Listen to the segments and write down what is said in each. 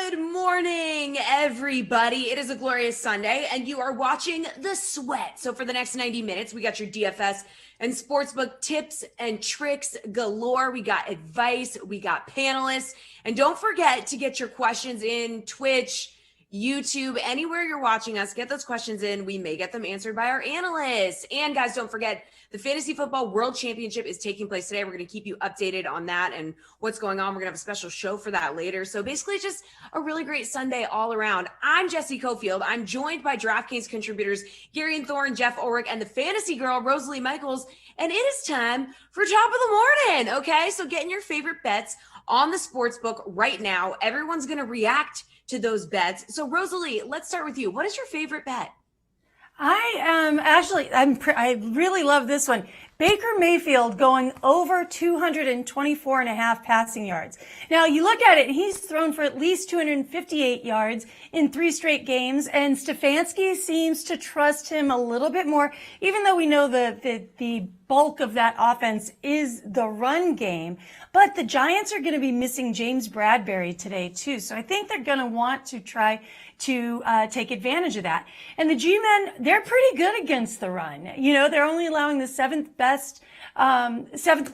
Good morning, everybody. It is a glorious Sunday, and you are watching The Sweat. So for the next 90 minutes, we got your DFS and sportsbook tips and tricks galore. We got advice, we got panelists, and don't forget to get your questions in Twitch, YouTube, anywhere you're watching us. Get those questions in. We may get them answered by our analysts. And guys, don't forget, the Fantasy Football World Championship is taking place today. We're going to keep you updated on that and what's going on. We're going to have a special show for that later. So basically just a really great Sunday all around. I'm Jessie Coffield. I'm joined by DraftKings contributors Gary and Thorne, Jeff Ulrich, and the fantasy girl, Rosalie Michaels. And it is time for Top of the Morning. Okay, so getting your favorite bets on the sportsbook right now. Everyone's going to react to those bets. So Rosalie, let's start with you. What is your favorite bet? I really love this one. Baker Mayfield going over 224 and a half passing yards. Now you look at it, he's thrown for at least 258 yards in 3 straight games, and Stefanski seems to trust him a little bit more, even though we know the bulk of that offense is the run game. But the Giants are going to be missing James Bradbury today too. So I think they're going to want to try to take advantage of that. And the G-men, they're pretty good against the run. You know, they're only allowing the seventh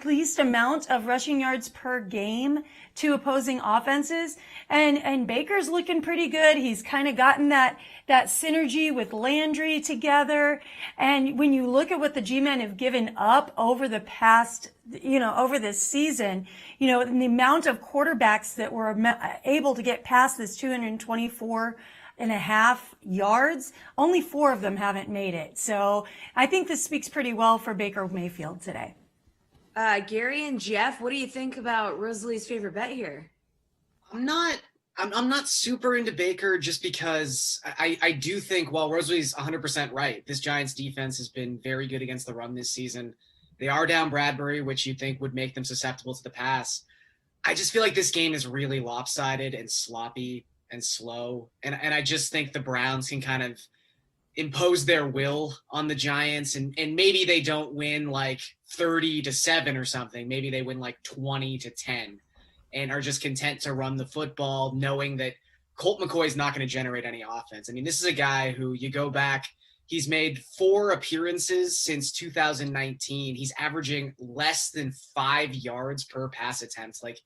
least amount of rushing yards per game to opposing offenses. And Baker's looking pretty good. He's kind of gotten that synergy with Landry together. And when you look at what the G-men have given up over the past, over this season, and the amount of quarterbacks that were able to get past this 224 and a half yards, only 4 of them haven't made it. So I think this speaks pretty well for Baker Mayfield today. Gary and Jeff, what do you think about Rosalie's favorite bet here? I'm not super into Baker just because I do think, while Rosalie's 100% right, this Giants defense has been very good against the run this season. They are down Bradbury, which you'd think would make them susceptible to the pass. I just feel like this game is really lopsided and sloppy and slow. And I just think the Browns can kind of impose their will on the Giants, and maybe they don't win like 30-7 or something. Maybe they win like 20-10 and are just content to run the football, knowing that Colt McCoy is not going to generate any offense. I mean, this is a guy who, you go back, he's made 4 appearances since 2019. He's averaging less than 5 yards per pass attempt. Like,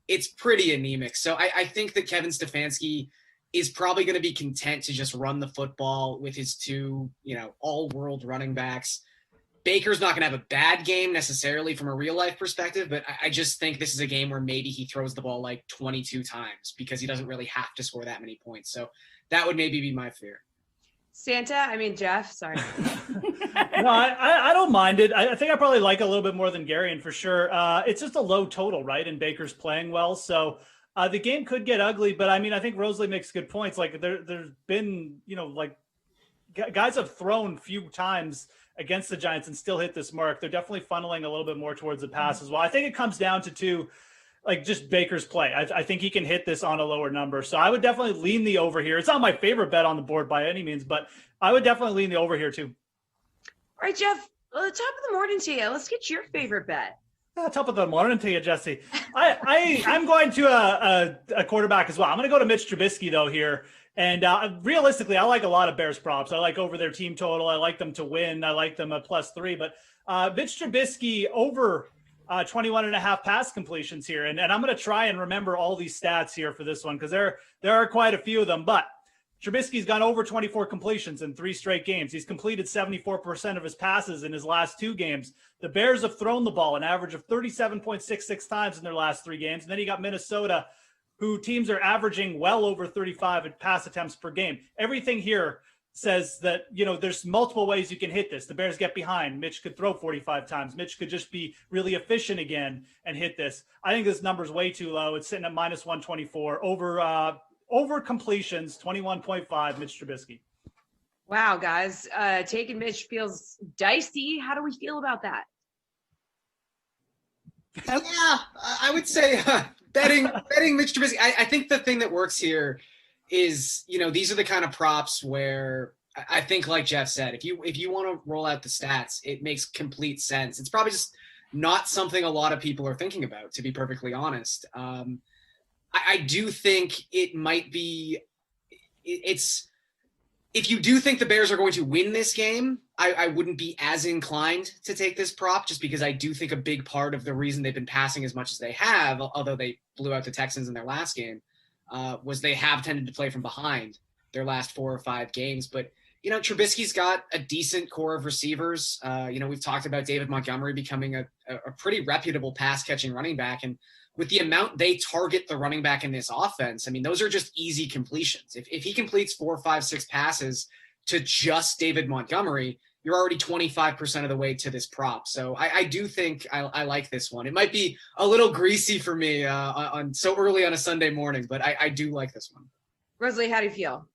it's pretty anemic. So I think that Kevin Stefanski is probably going to be content to just run the football with his 2, all-world running backs. Baker's not going to have a bad game necessarily from a real-life perspective, but I just think this is a game where maybe he throws the ball like 22 times because he doesn't really have to score that many points. So that would maybe be my fear. Jeff, sorry. No, I don't mind it. I think I probably like it a little bit more than Gary, and for sure. It's just a low total, right? And Baker's playing well. So the game could get ugly, but I mean, I think Rosalie makes good points. Like there's been, guys have thrown few times against the Giants and still hit this mark. They're definitely funneling a little bit more towards the pass as well. I think it comes down to just Baker's play. I think he can hit this on a lower number. So I would definitely lean the over here. It's not my favorite bet on the board by any means, but I would definitely lean the over here too. All right, Jeff, top of the morning to you. Let's get your favorite bet. Top of the morning to you, Jesse. I'm going to a quarterback as well. I'm going to go to Mitch Trubisky, though, here. And realistically, I like a lot of Bears props. I like over their team total. I like them to win. I like them at +3. But Mitch Trubisky over 21 and a half pass completions here. And I'm going to try and remember all these stats here for this one because there are quite a few of them. But Trubisky's gone over 24 completions in 3 straight games. He's completed 74% of his passes in his last 2 games. The Bears have thrown the ball an average of 37.66 times in their last 3 games. And then you got Minnesota, who teams are averaging well over 35 pass attempts per game. Everything here says that, there's multiple ways you can hit this. The Bears get behind. Mitch could throw 45 times. Mitch could just be really efficient again and hit this. I think this number's way too low. It's sitting at -124 over completions, 21.5, Mitch Trubisky. Wow, guys. Taking Mitch feels dicey. How do we feel about that? Yeah, I would say betting Mitch Trubisky. I think the thing that works here is, these are the kind of props where I think, like Jeff said, if you want to roll out the stats, it makes complete sense. It's probably just not something a lot of people are thinking about, to be perfectly honest. I do think it might be. It's if you do think the Bears are going to win this game, I wouldn't be as inclined to take this prop, just because I do think a big part of the reason they've been passing as much as they have, although they blew out the Texans in their last game, was they have tended to play from behind their last 4 or 5 games. But, Trubisky's got a decent core of receivers. We've talked about David Montgomery becoming a pretty reputable pass-catching running back. And with the amount they target the running back in this offense, I mean, those are just easy completions. If he completes 4, 5, 6 passes to just David Montgomery, you're already 25% of the way to this prop. So I do think I like this one. It might be a little greasy for me on so early on a Sunday morning, but I do like this one. Rosalie, how do you feel?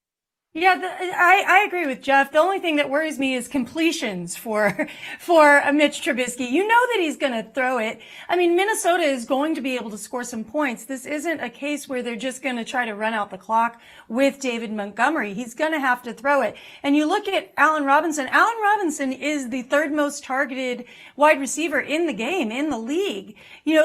Yeah, I agree with Jeff. The only thing that worries me is completions for Mitch Trubisky. You know that he's going to throw it. I mean, Minnesota is going to be able to score some points. This isn't a case where they're just going to try to run out the clock with David Montgomery. He's going to have to throw it. And you look at Allen Robinson. Allen Robinson is the 3rd most targeted wide receiver in the game, in the league.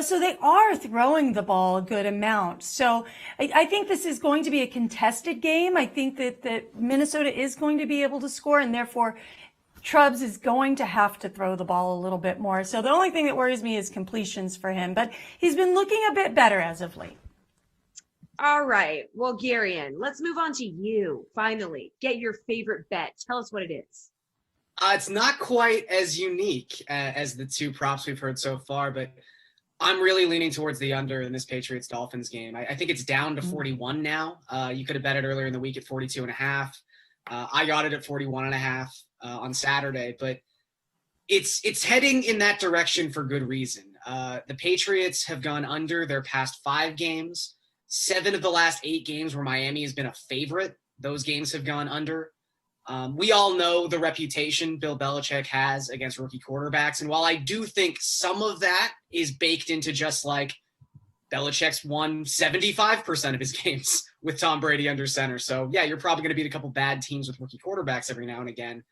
So they are throwing the ball a good amount. So I think this is going to be a contested game. I think that Minnesota is going to be able to score, and therefore Trubs is going to have to throw the ball a little bit more. So the only thing that worries me is completions for him, but he's been looking a bit better as of late. All right. Well, Garion, let's move on to you. Finally, get your favorite bet. Tell us what it is. It's not quite as unique as the 2 props we've heard so far, but I'm really leaning towards the under in this Patriots-Dolphins game. I think it's down to 41 now. You could have bet it earlier in the week at 42.5. I got it at 41.5 on Saturday, but it's heading in that direction for good reason. The Patriots have gone under their past 5 games. 7 of the last 8 games where Miami has been a favorite, those games have gone under. We all know the reputation Bill Belichick has against rookie quarterbacks. And while I do think some of that is baked into just like Belichick's won 75% of his games with Tom Brady under center. So, yeah, you're probably going to beat a couple bad teams with rookie quarterbacks every now and again.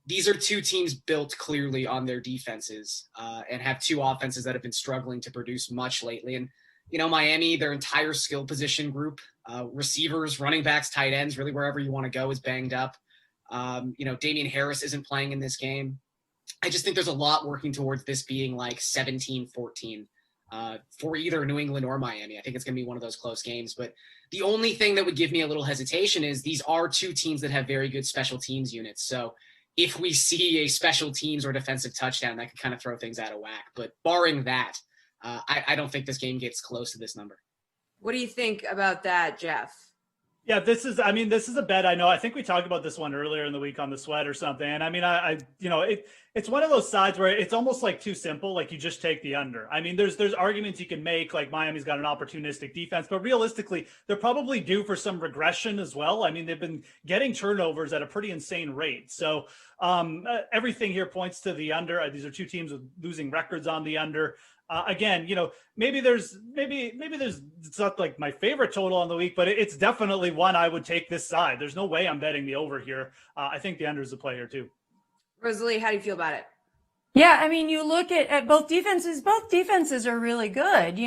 These are 2 teams built clearly on their defenses and have 2 offenses that have been struggling to produce much lately. And, Miami, their entire skill position group, receivers, running backs, tight ends, really wherever you want to go is banged up. Damian Harris isn't playing in this game. I just think there's a lot working towards this being like 17-14 for either New England or Miami. I think it's going to be one of those close games. But the only thing that would give me a little hesitation is these are 2 teams that have very good special teams units. So if we see a special teams or defensive touchdown, that could kind of throw things out of whack. But barring that, I don't think this game gets close to this number. What do you think about that, Jeff? Yeah, this is a bet. I know. I think we talked about this one earlier in the week on the sweat or something. And I mean, it's one of those sides where it's almost like too simple. Like you just take the under. I mean, there's arguments you can make, like Miami's got an opportunistic defense, but realistically, they're probably due for some regression as well. I mean, they've been getting turnovers at a pretty insane rate. So everything here points to the under. These are 2 teams with losing records on the under. Again, maybe it's not like my favorite total on the week, but it's definitely one I would take this side. There's no way I'm betting the over here. I think the under is the play here too. Rosalie, how do you feel about it? Yeah, I mean, you look at both defenses are really good.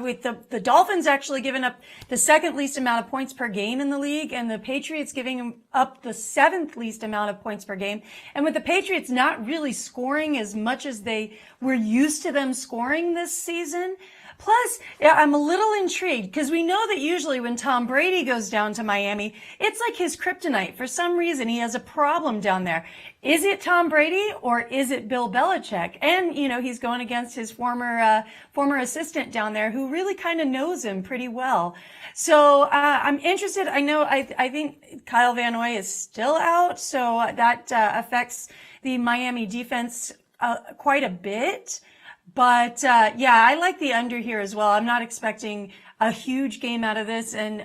With the Dolphins actually giving up the 2nd least amount of points per game in the league, and the Patriots giving up the 7th least amount of points per game. And with the Patriots not really scoring as much as they were used to them scoring this season. Plus, I'm a little intrigued because we know that usually when Tom Brady goes down to Miami, it's like his kryptonite. For some reason, he has a problem down there. Is it Tom Brady or is it Bill Belichick? And, he's going against his former assistant down there who really kind of knows him pretty well. So I'm interested. I think Kyle Van Noy is still out, so that affects the Miami defense quite a bit. But I like the under here as well. I'm not expecting a huge game out of this. And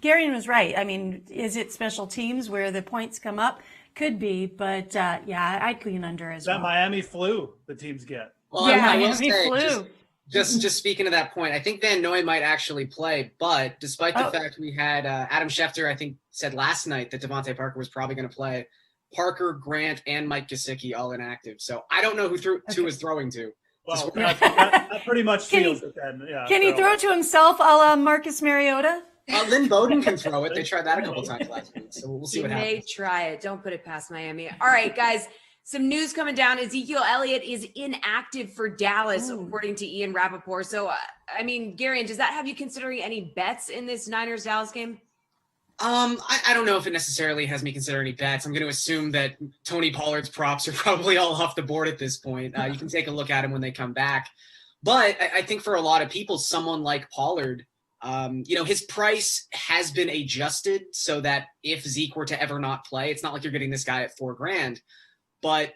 Garion was right. I mean, is it special teams where the points come up? Could be. But I'd clean under as well. That Miami flu the teams get. Well, I will say, just speaking to that point, I think Van Noy might actually play. But despite the fact we had Adam Schefter, I think, said last night that Devontae Parker was probably going to play. Parker, Grant, and Mike Gesicki all inactive. So I don't know who Tua is throwing to. Well, that pretty much seals it then. Yeah. Can he throw to himself a la Marcus Mariota? Lynn Bowden can throw it. They tried that a couple times last week, so we'll see what happens. They may try it. Don't put it past Miami. All right, guys. Some news coming down. Ezekiel Elliott is inactive for Dallas, according to Ian Rappaport. So, I mean, Garion, does that have you considering any bets in this Niners-Dallas game? I don't know if it necessarily has me consider any bets. I'm going to assume that Tony Pollard's props are probably all off the board at this point. You can take a look at him when they come back. But I think for a lot of people, someone like Pollard, his price has been adjusted so that if Zeke were to ever not play, it's not like you're getting this guy at $4,000. But,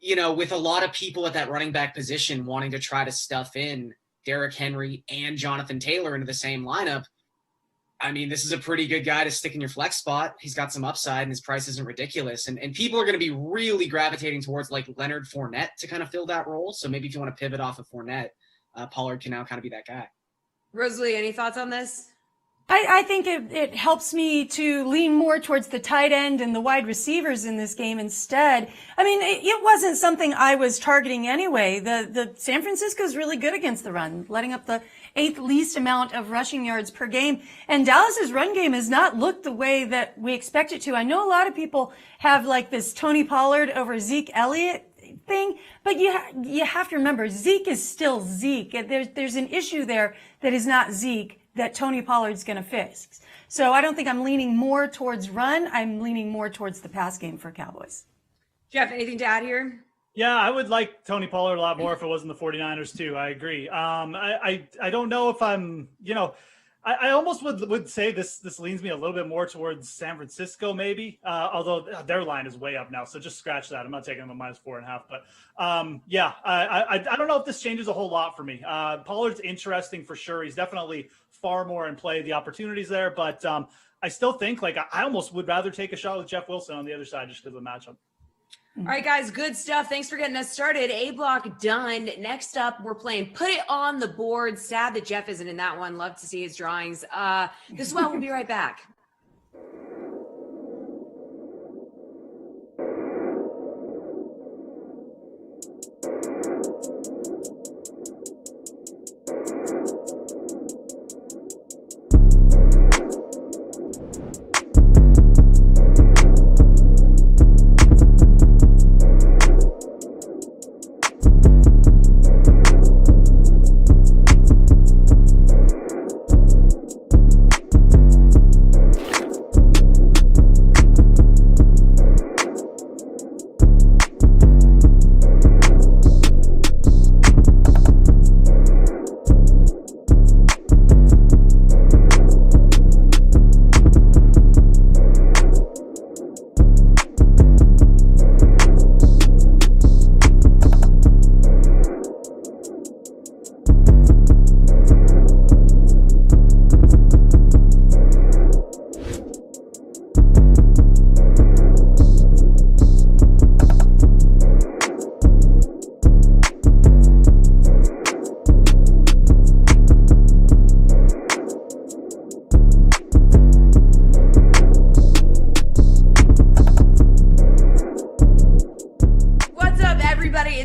with a lot of people at that running back position wanting to try to stuff in Derrick Henry and Jonathan Taylor into the same lineup, I mean, this is a pretty good guy to stick in your flex spot. He's got some upside and his price isn't ridiculous. And people are going to be really gravitating towards like Leonard Fournette to kind of fill that role. So maybe if you want to pivot off of Fournette, Pollard can now kind of be that guy. Rosalie, any thoughts on this? I think it helps me to lean more towards the tight end and the wide receivers in this game instead. I mean, it wasn't something I was targeting anyway. The San Francisco's really good against the run, letting up the 8th least amount of rushing yards per game. And Dallas's run game has not looked the way that we expect it to. I know a lot of people have like this Tony Pollard over Zeke Elliott thing, but you have to remember Zeke is still Zeke. There's an issue there that is not Zeke that Tony Pollard's going to fix. So I don't think I'm leaning more towards run. I'm leaning more towards the pass game for Cowboys. Jeff, anything to add here? Yeah, I would like Tony Pollard a lot more if it wasn't the 49ers too. I agree. I don't know if I'm, I almost would say this leans me a little bit more towards San Francisco maybe, although their line is way up now. So just scratch that. I'm not taking them at -4.5, but I don't know if this changes a whole lot for me. Pollard's interesting for sure. He's definitely far more in play. The opportunities there, but I still think I almost would rather take a shot with Jeff Wilson on the other side just because of the matchup. All right, guys, good stuff. Thanks for getting us started. A block done. Next up, we're playing Put It on the Board. Sad that Jeff isn't in that one. Love to see his drawings. This one, we'll be right back.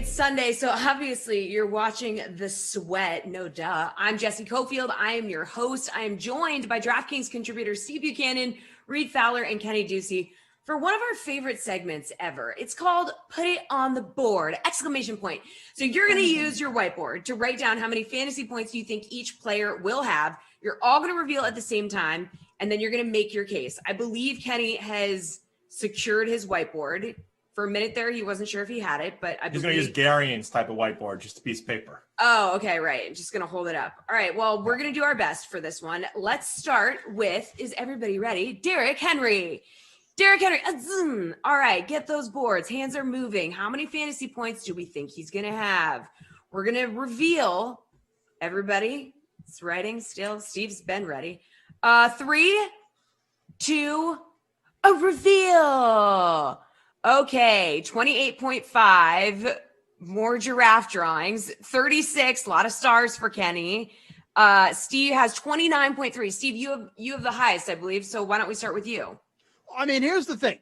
Sunday, so obviously you're watching The Sweat, no duh. I'm Jessie Coffield. I am your host. I am joined by DraftKings contributors Steve Buchanan, Reed Fowler, and Kenny Ducey for one of our favorite segments ever. It's called Put It on the Board, ! So you're going to use your whiteboard to write down how many fantasy points you think each player will have. You're all going to reveal at the same time, and then you're going to make your case. I believe Kenny has secured his whiteboard. For a minute there, he wasn't sure if he had it, but he's going to use Garion's type of whiteboard, just a piece of paper. Oh, okay, right. I'm just going to hold it up. All right, well, we're going to do our best for this one. Let's start with, is everybody ready? Derrick Henry. Derrick Henry. All right, get those boards. Hands are moving. How many fantasy points do we think he's going to have? We're going to reveal. Everybody, it's writing still. Steve's been ready. 3, 2, a reveal. Okay, 28.5, more giraffe drawings, 36, a lot of stars for Kenny. Steve has 29.3. Steve, you have the highest, I believe, so why don't we start with you? I mean, here's the thing.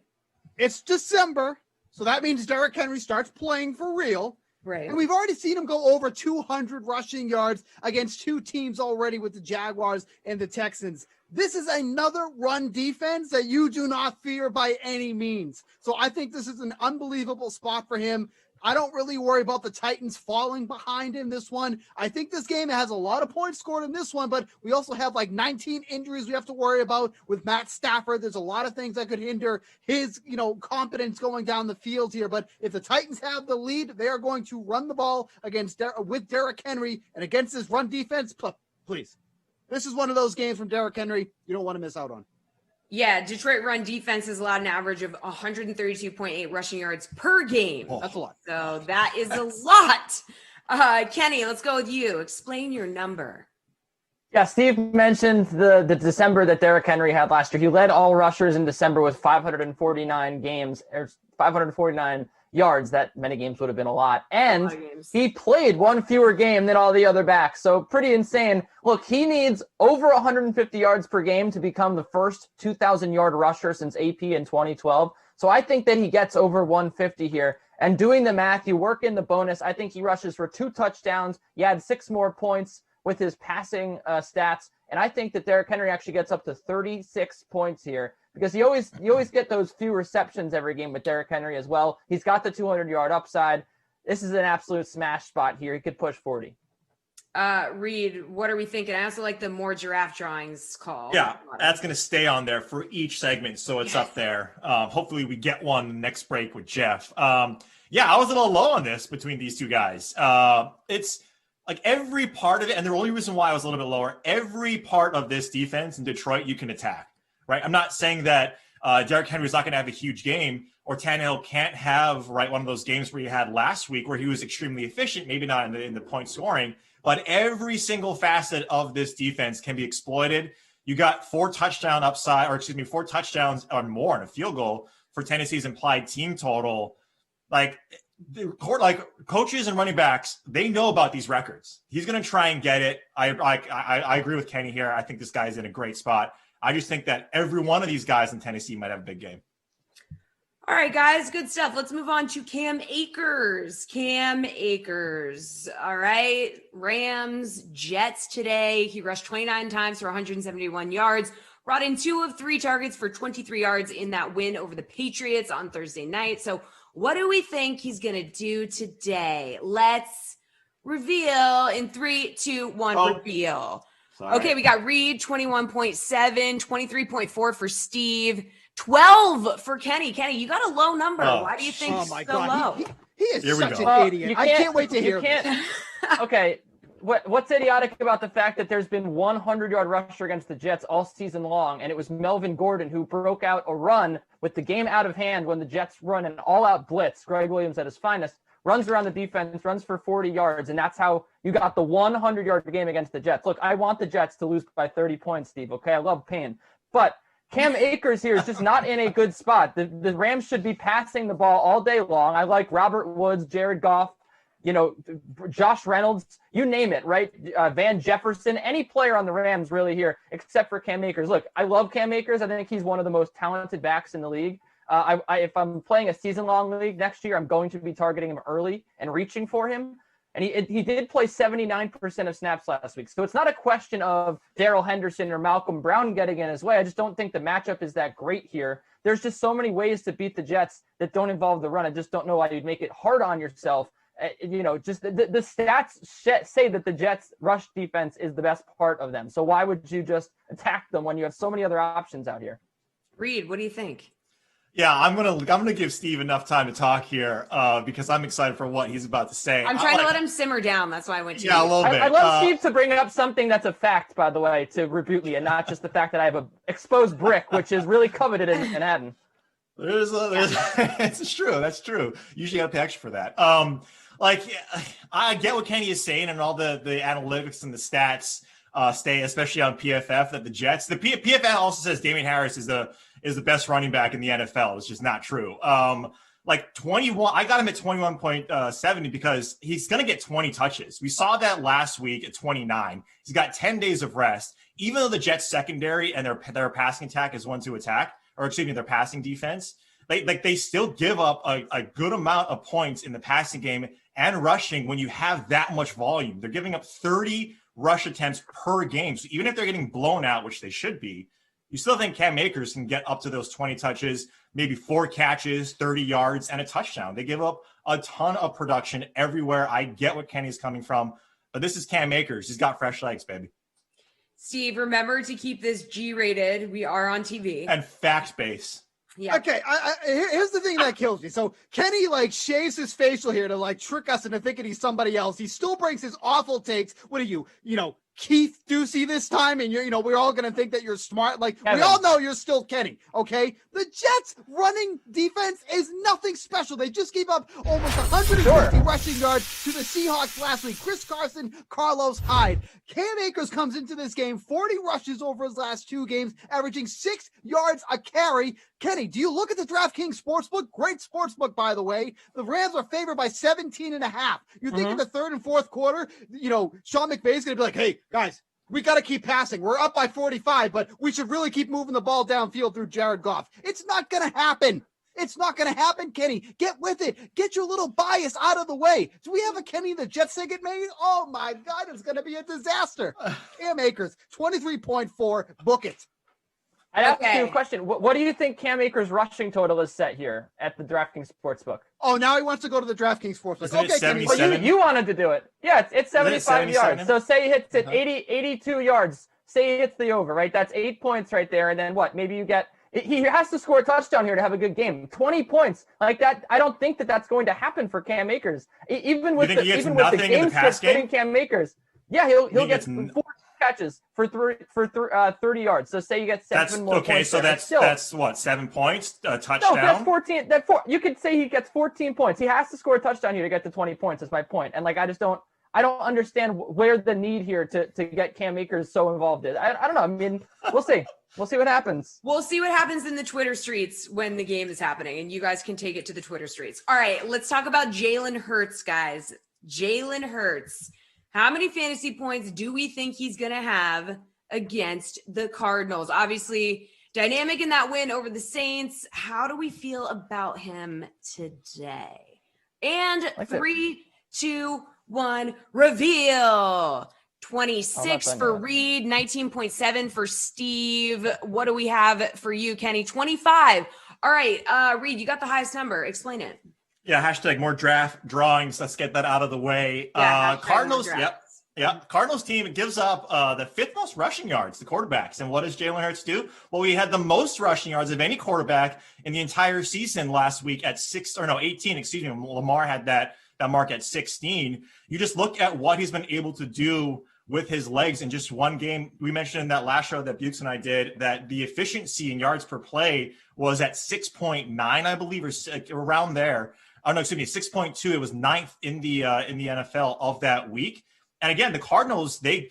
It's December, so that means Derrick Henry starts playing for real. Right. And we've already seen him go over 200 rushing yards against two teams already with the Jaguars and the Texans. This is another run defense that you do not fear by any means. So I think this is an unbelievable spot for him. I don't really worry about the Titans falling behind him this one. I think this game has a lot of points scored in this one, but we also have like 19 injuries we have to worry about with Matt Stafford. There's a lot of things that could hinder his, confidence going down the field here. But if the Titans have the lead, they are going to run the ball with Derrick Henry, and against his run defense, please. This is one of those games from Derrick Henry you don't want to miss out on. Yeah, Detroit run defense has allowed an average of 132.8 rushing yards per game. That's a lot. So that is a lot. Kenny, let's go with you. Explain your number. Yeah, Steve mentioned the December that Derrick Henry had last year. He led all rushers in December with 549 yards. That many games would have been a lot. And he played one fewer game than all the other backs. So pretty insane. Look, he needs over 150 yards per game to become the first 2,000-yard rusher since AP in 2012. So I think that he gets over 150 here. And doing the math, you work in the bonus. I think he rushes for 2 touchdowns. You add 6 more points with his passing stats. And I think that Derrick Henry actually gets up to 36 points here, because you always get those few receptions every game with Derrick Henry as well. He's got the 200-yard upside. This is an absolute smash spot here. He could push 40. Reed, what are we thinking? I also like the more giraffe drawings call. Yeah, that's going to stay on there for each segment, so it's up there. Hopefully we get one next break with Jeff. I was a little low on this between these two guys. It's like every part of it, and the only reason why I was a little bit lower, every part of this defense in Detroit you can attack. Right, I'm not saying that Derrick Henry is not going to have a huge game, or Tannehill can't have one of those games where he had last week where he was extremely efficient, maybe not in the point scoring, but every single facet of this defense can be exploited. You got 4 touchdowns or more in a field goal for Tennessee's implied team total. Like coaches and running backs, they know about these records. He's going to try and get it. I agree with Kenny here. I think this guy's in a great spot. I just think that every one of these guys in Tennessee might have a big game. All right, guys, good stuff. Let's move on to Cam Akers. All right, Rams, Jets today. He rushed 29 times for 171 yards, brought in 2 of 3 targets for 23 yards in that win over the Patriots on Thursday night. So what do we think he's going to do today? Let's reveal in 3, 2, 1, reveal. Sorry. Okay, we got Reed, 21.7, 23.4 for Steve, 12 for Kenny. Kenny, you got a low number. Why do you think so low? He is such an idiot. I can't wait to hear this. Okay, what's idiotic about the fact that there's been 100-yard rusher against the Jets all season long, and it was Melvin Gordon who broke out a run with the game out of hand when the Jets run an all-out blitz, Greg Williams at his finest, runs around the defense, runs for 40 yards, and that's how you got the 100-yard game against the Jets. Look, I want the Jets to lose by 30 points, Steve, okay? I love pain. But Cam Akers here is just not in a good spot. The Rams should be passing the ball all day long. I like Robert Woods, Jared Goff, Josh Reynolds, you name it, right? Van Jefferson, any player on the Rams really here, except for Cam Akers. Look, I love Cam Akers. I think he's one of the most talented backs in the league. If I'm playing a season-long league next year, I'm going to be targeting him early and reaching for him. And he did play 79% of snaps last week. So it's not a question of Darrell Henderson or Malcolm Brown getting in his way. I just don't think the matchup is that great here. There's just so many ways to beat the Jets that don't involve the run. I just don't know why you'd make it hard on yourself. Just the stats say that the Jets' rush defense is the best part of them. So why would you just attack them when you have so many other options out here? Reed, what do you think? Yeah, I'm gonna give Steve enough time to talk here because I'm excited for what he's about to say. I'm trying to let him simmer down. That's why I went to a little bit. I love Steve to bring up something that's a fact, by the way, to rebuke me, and not just the fact that I have a exposed brick, which is really coveted in Manhattan. It's true. That's true. Usually, I pay extra for that. I get what Kenny is saying, and all the analytics and the stats stay, especially on PFF, that the Jets. The PFF also says Damian Harris is the best running back in the NFL. It's just not true. 21, I got him at 21.70 because he's going to get 20 touches. We saw that last week at 29. He's got 10 days of rest. Even though the Jets secondary and their passing attack is one to attack, or excuse me, their passing defense, they still give up a good amount of points in the passing game. and rushing when you have that much volume. They're giving up 30 rush attempts per game. So even if they're getting blown out, which they should be, you still think Cam Akers can get up to those 20 touches, maybe 4 catches, 30 yards, and a touchdown. They give up a ton of production everywhere. I get what Kenny's coming from, but this is Cam Akers. He's got fresh legs, baby. Steve, remember to keep this G-rated. We are on TV. And fact-based. Yeah. Okay, here's the thing that kills me. So Kenny shaves his facial hair to trick us into thinking he's somebody else. He still brings his awful takes. What are you, Keith Ducey this time? And we're all going to think that you're smart. We all know you're still Kenny, okay? The Jets running defense is nothing special. They just gave up almost 150 rushing yards to the Seahawks last week. Chris Carson, Carlos Hyde. Cam Akers comes into this game, 40 rushes over his last 2 games, averaging 6 yards a carry. Kenny, do you look at the DraftKings Sportsbook? Great Sportsbook, by the way. The Rams are favored by 17.5. You think in the third and fourth quarter, Sean McVay's going to be like, hey, guys, we got to keep passing. We're up by 45, but we should really keep moving the ball downfield through Jared Goff. It's not going to happen. It's not going to happen, Kenny. Get with it. Get your little bias out of the way. Do we have a Kenny the Jets segment made? Oh, my God, it's going to be a disaster. Cam Akers, 23.4. Book it. I have to ask you a question. What do you think Cam Akers' rushing total is set here at the DraftKings Sportsbook? Oh, now he wants to go to the DraftKings Sportsbook. Isn't it 77? Well, you wanted to do it. Yeah, it's 75 yards. So say he hits it 82 yards. Say he hits the over, right? That's 8 points right there. And then what? Maybe you get – he has to score a touchdown here to have a good game. 20 points. Like that, I don't think that's going to happen for Cam Akers. Even with the game script hitting Cam Akers. Yeah, he'll get 4 catches for 30 yards. So say you get 7 more points. Okay, so that's what, 7 points, a touchdown? No, that's 14. You could say he gets 14 points. He has to score a touchdown here to get to 20 points. Is my point. And I don't understand where the need here to get Cam Akers so involved is. I don't know. I mean, we'll see. We'll see what happens. We'll see what happens in the Twitter streets when the game is happening, and you guys can take it to the Twitter streets. All right, let's talk about Jalen Hurts, guys. Jalen Hurts. How many fantasy points do we think he's going to have against the Cardinals? Obviously, dynamic in that win over the Saints. How do we feel about him today? And 3, 2, 1, reveal. 26 for Reed, 19.7 for Steve. What do we have for you, Kenny? 25. All right, Reed, you got the highest number. Explain it. Yeah, hashtag more draft drawings. Let's get that out of the way. Yeah, Cardinals, yep. Cardinals team gives up the 5th most rushing yards to quarterbacks. And what does Jalen Hurts do? Well, we had the most rushing yards of any quarterback in the entire season last week at 18. Excuse me, Lamar had that mark at 16. You just look at what he's been able to do with his legs in just one game. We mentioned in that last show that Bukes and I did that the efficiency in yards per play was at 6.9, I believe, or around there. Oh, no, excuse me, 6.2. It was 9th in the NFL of that week. And again, the Cardinals, they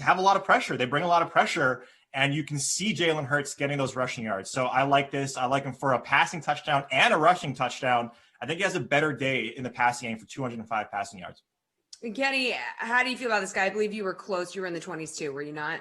have a lot of pressure. They bring a lot of pressure, and you can see Jalen Hurts getting those rushing yards. So I like this. I like him for a passing touchdown and a rushing touchdown. I think he has a better day in the passing game for 205 passing yards. Kenny, how do you feel about this guy? I believe you were close. You were in the 20s too, were you not?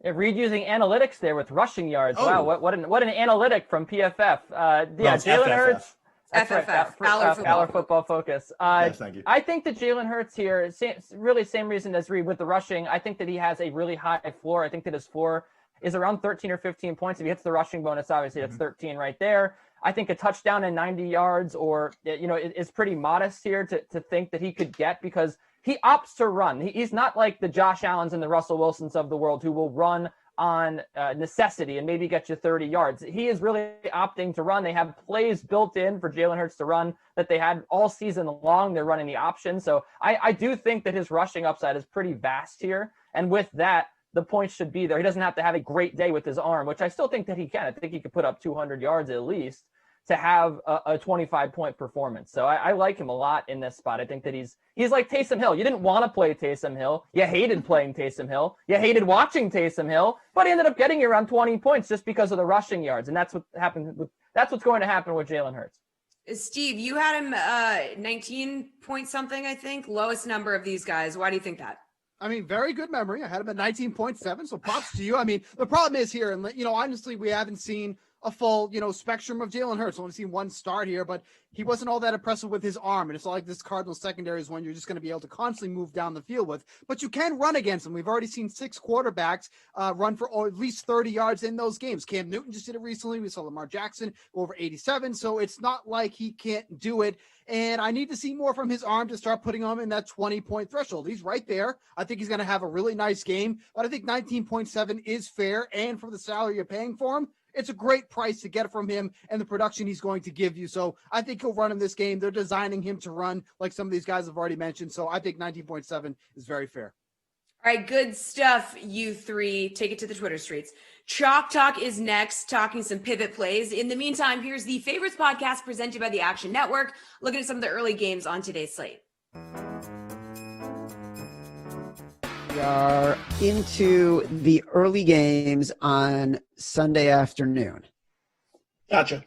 Yeah, Reed using analytics there with rushing yards. Oh. Wow, what an analytic from PFF. Jalen Hurts. FFF, Fowler Football Focus. Yes, thank you. I think that Jalen Hurts here, same reason as Reed with the rushing. I think that he has a really high floor. I think that his floor is around 13 or 15 points. If he hits the rushing bonus, obviously that's 13 right there. I think a touchdown and 90 yards is pretty modest here to think that he could get, because he opts to run. He's not like the Josh Allens and the Russell Wilsons of the world who will run on necessity and maybe get you 30 yards. He is really opting to run. They have plays built in for Jalen Hurts to run that they had all season long. They're running the option. So I do think that his rushing upside is pretty vast here. And with that, the points should be there. He doesn't have to have a great day with his arm, which I still think that he can. I think he could put up 200 yards at least to have a 25-point performance. So I like him a lot in this spot. I think that he's like Taysom Hill. You didn't want to play Taysom Hill. You hated playing Taysom Hill. You hated watching Taysom Hill, but he ended up getting you around 20 points just because of the rushing yards. And that's what happened. That's what's going to happen with Jalen Hurts. Steve, you had him 19 point something, I think, lowest number of these guys. Why do you think that? I mean, very good memory. I had him at 19.7, so props to you. I mean, the problem is here, and honestly, we haven't seen a full, spectrum of Jalen Hurts. I've only seen one start here, but he wasn't all that impressive with his arm. And it's not like this Cardinals secondary is one you're just going to be able to constantly move down the field with. But you can run against him. We've already seen 6 quarterbacks run for at least 30 yards in those games. Cam Newton just did it recently. We saw Lamar Jackson go over 87. So it's not like he can't do it. And I need to see more from his arm to start putting him in that 20-point threshold. He's right there. I think he's going to have a really nice game. But I think 19.7 is fair. And for the salary you're paying for him, it's a great price to get from him and the production he's going to give you. So I think he'll run in this game. They're designing him to run like some of these guys have already mentioned. So I think 19.7 is very fair. All right, good stuff, you three. Take it to the Twitter streets. Chalk Talk is next, talking some pivot plays. In the meantime, here's the Favorites podcast presented by the Action Network, looking at some of the early games on today's slate. We are into the early games on Sunday afternoon. Gotcha.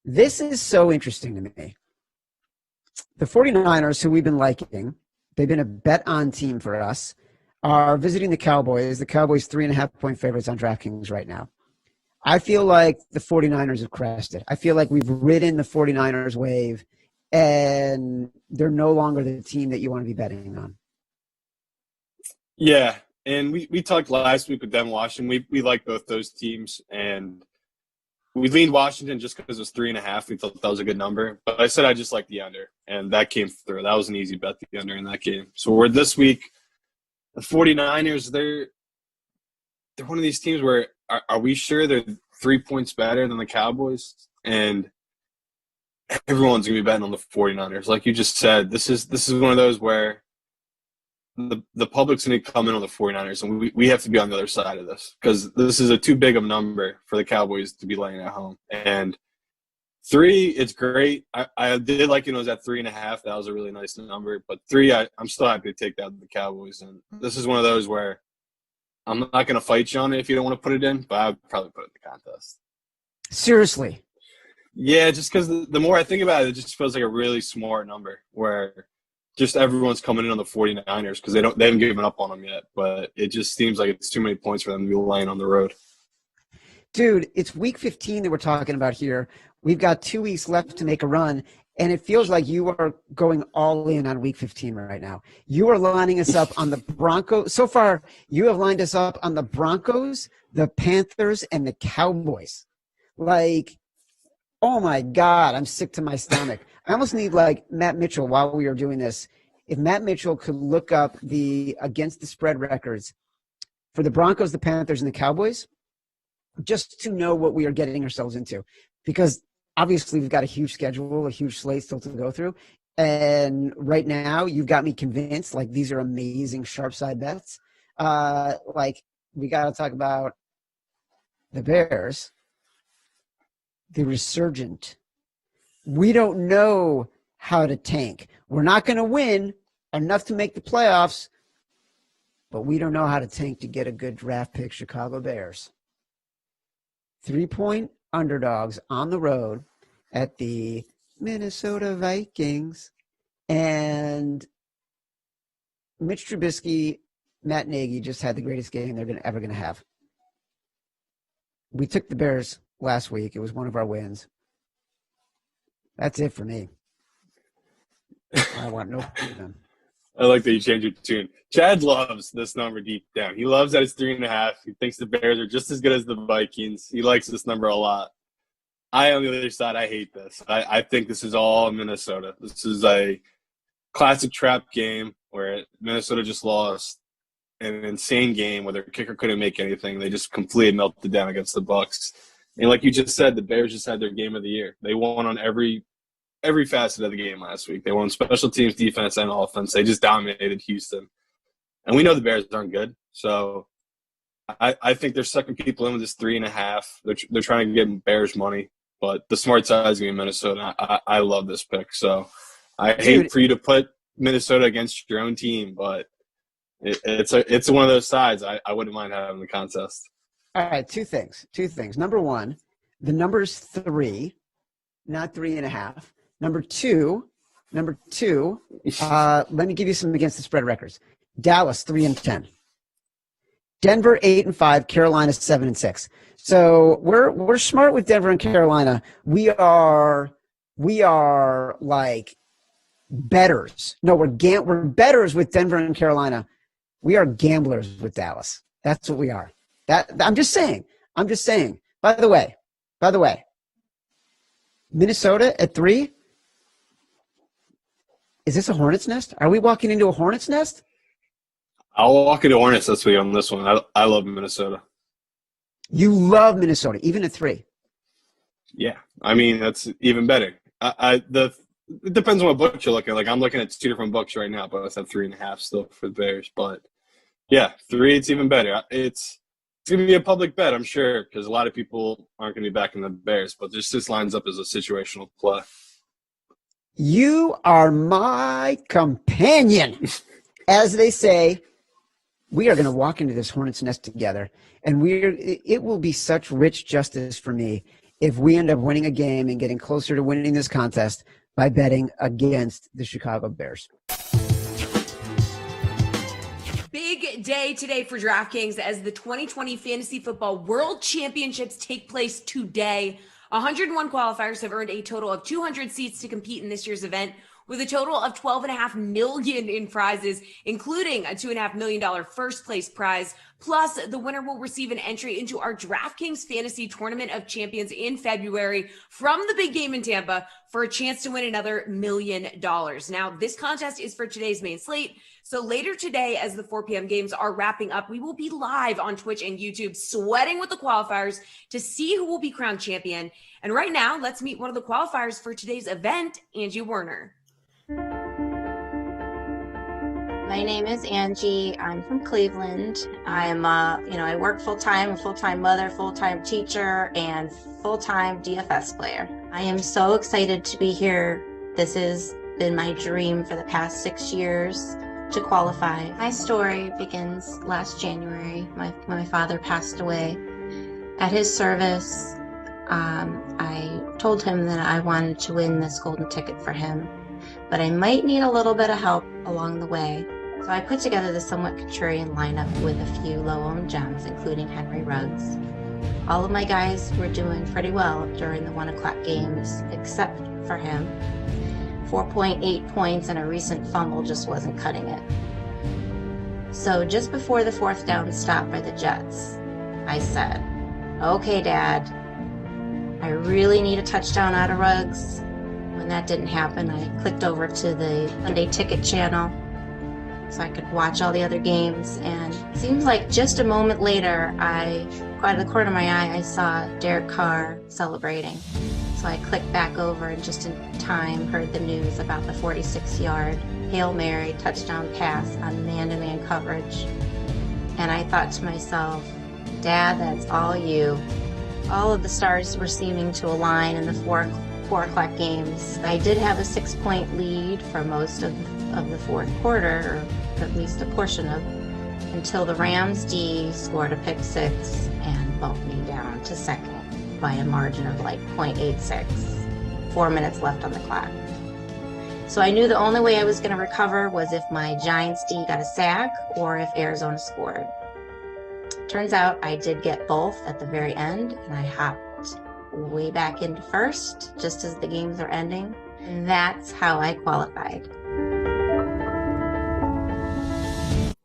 This is so interesting to me. The 49ers, who we've been liking, they've been a bet-on team for us, are visiting the Cowboys. The Cowboys 3.5-point favorites on DraftKings right now. I feel like the 49ers have crested. I feel like we've ridden the 49ers wave, and they're no longer the team that you want to be betting on. Yeah, and we talked last week with Denver, Washington. We like both those teams, and we leaned Washington just because it was 3.5. We thought that was a good number. But I said I just like the under, and that came through. That was an easy bet, the under in that game. So we're this week. The 49ers, they're one of these teams where are we sure they're 3 points better than the Cowboys? And everyone's going to be betting on the 49ers. Like you just said, this is one of those where the public's going to come in on the 49ers, and we have to be on the other side of this because this is a too big of a number for the Cowboys to be laying at home. And 3, it's great. I did like it was at 3.5. That was a really nice number. But 3, I'm still happy to take that with the Cowboys. And this is one of those where I'm not going to fight you on it if you don't want to put it in, but I'd probably put it in the contest. Seriously. Yeah, just because the more I think about it, it just feels like a really smart number where just everyone's coming in on the 49ers because they haven't given up on them yet. But it just seems like it's too many points for them to be laying on the road. Dude, it's week 15 that we're talking about here. We've got 2 weeks left to make a run, and it feels like you are going all in on week 15 right now. You are lining us up on the Broncos. So far, you have lined us up on the Broncos, the Panthers, and the Cowboys. Like, oh my God, I'm sick to my stomach. I almost need like Matt Mitchell while we are doing this. If Matt Mitchell could look up the against the spread records for the Broncos, the Panthers, and the Cowboys, just to know what we are getting ourselves into. Because obviously we've got a huge schedule, a huge slate still to go through. And right now you've got me convinced, like these are amazing sharp side bets. Like we got to talk about the Bears, the resurgent. We don't know how to tank. We're not going to win enough to make the playoffs, but we don't know how to tank to get a good draft pick, Chicago Bears. 3-point underdogs on the road at the Minnesota Vikings. And Mitch Trubisky, Matt Nagy just had the greatest game they're ever going to have. We took the Bears last week. It was one of our wins. That's it for me. I want no part of them. I like that you changed your tune. Chad loves this number deep down. He loves that it's 3.5. He thinks the Bears are just as good as the Vikings. He likes this number a lot. On the other side, I hate this. I think this is all Minnesota. This is a classic trap game where Minnesota just lost an insane game where their kicker couldn't make anything. They just completely melted down against the Bucs. And like you just said, the Bears just had their game of the year. They won on every facet of the game last week. They won special teams, defense, and offense. They just dominated Houston. And we know the Bears aren't good. So I think they're sucking people in with this 3.5. They're trying to get Bears money. But the smart side is going to be Minnesota. I love this pick. So I hate for you to put Minnesota against your own team, but it's one of those sides I wouldn't mind having the contest. All right, two things. Number one, the number's 3, not 3.5. Number two, let me give you some against the spread records. Dallas 3-10. Denver 8-5, Carolina 7-6. So we're smart with Denver and Carolina. We are like betters. No, we're betters with Denver and Carolina. We are gamblers with Dallas. That's what we are. I'm just saying. By the way, Minnesota at 3. Is this a hornet's nest? Are we walking into a hornet's nest? I'll walk into Hornets this week on this one. I love Minnesota. You love Minnesota, even at 3. Yeah, I mean that's even better. It depends on what book you're looking at. Like I'm looking at 2 different books right now, but I have 3.5 still for the Bears. But yeah, 3 it's even better. It's going to be a public bet, I'm sure, because a lot of people aren't going to be backing the Bears. But this lines up as a situational play. You are my companion, as they say. We are going to walk into this hornet's nest together, and it will be such rich justice for me if we end up winning a game and getting closer to winning this contest by betting against the Chicago Bears. Big day today for DraftKings as the 2020 Fantasy Football World Championships take place today. 101 qualifiers have earned a total of 200 seats to compete in this year's event, with a total of $12.5 million in prizes, including a $2.5 million first place prize. Plus, the winner will receive an entry into our DraftKings Fantasy Tournament of Champions in February from the big game in Tampa for a chance to win another $1 million. Now, this contest is for today's main slate. So later today, as the 4 p.m. games are wrapping up, we will be live on Twitch and YouTube sweating with the qualifiers to see who will be crowned champion. And right now, let's meet one of the qualifiers for today's event, Angie Werner. My name is Angie. I'm from Cleveland. I'm, I work full-time, a full-time mother, full-time teacher, and full-time DFS player. I am so excited to be here. This has been my dream for the past 6 years to qualify. My story begins last January. My father passed away. At his service, I told him that I wanted to win this golden ticket for him, but I might need a little bit of help along the way. So I put together the somewhat contrarian lineup with a few low-owned gems, including Henry Ruggs. All of my guys were doing pretty well during the 1 o'clock games, except for him. 4.8 points and a recent fumble just wasn't cutting it. So just before the 4th down stop by the Jets, I said, "Okay, Dad, I really need a touchdown out of Ruggs." When that didn't happen, I clicked over to the Sunday Ticket channel so I could watch all the other games, and it seems like just a moment later, out of the corner of my eye, I saw Derek Carr celebrating. So I clicked back over and just in time heard the news about the 46-yard Hail Mary touchdown pass on man-to-man coverage. And I thought to myself, "Dad, that's all you." All of the stars were seeming to align in the 4 o'clock games. I did have a 6-point lead for most of the fourth quarter, or at least a portion of, until the Rams D scored a pick 6 and bumped me down to second by a margin of like 0.86. 4 minutes left on the clock. So I knew the only way I was going to recover was if my Giants D got a sack or if Arizona scored. Turns out I did get both at the very end, and I hopped way back into first just as the games are ending. And that's how I qualified.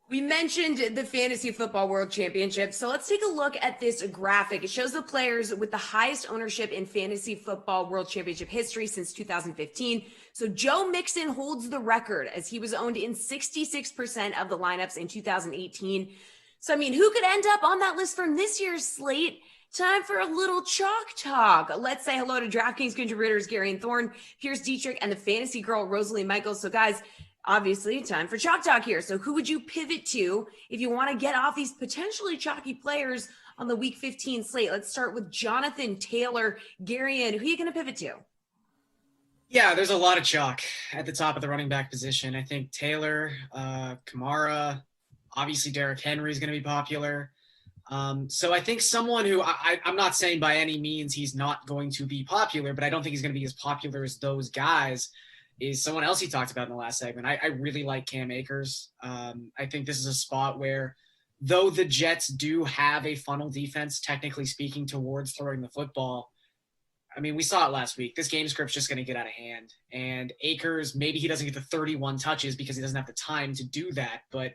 We mentioned the Fantasy Football World Championship, so let's take a look at this graphic. It shows the players with the highest ownership in Fantasy Football World Championship history since 2015. So Joe Mixon holds the record as he was owned in 66% of the lineups in 2018. So, I mean, who could end up on that list from this year's slate? Time for a little chalk talk. Let's say hello to DraftKings contributors Gary and Thorne, Pierce Dietrich, and the fantasy girl Rosalie Michaels. So, guys, obviously, time for chalk talk here. So who would you pivot to if you want to get off these potentially chalky players on the Week 15 slate? Let's start with Jonathan Taylor. Gary, who are you going to pivot to? Yeah, there's a lot of chalk at the top of the running back position. I think Taylor, Kamara, obviously Derrick Henry is going to be popular. So I think someone who I'm not saying by any means he's not going to be popular, but I don't think he's going to be as popular as those guys, is someone else he talked about in the last segment. I really like Cam Akers. I think this is a spot where though the Jets do have a funnel defense, technically speaking, towards throwing the football, I mean, we saw it last week. This game script's just going to get out of hand. And Akers, maybe he doesn't get the 31 touches because he doesn't have the time to do that, but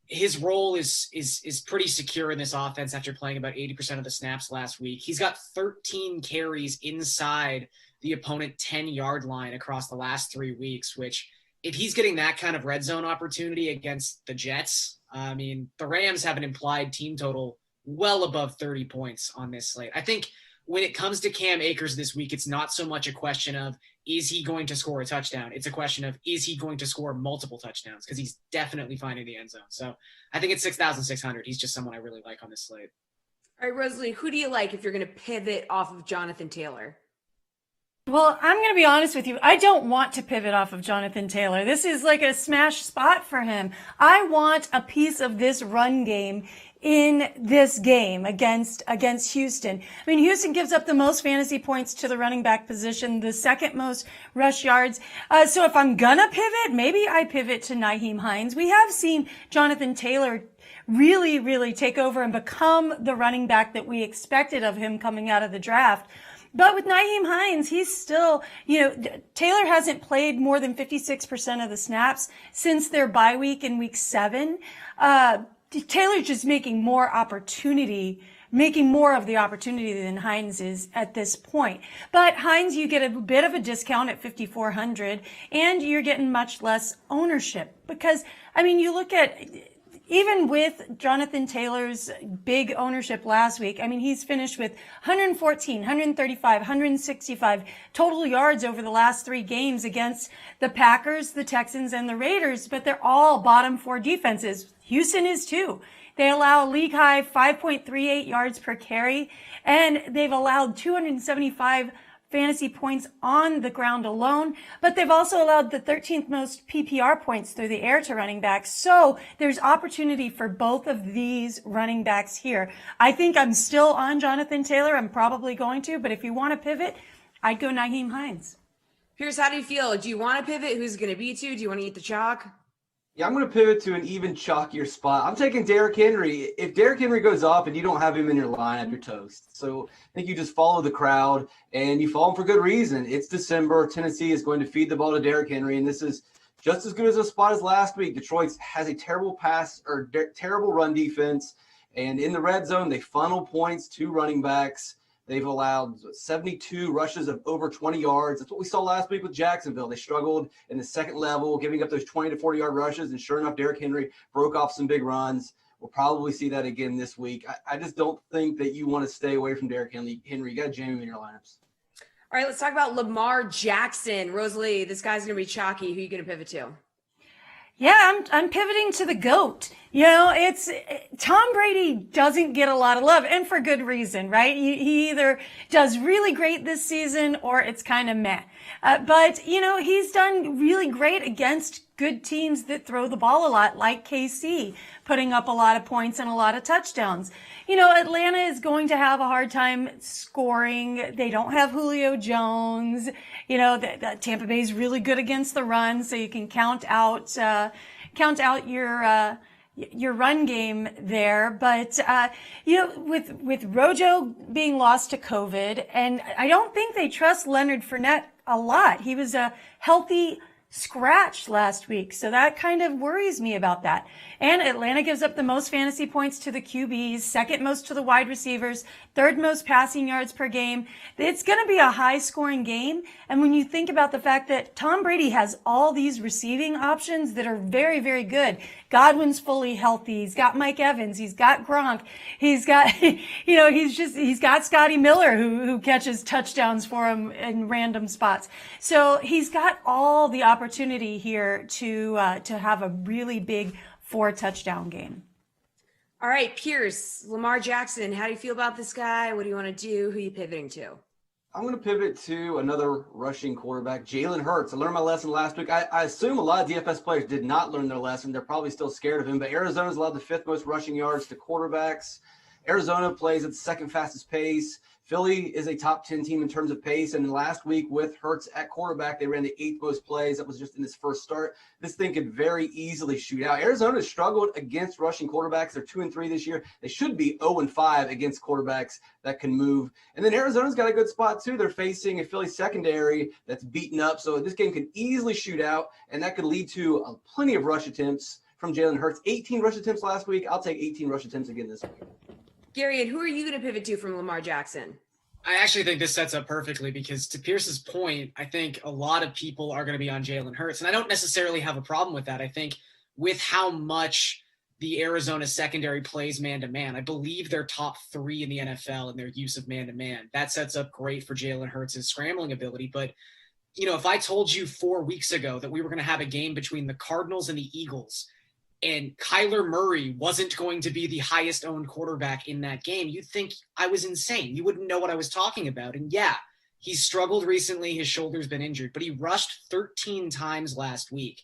his role is pretty secure in this offense after playing about 80% of the snaps last week. He's got 13 carries inside the opponent 10-yard line across the last 3 weeks, which if he's getting that kind of red zone opportunity against the Jets, I mean, the Rams have an implied team total well above 30 points on this slate. I think when it comes to Cam Akers this week, it's not so much a question of, is he going to score a touchdown? It's a question of, is he going to score multiple touchdowns? Because he's definitely finding the end zone. So I think it's 6,600. He's just someone I really like on this slate. All right, Rosalie, who do you like if you're going to pivot off of Jonathan Taylor? Well, I'm going to be honest with you. I don't want to pivot off of Jonathan Taylor. This is like a smash spot for him. I want a piece of this run game in this game against Houston. I mean, Houston gives up the most fantasy points to the running back position, the second most rush yards. So if I'm gonna pivot, maybe I pivot to Nyheim Hines. We have seen Jonathan Taylor really, really take over and become the running back that we expected of him coming out of the draft. But with Nyheim Hines, he's still, Taylor hasn't played more than 56% of the snaps since their bye week in week 7. Taylor's just making more of the opportunity than Hines is at this point. But Hines, you get a bit of a discount at 5,400, and you're getting much less ownership because, I mean, you look at, even with Jonathan Taylor's big ownership last week, I mean, he's finished with 114, 135, 165 total yards over the last 3 games against the Packers, the Texans, and the Raiders, but they're all bottom 4 defenses. Houston is too. They allow a league high 5.38 yards per carry, and they've allowed 275 fantasy points on the ground alone, but they've also allowed the 13th most PPR points through the air to running backs. So there's opportunity for both of these running backs here. I think I'm still on Jonathan Taylor. I'm probably going to, but if you want to pivot, I'd go Nyheim Hines. Pierce, how do you feel? Do you want to pivot? Who's going to beat you? Do you want to eat the chalk? Yeah, I'm going to pivot to an even chalkier spot. I'm taking Derrick Henry. If Derrick Henry goes off and you don't have him in your lineup, you're toast. So I think you just follow the crowd, and you follow him for good reason. It's December. Tennessee is going to feed the ball to Derrick Henry, and this is just as good as a spot as last week. Detroit has a terrible terrible run defense, and in the red zone, they funnel points to running backs. They've allowed 72 rushes of over 20 yards. That's what we saw last week with Jacksonville. They struggled in the second level, giving up those 20 to 40-yard rushes, and sure enough, Derrick Henry broke off some big runs. We'll probably see that again this week. I just don't think that you want to stay away from Derrick Henry. You got to jam him in your lineups. All right, let's talk about Lamar Jackson. Rosalie, this guy's going to be chalky. Who are you going to pivot to? Yeah, I'm pivoting to the GOAT. It's Tom Brady doesn't get a lot of love, and for good reason, right? He either does really great this season or it's kind of meh. But he's done really great against good teams that throw the ball a lot, like KC, putting up a lot of points and a lot of touchdowns. Atlanta is going to have a hard time scoring. They don't have Julio Jones. Tampa Bay is really good against the run, so you can count out your run game there. But with Rojo being lost to COVID, and I don't think they trust Leonard Fournette a lot. He was a healthy scratch last week, so that kind of worries me about that. And Atlanta gives up the most fantasy points to the QBs, second most to the wide receivers, third most passing yards per game. It's going to be a high scoring game. And when you think about the fact that Tom Brady has all these receiving options that are very, very good. Godwin's fully healthy. He's got Mike Evans. He's got Gronk. He's got, he's got Scotty Miller who catches touchdowns for him in random spots. So he's got all the opportunity here to have a really big 4-touchdown game. All right, Pierce, Lamar Jackson, how do you feel about this guy? What do you want to do? Who are you pivoting to? I'm going to pivot to another rushing quarterback, Jalen Hurts. I learned my lesson last week. I assume a lot of DFS players did not learn their lesson. They're probably still scared of him, but Arizona's allowed the 5th most rushing yards to quarterbacks. Arizona plays at the second fastest pace. Philly is a top 10 team in terms of pace. And last week with Hurts at quarterback, they ran the 8th most plays. That was just in his first start. This thing could very easily shoot out. Arizona struggled against rushing quarterbacks. They're 2-3 this year. They should be 0-5 against quarterbacks that can move. And then Arizona's got a good spot too. They're facing a Philly secondary that's beaten up. So this game could easily shoot out, and that could lead to plenty of rush attempts from Jalen Hurts. 18 rush attempts last week. I'll take 18 rush attempts again this week. Gary, and who are you going to pivot to from Lamar Jackson? I actually think this sets up perfectly because, to Pierce's point, I think a lot of people are going to be on Jalen Hurts. And I don't necessarily have a problem with that. I think with how much the Arizona secondary plays man-to-man, I believe they're top 3 in the NFL in their use of man-to-man. That sets up great for Jalen Hurts' scrambling ability. But, you know, if I told you 4 weeks ago that we were going to have a game between the Cardinals and the Eagles, and Kyler Murray wasn't going to be the highest owned quarterback in that game, you'd think I was insane. You wouldn't know what I was talking about. And yeah, he's struggled recently. His shoulder's been injured, but he rushed 13 times last week.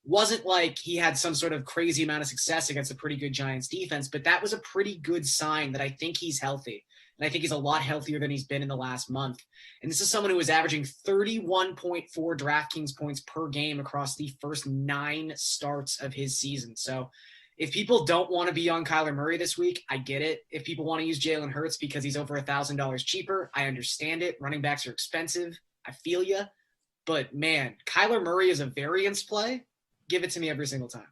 Wasn't like he had some sort of crazy amount of success against a pretty good Giants defense, but that was a pretty good sign that I think he's healthy. And I think he's a lot healthier than he's been in the last month. And this is someone who was averaging 31.4 DraftKings points per game across the first 9 starts of his season. So if people don't want to be on Kyler Murray this week, I get it. If people want to use Jalen Hurts because he's over $1,000 cheaper, I understand it. Running backs are expensive. I feel you. But man, Kyler Murray is a variance play. Give it to me every single time.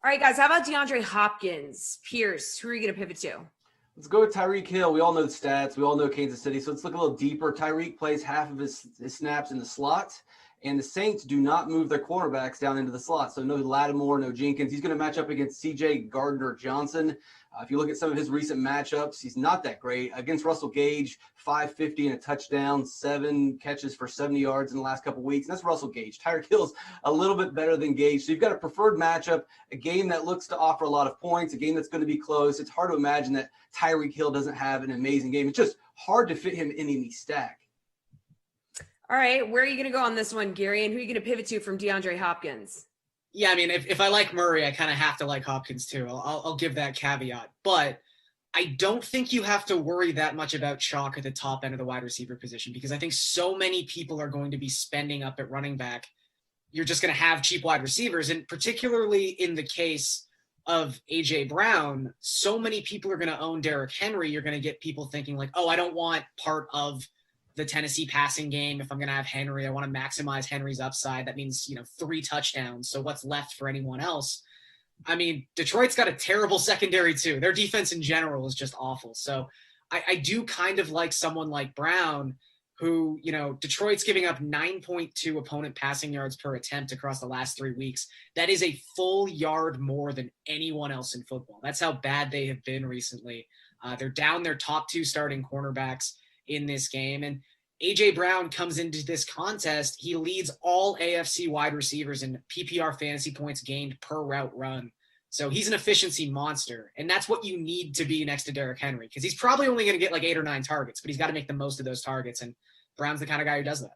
All right, guys, how about DeAndre Hopkins? Pierce, who are you going to pivot to? Let's go with Tyreek Hill. We all know the stats. We all know Kansas City. So let's look a little deeper. Tyreek plays half of his snaps in the slot, and the Saints do not move their cornerbacks down into the slot. So no Lattimore, no Jenkins. He's going to match up against C.J. Gardner-Johnson. If you look at some of his recent matchups, he's not that great. Against Russell Gage, 550 and a touchdown, 7 catches for 70 yards in the last couple weeks. And that's Russell Gage. Tyreek Hill's a little bit better than Gage. So you've got a preferred matchup, a game that looks to offer a lot of points, a game that's going to be close. It's hard to imagine that Tyreek Hill doesn't have an amazing game. It's just hard to fit him in any stack. All right, where are you going to go on this one, Gary? And who are you going to pivot to from DeAndre Hopkins? Yeah, I mean, if I like Murray, I kind of have to like Hopkins too. I'll give that caveat. But I don't think you have to worry that much about chalk at the top end of the wide receiver position because I think so many people are going to be spending up at running back. You're just going to have cheap wide receivers. And particularly in the case of A.J. Brown, so many people are going to own Derrick Henry. You're going to get people thinking like, oh, I don't want part of the Tennessee passing game. If I'm going to have Henry, I want to maximize Henry's upside. That means, 3 touchdowns. So what's left for anyone else? I mean, Detroit's got a terrible secondary too. Their defense in general is just awful. So I do kind of like someone like Brown who, Detroit's giving up 9.2 opponent passing yards per attempt across the last 3 weeks. That is a full yard more than anyone else in football. That's how bad they have been recently. They're down their top 2 starting cornerbacks in this game. And A.J. Brown comes into this contest. He leads all AFC wide receivers in PPR fantasy points gained per route run. So he's an efficiency monster. And that's what you need to be next to Derrick Henry because he's probably only going to get like 8 or 9 targets, but he's got to make the most of those targets. And Brown's the kind of guy who does that.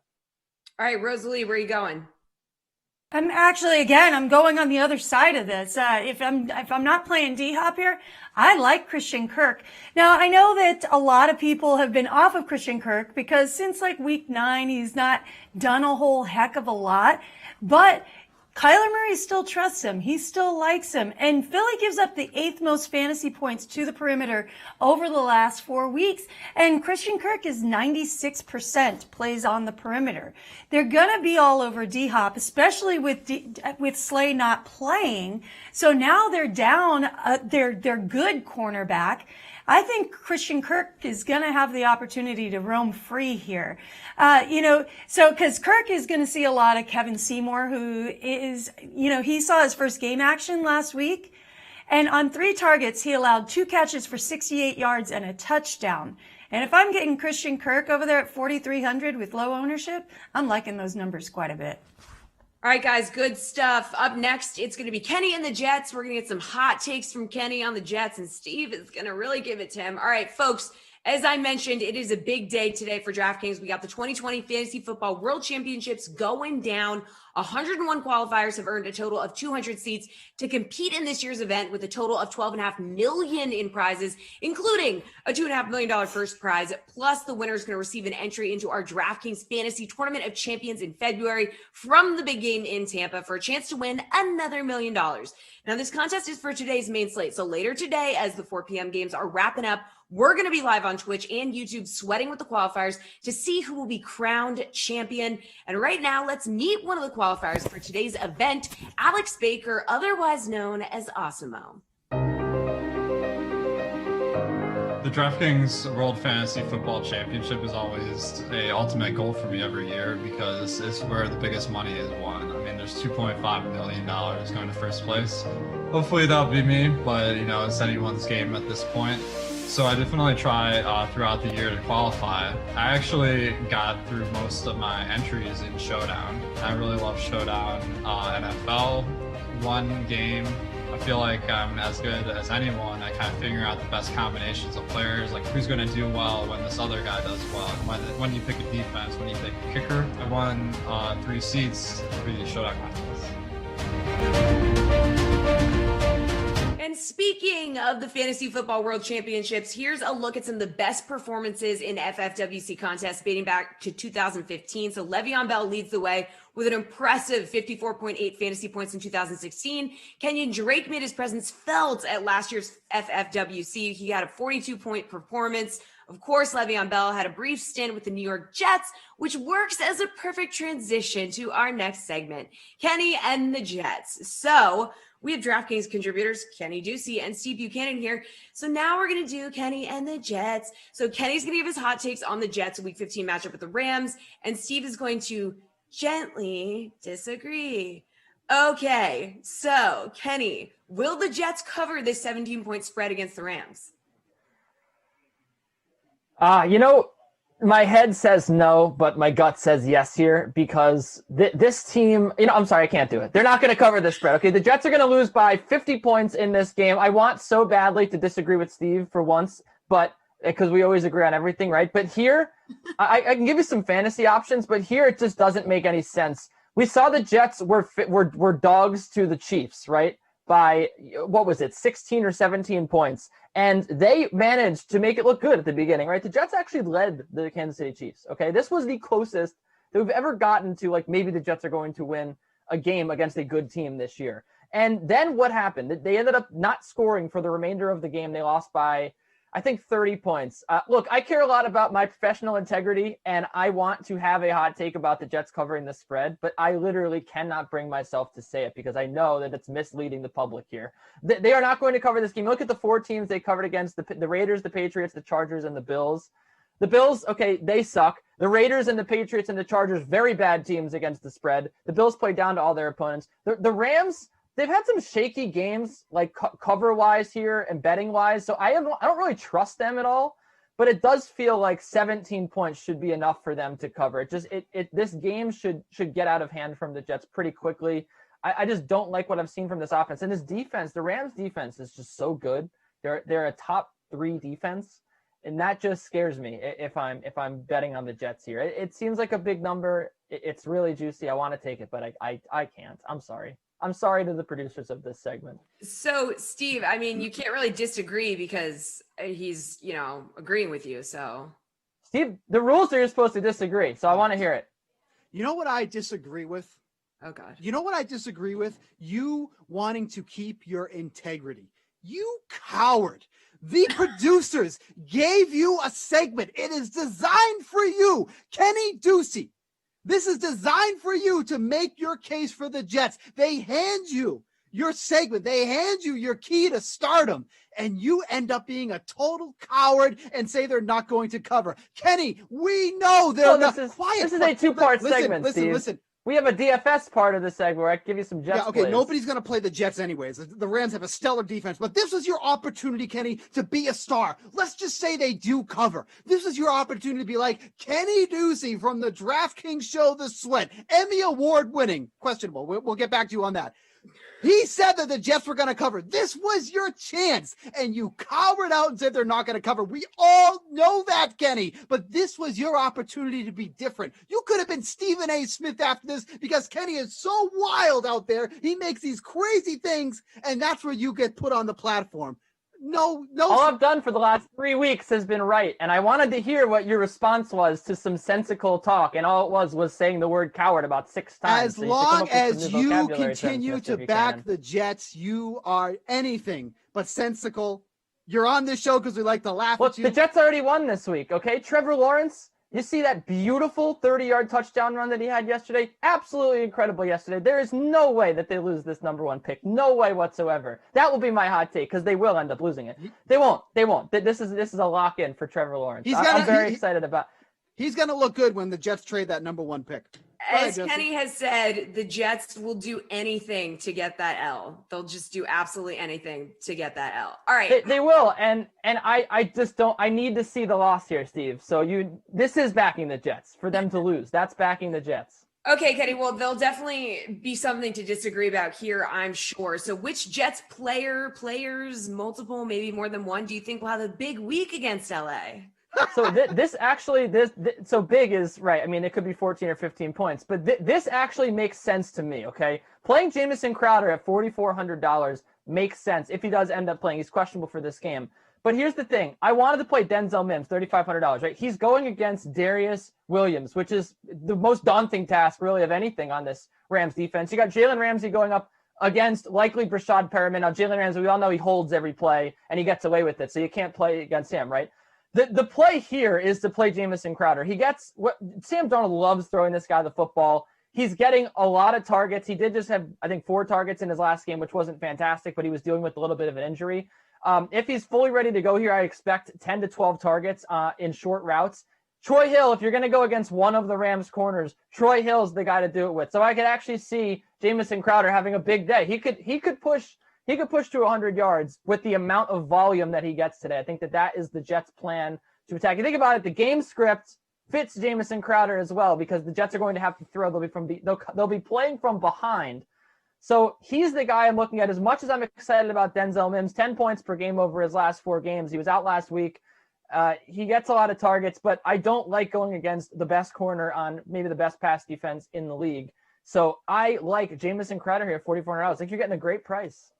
All right, Rosalie, where are you going? I'm going on the other side of this. If I'm not playing D-Hop here, I like Christian Kirk. Now, I know that a lot of people have been off of Christian Kirk because since like week 9, he's not done a whole heck of a lot, but Kyler Murray still trusts him. He still likes him. And Philly gives up the 8th most fantasy points to the perimeter over the last 4 weeks. And Christian Kirk is 96% plays on the perimeter. They're going to be all over D-Hop, especially with Slay not playing. So now they're down their good cornerback. I think Christian Kirk is going to have the opportunity to roam free here. Because Kirk is going to see a lot of Kevin Seymour, who is, he saw his first game action last week. And on 3 targets, he allowed 2 catches for 68 yards and a touchdown. And if I'm getting Christian Kirk over there at 4,300 with low ownership, I'm liking those numbers quite a bit. All right, guys, good stuff. Up next, it's going to be Kenny and the Jets. We're going to get some hot takes from Kenny on the Jets, and Steve is going to really give it to him. All right, folks, as I mentioned, it is a big day today for DraftKings. We got the 2020 Fantasy Football World Championships going down 101 qualifiers have earned a total of 200 seats to compete in this year's event, with a total of $12.5 million in prizes, including a $2.5 million first prize. Plus, the winner is going to receive an entry into our DraftKings Fantasy Tournament of Champions in February from the big game in Tampa for a chance to win another $1 million. Now, this contest is for today's main slate. So later today, as the 4 p.m. games are wrapping up, we're going to be live on Twitch and YouTube sweating with the qualifiers to see who will be crowned champion. And right now, let's meet one of the qualifiers for today's event, Alex Baker, otherwise known as Awesemo. The DraftKings World Fantasy Football Championship is always a ultimate goal for me every year because it's where the biggest money is won. I mean, there's $2.5 million going to first place. Hopefully that'll be me, but it's anyone's game at this point. So I definitely try throughout the year to qualify. I actually got through most of my entries in Showdown. I really love Showdown. NFL, one game. I feel like I'm as good as anyone at kind of figuring out the best combinations of players, like who's going to do well when this other guy does well. When you pick a defense, when you pick a kicker. I won 3 seats for the Showdown contest. And speaking of the Fantasy Football World Championships, here's a look at some of the best performances in FFWC contests dating back to 2015. So Le'Veon Bell leads the way with an impressive 54.8 fantasy points in 2016. Kenyon Drake made his presence felt at last year's FFWC. He had a 42-point performance. Of course, Le'Veon Bell had a brief stint with the New York Jets, which works as a perfect transition to our next segment, Kenny and the Jets. So we have DraftKings contributors Kenny Ducey and Steve Buchanan here. So now we're going to do Kenny and the Jets. So Kenny's going to give his hot takes on the Jets Week 15 matchup with the Rams, and Steve is going to gently disagree. Okay, so Kenny, will the Jets cover this 17-point spread against the Rams? My head says no, but my gut says yes here because this team, I'm sorry, I can't do it. They're not going to cover this spread. Okay, the Jets are going to lose by 50 points in this game. I want so badly to disagree with Steve for once, but because we always agree on everything, right? But here, I can give you some fantasy options, but here it just doesn't make any sense. We saw the Jets were dogs to the Chiefs, right? By, 16 or 17 points. And they managed to make it look good at the beginning, right? The Jets actually led the Kansas City Chiefs, okay? This was the closest that we've ever gotten to, maybe the Jets are going to win a game against a good team this year. And then what happened? They ended up not scoring for the remainder of the game. They lost by, I think, 30 points. Look, I care a lot about my professional integrity, and I want to have a hot take about the Jets covering the spread, but I literally cannot bring myself to say it because I know that it's misleading the public here. They are not going to cover this game. Look at the 4 teams they covered against: the Raiders, the Patriots, the Chargers, and the Bills. The Bills, okay, they suck. The Raiders and the Patriots and the Chargers, very bad teams against the spread. The Bills played down to all their opponents. The Rams, they've had some shaky games, cover-wise here and betting-wise, so I don't really trust them at all. But it does feel like 17 points should be enough for them to cover. This game should get out of hand from the Jets pretty quickly. I just don't like what I've seen from this offense and this defense. The Rams' defense is just so good. They're a top 3 defense, and that just scares me if I'm betting on the Jets here. It seems like a big number. It's really juicy. I want to take it, but I can't. I'm sorry. I'm sorry to the producers of this segment. So, Steve, I mean, you can't really disagree because he's, agreeing with you. So, Steve, the rules are you're supposed to disagree. So I want to hear it. You know what I disagree with? Oh, God. You know what I disagree with? You wanting to keep your integrity. You coward. The producers gave you a segment. It is designed for you, Kenny Ducey. This is designed for you to make your case for the Jets. They hand you your segment. They hand you your key to stardom, and you end up being a total coward and say they're not going to cover. Kenny, we know they're not. Quiet. This is a 2-part segment, Steve. Listen. We have a DFS part of the segment where I give you some Jets Yeah, okay, plays. Nobody's going to play the Jets anyways. The Rams have a stellar defense, but this was your opportunity, Kenny, to be a star. Let's just say they do cover. This is your opportunity to be like Kenny Ducey from the DraftKings show The Sweat, Emmy Award winning. Questionable. We'll get back to you on that. He said that the Jets were going to cover. This was your chance, and you cowered out and said they're not going to cover. We all know that, Kenny, but this was your opportunity to be different. You could have been Stephen A. Smith after this because Kenny is so wild out there. He makes these crazy things, and that's where you get put on the platform. No. All I've done for the last 3 weeks has been right, and I wanted to hear what your response was to some sensical talk, and all it was saying the word coward about 6 times. As long as you continue to back the Jets, you are anything but sensical. You're on this show because we like to laugh at you. The Jets already won this week, okay? Trevor Lawrence, you see that beautiful 30-yard touchdown run that he had yesterday? Absolutely incredible yesterday. There is no way that they lose this number 1 pick. No way whatsoever. That will be my hot take because they will end up losing it. They won't. This is a lock-in for Trevor Lawrence. I'm very excited about. He's going to look good when the Jets trade that number 1 pick. As Kenny has said, the Jets will do anything to get that L. They'll just do absolutely anything to get that L. All right. They will, and I just don't. I need to see the loss here, Steve. So this is backing the Jets for them to lose. That's backing the Jets. Okay, Kenny. Well, there'll definitely be something to disagree about here, I'm sure. So which Jets players, multiple, maybe more than one, do you think will have a big week against LA? So this so big is right. I mean, it could be 14 or 15 points, but this actually makes sense to me. Okay, playing Jamison Crowder at $4,400 makes sense if he does end up playing. He's questionable for this game. But here's the thing: I wanted to play Denzel Mims, $3,500. Right? He's going against Darius Williams, which is the most daunting task, really, of anything on this Rams defense. You got Jalen Ramsey going up against likely Brashad Perriman. Now, Jalen Ramsey, we all know he holds every play and he gets away with it, so you can't play against him, right? The play here is to play Jamison Crowder. Sam Darnold loves throwing this guy the football. He's getting a lot of targets. He did just have, I think, 4 targets in his last game, which wasn't fantastic, but he was dealing with a little bit of an injury. If he's fully ready to go here, I expect 10 to 12 targets in short routes. Troy Hill, if you're going to go against one of the Rams corners, Troy Hill's the guy to do it with. So I could actually see Jamison Crowder having a big day. He could push to 100 yards with the amount of volume that he gets today. I think that is the Jets' plan to attack. You think about it, the game script fits Jamison Crowder as well because the Jets are going to have to throw. They'll be playing from behind. So he's the guy I'm looking at. As much as I'm excited about Denzel Mims, 10 points per game over his last 4 games. He was out last week. He gets a lot of targets, but I don't like going against the best corner on maybe the best pass defense in the league. So I like Jamison Crowder here at $4,400. I think you're getting a great price.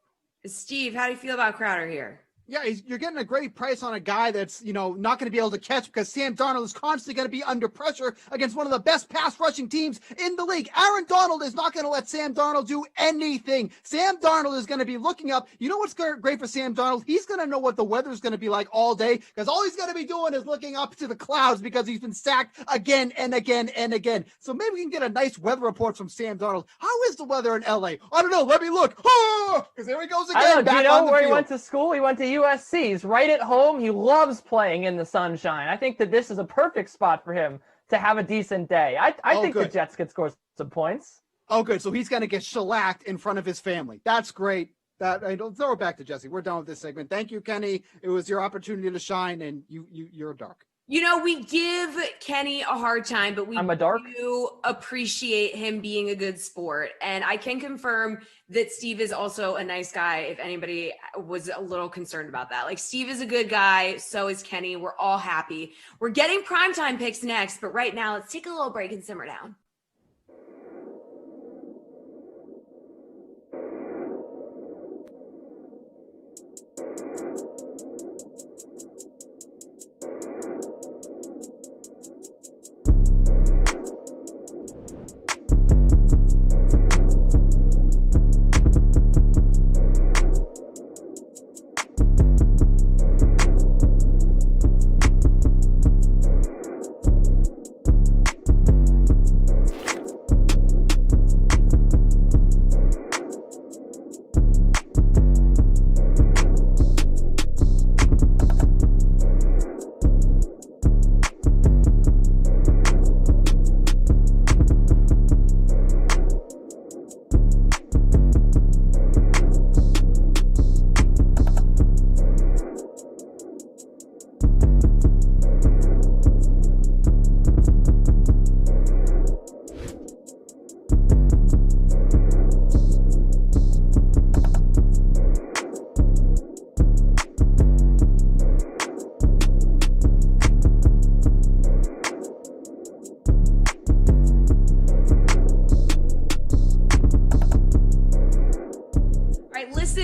Steve, how do you feel about Crowder here? Yeah, you're getting a great price on a guy that's, not going to be able to catch because Sam Darnold is constantly going to be under pressure against one of the best pass rushing teams in the league. Aaron Donald is not going to let Sam Darnold do anything. Sam Darnold is going to be looking up. You know what's great for Sam Darnold? He's going to know what the weather's going to be like all day because all he's going to be doing is looking up to the clouds because he's been sacked again and again and again. So maybe we can get a nice weather report from Sam Darnold. How is the weather in LA? I don't know. Let me look. Because there he goes again. Do you know where he went to school? He went to USC. He's right at home. He loves playing in the sunshine. I think that this is a perfect spot for him to have a decent day. I think the Jets could score some points. Oh, good. So he's going to get shellacked in front of his family. That's great. Throw it back to Jesse. We're done with this segment. Thank you, Kenny. It was your opportunity to shine, and you're dark. We give Kenny a hard time, but we do appreciate him being a good sport. And I can confirm that Steve is also a nice guy if anybody was a little concerned about that. Like, Steve is a good guy. So is Kenny. We're all happy. We're getting primetime picks next. But right now, let's take a little break and simmer down.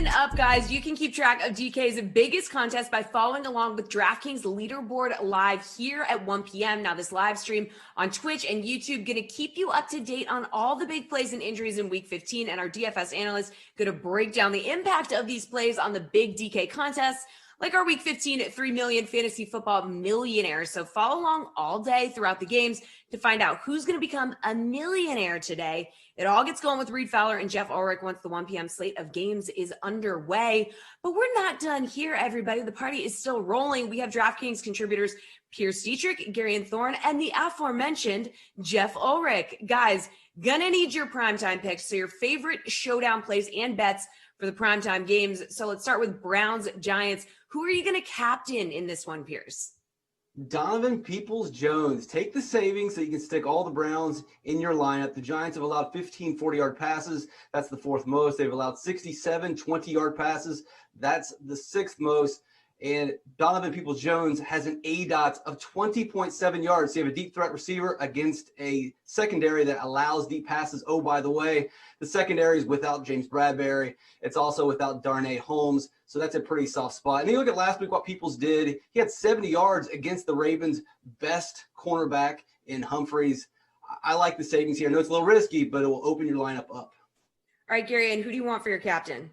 Listen up, guys. You can keep track of DK's biggest contest by following along with DraftKings Leaderboard live here at 1 p.m. Now, this live stream on Twitch and YouTube going to keep you up to date on all the big plays and injuries in Week 15, and our DFS analysts going to break down the impact of these plays on the big DK contests, like our Week 15 3 million fantasy football millionaires. So follow along all day throughout the games to find out who's going to become a millionaire today. It all gets going with Reed Fowler and Jeff Ulrich once the 1 p.m. slate of games is underway. But we're not done here, everybody. The party is still rolling. We have DraftKings contributors Pierce Dietrich, Gary and Thorne, and the aforementioned Jeff Ulrich. Guys, gonna need your primetime picks. So your favorite showdown plays and bets for the primetime games. So let's start with Browns Giants. Who are you going to captain in this one, Pierce? Donovan Peoples-Jones. Take the savings so you can stick all the Browns in your lineup. The Giants have allowed 15 40-yard passes. That's the fourth most. They've allowed 67 20-yard passes. That's the sixth most. And Donovan Peoples-Jones has an ADOT of 20.7 yards. So you have a deep threat receiver against a secondary that allows deep passes. Oh, by the way, the secondary is without James Bradbury. It's also without Darnay Holmes. So that's a pretty soft spot. And then you look at last week what Peoples did. He had 70 yards against the Ravens' best cornerback in Humphreys. I like the savings here. I know it's a little risky, but it will open your lineup up. All right, Gary, and who do you want for your captain?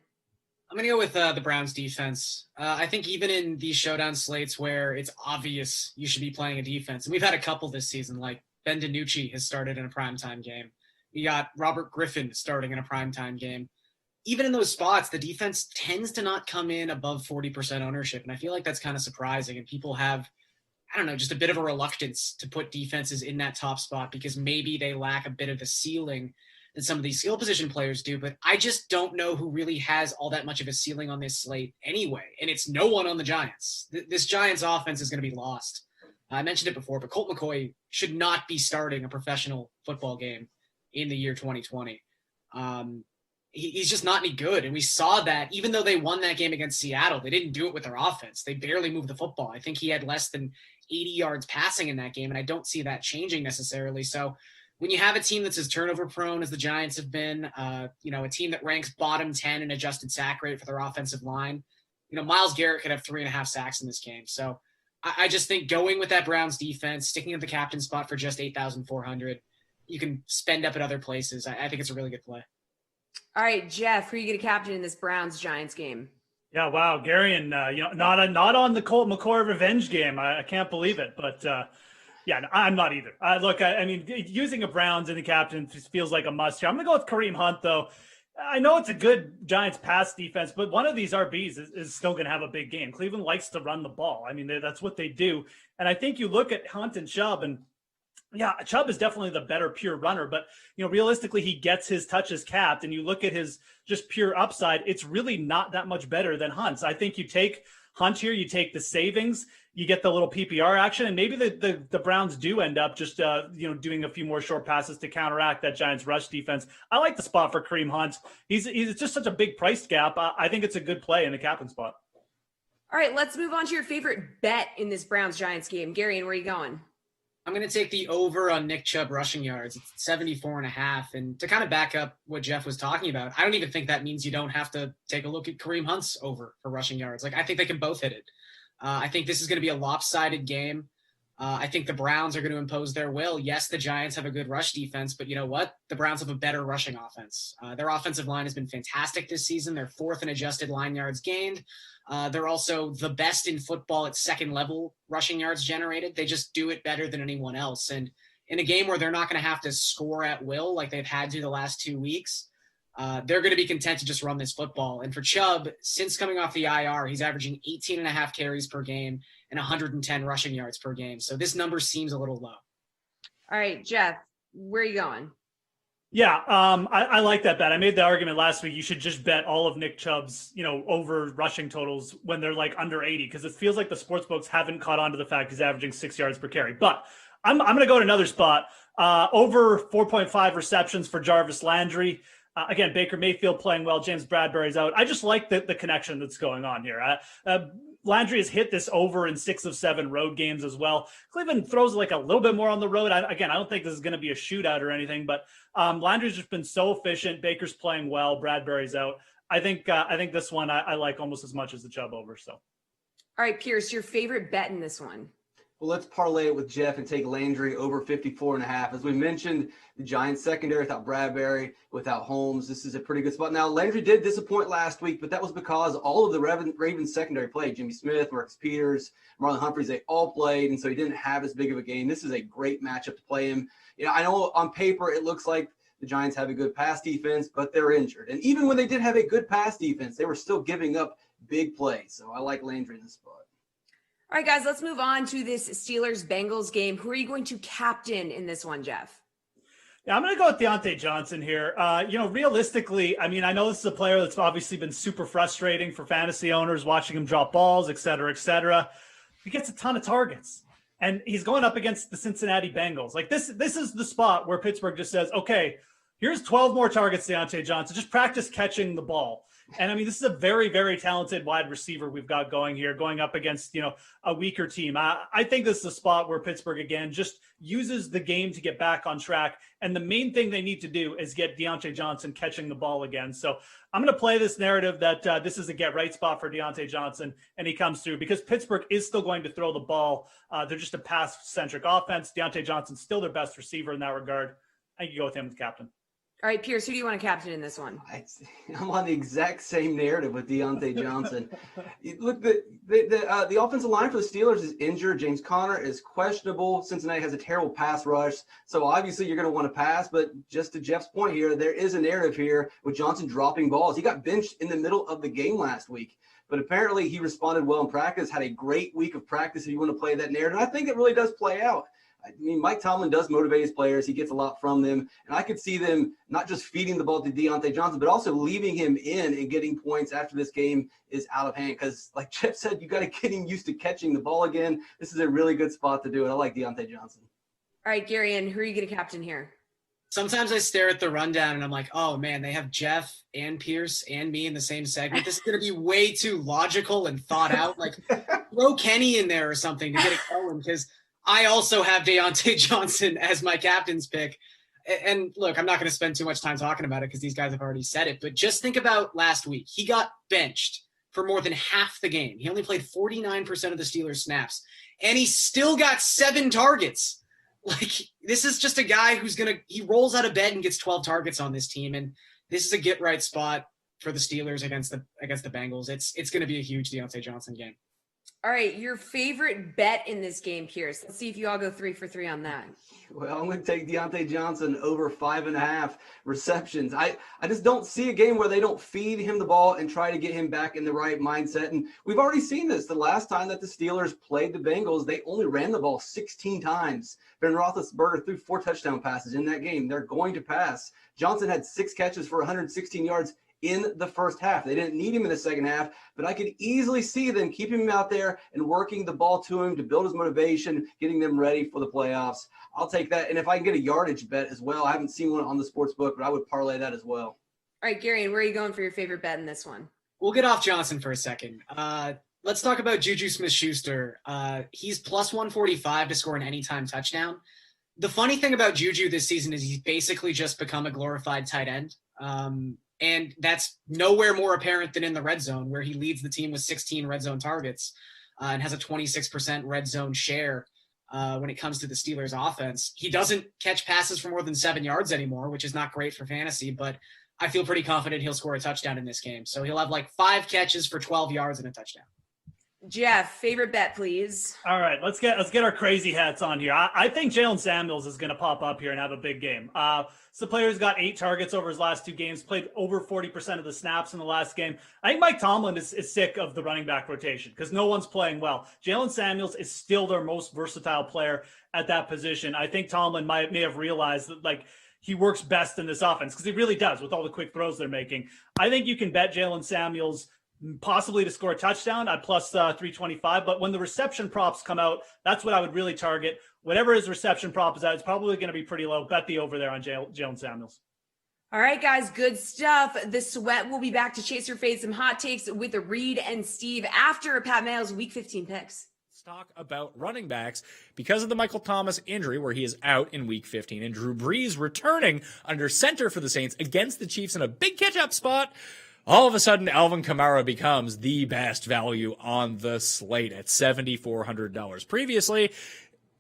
I'm going to go with the Browns defense. I think even in these showdown slates where it's obvious you should be playing a defense, and we've had a couple this season, like Ben DiNucci has started in a primetime game. We got Robert Griffin starting in a primetime game. Even in those spots, the defense tends to not come in above 40% ownership. And I feel like that's kind of surprising. And people have, I don't know, just a bit of a reluctance to put defenses in that top spot because maybe they lack a bit of the ceiling that some of these skill position players do. But I just don't know who really has all that much of a ceiling on this slate anyway. And it's no one on the Giants. This Giants offense is going to be lost. I mentioned it before, but Colt McCoy should not be starting a professional football game in the year 2020. He's just not any good. And we saw that even though they won that game against Seattle, they didn't do it with their offense. They barely moved the football. I think he had less than 80 yards passing in that game, and I don't see that changing necessarily. So when you have a team that's as turnover prone as the Giants have been, a team that ranks bottom 10 in adjusted sack rate for their offensive line, Myles Garrett could have 3.5 sacks in this game. So I just think going with that Browns defense, sticking at the captain spot for just 8,400, you can spend up at other places. I think it's a really good play. All right, Jeff, who are you going to captain in this Browns-Giants game? Yeah, wow, Gary, and not on the Colt McCoy revenge game. I can't believe it, but yeah, I'm not either. Look, I mean, using a Browns in the captain feels like a must here. I'm going to go with Kareem Hunt, though. I know it's a good Giants pass defense, but one of these RBs is still going to have a big game. Cleveland likes to run the ball. I mean, that's what they do. And I think you look at Hunt and Chubb, and yeah, Chubb is definitely the better pure runner, but realistically, he gets his touches capped, and you look at his just pure upside, it's really not that much better than Hunt's. I think you take Hunt here, you take the savings, you get the little PPR action, and maybe the Browns do end up just doing a few more short passes to counteract that Giants rush defense. I like the spot for Kareem Hunt. He's just such a big price gap. I think it's a good play in the captain spot. All right, let's move on to your favorite bet in this Browns-Giants game. Gary, and where are you going? I'm going to take the over on Nick Chubb rushing yards. It's 74.5. And to kind of back up what Jeff was talking about, I don't even think that means you don't have to take a look at Kareem Hunt's over for rushing yards. Like, I think they can both hit it. I think this is going to be a lopsided game. I think the Browns are going to impose their will. Yes, the Giants have a good rush defense, but you know what? The Browns have a better rushing offense. Their offensive line has been fantastic this season. They're fourth in adjusted line yards gained. They're also the best in football at second level rushing yards generated. They just do it better than anyone else. And in a game where they're not going to have to score at will like they've had to the last 2 weeks, they're going to be content to just run this football. And for Chubb, since coming off the IR, he's averaging 18.5 carries per game and 110 rushing yards per game. So this number seems a little low. All right, Jeff, where are you going? Yeah, I like that bet. I made the argument last week. You should just bet all of Nick Chubb's, over rushing totals when they're like under 80, because it feels like the sportsbooks haven't caught on to the fact he's averaging 6 yards per carry. But I'm going to go to another spot. Over 4.5 receptions for Jarvis Landry. Again, Baker Mayfield playing well. James Bradbury's out. I just like the connection that's going on here. Landry has hit this over in 6 of 7 road games as well. Cleveland throws like a little bit more on the road. I don't think this is going to be a shootout or anything, but Landry's just been so efficient. Baker's playing well. Bradbury's out. I think this one I like almost as much as the Chubb over. So, All right, Pierce, your favorite bet in this one? Well, let's parlay it with Jeff and take Landry over 54.5. As we mentioned, the Giants secondary without Bradbury, without Holmes, this is a pretty good spot. Now, Landry did disappoint last week, but that was because all of the Ravens secondary played. Jimmy Smith, Marcus Peters, Marlon Humphreys, they all played, and so he didn't have as big of a game. This is a great matchup to play him. I know on paper it looks like the Giants have a good pass defense, but they're injured. And even when they did have a good pass defense, they were still giving up big plays. So I like Landry in this spot. All right, guys, let's move on to this Steelers-Bengals game. Who are you going to captain in this one, Jeff? Yeah, I'm going to go with Deontay Johnson here. Realistically, I mean, I know this is a player that's obviously been super frustrating for fantasy owners, watching him drop balls, et cetera, et cetera. He gets a ton of targets, and he's going up against the Cincinnati Bengals. Like this is the spot where Pittsburgh just says, okay, here's 12 more targets, Deontay Johnson. Just practice catching the ball. And I mean, this is a very, very talented wide receiver we've got going here, going up against, a weaker team. I think this is a spot where Pittsburgh, again, just uses the game to get back on track. And the main thing they need to do is get Deontay Johnson catching the ball again. So I'm going to play this narrative that this is a get right spot for Deontay Johnson, and he comes through because Pittsburgh is still going to throw the ball. They're just a pass-centric offense. Deontay Johnson's still their best receiver in that regard. I can go with him as captain. All right, Pierce, who do you want to captain in this one? I'm on the exact same narrative with Deontay Johnson. Look, the offensive line for the Steelers is injured. James Conner is questionable. Cincinnati has a terrible pass rush. So obviously you're going to want to pass. But just to Jeff's point here, there is a narrative here with Johnson dropping balls. He got benched in the middle of the game last week. But apparently he responded well in practice, had a great week of practice if you want to play that narrative. And I think it really does play out. I mean, Mike Tomlin does motivate his players. He gets a lot from them. And I could see them not just feeding the ball to Deontay Johnson, but also leaving him in and getting points after this game is out of hand. Because like Jeff said, you got to get him used to catching the ball again. This is a really good spot to do it. I like Deontay Johnson. All right, Gary, and who are you going to captain here? Sometimes I stare at the rundown and I'm like, oh man, they have Jeff and Pierce and me in the same segment. This is going to be way too logical and thought out. Like throw Kenny in there or something to get it going, because I also have Deontay Johnson as my captain's pick. And look, I'm not going to spend too much time talking about it because these guys have already said it. But just think about last week. He got benched for more than half the game. He only played 49% of the Steelers snaps. And he still got 7 targets. Like, this is just a guy who's he rolls out of bed and gets 12 targets on this team. And this is a get-right spot for the Steelers against the Bengals. It's going to be a huge Deontay Johnson game. All right, your favorite bet in this game, Pierce. Let's see if you all go 3 for 3 on that. Well, I'm going to take Deontay Johnson over 5.5 receptions. I just don't see a game where they don't feed him the ball and try to get him back in the right mindset. And we've already seen this. The last time that the Steelers played the Bengals, they only ran the ball 16 times. Ben Roethlisberger threw 4 touchdown passes in that game. They're going to pass. Johnson had 6 catches for 116 yards in the first half. They didn't need him in the second half, but I could easily see them keeping him out there and working the ball to him to build his motivation, getting them ready for the playoffs. I'll take that. And if I can get a yardage bet as well, I haven't seen one on the sports book, but I would parlay that as well. All right, Gary, and where are you going for your favorite bet in this one? We'll get off Johnson for a second. Let's talk about Juju Smith-Schuster. He's plus 145 to score an anytime touchdown. The funny thing about Juju this season is he's basically just become a glorified tight end. And that's nowhere more apparent than in the red zone, where he leads the team with 16 red zone targets and has a 26% red zone share when it comes to the Steelers offense. He doesn't catch passes for more than 7 yards anymore, which is not great for fantasy, but I feel pretty confident he'll score a touchdown in this game. So he'll have like 5 catches for 12 yards and a touchdown. Jeff, favorite bet, please. All right, let's get our crazy hats on here. I think Jalen Samuels is going to pop up here and have a big game. So the player's got 8 targets over his last 2 games, played over 40% of the snaps in the last game. I think Mike Tomlin is sick of the running back rotation because no one's playing well. Jalen Samuels is still their most versatile player at that position. I think Tomlin may have realized that, like, he works best in this offense because he really does with all the quick throws they're making. I think you can bet Jalen Samuels possibly to score a touchdown at plus 325. But when the reception props come out, that's what I would really target. Whatever his reception prop is at, it's probably going to be pretty low. Bet the over there on Jalen Samuels. All right, guys, good stuff. The Sweat will be back to chase your fade some hot takes with Reed and Steve after Pat Mayo's Week 15 picks. Let's talk about running backs because of the Michael Thomas injury where he is out in Week 15 and Drew Brees returning under center for the Saints against the Chiefs in a big catch-up spot. all of a sudden Alvin Kamara becomes the best value on the slate at $7,400. Previously,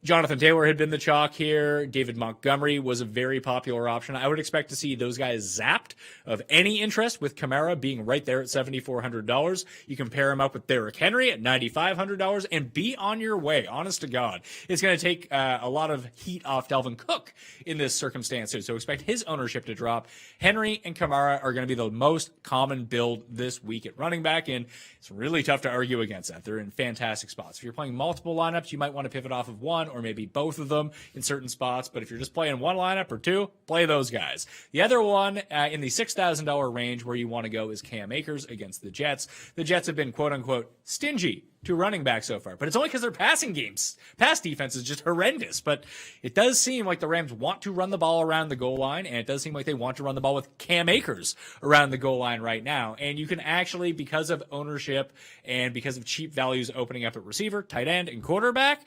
Jonathan Taylor had been the chalk here. David Montgomery was a very popular option. I would expect to see those guys zapped of any interest, with Kamara being right there at $7,400. You can pair him up with Derrick Henry at $9,500 and be on your way. Honest to God, it's going to take a lot of heat off Dalvin Cook in this circumstance too. So expect his ownership to drop. Henry and Kamara are going to be the most common build this week at running back, and it's really tough to argue against that. They're in fantastic spots. If you're playing multiple lineups, you might want to pivot off of one or maybe both of them in certain spots. But if you're just playing one lineup or two, play those guys. The other one in the $6,000 range where you want to go is Cam Akers against the Jets. The Jets have been quote unquote stingy to running back so far, but it's only because their pass defense is just horrendous. But it does seem like the Rams want to run the ball around the goal line, and it does seem like they want to run the ball with Cam Akers around the goal line right now. And you can actually, because of ownership and because of cheap values opening up at receiver, tight end, and quarterback,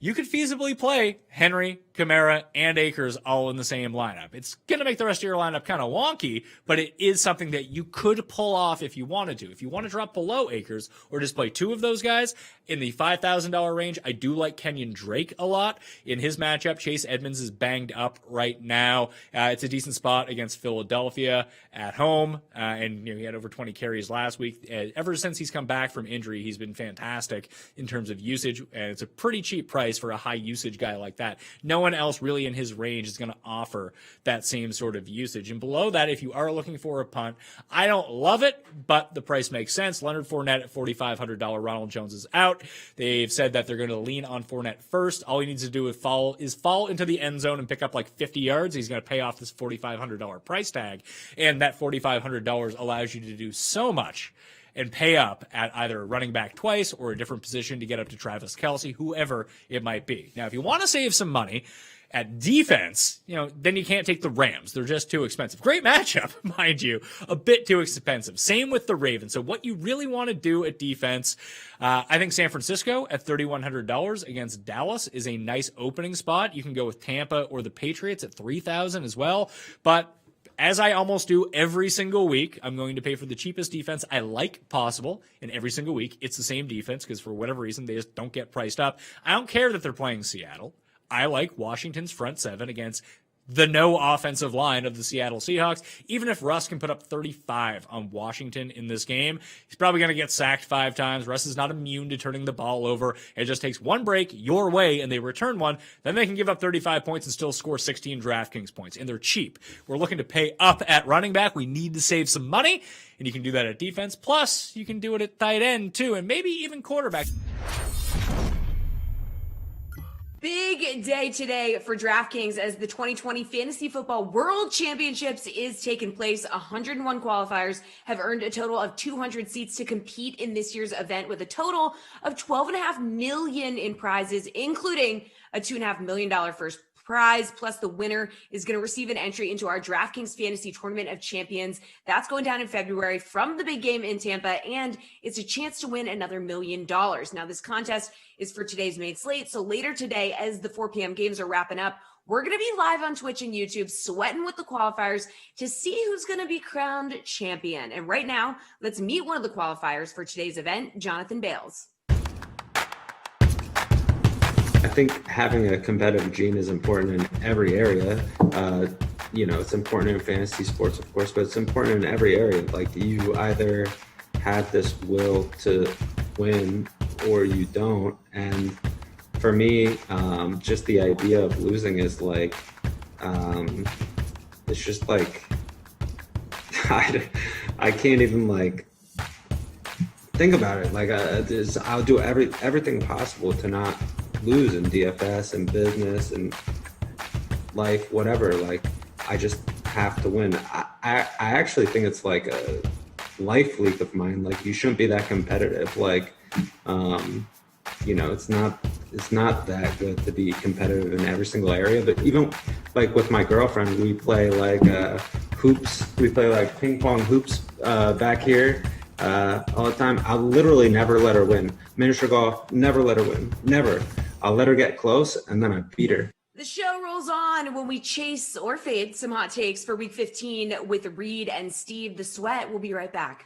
you could feasibly play Henry, Kamara, and Akers all in the same lineup. It's going to make the rest of your lineup kind of wonky, but it is something that you could pull off if you wanted to. If you want to drop below Akers or just play two of those guys in the $5,000 range, I do like Kenyon Drake a lot in his matchup. Chase Edmonds is banged up right now. It's a decent spot against Philadelphia at home, and he had over 20 carries last week. Ever since he's come back from injury, he's been fantastic in terms of usage, and it's a pretty cheap price for a high usage guy like that. No one else really in his range is going to offer that same sort of usage. And below that, if you are looking for a punt, I don't love it, but the price makes sense. Leonard Fournette at $4,500. Ronald Jones is out. They've said that they're going to lean on Fournette first. All he needs to do is fall into the end zone and pick up like 50 yards. He's going to pay off this $4,500 price tag. And that $4,500 allows you to do so much and pay up at either running back twice or a different position to get up to Travis Kelce, whoever it might be. Now, if you want to save some money at defense, then you can't take the Rams. They're just too expensive. Great matchup, mind you, a bit too expensive. Same with the Ravens. So what you really want to do at defense, I think San Francisco at $3,100 against Dallas is a nice opening spot. You can go with Tampa or the Patriots at $3,000 as well. But as I almost do every single week, I'm going to pay for the cheapest defense I like possible. And every single week, it's the same defense because for whatever reason, they just don't get priced up. I don't care that they're playing Seattle. I like Washington's front seven against the no offensive line of the Seattle Seahawks. Even if Russ can put up 35 on Washington in this game, he's probably going to get sacked 5 times. Russ is not immune to turning the ball over. It just takes one break your way and they return one. Then they can give up 35 points and still score 16 DraftKings points. And they're cheap. We're looking to pay up at running back. We need to save some money. And you can do that at defense. Plus, you can do it at tight end too. And maybe even quarterback. Big day today for DraftKings as the 2020 Fantasy Football World Championships is taking place. 101 qualifiers have earned a total of 200 seats to compete in this year's event, with a total of $12.5 million in prizes, including a $2.5 million first prize. Plus, the winner is going to receive an entry into our DraftKings Fantasy Tournament of Champions. That's going down in February from the big game in Tampa, and it's a chance to win another $1 million. Now, this contest is for today's main slate. So later today, as the 4 p.m. games are wrapping up, we're going to be live on Twitch and YouTube, sweating with the qualifiers to see who's going to be crowned champion. And right now, let's meet one of the qualifiers for today's event, Jonathan Bales. I think having a competitive gene is important in every area. It's important in fantasy sports, of course, but it's important in every area. Like, you either have this will to win or you don't. And for me, just the idea of losing is like, it's just like, I can't even like think about it. Like, I'll do everything possible to not lose in DFS and business and life, whatever. Like, I just have to win. I actually think it's like a life leak of mine. Like, you shouldn't be that competitive. Like, it's not that good to be competitive in every single area. But even like with my girlfriend, we play like hoops. We play like ping pong hoops back here all the time. I'll literally never let her win. Miniature golf, never let her win. Never. I'll let her get close and then I beat her. The show rolls on when we chase or fade some hot takes for week 15 with Reed and Steve. The Sweat. We'll be right back.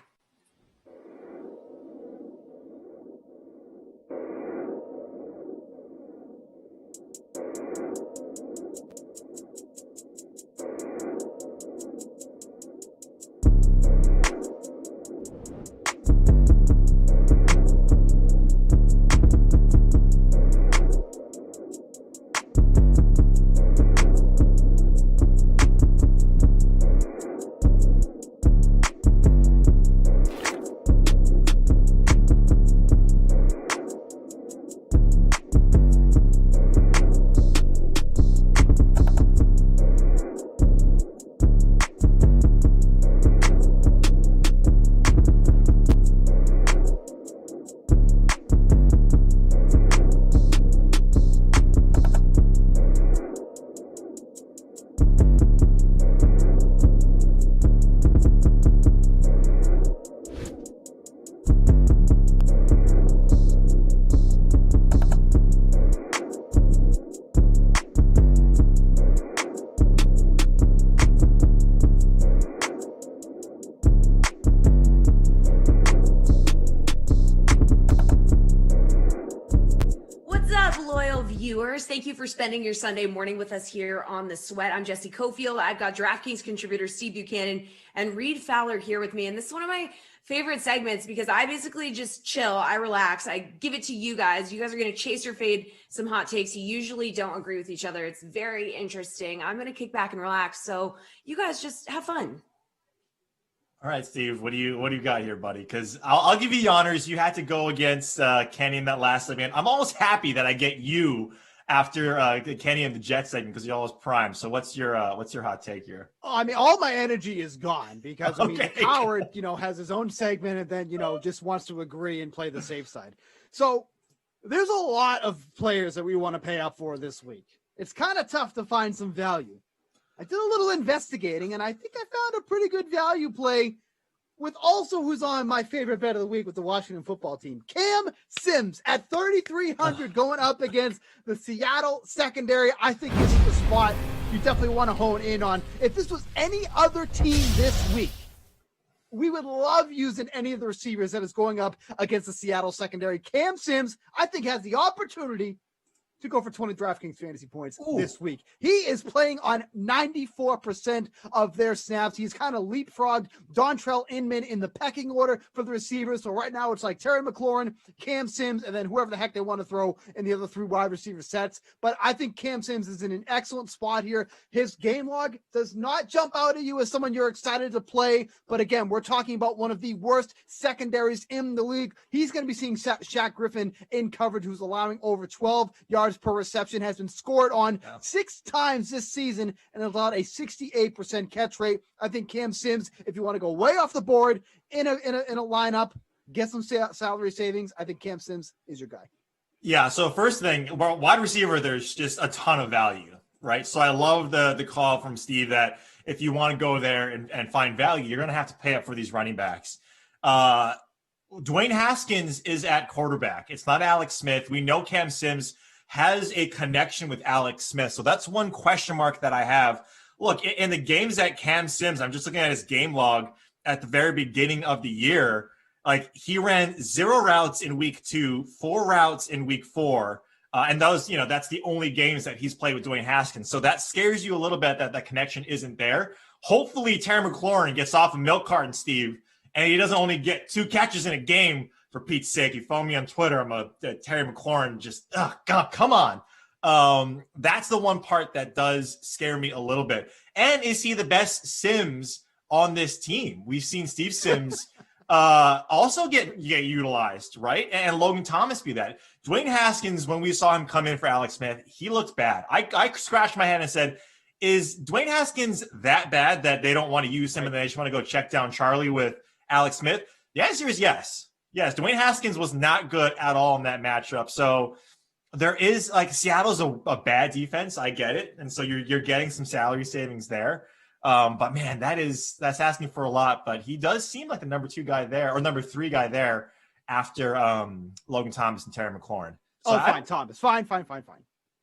Thank you for spending your Sunday morning with us here on The Sweat. I'm Jessie Coffield. I've got DraftKings contributor Steve Buchanan and Reed Fowler here with me. And this is one of my favorite segments because I basically just chill. I relax. I give it to you guys. You guys are going to chase or fade some hot takes. You usually don't agree with each other. It's very interesting. I'm going to kick back and relax. So you guys just have fun. All right, Steve, what do you got here, buddy? Because I'll give you the honors. You had to go against Kenny in that last segment. I'm almost happy that I get you after Kenny and the Jets segment because you're always prime. So what's your hot take here? Oh, I mean, all my energy is gone because I mean, Howard, has his own segment and then, just wants to agree and play the safe side. So there's a lot of players that we want to pay up for this week. It's kind of tough to find some value. I did a little investigating and I think I found a pretty good value play with also who's on my favorite bet of the week with the Washington football team. Cam Sims at 3,300 going up against the Seattle secondary. I think this is the spot you definitely want to hone in on. If this was any other team this week, we would love using any of the receivers that is going up against the Seattle secondary. Cam Sims, I think, has the opportunity to go for 20 DraftKings fantasy points this week. He is playing on 94% of their snaps. He's kind of leapfrogged Dontrell Inman in the pecking order for the receivers. So right now it's like Terry McLaurin, Cam Sims, and then whoever the heck they want to throw in the other three wide receiver sets. But I think Cam Sims is in an excellent spot here. His game log does not jump out at you as someone you're excited to play. But again, we're talking about one of the worst secondaries in the league. He's going to be seeing Shaq Griffin in coverage, who's allowing over 12 yards per reception, has been scored on 6 times this season and allowed a 68% catch rate. I think Cam Sims, if you want to go way off the board in a lineup, get some salary savings, I think Cam Sims is your guy. Yeah. So first thing, wide receiver, there's just a ton of value, right? So I love the call from Steve that if you want to go there and find value, you're going to have to pay up for these running backs. Dwayne Haskins is at quarterback. It's not Alex Smith. We know Cam Sims has a connection with Alex Smith. So that's one question mark that I have. Look, in the games that Cam Sims, I'm just looking at his game log at the very beginning of the year. Like he ran 0 routes in week 2, 4 routes in week 4. And those, that's the only games that he's played with Dwayne Haskins. So that scares you a little bit that connection isn't there. Hopefully Terry McLaurin gets off a milk carton, Steve, and he doesn't only get 2 catches in a game. For Pete's sake, you follow me on Twitter. I'm a Terry McLaurin. Just, God, come on. That's the one part that does scare me a little bit. And is he the best Sims on this team? We've seen Steve Sims also get utilized, right? And Logan Thomas be that. Dwayne Haskins, when we saw him come in for Alex Smith, he looked bad. I scratched my head and said, is Dwayne Haskins that bad that they don't want to use him and they just want to go check down Charlie with Alex Smith? The answer is yes. Yes, Dwayne Haskins was not good at all in that matchup. So there is Seattle's a bad defense. I get it. And so you're getting some salary savings there. But man, that's asking for a lot. But he does seem like the number 2 guy there or number 3 guy there after Logan Thomas and Terry McLaurin. So Thomas. Fine.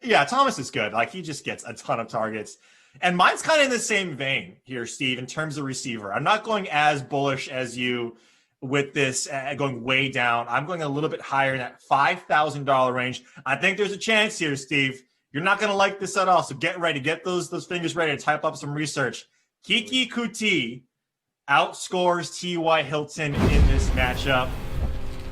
Yeah, Thomas is good. Like, he just gets a ton of targets. And mine's kind of in the same vein here, Steve, in terms of receiver. I'm not going as bullish as you with this, going way down. I'm going a little bit higher in that $5,000 range. I think there's a chance here, Steve. You're not going to like this at all, so get ready. Get those fingers ready to type up some research. Kiki Kuti outscores T.Y. Hilton in this matchup.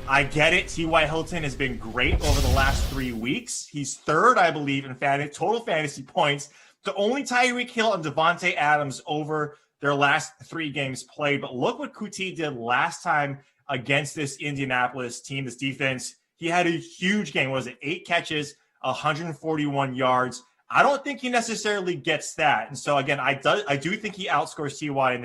I get it. T.Y. Hilton has been great over the last 3 weeks. He's third, I believe, in total fantasy points. The only Tyreek Hill and Devontae Adams over their last 3 games played. But look what Kuti did last time against this Indianapolis team, this defense. He had a huge game. What was it? 8 catches, 141 yards. I don't think he necessarily gets that. And so, again, I do think he outscores T.Y. in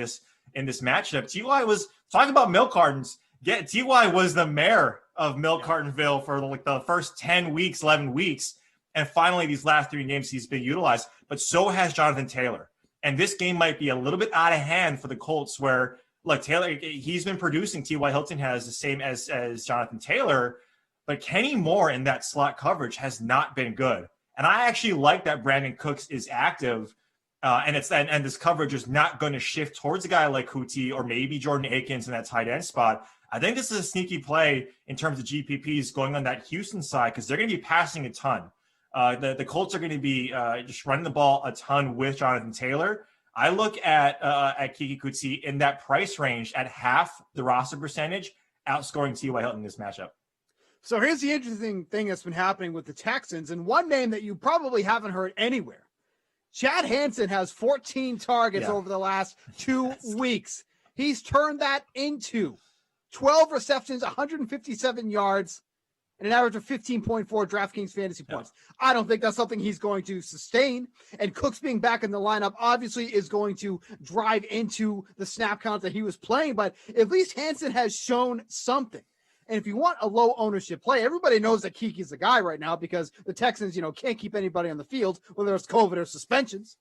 this matchup. T.Y. was talking about milk cartons. T.Y. was the mayor of Milk Cartonville for like the first 10 weeks, 11 weeks. And finally, these last 3 games, he's been utilized. But so has Jonathan Taylor. And this game might be a little bit out of hand for the Colts where, look, Taylor, he's been producing. T.Y. Hilton has the same as Jonathan Taylor. But Kenny Moore in that slot coverage has not been good. And I actually like that Brandon Cooks is active. And this coverage is not going to shift towards a guy like Kuti or maybe Jordan Akins in that tight end spot. I think this is a sneaky play in terms of GPPs going on that Houston side because they're going to be passing a ton. The Colts are going to be just running the ball a ton with Jonathan Taylor. I look at Kiki Kuti in that price range at half the roster percentage, outscoring T.Y. Hilton in this matchup. So here's the interesting thing that's been happening with the Texans, and one name that you probably haven't heard anywhere. Chad Hansen has 14 targets over the last 2 weeks. He's turned that into 12 receptions, 157 yards, and an average of 15.4 DraftKings fantasy points. I don't think that's something he's going to sustain. And Cooks being back in the lineup obviously is going to drive into the snap count that he was playing. But at least Hansen has shown something. And if you want a low ownership play, everybody knows that Kiki's the guy right now because the Texans, can't keep anybody on the field, whether it's COVID or suspensions.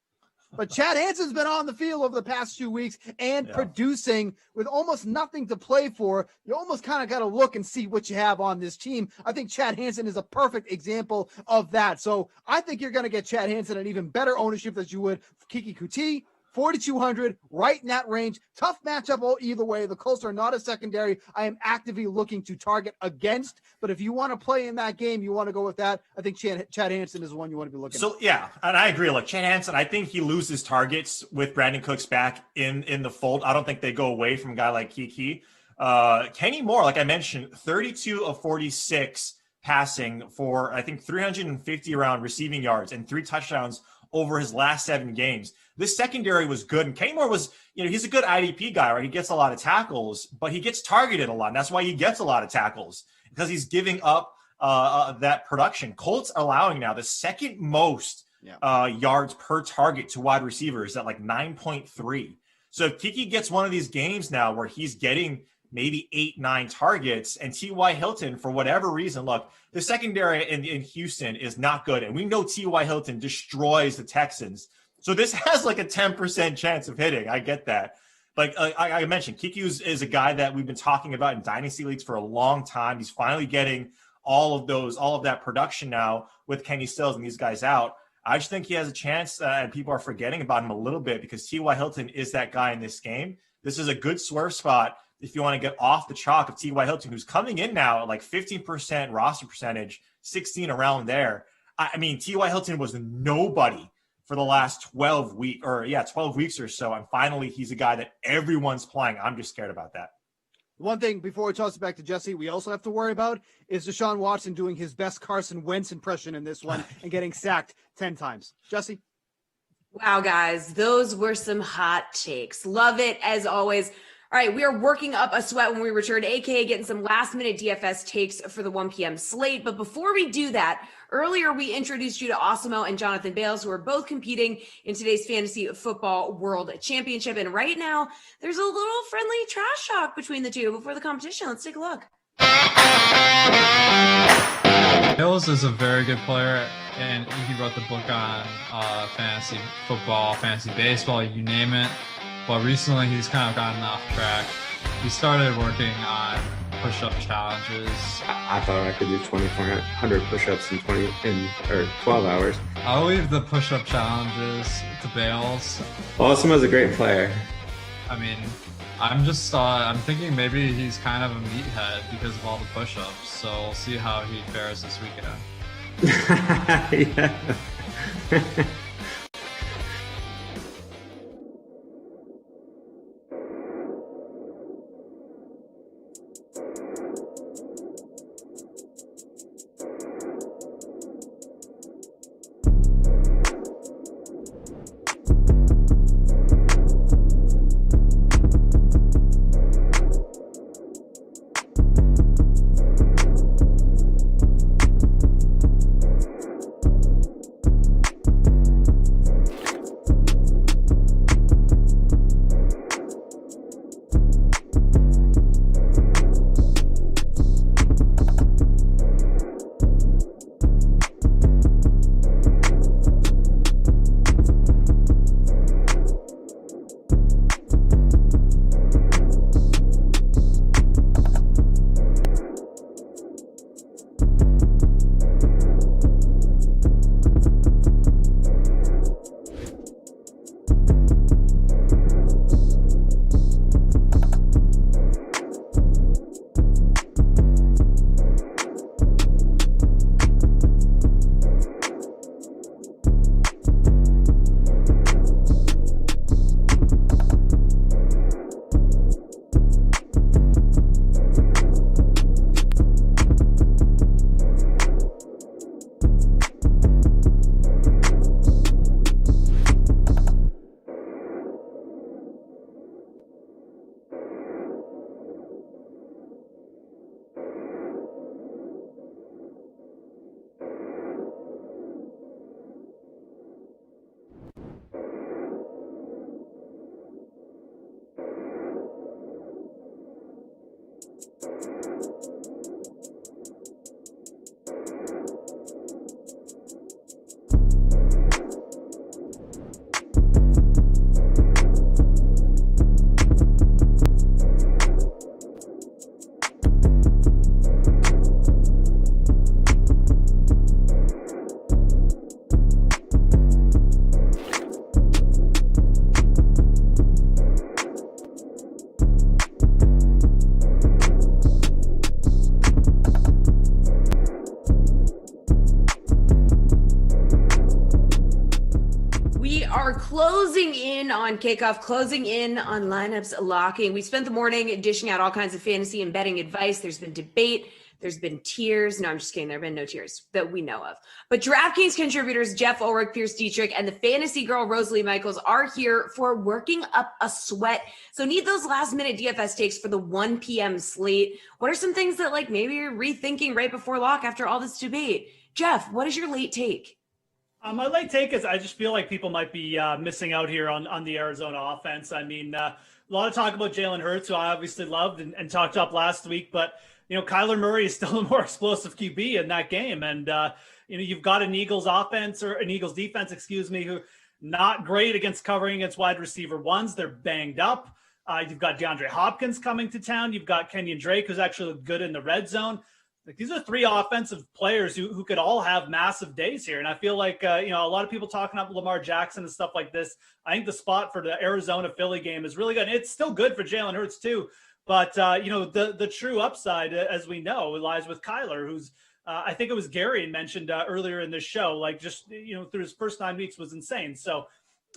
But Chad Hansen's been on the field over the past 2 weeks and producing with almost nothing to play for. You almost kind of got to look and see what you have on this team. I think Chad Hansen is a perfect example of that. So I think you're going to get Chad Hansen an even better ownership than you would Kiki Kuti. 4,200, right in that range. Tough matchup either way. The Colts are not a secondary I am actively looking to target against. But if you want to play in that game, you want to go with that. I think Chad Hansen is the one you want to be looking at. So, yeah, and I agree. Look, Chad Hansen, I think he loses targets with Brandon Cooks back in the fold. I don't think they go away from a guy like Kiki. Kenny Moore, like I mentioned, 32 of 46 passing for, I think, 350 around receiving yards and 3 touchdowns over his last 7 games. This secondary was good. And Kenny Moore was, he's a good IDP guy, right? He gets a lot of tackles, but he gets targeted a lot. And that's why he gets a lot of tackles because he's giving up that production. Colts are allowing now the second most yards per target to wide receivers at like 9.3. So if Kiki gets one of these games now where he's getting maybe 8-9 targets and T.Y. Hilton, for whatever reason, look, the secondary in Houston is not good. And we know T.Y. Hilton destroys the Texans. So this has like a 10% chance of hitting. I get that. Like I mentioned, Kiki is a guy that we've been talking about in dynasty leagues for a long time. He's finally getting all of that production now with Kenny Stills and these guys out. I just think he has a chance, and people are forgetting about him a little bit because T.Y. Hilton is that guy in this game. This is a good swerve spot if you want to get off the chalk of T.Y. Hilton, who's coming in now at like 15% roster percentage, 16 around there. I mean, T.Y. Hilton was nobody for the last 12 weeks or so. And finally, he's a guy that everyone's playing. I'm just scared about that. One thing before we toss it back to Jesse, we also have to worry about is Deshaun Watson doing his best Carson Wentz impression in this one and getting sacked 10 times. Jesse? Wow, guys, those were some hot takes. Love it as always. All right, we are working up a sweat when we return, aka getting some last-minute DFS takes for the 1 p.m. slate. But before we do that, earlier we introduced you to Osimo and Jonathan Bales, who are both competing in today's Fantasy Football World Championship. And right now, there's a little friendly trash talk between the two before the competition. Let's take a look. Bales is a very good player, and he wrote the book on fantasy football, fantasy baseball, you name it. But recently, he's kind of gotten off track. he started working on push-up challenges. I thought I could do 2,400 push-ups in 12 hours. I'll leave the push-up challenges to Bales. Awesome as a great player. I mean, I'm thinking maybe he's kind of a meathead because of all the push-ups. So we'll see how he fares this weekend. Yeah. Closing in on kickoff, closing in on lineups locking. We spent the morning dishing out all kinds of fantasy and betting advice. There's been debate. There's been tears. No, I'm just kidding. There have been no tears that we know of. But DraftKings contributors Jeff Ulrich, Pierce Dietrich, and the fantasy girl Rosalie Michaels are here for working up a sweat. So need those last-minute DFS takes for the 1 p.m. slate. What are some things that maybe you're rethinking right before lock after all this debate? Jeff, what is your late take? My late take is I just feel like people might be missing out here on the Arizona offense. I mean, a lot of talk about Jalen Hurts, who I obviously loved and talked up last week, but Kyler Murray is still a more explosive QB in that game. And, you've got an Eagles defense, who not great against covering against wide receiver ones. They're banged up. You've got DeAndre Hopkins coming to town. You've got Kenyon Drake, who's actually looked good in the red zone. These are three offensive players who could all have massive days here. And I feel like, a lot of people talking up Lamar Jackson and stuff like this. I think the spot for the Arizona-Philly game is really good. It's still good for Jalen Hurts too. But, the true upside, as we know, lies with Kyler, who's, I think it was Gary mentioned earlier in this show, through his first 9 weeks was insane. So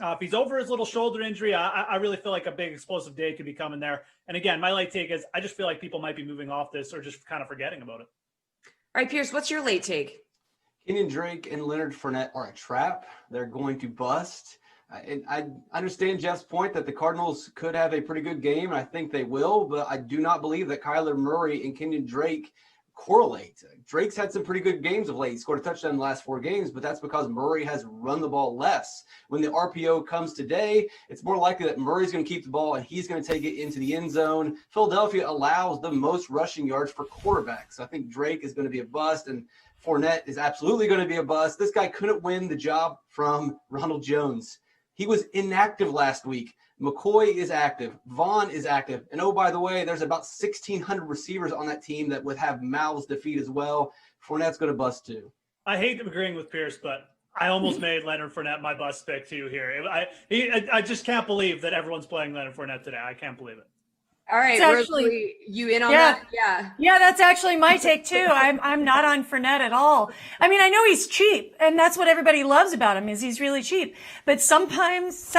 if he's over his little shoulder injury, I really feel like a big explosive day could be coming there. And again, my late take is I just feel like people might be moving off this or just kind of forgetting about it. All right, Pierce, what's your late take? Kenyon Drake and Leonard Fournette are a trap. They're going to bust. And I understand Jeff's point that the Cardinals could have a pretty good game, and I think they will, but I do not believe that Kyler Murray and Kenyon Drake correlate. Drake's had some pretty good games of late. He scored a touchdown in the last 4 games, but that's because Murray has run the ball less. When the RPO comes today, it's more likely that Murray's going to keep the ball and he's going to take it into the end zone. Philadelphia allows the most rushing yards for quarterbacks. So I think Drake is going to be a bust, and Fournette is absolutely going to be a bust. This guy couldn't win the job from Ronald Jones. He was inactive last week. McCoy is active. Vaughn is active. And oh, by the way, there's about 1,600 receivers on that team that would have mouths to feed as well. Fournette's going to bust too. I hate agreeing with Pierce, but I almost made Leonard Fournette my bust pick too here. I just can't believe that everyone's playing Leonard Fournette today. I can't believe it. All right, Rosalie, you in on that? Yeah. Yeah, that's actually my take too. I'm not on Fournette at all. I mean, I know he's cheap, and that's what everybody loves about him is he's really cheap. But sometimes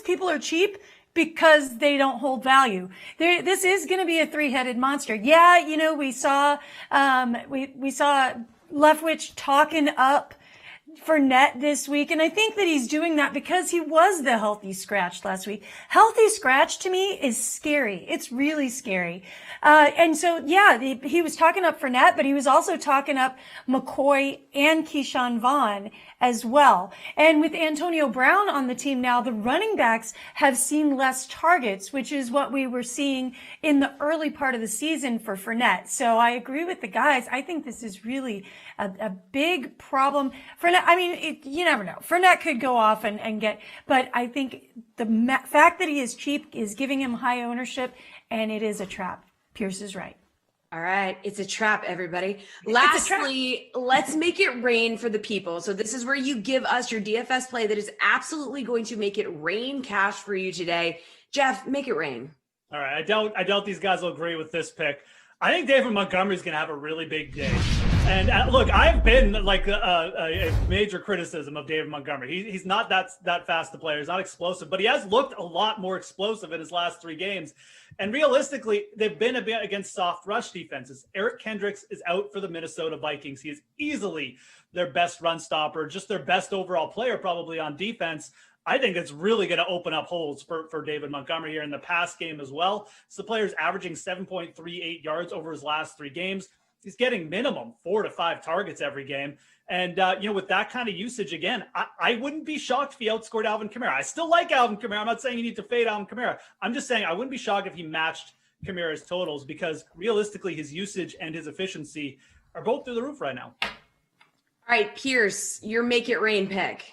people are cheap because they don't hold value. This is going to be a three-headed monster. Yeah, you know, we saw Leftwich talking up Fournette this week, and I think that he's doing that because he was the healthy scratch last week. Healthy scratch to me is scary. It's really scary. And so, yeah, he was talking up Fournette, but he was also talking up McCoy and Keyshawn Vaughn as well. And with Antonio Brown on the team now, the running backs have seen less targets, which is what we were seeing in the early part of the season for Fournette. So I agree with the guys. I think this is really a big problem. Fournette, I mean, you never know. Fournette could go off and get, but I think the fact that he is cheap is giving him high ownership, and it is a trap. Pierce is right. All right. It's a trap, everybody. Lastly, let's make it rain for the people. So this is where you give us your DFS play that is absolutely going to make it rain cash for you today. Jeff, make it rain. All right. I doubt these guys will agree with this pick. I think David Montgomery is going to have a really big day. And look, I've been like a major criticism of David Montgomery. He's not that fast a player. He's not explosive, but he has looked a lot more explosive in his last 3 games. And realistically, they've been a bit against soft rush defenses. Eric Kendricks is out for the Minnesota Vikings. He is easily their best run stopper, just their best overall player probably on defense. I think it's really going to open up holes for David Montgomery here in the pass game as well. So the player's averaging 7.38 yards over his last 3 games. He's getting minimum 4 to 5 targets every game. And, with that kind of usage, again, I wouldn't be shocked if he outscored Alvin Kamara. I still like Alvin Kamara. I'm not saying you need to fade Alvin Kamara. I'm just saying I wouldn't be shocked if he matched Kamara's totals because realistically his usage and his efficiency are both through the roof right now. All right, Pierce, your make it rain pick.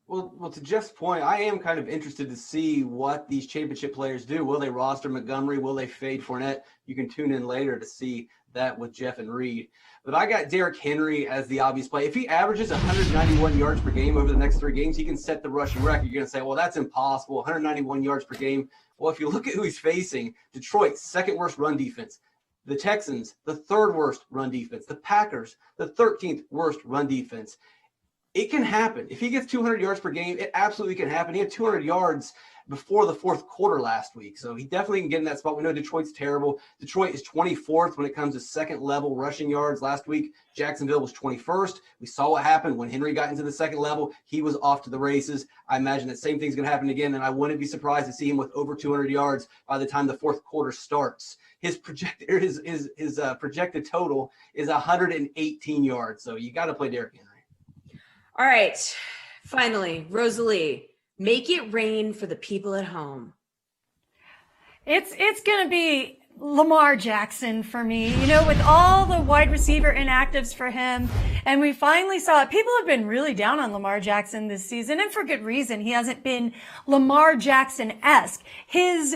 Well, to Jeff's point, I am kind of interested to see what these championship players do. Will they roster Montgomery? Will they fade Fournette? You can tune in later to see that with Jeff and Reed. But I got Derrick Henry as the obvious play. If he averages 191 yards per game over the next 3 games, he can set the rushing record. You're going to say, well, that's impossible, 191 yards per game. Well, if you look at who he's facing, Detroit, 2nd worst run defense. The Texans, the 3rd worst run defense. The Packers, the 13th worst run defense. It can happen. If he gets 200 yards per game, it absolutely can happen. He had 200 yards before the 4th quarter last week. So he definitely can get in that spot. We know Detroit's terrible. Detroit is 24th when it comes to 2nd level rushing yards. Last week, Jacksonville was 21st. We saw what happened when Henry got into the 2nd level. He was off to the races. I imagine that same thing's going to happen again, and I wouldn't be surprised to see him with over 200 yards by the time the 4th quarter starts. His projected total is 118 yards. So you got to play Derrick Henry. All right. Finally, Rosalie, make it rain for the people at home. It's going to be Lamar Jackson for me, with all the wide receiver inactives for him. And we finally saw it. People have been really down on Lamar Jackson this season, and for good reason. He hasn't been Lamar Jackson-esque. His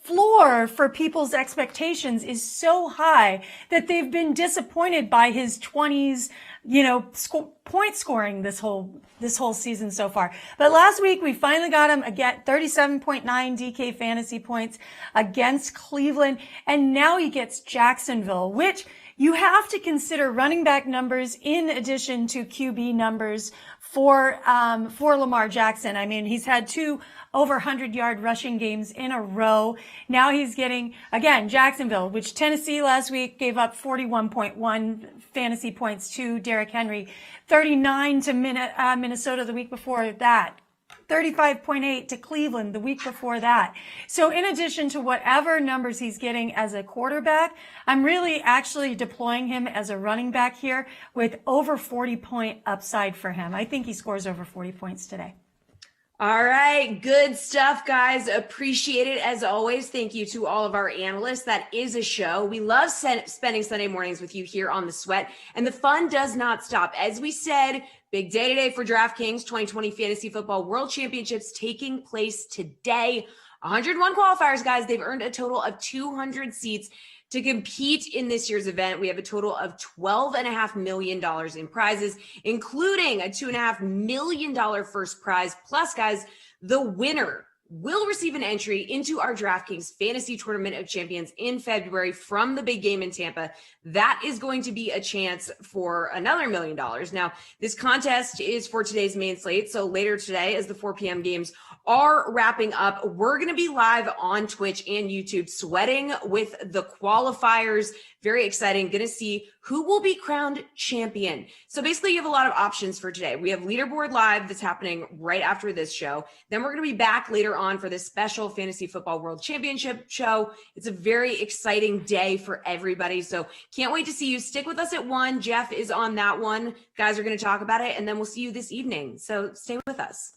floor for people's expectations is so high that they've been disappointed by his 20s, point scoring this whole season so far. But last week we finally got him again, 37.9 DK fantasy points against Cleveland. And now he gets Jacksonville, which you have to consider running back numbers in addition to QB numbers for Lamar Jackson. I mean, he's had 2 over 100-yard rushing games in a row. Now he's getting, again, Jacksonville, which Tennessee last week gave up 41.1 fantasy points to Derrick Henry, 39 to Minnesota the week before that, 35.8 to Cleveland the week before that. So in addition to whatever numbers he's getting as a quarterback, I'm really actually deploying him as a running back here with over 40-point upside for him. I think he scores over 40 points today. All right, good stuff, guys. Appreciate it as always. Thank you to all of our analysts. That is a show. We love spending Sunday mornings with you here on The Sweat, and the fun does not stop. As we said, big day today for DraftKings 2020 Fantasy Football World Championships taking place today. 101 qualifiers, guys. They've earned a total of 200 seats to compete in this year's event. We have a total of $12.5 million in prizes, including a $2.5 million first prize. Plus, guys, the winner will receive an entry into our DraftKings Fantasy Tournament of Champions in February from the big game in Tampa. That is going to be a chance for another $1 million. Now, this contest is for today's main slate. So later today, as the 4 p.m. games are wrapping up, we're going to be live on Twitch and YouTube sweating with the qualifiers. Very exciting. Going to see who will be crowned champion. So basically, you have a lot of options for today. We have Leaderboard Live that's happening right after this show. Then we're going to be back later on for this special Fantasy Football World Championship show. It's a very exciting day for everybody. So can't wait to see you. Stick with us at 1. Jeff is on that one. Guys are going to talk about it, and then we'll see you this evening. So stay with us.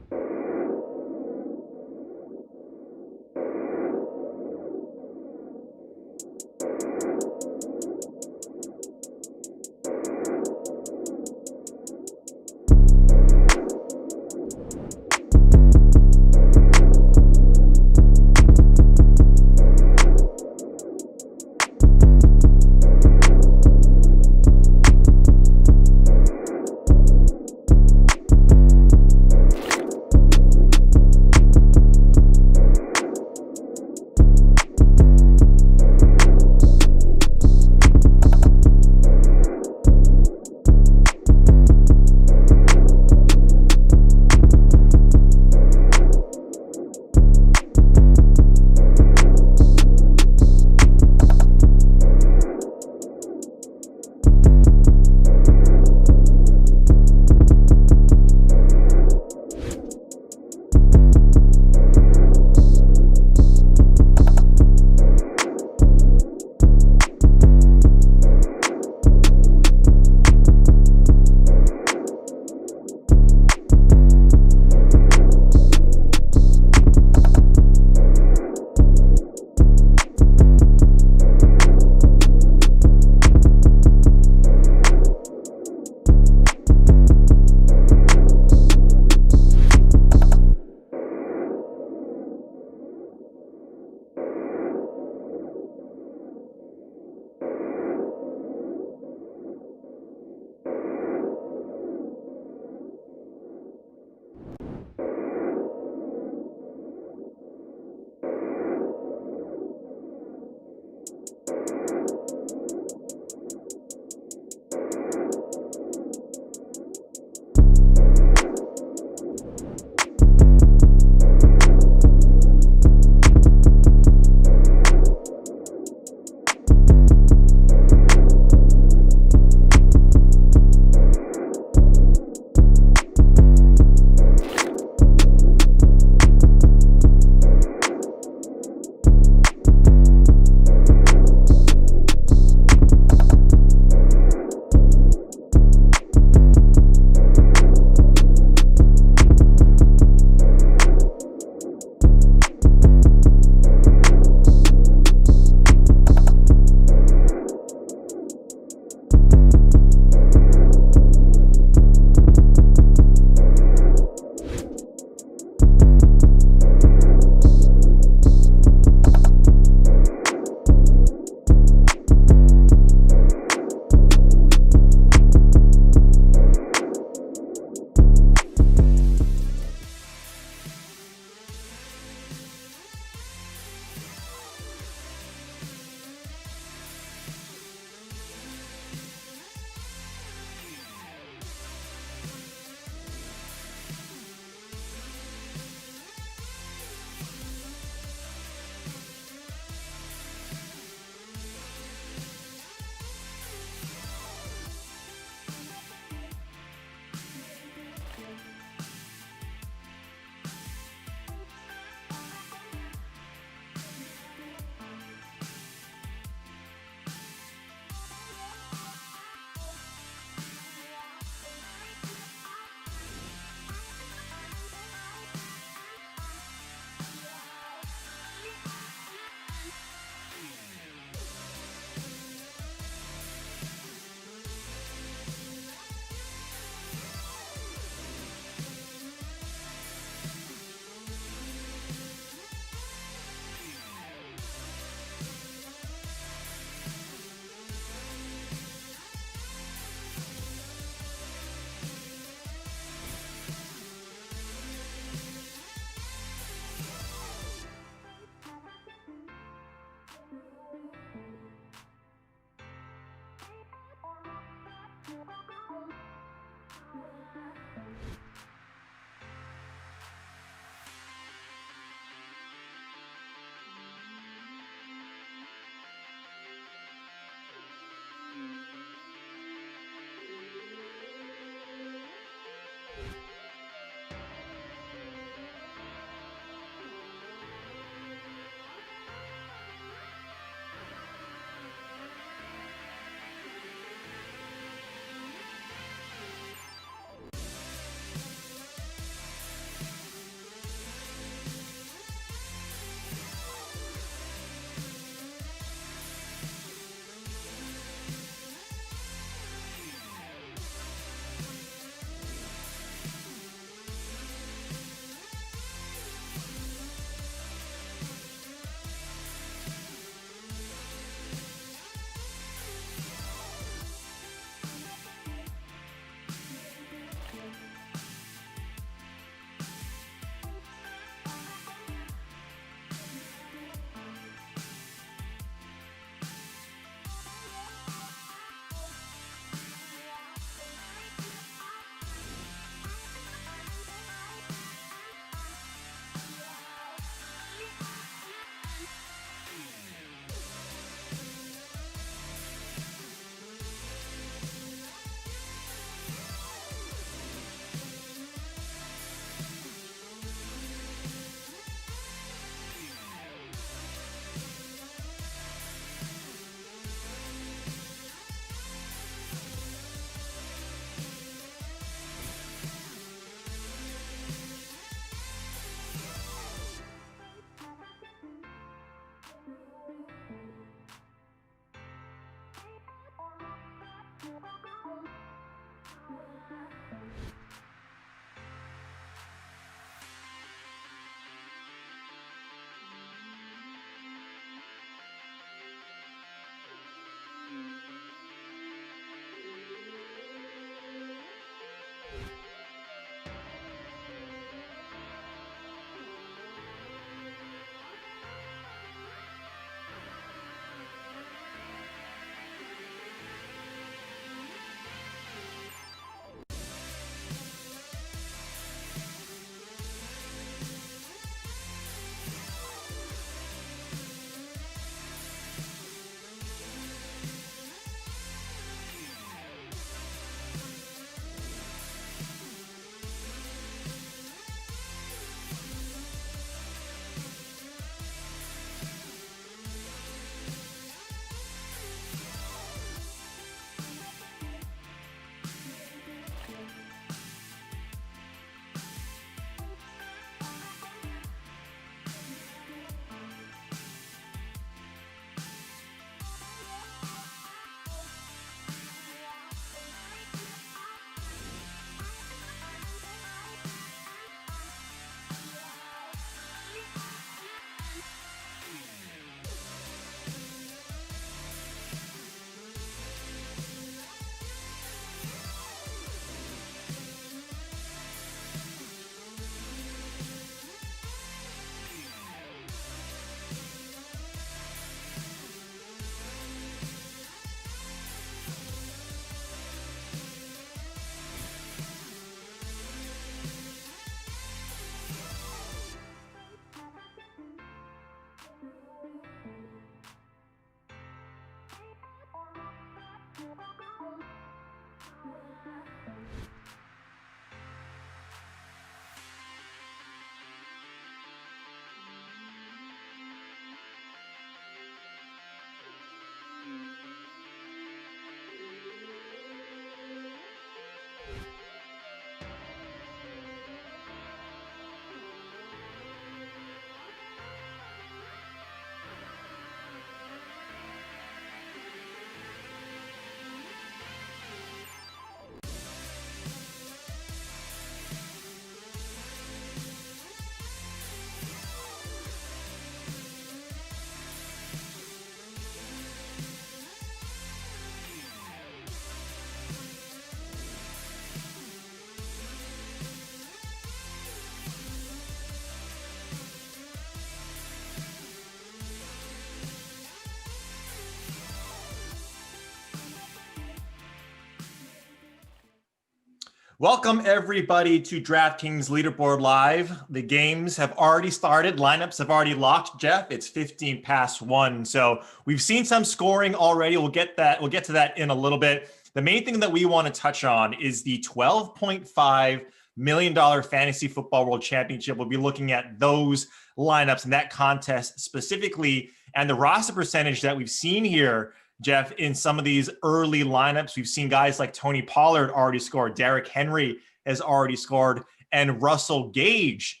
Welcome everybody to DraftKings Leaderboard Live. The games have already started. Lineups have already locked. Jeff, it's 15 past 1. So we've seen some scoring already. We'll get to that in a little bit. The main thing that we want to touch on is the $12.5 million Fantasy Football World Championship. We'll be looking at those lineups and that contest specifically, and the roster percentage that we've seen here, Jeff, in some of these early lineups. We've seen guys like Tony Pollard already scored. Derrick Henry has already scored. And Russell Gage,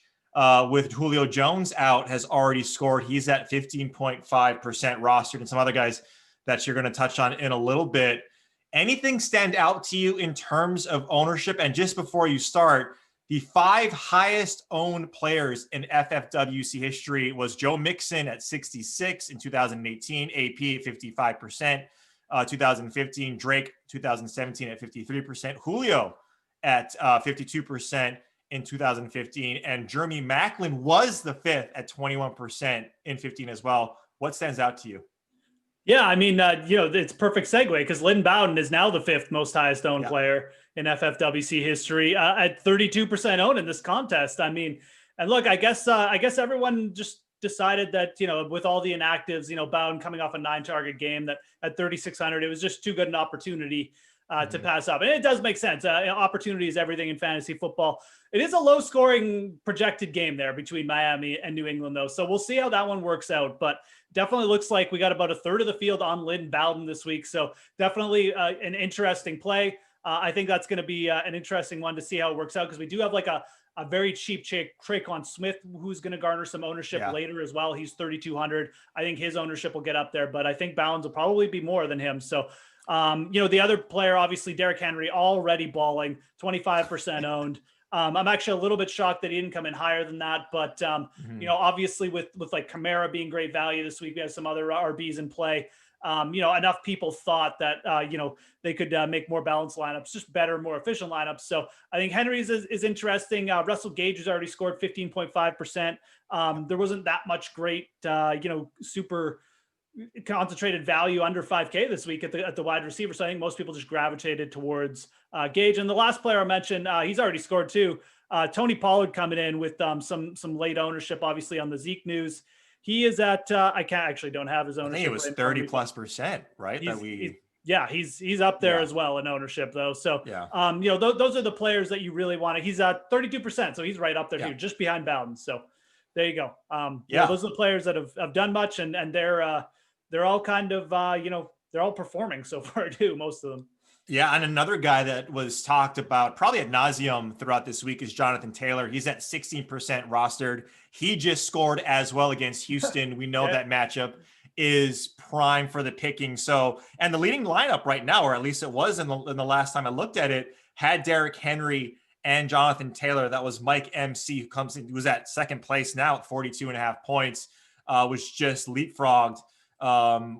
with Julio Jones out, has already scored. He's at 15.5% rostered, and some other guys that you're going to touch on in a little bit. Anything stand out to you in terms of ownership? And just before you start, the 5 highest owned players in FFWC history was Joe Mixon at 66 in 2018, AP at 55%, 2015, Drake 2017 at 53%, Julio at 52% in 2015, and Jeremy Maclin was the 5th at 21% in 15 as well. What stands out to you? Yeah, I mean, it's perfect segue because Lynn Bowden is now the 5th most highest owned player in FFWC history at 32% owned in this contest. I mean, and look, I guess everyone just decided that, with all the inactives, Bowden coming off a 9-target game, that at 3,600, it was just too good an opportunity to pass up. And it does make sense. Opportunity is everything in fantasy football. It is a low scoring projected game there between Miami and New England, though. So we'll see how that one works out. But definitely looks like we got about a third of the field on Lynn Bowden this week. So definitely an interesting play. I think that's going to be an interesting one to see how it works out, because we do have like a very cheap Traquan Smith who's going to garner some ownership later as well. He's 3,200. I think his ownership will get up there, but I think Bounds will probably be more than him. So, the other player, obviously Derrick Henry, already balling, 25% owned. I'm actually a little bit shocked that he didn't come in higher than that, but obviously with like Kamara being great value this week, we have some other RBs in play. Enough people thought that, they could make more balanced lineups, just better, more efficient lineups. So I think Henry's is interesting. Russell Gage has already scored 15.5%. There wasn't that much great, super concentrated value under 5K this week at the wide receiver. So I think most people just gravitated towards Gage. And the last player I mentioned, he's already scored too. Tony Pollard coming in with some late ownership, obviously on the Zeke news. He is at, don't have his ownership. I think it was 30+%, right? He's up there as well in ownership though. So, those are the players that you really want. He's at 32%. So he's right up there too, just behind Bowden. So there you go. Those are the players that have done much, and they're all kind of, they're all performing so far too, most of them. Yeah, and another guy that was talked about probably ad nauseum throughout this week is Jonathan Taylor. He's at 16% rostered. He just scored as well against Houston. We know that matchup is prime for the picking. So, and the leading lineup right now, or at least it was in the last time I looked at it, had Derrick Henry and Jonathan Taylor. That was Mike MC, who comes in, who's at second place now at 42.5 points, was just leapfrogged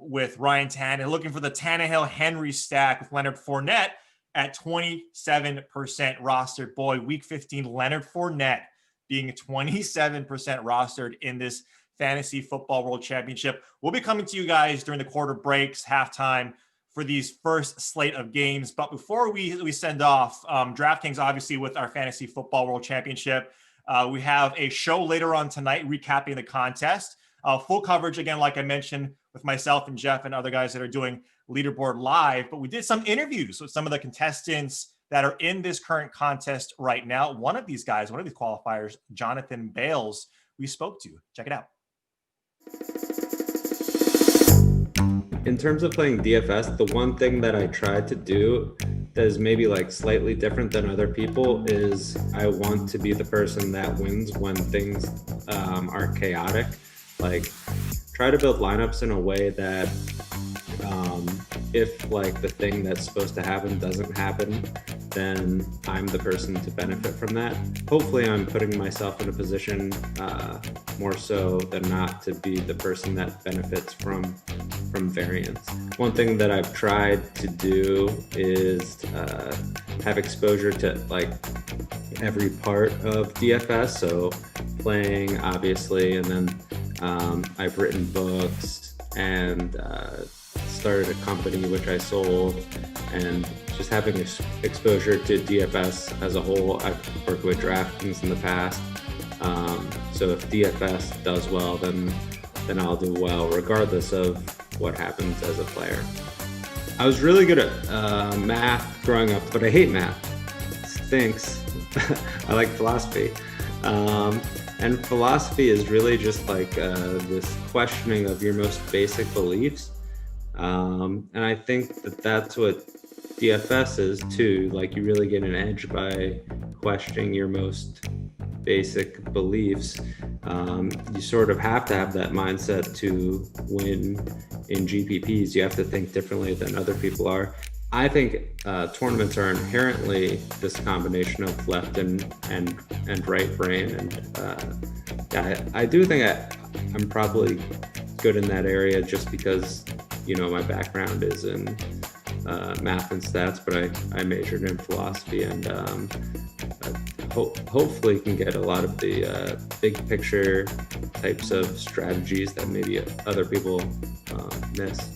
with Ryan Tannehill, looking for the Tannehill-Henry stack with Leonard Fournette at 27% rostered. Boy, week 15, Leonard Fournette being 27% rostered in this Fantasy Football World Championship. We'll be coming to you guys during the quarter breaks, halftime, for these first slate of games. But before we send off, DraftKings, obviously, with our Fantasy Football World Championship, we have a show later on tonight recapping the contest. Full coverage, again, like I mentioned, with myself and Jeff and other guys that are doing Leaderboard Live. But we did some interviews with some of the contestants that are in this current contest right now. One of these guys, one of these qualifiers, Jonathan Bales, we spoke to. Check it out. In terms of playing DFS, the one thing that I tried to do that is maybe like slightly different than other people is I want to be the person that wins when things are chaotic. Like, try to build lineups in a way that if like the thing that's supposed to happen doesn't happen, then I'm the person to benefit from that. Hopefully I'm putting myself in a position more so than not to be the person that benefits from variance. One thing that I've tried to do is have exposure to like every part of DFS. So playing, obviously, and then I've written books and started a company which I sold, and just having exposure to DFS as a whole. I've worked with DraftKings in the past, so if DFS does well, then I'll do well regardless of what happens as a player. I was really good at math growing up, but I hate math. It stinks. I like philosophy. And philosophy is really just like this questioning of your most basic beliefs. And I think that that's what DFS is too. Like, you really get an edge by questioning your most basic beliefs. You sort of have to have that mindset to win in GPPs. You have to think differently than other people are. I think tournaments are inherently this combination of left and right brain, and I do think I'm probably good in that area just because, you know, my background is in math and stats, but I majored in philosophy, and hopefully can get a lot of the big picture types of strategies that maybe other people miss.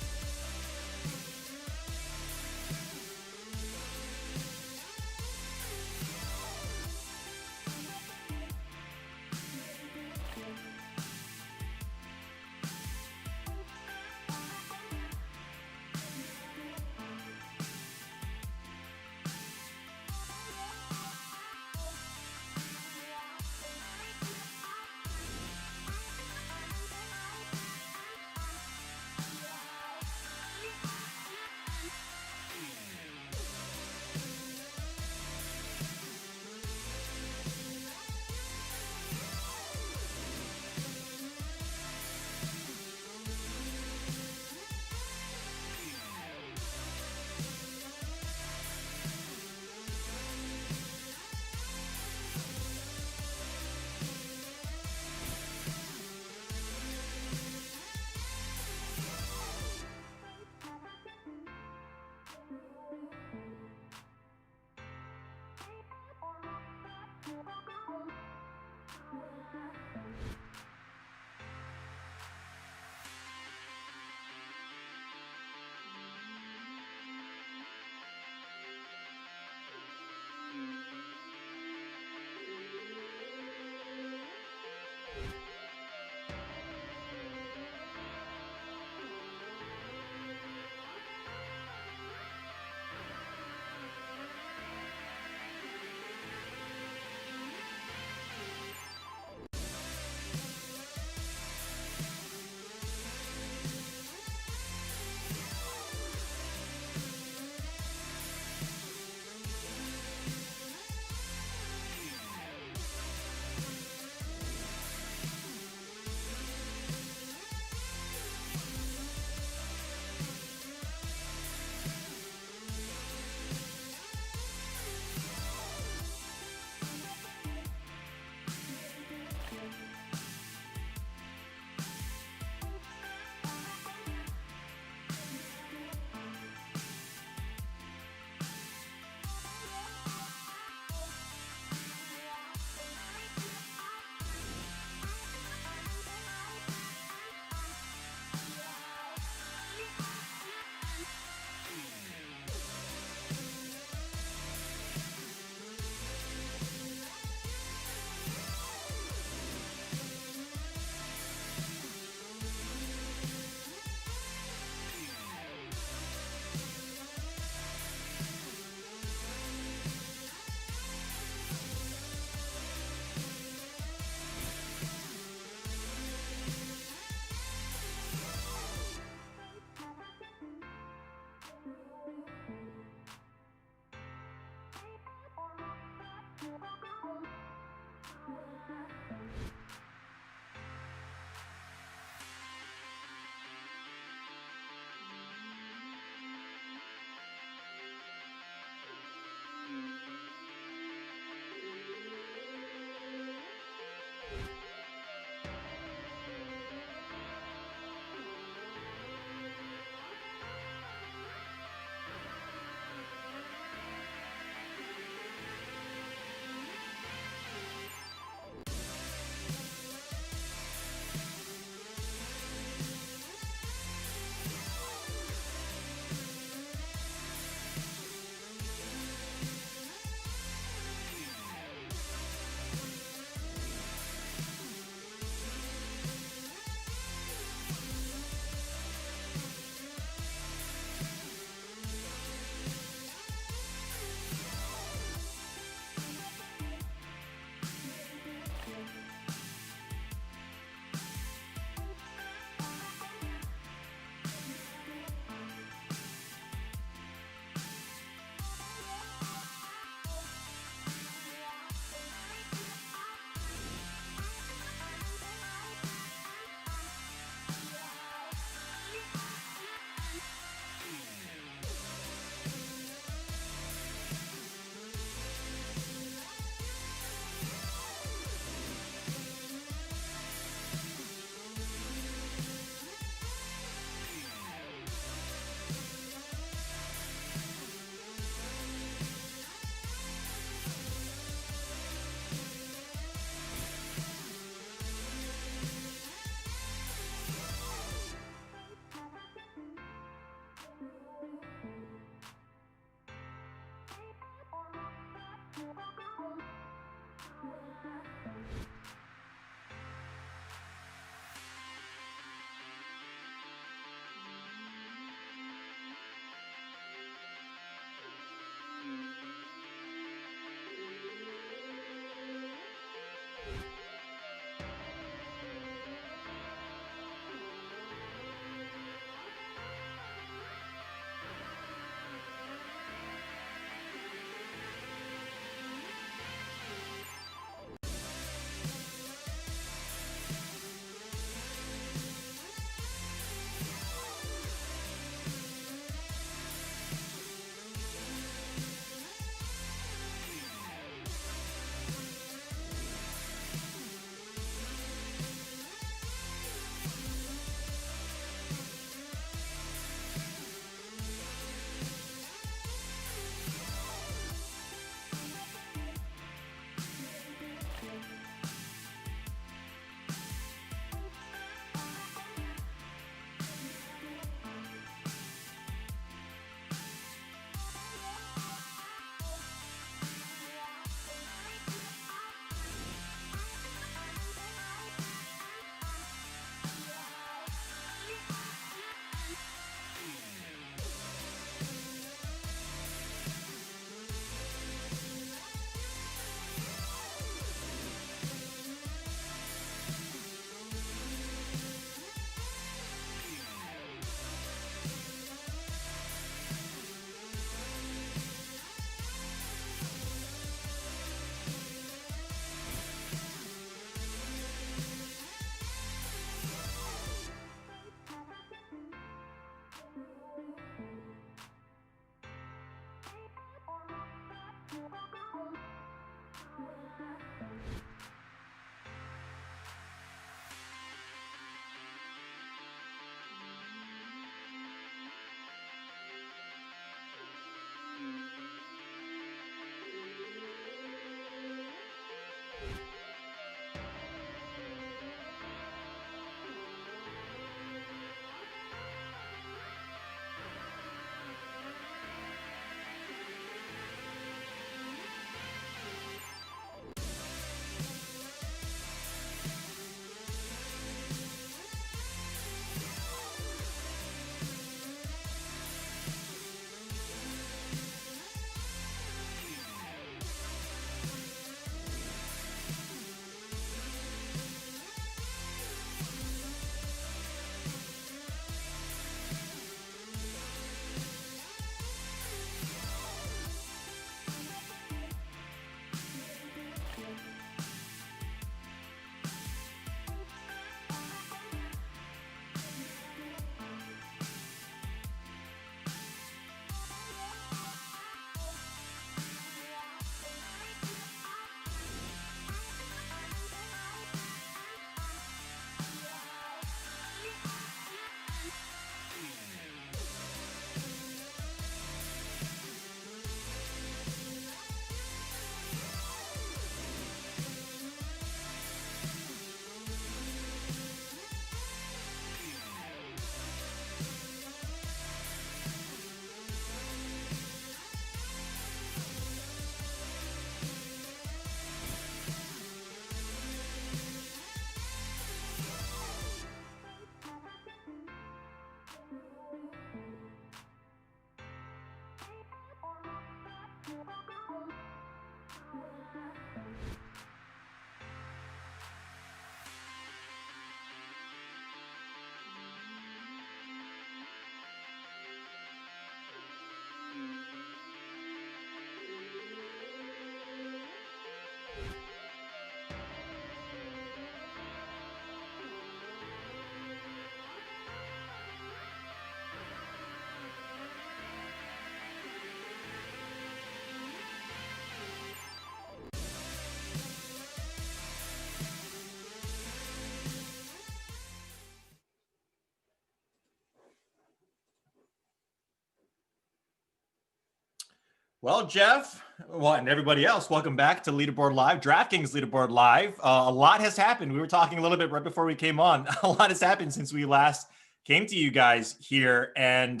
Well, Jeff, and everybody else, welcome back to Leaderboard Live, DraftKings Leaderboard Live. A lot has happened. We were talking a little bit right before we came on. A lot has happened since we last came to you guys here. And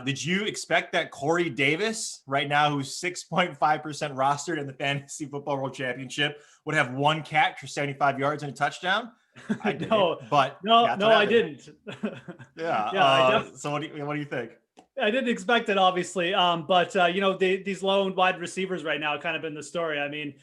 did you expect that Corey Davis, right now, who's 6.5% rostered in the Fantasy Football World Championship, would have one catch for 75 yards and a touchdown? I didn't, I didn't. Yeah. So what do you think? I didn't expect it, obviously. But these lone wide receivers right now have kind of been the story. I mean,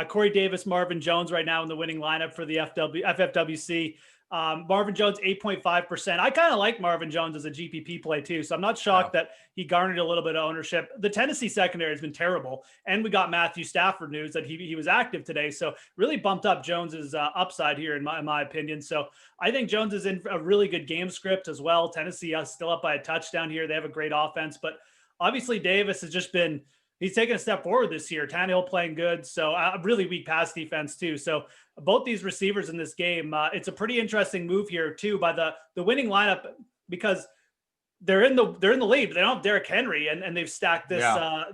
Corey Davis, Marvin Jones right now in the winning lineup for the FFWC. Marvin Jones, 8.5%. I kind of like Marvin Jones as a GPP play too. So I'm not shocked that he garnered a little bit of ownership. The Tennessee secondary has been terrible. And we got Matthew Stafford news that he was active today. So really bumped up Jones's upside here in my opinion. So I think Jones is in a really good game script as well. Tennessee still up by a touchdown here. They have a great offense, but obviously Davis has just been, he's taken a step forward this year. Tannehill playing good. So a really weak pass defense too. So both these receivers in this game, it's a pretty interesting move here too by the winning lineup, because they're in the lead, but they don't have Derrick Henry, and they've stacked this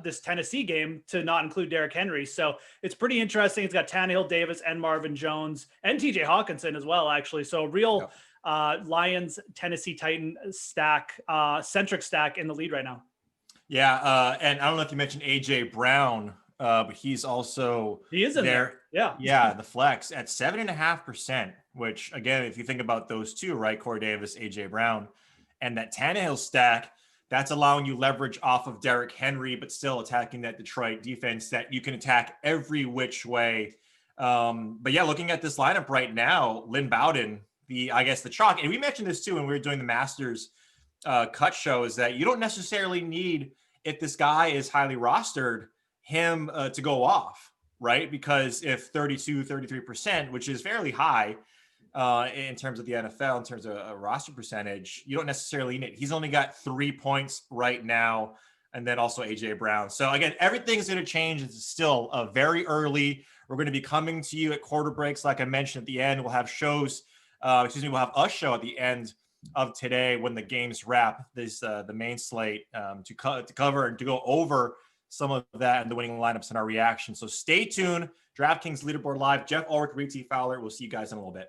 this Tennessee game to not include Derrick Henry. So it's pretty interesting. It's got Tannehill, Davis, and Marvin Jones, and TJ Hawkinson as well, actually. So real Lions, Tennessee Titan centric stack in the lead right now. Yeah, and I don't know if you mentioned AJ Brown, but he is in there. Yeah, the flex at 7.5%. Which again, if you think about those two, right, Corey Davis, AJ Brown, and that Tannehill stack, that's allowing you leverage off of Derrick Henry, but still attacking that Detroit defense that you can attack every which way. But yeah, looking at this lineup right now, Lynn Bowden, the chalk, and we mentioned this too when we were doing the Masters cut show, is that you don't necessarily need, if this guy is highly rostered, him to go off, right? Because if 33%, which is fairly high in terms of the NFL, in terms of a roster percentage, you don't necessarily need it. He's only got 3 points right now, and then also AJ Brown. So again, everything's going to change. It's still very early. We're going to be coming to you at quarter breaks, like I mentioned at the end. We'll have shows. We'll have a show at the end of today when the games wrap. This the main slate to cover and to go over some of that and the winning lineups and our reaction. So stay tuned. DraftKings Leaderboard Live. Jeff Ulrich, Reed T. Fowler. We'll see you guys in a little bit.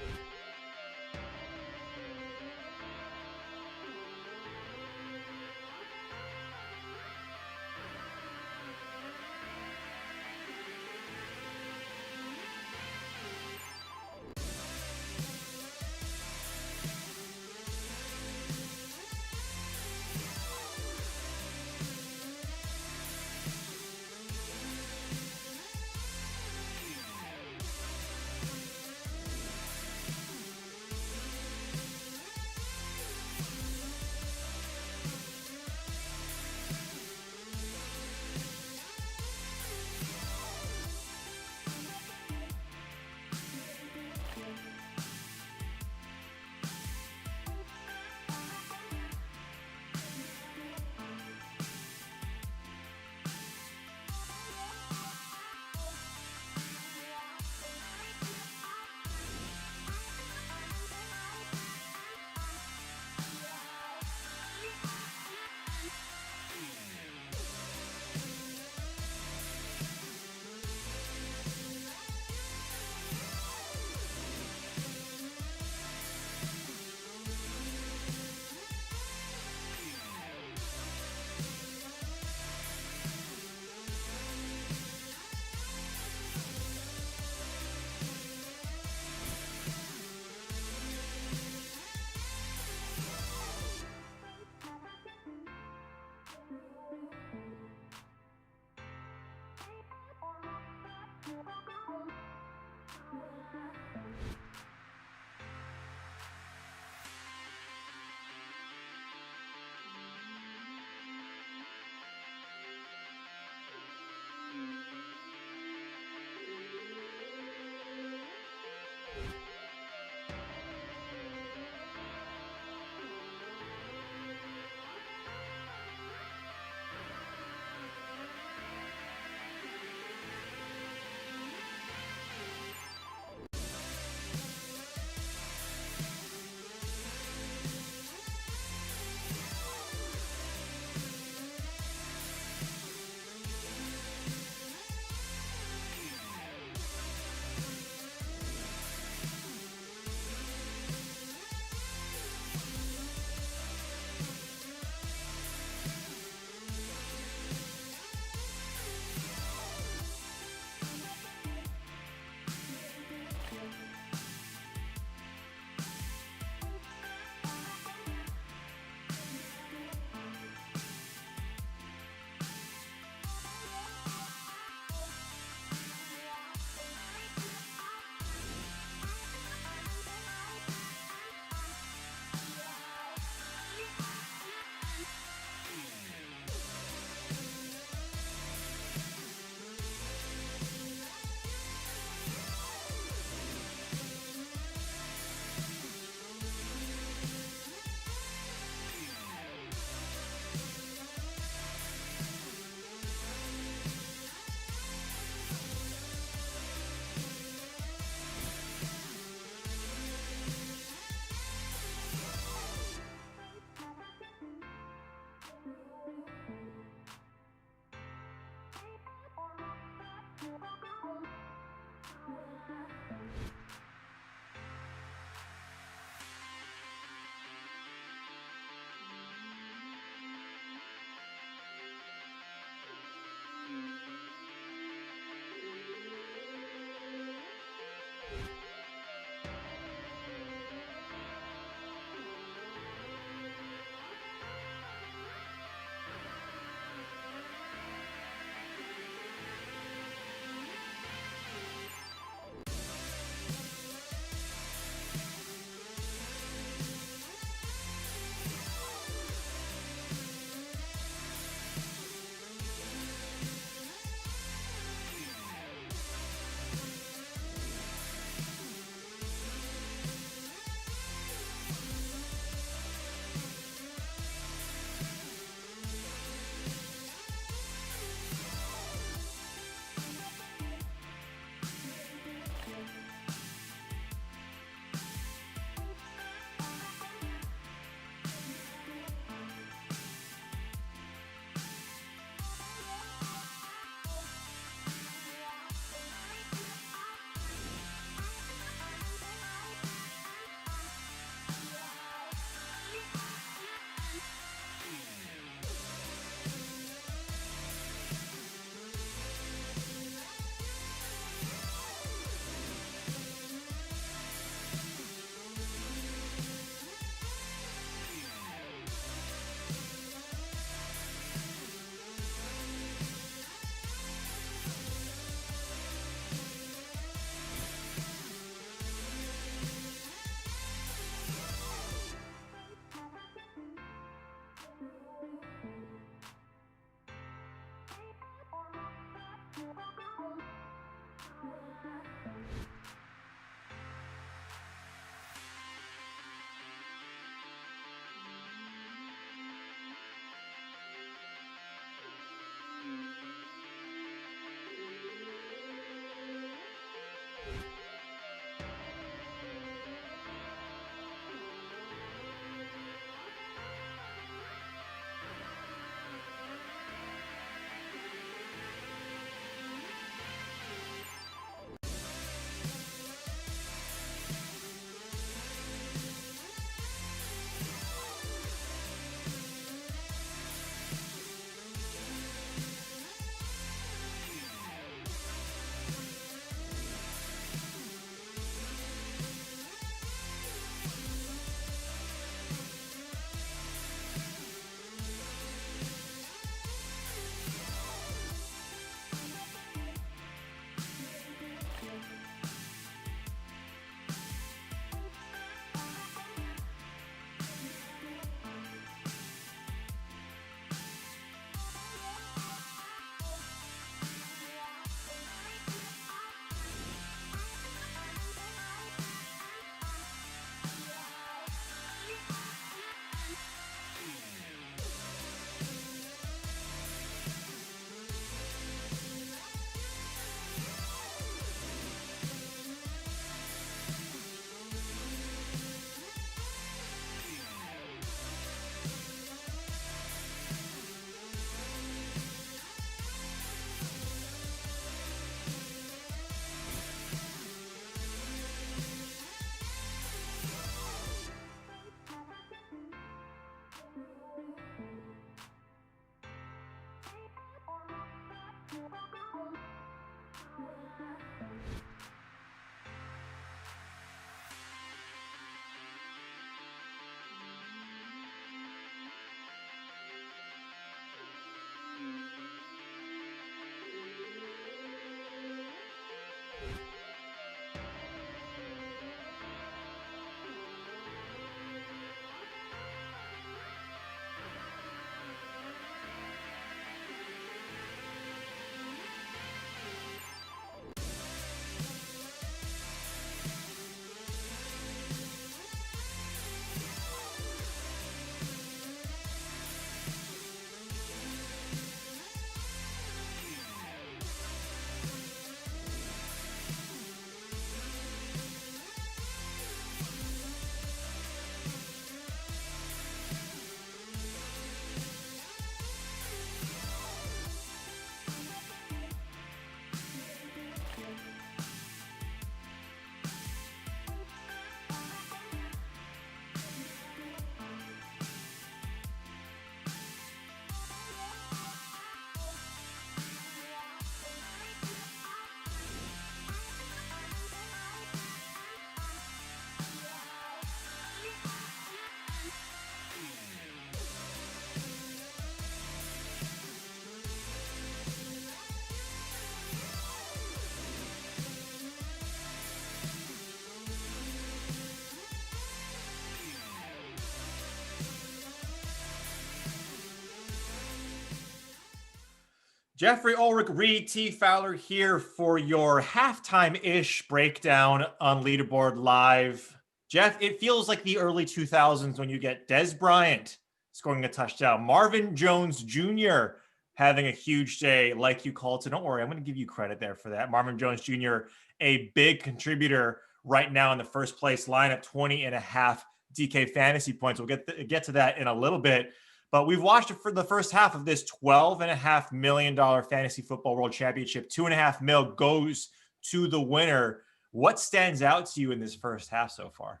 Jeffrey Ulrich, Reed T. Fowler here for your halftime-ish breakdown on Leaderboard Live. Jeff, it feels like the early 2000s when you get Des Bryant scoring a touchdown, Marvin Jones Jr. having a huge day, like you called. So don't worry, I'm going to give you credit there for that. Marvin Jones Jr., a big contributor right now in the first place lineup, 20.5 DK fantasy points. We'll get to that in a little bit. But we've watched it for the first half of this $12.5 million fantasy football world championship. $2.5 million goes to the winner. What stands out to you in this first half so far?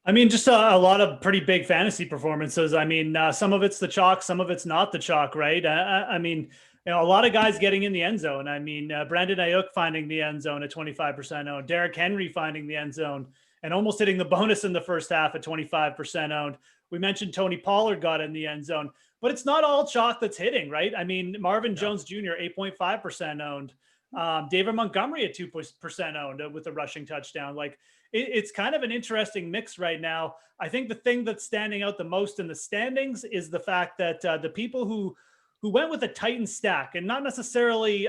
I mean, just a lot of pretty big fantasy performances. I mean, some of it's the chalk, some of it's not the chalk, right? I mean, you know, a lot of guys getting in the end zone. I mean, Brandon Ayuk finding the end zone at 25% owned, Derrick Henry finding the end zone and almost hitting the bonus in the first half at 25% owned. We mentioned Tony Pollard got in the end zone, but it's not all chalk that's hitting, right? I mean, Marvin Jones Jr., 8.5% owned. David Montgomery at 2% owned with a rushing touchdown. Like, it's kind of an interesting mix right now. I think the thing that's standing out the most in the standings is the fact that the people who went with a Titan stack and not necessarily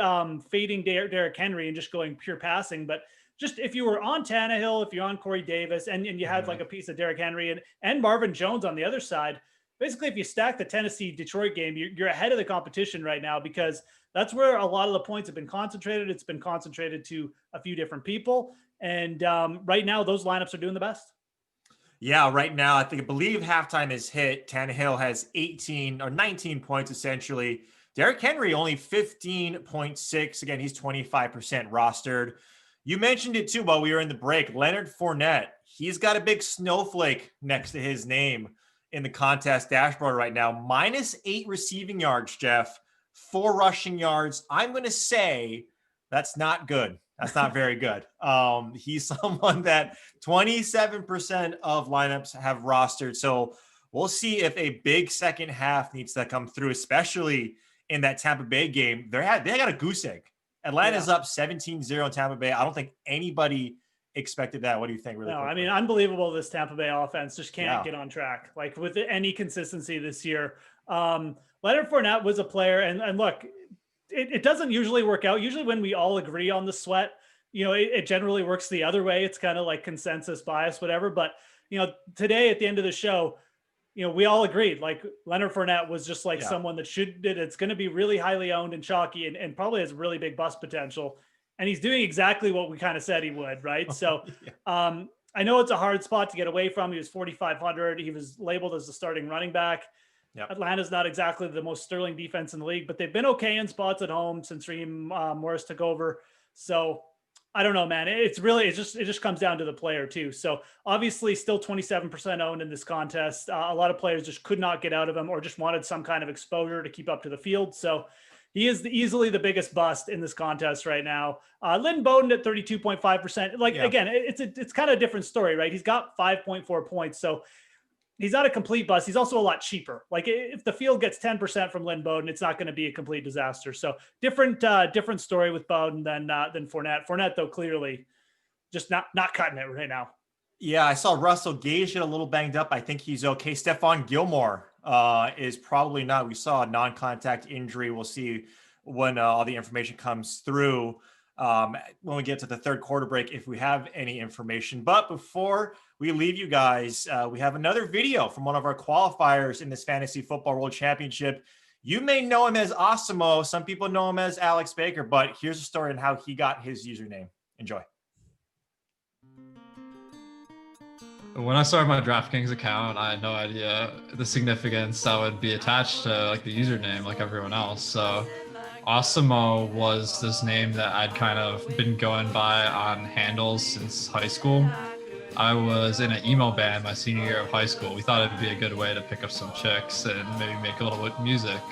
fading Derrick Henry and just going pure passing, but just if you were on Tannehill, if you're on Corey Davis, and you had like a piece of Derrick Henry and Marvin Jones on the other side, basically if you stack the Tennessee-Detroit game, you're ahead of the competition right now because that's where a lot of the points have been concentrated. It's been concentrated to a few different people. And right now, those lineups are doing the best. Yeah, right now, I believe halftime is hit. Tannehill has 18 or 19 points, essentially. Derrick Henry only 15.6. Again, he's 25% rostered. You mentioned it too while we were in the break. Leonard Fournette, he's got a big snowflake next to his name in the contest dashboard right now. -8 receiving yards, Jeff, 4 rushing yards. I'm going to say that's not good. That's not very good. He's someone that 27% of lineups have rostered. So we'll see if a big second half needs to come through, especially in that Tampa Bay game. They got a goose egg. Atlanta's up 17-0 in Tampa Bay. I don't think anybody expected that. What do you think? Really? No, I mean, unbelievable. This Tampa Bay offense just can't get on track, like with any consistency this year. Leonard Fournette was a player, and look, it doesn't usually work out. Usually when we all agree on the sweat, you know, it generally works the other way. It's kind of like consensus bias, whatever. But, you know, today at the end of the show, you know, we all agreed, like Leonard Fournette was just like someone that it's going to be really highly owned and chalky and probably has really big bust potential. And he's doing exactly what we kind of said he would, right? So I know it's a hard spot to get away from. He was 4,500. He was labeled as the starting running back. Yep. Atlanta's not exactly the most sterling defense in the league, but they've been okay in spots at home since Raheem Morris took over. So I don't know, man. It just comes down to the player too. So obviously still 27% owned in this contest. A lot of players just could not get out of him or just wanted some kind of exposure to keep up to the field. So he is easily the biggest bust in this contest right now. Lynn Bowden at 32.5%. Again, it's kind of a different story, right? He's got 5.4 points. So he's not a complete bust. He's also a lot cheaper. Like if the field gets 10% from Lynn Bowden, it's not going to be a complete disaster. So different story with Bowden than Fournette. Fournette, though, clearly just not cutting it right now. Yeah, I saw Russell Gage get a little banged up. I think he's okay. Stephon Gilmore is probably not. We saw a non-contact injury. We'll see when all the information comes through when we get to the third quarter break, if we have any information. But before we leave you guys, we have another video from one of our qualifiers in this Fantasy Football World Championship. You may know him as Osimo. Some people know him as Alex Baker, but here's a story on how he got his username. Enjoy. When I started my DraftKings account, I had no idea the significance that would be attached to like the username like everyone else. So Osimo was this name that I'd kind of been going by on handles since high school. I was in an emo band my senior year of high school. We thought it'd be a good way to pick up some chicks and maybe make a little bit of music.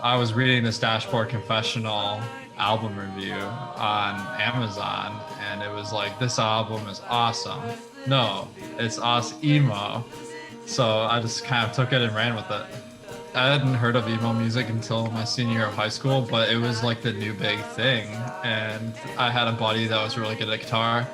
I was reading this Dashboard Confessional album review on Amazon, and it was like, this album is awesome. No, it's emo. So I just kind of took it and ran with it. I hadn't heard of emo music until my senior year of high school, but it was like the new big thing. And I had a buddy that was really good at guitar.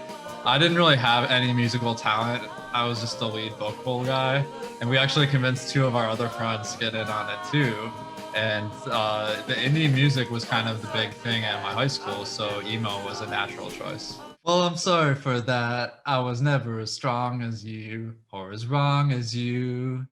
I didn't really have any musical talent. I was just the lead vocal guy. And we actually convinced 2 of our other friends to get in on it too. And the indie music was kind of the big thing at my high school, so emo was a natural choice. Well, I'm sorry for that. I was never as strong as you or as wrong as you.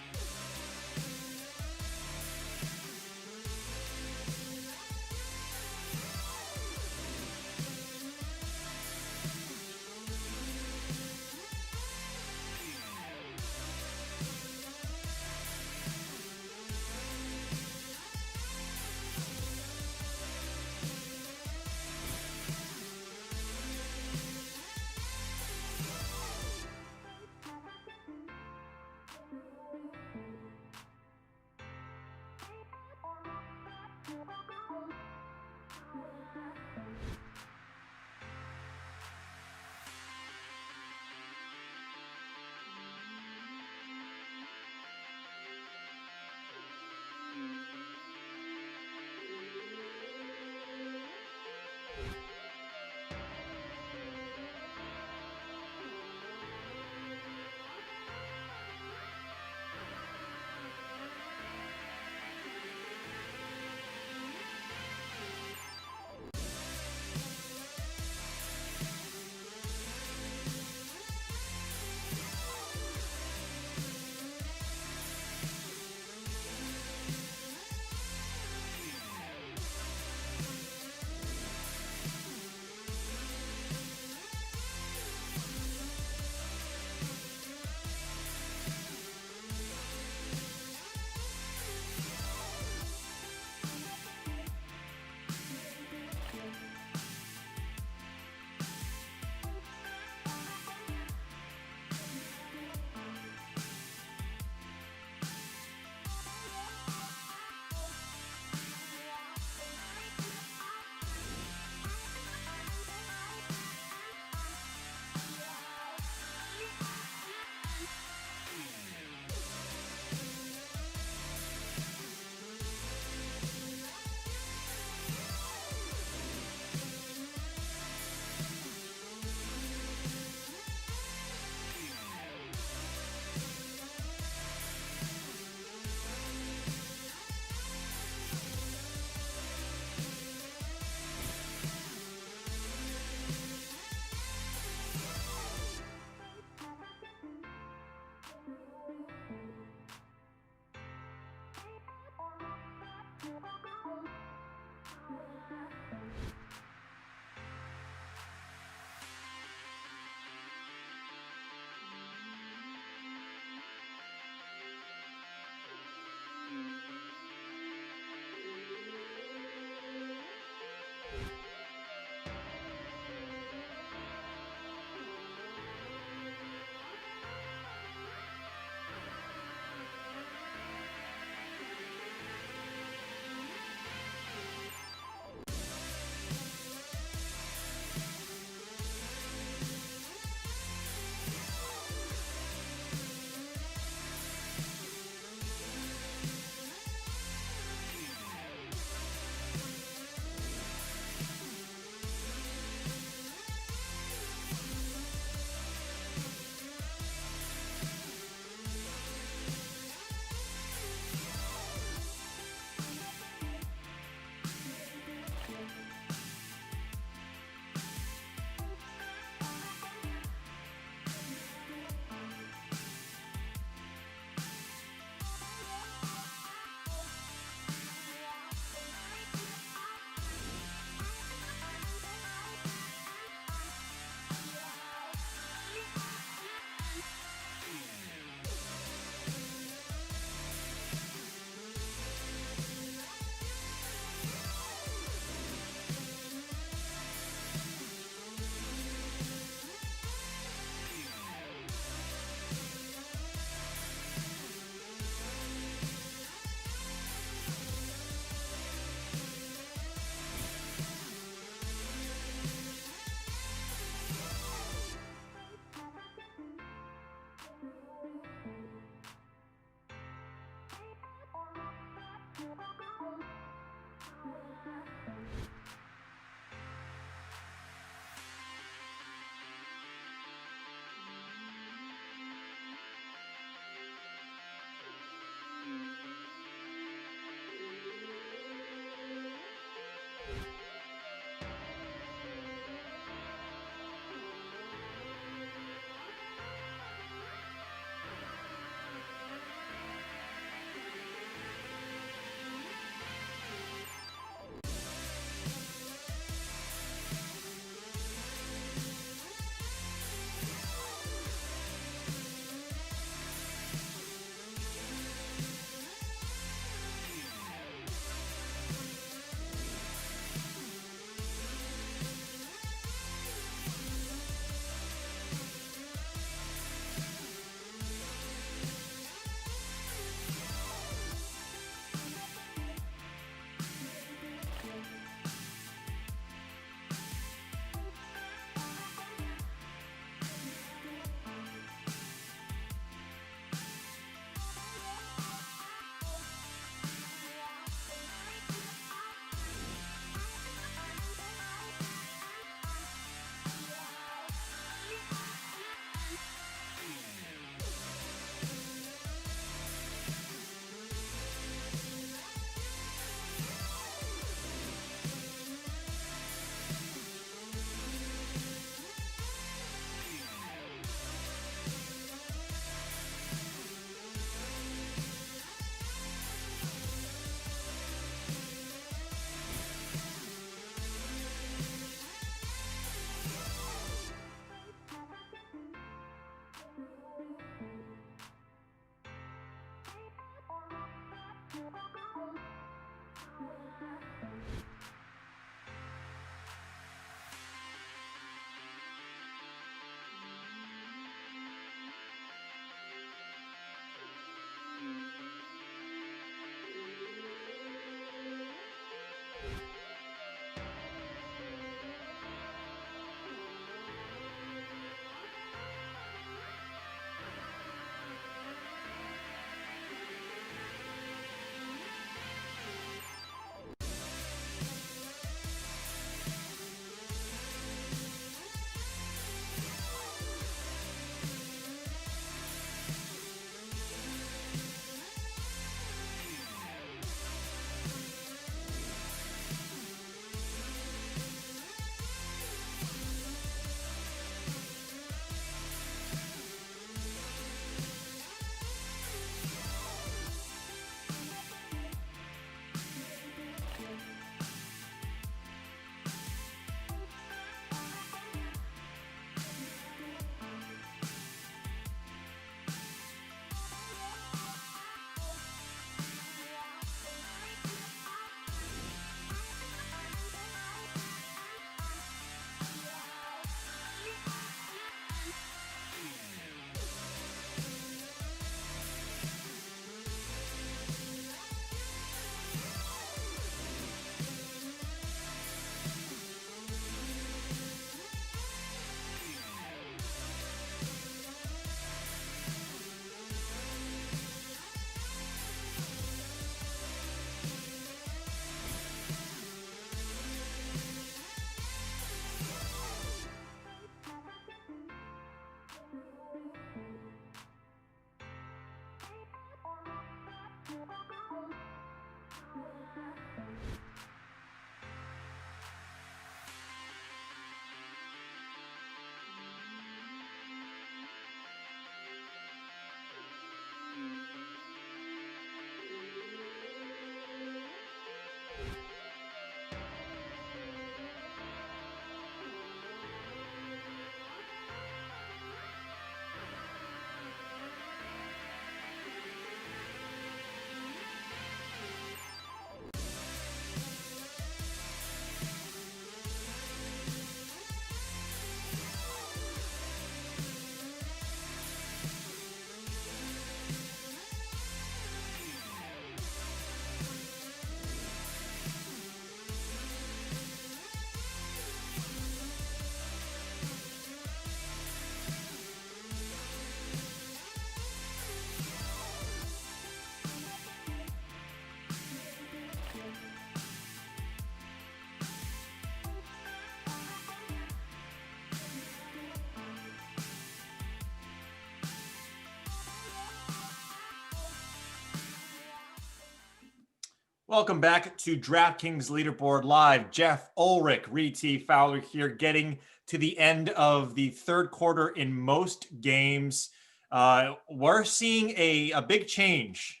Welcome back to DraftKings Leaderboard Live. Jeff Ulrich, Reed T. Fowler here, getting to the end of the third quarter in most games. We're seeing a big change,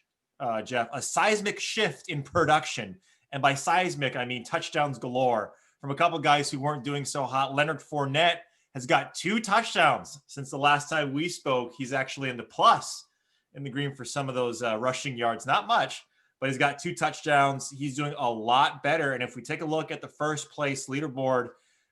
Jeff, a seismic shift in production. And by seismic, I mean touchdowns galore from a couple guys who weren't doing so hot. Leonard Fournette has got 2 touchdowns since the last time we spoke. He's actually in the plus in the green for some of those rushing yards. Not much, but he's got 2 touchdowns. He's doing a lot better. And if we take a look at the first place leaderboard,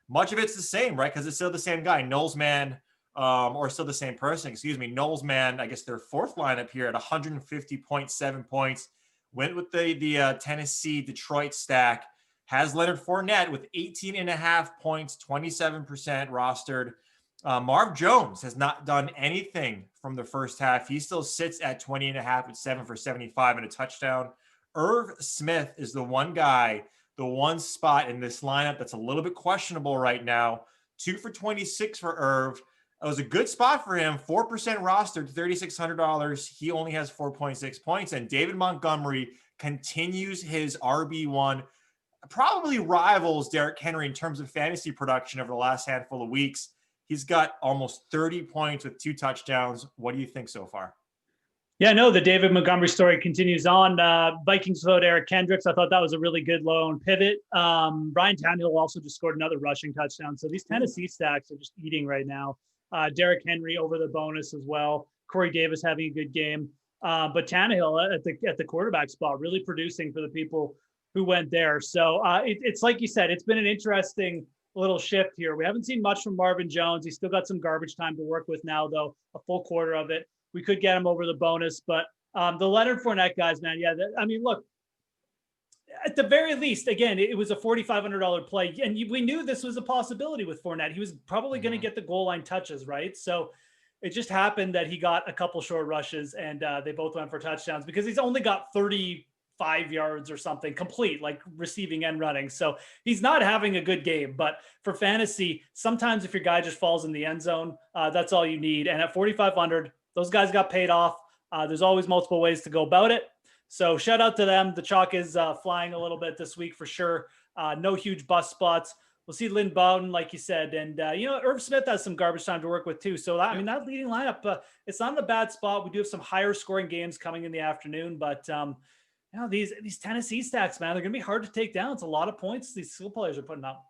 much of it's the same, right? Because it's still the same guy, Knowles-Man, or still the same person, excuse me. Knowles-Man, I guess their fourth lineup here at 150.7 points. Went with the Tennessee Detroit stack. Has Leonard Fournette with 18.5 points, 27% rostered. Marv Jones has not done anything from the first half. He still sits at 20.5 with 7 for 75 and a touchdown. Irv Smith is the one guy, the one spot in this lineup that's a little bit questionable right now. 2 for 26 for Irv. It was a good spot for him. 4% rostered, $3,600. He only has 4.6 points. And David Montgomery continues his RB1. Probably rivals Derrick Henry in terms of fantasy production over the last handful of weeks. He's got almost 30 points with 2 touchdowns. What do you think so far? Yeah, no, the David Montgomery story continues on. Vikings vote Eric Kendricks. I thought that was a really good lone pivot. Ryan Tannehill also just scored another rushing touchdown. So these Tennessee stacks are just eating right now. Derrick Henry over the bonus as well. Corey Davis having a good game. But Tannehill at the quarterback spot really producing for the people who went there. So it's like you said, it's been an interesting little shift here. We haven't seen much from Marvin Jones. He's still got some garbage time to work with now, though, a full quarter of it. We could get him over the bonus, but the Leonard Fournette guys, man, yeah, I mean, look, at the very least, again, it was a $4,500 play, and we knew this was a possibility with Fournette. He was probably going to get the goal line touches, right? So it just happened that he got a couple short rushes, and they both went for touchdowns because he's only got 35 yards or something complete, like receiving and running. So he's not having a good game. But for fantasy, sometimes if your guy just falls in the end zone, that's all you need. And at 4,500, those guys got paid off. There's always multiple ways to go about it. So shout out to them. The chalk is flying a little bit this week for sure. No huge bust spots. We'll see Lynn Bowden, like you said. And, Irv Smith has some garbage time to work with too. So, that leading lineup, it's not in a bad spot. We do have some higher scoring games coming in the afternoon. But, these Tennessee stacks, man, they're going to be hard to take down. It's a lot of points these skill players are putting up.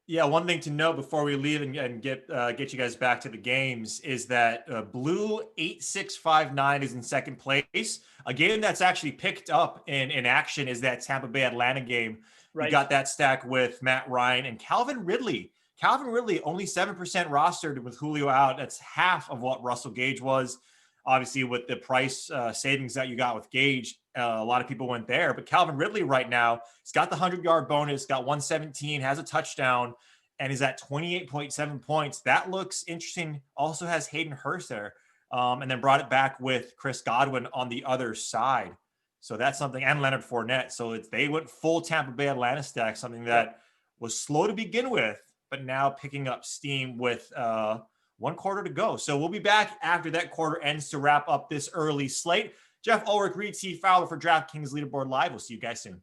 Yeah, one thing to know before we leave and get you guys back to the games is that Blue 8659 is in second place. A game that's actually picked up in action is that Tampa Bay Atlanta game. Right. You got that stack with Matt Ryan and Calvin Ridley. Calvin Ridley only 7% rostered with Julio out. That's half of what Russell Gage was. Obviously, with the price savings that you got with Gage, a lot of people went there. But Calvin Ridley right now, he's got the 100-yard bonus, got 117, has a touchdown, and is at 28.7 points. That looks interesting. Also has Hayden Hurst there, and then brought it back with Chris Godwin on the other side. So that's something, and Leonard Fournette. So they went full Tampa Bay Atlanta stack, something that was slow to begin with, but now picking up steam with 1 quarter to go. So we'll be back after that quarter ends to wrap up this early slate. Jeff Ulrich, Reed T. Fowler for DraftKings Leaderboard Live. We'll see you guys soon.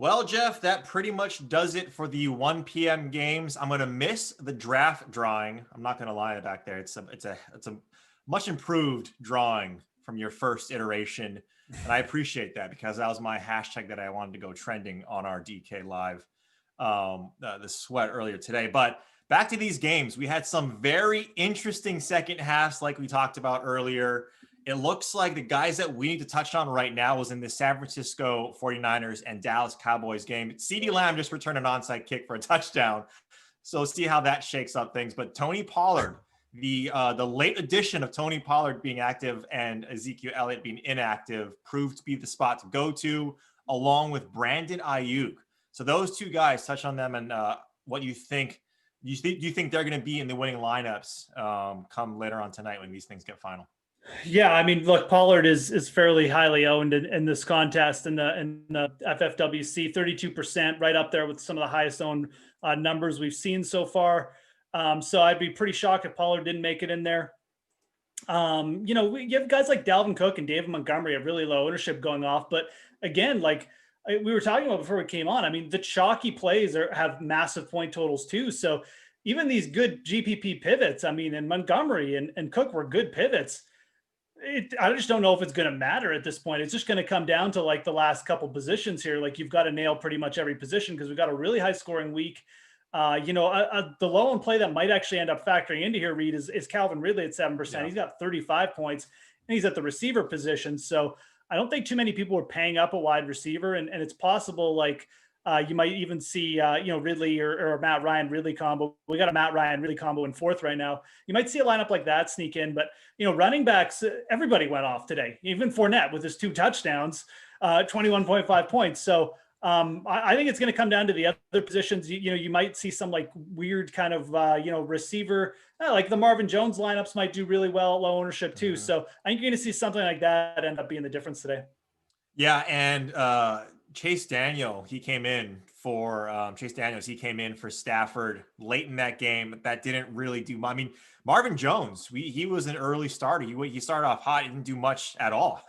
Well, Jeff, that pretty much does it for the 1 p.m. games. I'm going to miss the draft drawing. I'm not going to lie back there. It's a much improved drawing from your first iteration. And I appreciate that because that was my hashtag that I wanted to go trending on our DK Live, the sweat earlier today. But back to these games, we had some very interesting second halves like we talked about earlier. It looks like the guys that we need to touch on right now was in the San Francisco 49ers and Dallas Cowboys game. CeeDee Lamb just returned an onside kick for a touchdown. So see how that shakes up things. But Tony Pollard, the late addition of Tony Pollard being active and Ezekiel Elliott being inactive proved to be the spot to go to, along with Brandon Ayuk. So those two guys, touch on them and what you think. Do you think they're going to be in the winning lineups come later on tonight when these things get final? Yeah, I mean, look, Pollard is fairly highly owned in this contest in the FFWC, 32%, right up there with some of the highest owned numbers we've seen so far. So I'd be pretty shocked if Pollard didn't make it in there. You have guys like Dalvin Cook and David Montgomery have really low ownership going off. But again, like we were talking about before we came on, I mean, the chalky plays have massive point totals too. So even these good GPP pivots, I mean, and Montgomery and Cook were good pivots. I just don't know if it's going to matter at this point. It's just going to come down to like the last couple positions here. Like you've got to nail pretty much every position because we've got a really high scoring week. The low and play that might actually end up factoring into here, Reed, is Calvin Ridley at 7%. Yeah. He's got 35 points and he's at the receiver position. So I don't think too many people are paying up a wide receiver. And it's possible like you might even see, Ridley or Matt Ryan Ridley combo. We got a Matt Ryan Ridley combo in fourth right now. You might see a lineup like that sneak in, but running backs, everybody went off today, even Fournette with his 2 touchdowns, 21.5 points. So I think it's going to come down to the other positions. You might see some like weird kind of, receiver, like the Marvin Jones lineups might do really well at low ownership too. Mm-hmm. So I think you're going to see something like that end up being the difference today. Yeah. And Chase Daniels, he came in for Stafford late in that game. That didn't really do much. I mean, Marvin Jones, he was an early starter. He started off hot. He didn't do much at all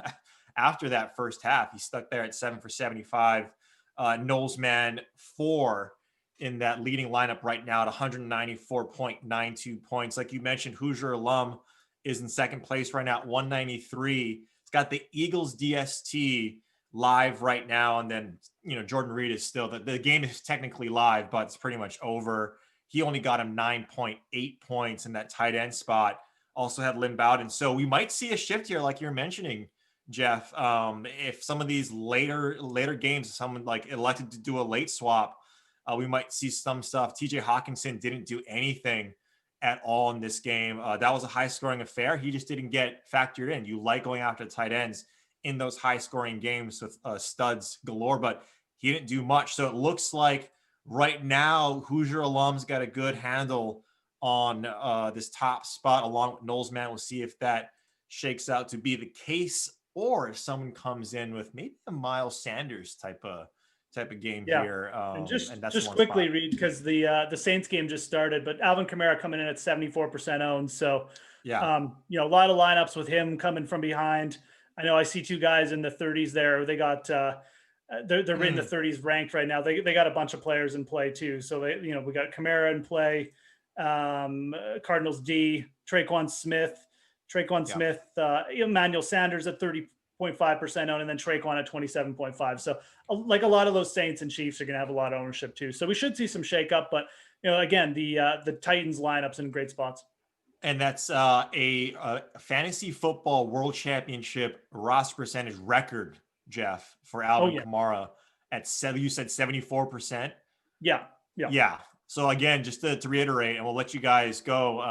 after that first half. He stuck there at 7 for 75. Knowles man 4 in that leading lineup right now at 194.92 points. Like you mentioned, Hoosier alum is in second place right now at 193. It's got the Eagles DST live right now. And then, Jordan Reed is still, the game is technically live, but it's pretty much over. He only got him 9.8 points in that tight end spot. Also had Lynn Bowden. So we might see a shift here, like you're mentioning, Jeff. If some of these later games, someone like elected to do a late swap, we might see some stuff. TJ Hawkinson didn't do anything at all in this game. That was a high scoring affair. He just didn't get factored in. You like going after tight ends in those high scoring games with studs galore, but he didn't do much. So it looks like right now Hoosier alums got a good handle on this top spot along with Knowles man. We'll see if that shakes out to be the case, or if someone comes in with maybe a Miles Sanders type of game here. And just quickly, Reed, because the Saints game just started, but Alvin Kamara coming in at 74% owned. So yeah, a lot of lineups with him coming from behind. I know I see 2 guys in the 30s there. They got they're in the 30s ranked right now. They got a bunch of players in play too. So we got Kamara in play, Cardinals D, Traquan Smith, Emmanuel Sanders at 30.5% owned, and then Traquan at 27.5. So like a lot of those Saints and Chiefs are going to have a lot of ownership too. So we should see some shakeup, but again, the Titans lineups in great spots. And that's a fantasy football world championship roster percentage record, Jeff, for Alvin Kamara at you said 74%. Yeah. So again, just to reiterate, and we'll let you guys go,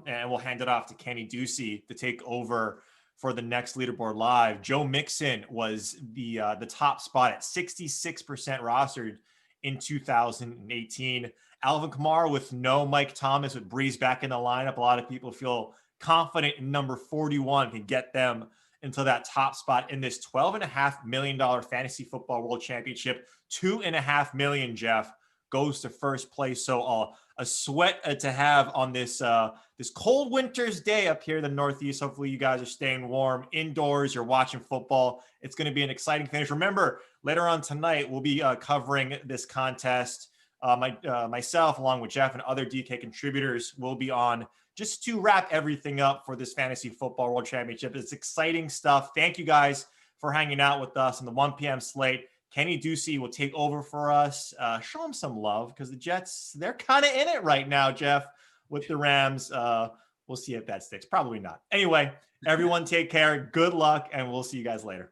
and we'll hand it off to Kenny Ducey to take over for the next Leaderboard Live. Joe Mixon was the top spot at 66% rostered in 2018. Alvin Kamara with no Mike Thomas with Breeze back in the lineup. A lot of people feel confident in number 41 can get them into that top spot in this $12.5 million fantasy football world championship. $2.5 million, Jeff, goes to first place. So a sweat to have on this this cold winter's day up here in the Northeast. Hopefully you guys are staying warm indoors. You're watching football. It's going to be an exciting finish. Remember, later on tonight, we'll be covering this contest. Myself, along with Jeff and other DK contributors, will be on just to wrap everything up for this Fantasy Football World Championship. It's exciting stuff. Thank you guys for hanging out with us on the 1 p.m. slate. Kenny Ducey will take over for us. Show him some love because the Jets, they're kind of in it right now, Jeff, with the Rams. We'll see if that sticks. Probably not. Anyway, everyone take care. Good luck, and we'll see you guys later.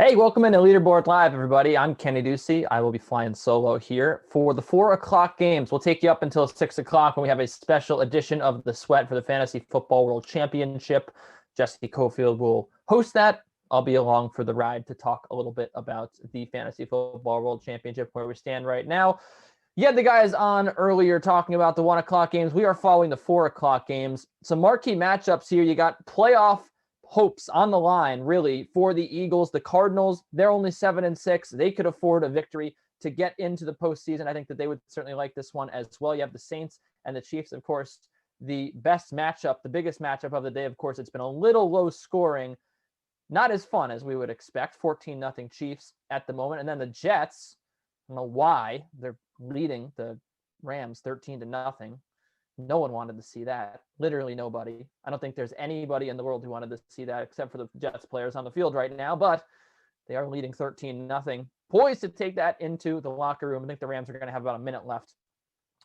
Hey, welcome into Leaderboard Live, everybody. I'm Kenny Ducey. I will be flying solo here for the 4 o'clock games. We'll take you up until 6 o'clock when we have a special edition of The Sweat for the Fantasy Football World Championship. Jessie Coffield will host that. I'll be along for the ride to talk a little bit about the Fantasy Football World Championship, where we stand right now. You had the guys on earlier talking about the 1 o'clock games. We are following the 4 o'clock games. Some marquee matchups here. You got playoff hopes on the line, really, for the Eagles. The Cardinals, they're only 7-6. They could afford a victory to get into the postseason. I think that they would certainly like this one as well. You have the Saints and the Chiefs, of course, the best matchup, the biggest matchup of the day. Of course, it's been a little low scoring, not as fun as we would expect. 14-0 Chiefs at the moment. And then the Jets, I don't know why, they're leading the Rams 13-0. No one wanted to see that. Literally nobody. I don't think there's anybody in the world who wanted to see that except for the Jets players on the field right now, but they are leading 13-0. Poised to take that into the locker room. I think the Rams are going to have about a minute left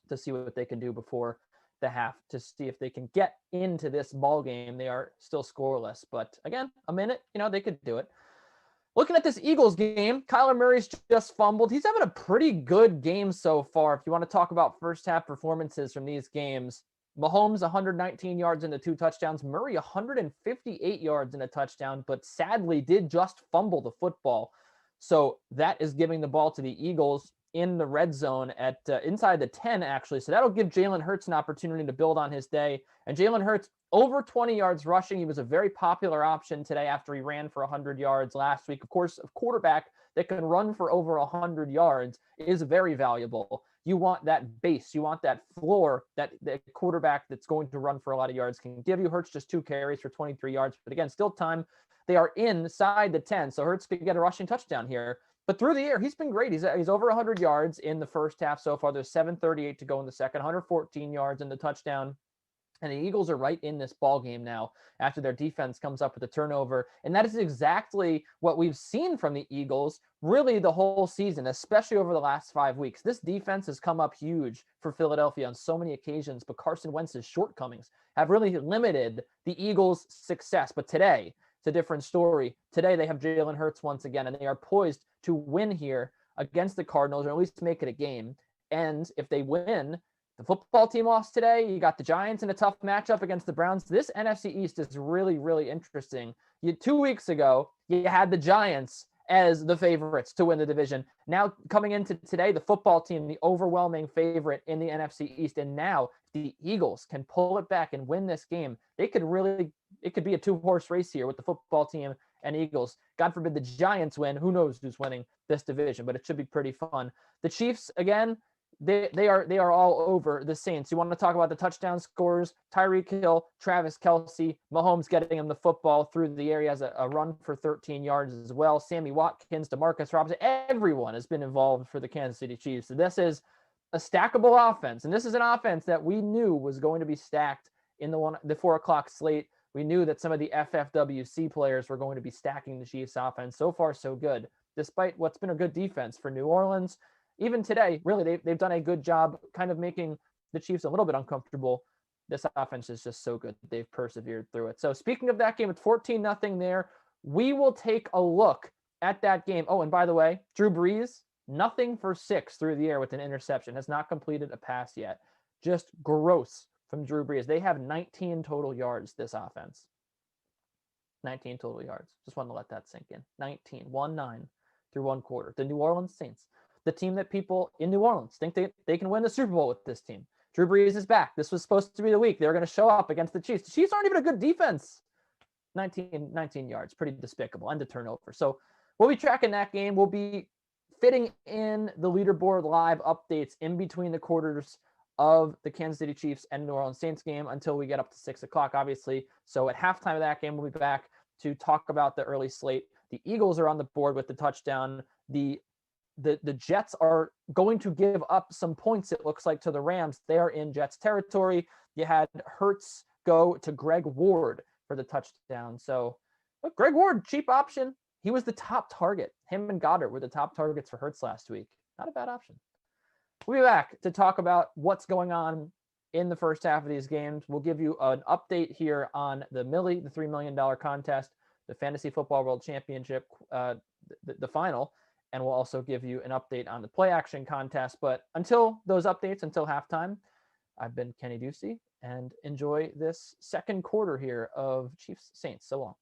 to see what they can do before the half, to see if they can get into this ball game. They are still scoreless, but again, a minute, they could do it. Looking at this Eagles game, Kyler Murray's just fumbled. He's having a pretty good game so far. If you want to talk about first half performances from these games, Mahomes 119 yards and 2 touchdowns. Murray 158 yards and a touchdown, but sadly did just fumble the football. So that is giving the ball to the Eagles in the red zone at inside the 10, actually. So that'll give Jalen Hurts an opportunity to build on his day. And Jalen Hurts, over 20 yards rushing. He was a very popular option today after he ran for 100 yards last week. Of course, a quarterback that can run for over 100 yards is very valuable. You want that base. You want that floor that the quarterback that's going to run for a lot of yards can give you. Hurts just 2 carries for 23 yards. But again, still time. They are inside the 10. So Hurts could get a rushing touchdown here. But through the air, he's been great. He's over 100 yards in the first half so far. There's 7:38 to go in the second, 114 yards in the touchdown. And the Eagles are right in this ball game now after their defense comes up with a turnover. And that is exactly what we've seen from the Eagles really the whole season, especially over the last 5 weeks. This defense has come up huge for Philadelphia on so many occasions, but Carson Wentz's shortcomings have really limited the Eagles' success. But today, it's a different story. Today, they have Jalen Hurts once again, and they are poised to win here against the Cardinals, or at least make it a game. And if they win, the football team lost today. You got the Giants in a tough matchup against the Browns. This NFC East is really, really interesting. 2 weeks ago, you had the Giants as the favorites to win the division. Now, coming into today, the football team, the overwhelming favorite in the NFC East. And now the Eagles can pull it back and win this game. It could be a 2-horse race here with the football team and Eagles. God forbid the Giants win. Who knows who's winning this division, but it should be pretty fun. The Chiefs, again, they are all over the Saints. You want to talk about the touchdown scores? Tyreek Hill, Travis Kelce, Mahomes getting him the football through the air. He has a run for 13 yards as well. Sammy Watkins, Demarcus Robinson, everyone has been involved for the Kansas City Chiefs. So this is a stackable offense, and this is an offense that we knew was going to be stacked in the 4 o'clock slate. We knew that some of the FFWC players were going to be stacking the Chiefs offense. So far, so good, despite what's been a good defense for New Orleans. Even today, really, they've done a good job kind of making the Chiefs a little bit uncomfortable. This offense is just so good. They've persevered through it. So speaking of that game, it's 14-0 there. We will take a look at that game. Oh, and by the way, Drew Brees, 0 for 6 through the air with an interception. Has not completed a pass yet. Just gross from Drew Brees. They have 19 total yards, this offense. 19 total yards. Just wanted to let that sink in. 19, 1-9 through 1 quarter. The New Orleans Saints, the team that people in New Orleans think they can win the Super Bowl with this team. Drew Brees is back. This was supposed to be the week they were going to show up against the Chiefs. The Chiefs aren't even a good defense. 19 yards, pretty despicable, and a turnover. So we'll be tracking that game. We'll be fitting in the Leaderboard Live updates in between the quarters of the Kansas City Chiefs and New Orleans Saints game until we get up to 6 o'clock, obviously. So at halftime of that game, we'll be back to talk about the early slate. The Eagles are on the board with the touchdown. The Jets are going to give up some points, it looks like, to the Rams. They are in Jets territory. You had Hurts go to Greg Ward for the touchdown. So look, Greg Ward, cheap option. He was the top target. Him and Goddard were the top targets for Hurts last week. Not a bad option. We'll be back to talk about what's going on in the first half of these games. We'll give you an update here on the Millie, the $3 million contest, the Fantasy Football World Championship, the final, and we'll also give you an update on the play action contest. But until those updates, until halftime, I've been Kenny Ducey, and enjoy this second quarter here of Chiefs Saints. So long.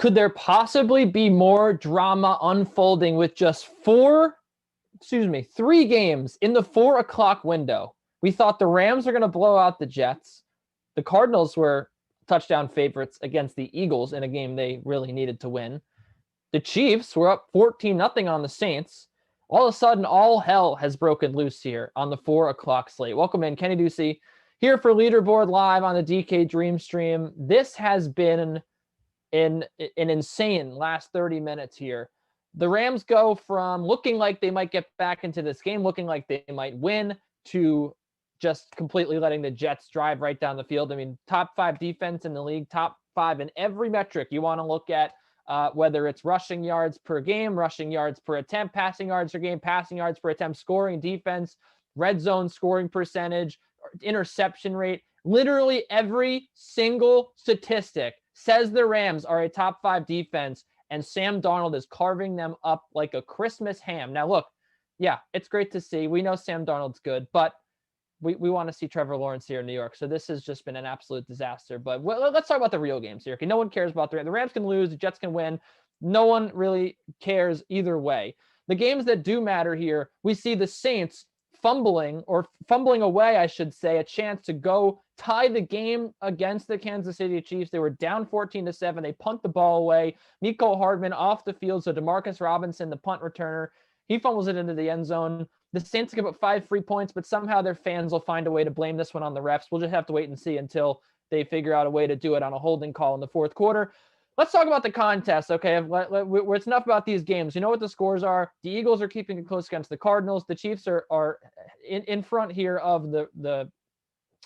Could there possibly be more drama unfolding with just 3 games in the 4 o'clock window? We thought the Rams were going to blow out the Jets. The Cardinals were touchdown favorites against the Eagles in a game they really needed to win. The Chiefs were up 14-0 on the Saints. All of a sudden, all hell has broken loose here on the 4 o'clock slate. Welcome in, Kenny Ducey, here for Leaderboard Live on the DK Dream Stream. This has been an insane last 30 minutes here. The Rams go from looking like they might get back into this game, looking like they might win, to just completely letting the Jets drive right down the field. I mean, top 5 defense in the league, top 5 in every metric you want to look at, whether it's rushing yards per game, rushing yards per attempt, passing yards per game, passing yards per attempt, scoring defense, red zone scoring percentage, interception rate. Literally every single statistic says the Rams are a top 5 defense, and Sam Darnold is carving them up like a Christmas ham. Now, look, yeah, it's great to see. We know Sam Darnold's good, but we want to see Trevor Lawrence here in New York. So this has just been an absolute disaster. But let's talk about the real games here. Okay, no one cares about the Rams. The Rams can lose. The Jets can win. No one really cares either way. The games that do matter here, we see the Saints fumbling away, I should say, a chance to go tie the game against the Kansas City Chiefs. They were down 14-7. They punt the ball away. Mecole Hardman off the field. So DeMarcus Robinson, the punt returner, he fumbles it into the end zone. The Saints give up 5 free points, but somehow their fans will find a way to blame this one on the refs. We'll just have to wait and see until they figure out a way to do it on a holding call in the 4th quarter. Let's talk about the contest, okay? It's enough about these games. You know what the scores are. The Eagles are keeping it close against the Cardinals. The Chiefs are in front here of the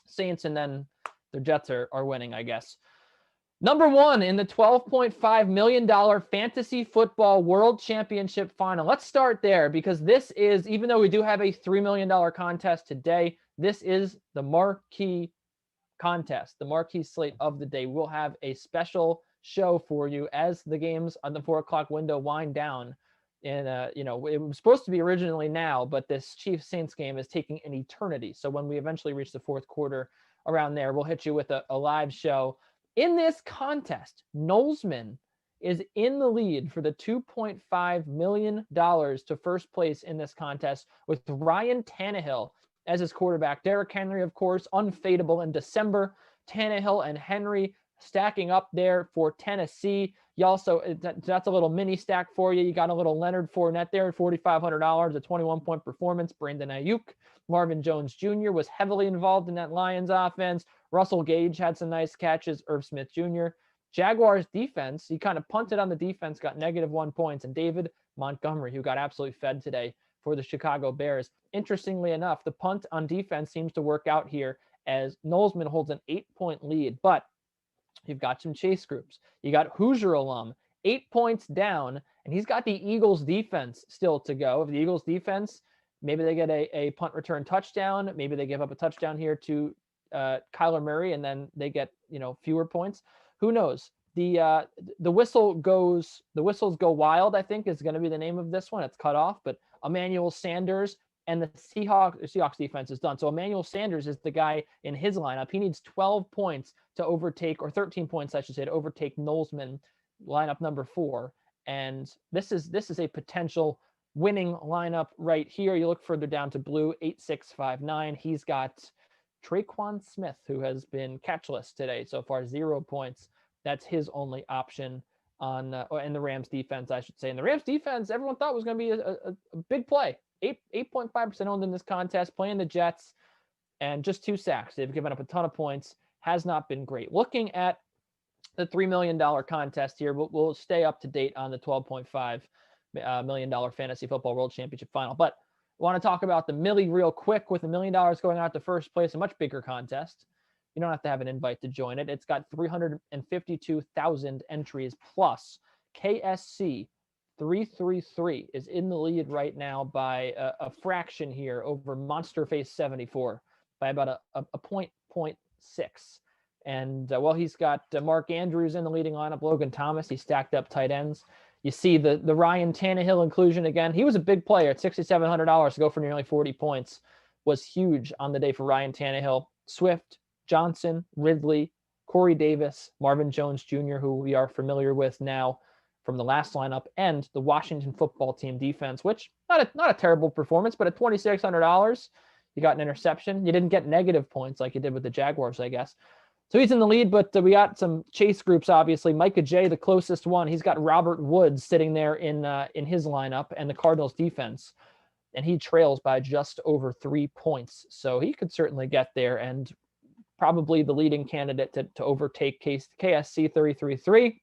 Saints, and then the Jets are winning, I guess. Number 1 in the $12.5 million Fantasy Football World Championship Final. Let's start there, because this is, even though we do have a $3 million contest today, this is the marquee contest, the marquee slate of the day. We'll have a special show for you as the games on the 4 o'clock window wind down. And, it was supposed to be originally now, but this Chiefs-Saints game is taking an eternity. So when we eventually reach the 4th quarter around there, we'll hit you with a live show. In this contest, Nolesman is in the lead for the $2.5 million to first place in this contest, with Ryan Tannehill as his quarterback. Derrick Henry, of course, unfadable in December. Tannehill and Henry stacking up there for Tennessee. You also, that's a little mini stack for you. You got a little Leonard Fournette there at $4,500, a 21-point performance. Brandon Ayuk, Marvin Jones Jr. was heavily involved in that Lions offense. Russell Gage had some nice catches. Irv Smith Jr. Jaguars defense, he kind of punted on the defense, got -1 points. And David Montgomery, who got absolutely fed today for the Chicago Bears. Interestingly enough, the punt on defense seems to work out here as Nolesman holds an 8-point lead. But you've got some chase groups. You got Hoosier alum, 8 points down, and he's got the Eagles defense still to go. If the Eagles defense, maybe they get a punt return touchdown, maybe they give up a touchdown here to Kyler Murray, and then they get fewer points. Who knows? The whistles go wild, I think, is going to be the name of this one. It's cut off, but Emmanuel Sanders and the Seahawks defense is done. So Emmanuel Sanders is the guy in his lineup. He needs 12 points to overtake, or 13 points, I should say, to overtake Nolesman, lineup number 4. And this is a potential winning lineup right here. You look further down to blue, 8659. He's got Traquan Smith, who has been catchless today so far, 0 points. That's his only option on in the Rams defense, I should say. And the Rams defense, everyone thought was going to be a big play. 8.5% owned in this contest, playing the Jets, and just 2 sacks. They've given up a ton of points. Has not been great. Looking at the $3 million contest here, we'll stay up to date on the $12.5 million Fantasy Football World Championship Final. But I want to talk about the Millie real quick. With $1 million going out to first place, a much bigger contest. You don't have to have an invite to join it. It's got 352,000 entries plus. KSC 333 is in the lead right now by a fraction here over Monster Face 74 by about a point 6. And he's got Mark Andrews in the leading lineup, Logan Thomas. He stacked up tight ends. You see the Ryan Tannehill inclusion again. He was a big player at $6,700 to go for nearly 40 points. Was huge on the day for Ryan Tannehill. Swift, Johnson, Ridley, Corey Davis, Marvin Jones Jr., who we are familiar with now from the last lineup, and the Washington football team defense, which not a terrible performance, but at $2,600, you got an interception. You didn't get negative points like you did with the Jaguars, I guess. So he's in the lead, but we got some chase groups, obviously. Micah J, the closest one. He's got Robert Woods sitting there in his lineup and the Cardinals defense, and he trails by just over 3 points. So he could certainly get there and probably the leading candidate to overtake KSC 33-3.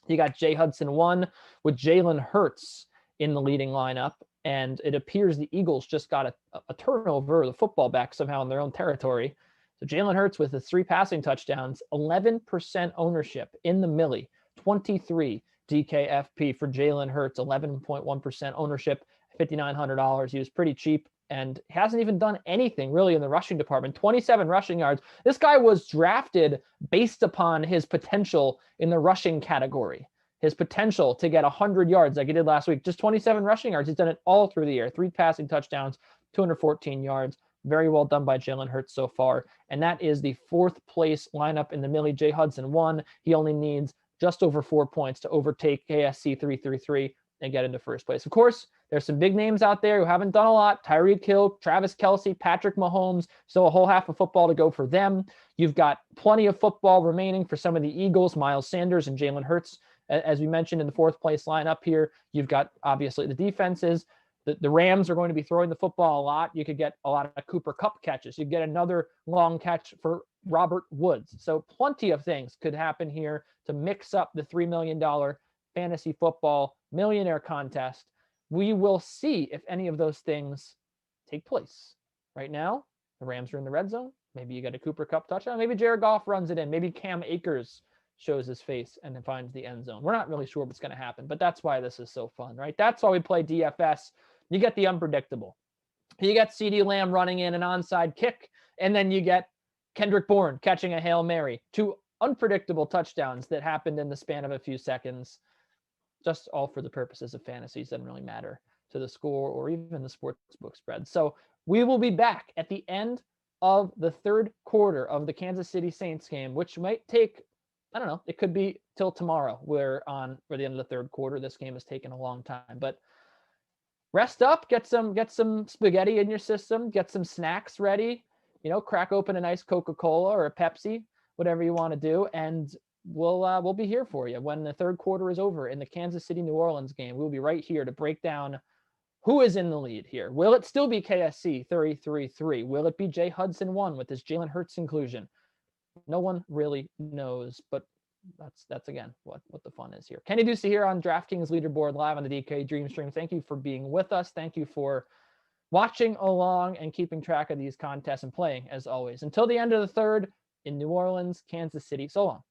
You got Jay Hudson 1 with Jalen Hurts in the leading lineup. And it appears the Eagles just got a turnover, the football back somehow in their own territory. So Jalen Hurts with his 3 passing touchdowns, 11% ownership in the Millie, 23 DKFP for Jalen Hurts, 11.1% ownership, $5,900. He was pretty cheap and hasn't even done anything really in the rushing department. 27 rushing yards. This guy was drafted based upon his potential in the rushing category. His potential to get 100 yards like he did last week. Just 27 rushing yards. He's done it all through the air. 3 passing touchdowns, 214 yards. Very well done by Jalen Hurts so far. And that is the 4th place lineup in the Millie. Jay Hudson 1. He only needs just over 4 points to overtake KSC 333 and get into first place. Of course, there's some big names out there who haven't done a lot. Tyreek Hill, Travis Kelce, Patrick Mahomes. Still a whole half of football to go for them. You've got plenty of football remaining for some of the Eagles, Miles Sanders and Jalen Hurts. As we mentioned in the 4th place lineup here, you've got obviously the defenses. The Rams are going to be throwing the football a lot. You could get a lot of Cooper Kupp catches. You get another long catch for Robert Woods. So plenty of things could happen here to mix up the $3 million fantasy football millionaire contest. We will see if any of those things take place. Right now, the Rams are in the red zone. Maybe you get a Cooper Kupp touchdown. Maybe Jared Goff runs it in. Maybe Cam Akers shows his face and then finds the end zone. We're not really sure what's going to happen, but that's why this is so fun, right? That's why we play DFS. You get the unpredictable. You get CeeDee Lamb running in an onside kick, and then you get Kendrick Bourne catching a Hail Mary. 2 unpredictable touchdowns that happened in the span of a few seconds. Just all for the purposes of fantasies. Doesn't really matter to the score or even the sportsbook spread. So we will be back at the end of the 3rd quarter of the Kansas City Saints game, which might take, I don't know, it could be till tomorrow. We're for the end of the 3rd quarter. This game has taken a long time, but rest up, get some spaghetti in your system, get some snacks ready, crack open a nice Coca-Cola or a Pepsi, whatever you want to do. And we'll be here for you when the 3rd quarter is over in the Kansas City, New Orleans game. We'll be right here to break down who is in the lead here. Will it still be KSC 33-3? Will it be Jay Hudson 1 with his Jalen Hurts inclusion? No one really knows, but that's again what the fun is here. Kenny Ducey here on DraftKings Leaderboard live on the DK Dream Stream. Thank you for being with us. Thank you for watching along and keeping track of these contests and playing as always. Until the end of the 3rd in New Orleans, Kansas City. So long.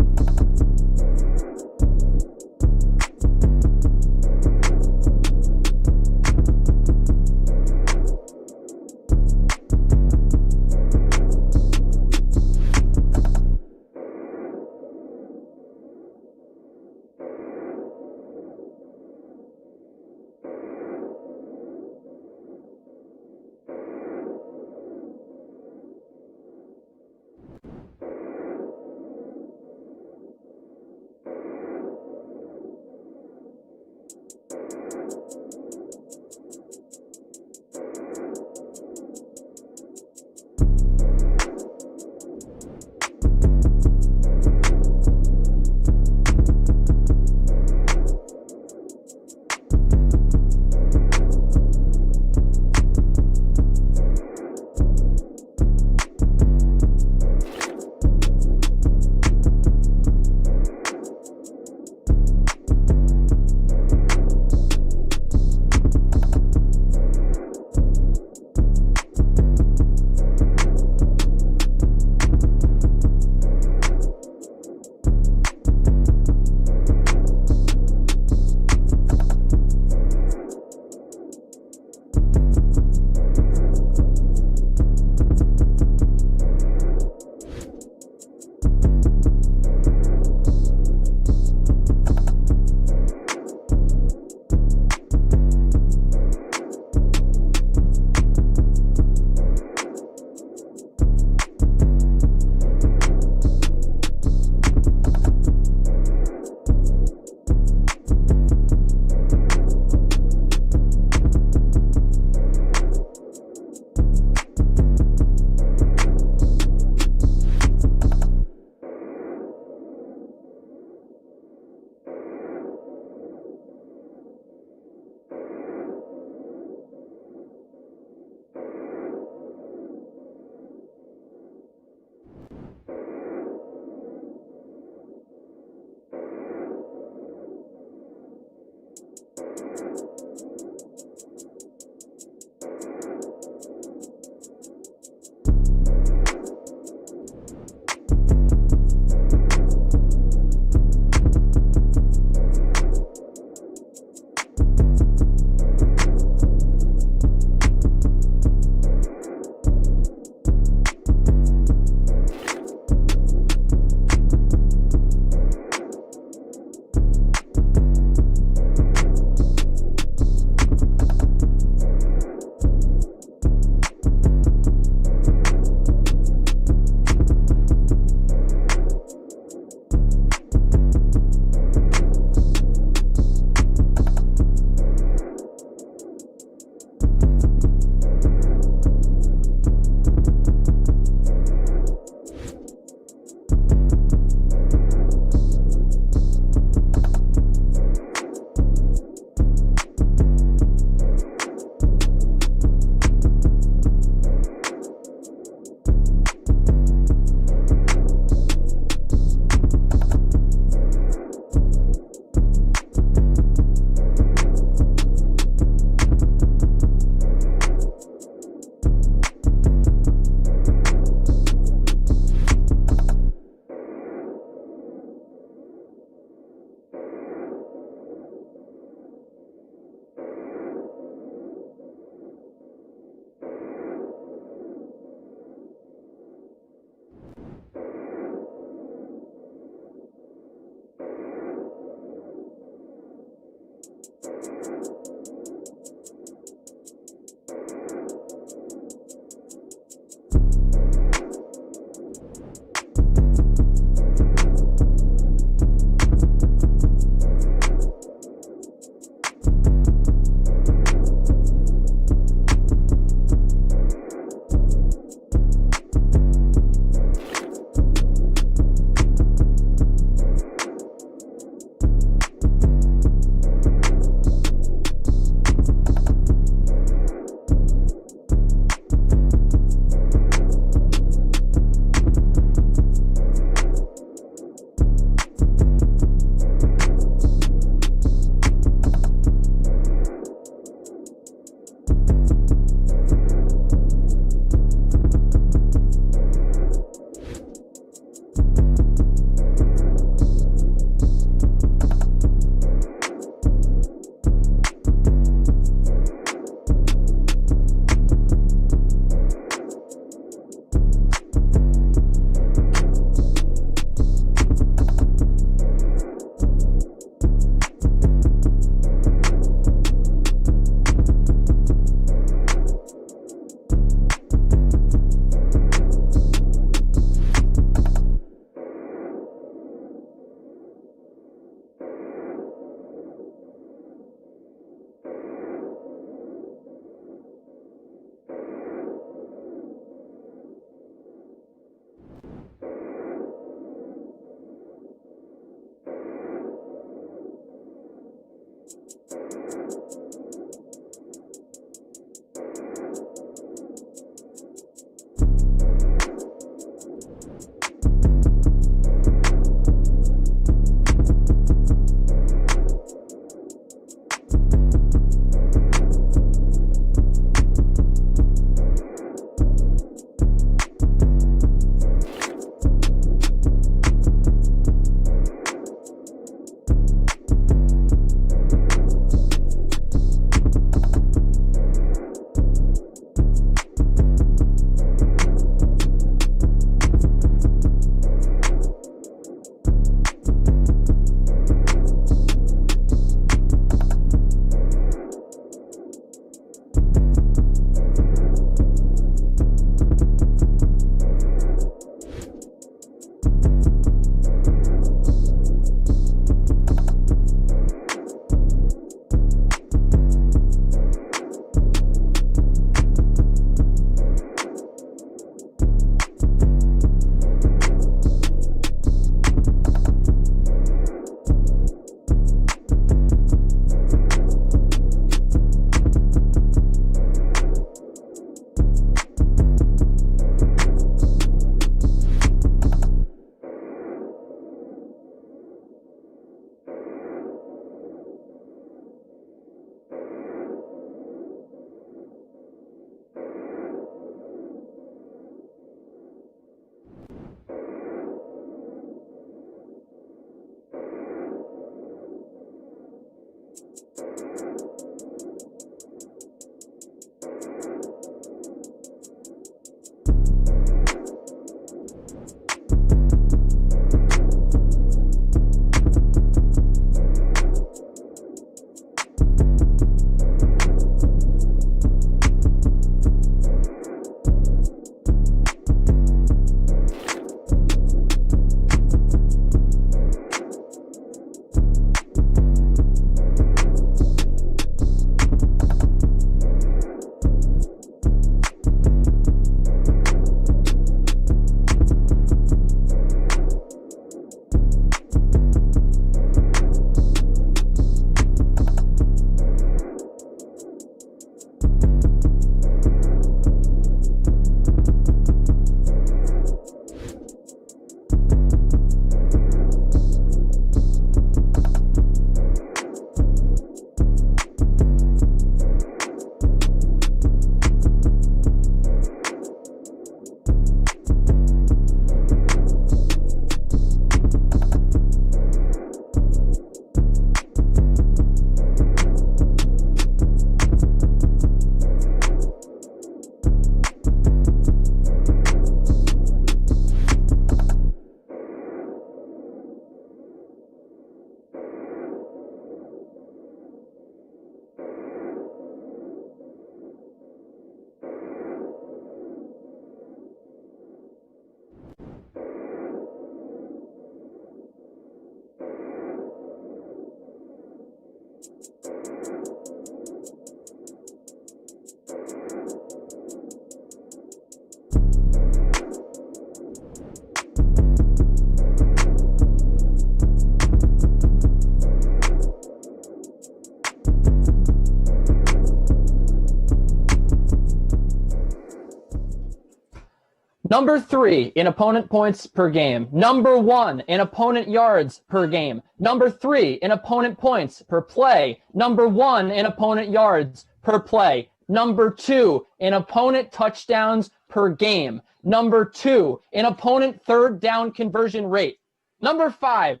Number 3 in opponent points per game. Number 1 in opponent yards per game. Number 3 in opponent points per play. Number 1 in opponent yards per play. Number 2 in opponent touchdowns per game. Number 2 in opponent third down conversion rate. Number 5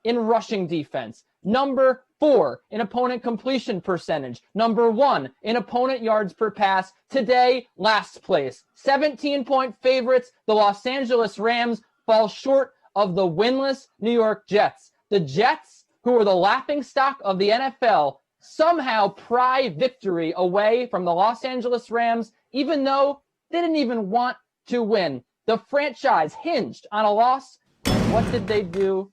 in rushing defense. Number 4 in opponent completion percentage. Number 1 in opponent yards per pass. Today, last place. 17-point favorites. The Los Angeles Rams fall short of the winless New York Jets. The Jets, who are the laughingstock of the NFL, somehow pry victory away from the Los Angeles Rams, even though they didn't even want to win. The franchise hinged on a loss. What did they do?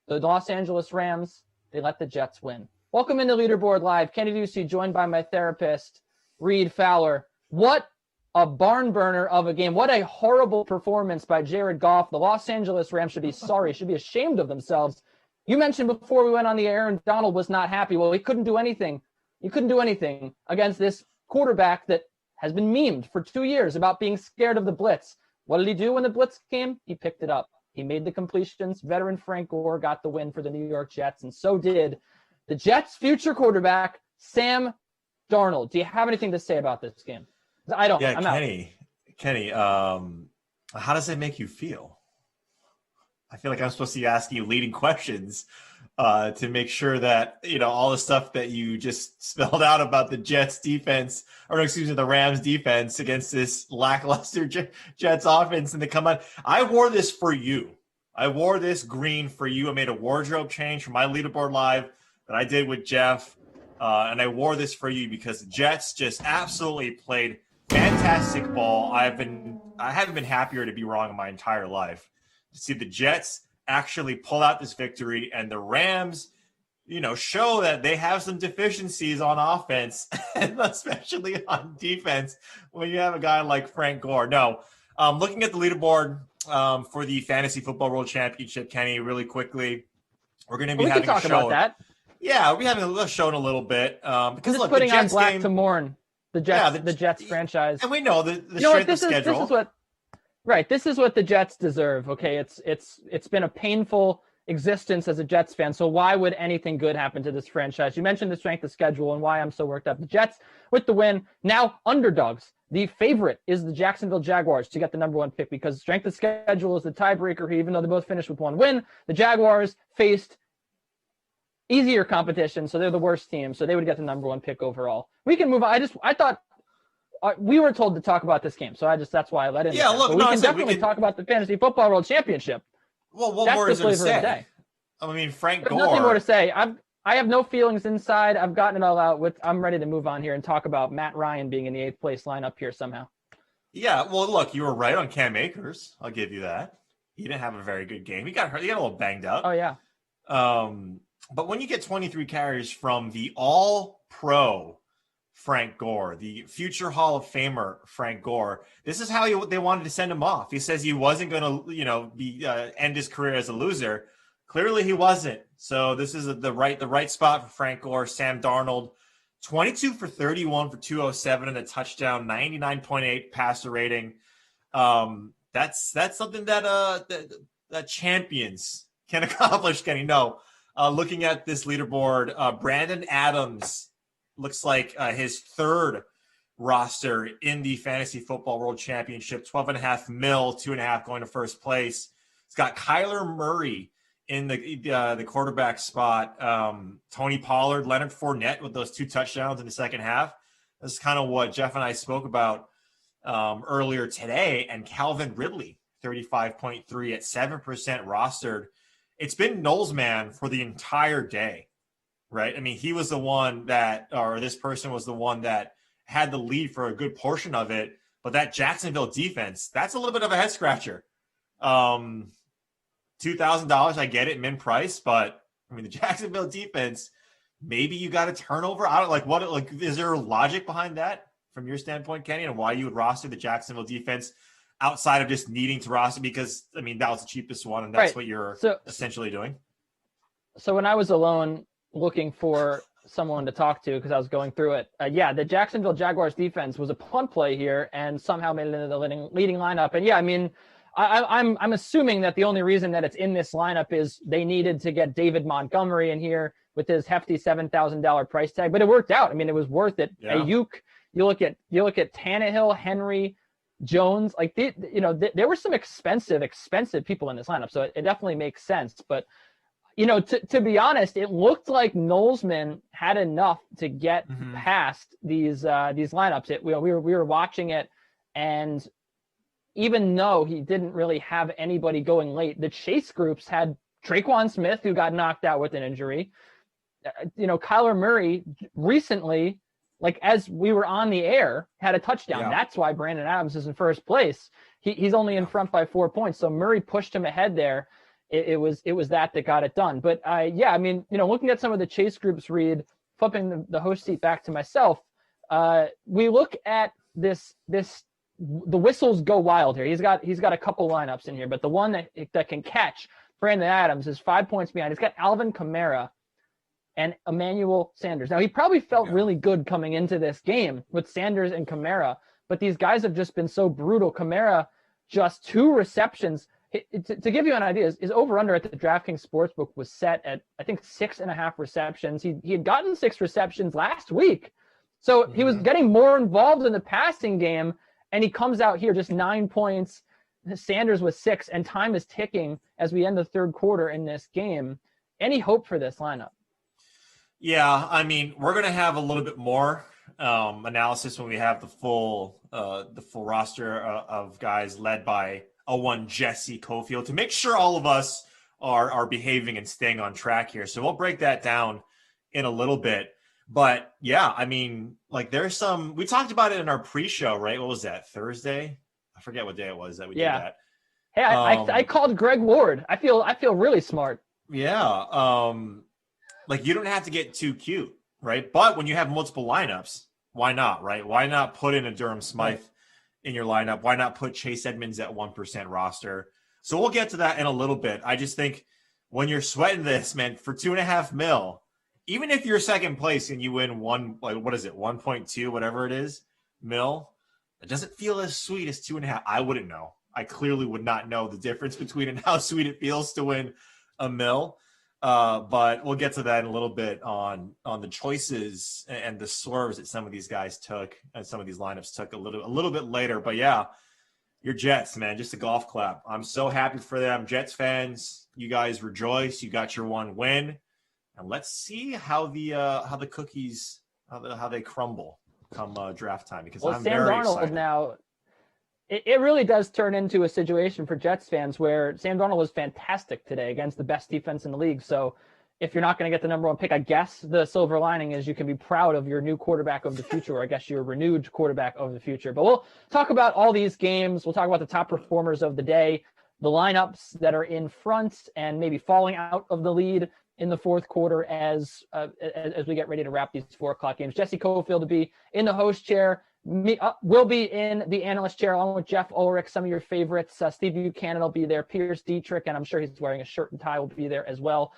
The Los Angeles Rams, they let the Jets win. Welcome into Leaderboard Live. Kenny Ducey, joined by my therapist, Reed Fowler. What a barn burner of a game. What a horrible performance by Jared Goff. The Los Angeles Rams should be sorry, should be ashamed of themselves. You mentioned before we went on the air, Aaron Donald was not happy. Well, he couldn't do anything. He couldn't do anything against this quarterback that has been memed for 2 years about being scared of the blitz. What did he do when the blitz came? He picked it up. He made the completions. Veteran Frank Gore got the win for the New York Jets, and so did the Jets' future quarterback, Sam Darnold. Do you have anything to say about this game? I don't. Yeah, I'm Kenny, how does it make you feel? I feel like I'm supposed to be asking you leading questions to make sure that, you know, all the stuff that you just spelled out about the Jets defense, or excuse me, the Rams defense against this lackluster Jets offense, and they come on. I wore this for you. I wore this green for you. I made a wardrobe change for my Leaderboard Live that I did with Jeff, and I wore this for you because the Jets just absolutely played fantastic ball. I haven't been happier to be wrong in my entire life. To see the Jets actually pull out this victory, and the Rams, you know, show that they have some deficiencies on offense, and especially on defense when you have a guy like Frank Gore. No, looking at the leaderboard for the Fantasy Football World Championship, Kenny, really quickly, we're going to be having a show. About that. Yeah, we'll be having a show in a little bit. Because look, putting the Jets on black game, to mourn the Jets, the Jets franchise. And we know the strength of schedule. This is what, right. This is what the Jets deserve. Okay, it's been a painful existence as a Jets fan. So why would anything good happen to this franchise? You mentioned the strength of schedule and why I'm so worked up. The Jets with the win, now underdogs. The favorite is the Jacksonville Jaguars to get the number 1 pick because strength of schedule is the tiebreaker here, even though they both finished with 1 win. The Jaguars faced easier competition, so they're the worst team, so they would get the number 1 pick overall. We can move on. I thought we were told to talk about this game, so that's why I let in. Yeah, look, we can definitely talk about the Fantasy Football World Championship. Well, what more is there to say? I mean, Frank Gore. There's nothing more to say. I have no feelings inside. I've gotten it all out. I'm ready to move on here and talk about Matt Ryan being in the 8th place lineup here somehow. Yeah, well, look, you were right on Cam Akers. I'll give you that. He didn't have a very good game. He got hurt. He got a little banged up. Oh, yeah. But when you get 23 carries from the all-pro Frank Gore, the future Hall of Famer Frank Gore, this is how they wanted to send him off. He says he wasn't going to, be end his career as a loser. Clearly, he wasn't. So this is the right spot for Frank Gore. Sam Darnold, 22 for 31 for 207 and a touchdown, 99.8 passer rating. That's something that champions can accomplish. Kenny, no. Looking at this leaderboard, Brandon Adams looks like his 3rd roster in the Fantasy Football World Championship, $12.5 million, 2.5 going to first place. It's got Kyler Murray in the quarterback spot. Tony Pollard, Leonard Fournette with those 2 touchdowns in the second half. This is kind of what Jeff and I spoke about earlier today. And Calvin Ridley, 35.3 at 7% rostered. It's been Knowles' man for the entire day, right? I mean, he was the one this person was the one that had the lead for a good portion of it. But that Jacksonville defense, that's a little bit of a head scratcher. $2,000, I get it, min price, but I mean, the Jacksonville defense maybe you got a turnover. I don't like is there logic behind that from your standpoint, Kenny, and why you would roster the Jacksonville defense outside of just needing to roster? Because I mean, that was the cheapest one, and that's what you're essentially doing. So when I was alone looking for someone to talk to, because I was going through it, the Jacksonville Jaguars defense was a punt play here and somehow made it into the leading lineup. And I mean, I'm assuming that the only reason that it's in this lineup is they needed to get David Montgomery in here with his hefty $7,000 price tag, but it worked out. I mean, it was worth it. Yeah. Ayuk, you look at Tannehill, Henry, Jones, like there were some expensive people in this lineup, so it definitely makes sense. But to be honest, it looked like Nolesman had enough to get past these lineups. We were watching it, and even though he didn't really have anybody going late, the chase groups had Traquan Smith, who got knocked out with an injury. Kyler Murray recently, like as we were on the air, had a touchdown. Yeah. That's why Brandon Adams is in first place. He's only in front by 4 points. So Murray pushed him ahead there. It was that got it done. But I mean, looking at some of the chase groups, Reed, flipping the host seat back to myself, we look at this the whistles go wild here. He's got a couple lineups in here, but the one that can catch Brandon Adams is 5 points behind. He's got Alvin Kamara and Emmanuel Sanders. Now, he probably felt really good coming into this game with Sanders and Kamara, but these guys have just been so brutal. Kamara, just 2 receptions. To give you an idea, his over-under at the DraftKings Sportsbook was set at, I think, 6.5 receptions. He had gotten 6 receptions last week. So he was getting more involved in the passing game, and he comes out here just 9 points. Sanders with 6, and time is ticking as we end the third quarter in this game. Any hope for this lineup? Yeah, I mean, we're going to have a little bit more analysis when we have the full roster of guys led by one Jessie Coffield to make sure all of us are behaving and staying on track here. So we'll break that down in a little bit. But yeah, I mean, like there's we talked about it in our pre-show, right? What was that, Thursday? I forget what day it was that we did that. Hey, I called Greg Ward. I feel really smart. Yeah. Like you don't have to get too cute, right? But when you have multiple lineups, why not, right? Why not put in a Durham Smythe in your lineup? Why not put Chase Edmonds at 1% roster? So we'll get to that in a little bit. I just think when you're sweating this, man, for $2.5 million, even if you're second place and you win 1.2, whatever it is, mil, it doesn't feel as sweet as 2.5. I wouldn't know. I clearly would not know the difference between and how sweet it feels to win a mil. But we'll get to that in a little bit on the choices and the swerves that some of these guys took and some of these lineups took a little bit later. But yeah, your Jets, man, just a golf clap. I'm so happy for them. Jets fans, you guys rejoice. You got your one win, and let's see how the cookies how they crumble come draft time, because I'm Sam very Darnold excited. Now, it really does turn into a situation for Jets fans where Sam Darnold was fantastic today against the best defense in the league. So if you're not going to get the number 1 pick, I guess the silver lining is you can be proud of your new quarterback of the future, or I guess your renewed quarterback of the future. But we'll talk about all these games. We'll talk about the top performers of the day, the lineups that are in front and maybe falling out of the lead in the fourth quarter as we get ready to wrap these 4 o'clock games. Jessie Coffield to be in the host chair. Will be in the analyst chair along with Jeff Ulrich, some of your favorites. Steve Buchanan will be there. Pierce Dietrich, and I'm sure he's wearing a shirt and tie, will be there as well.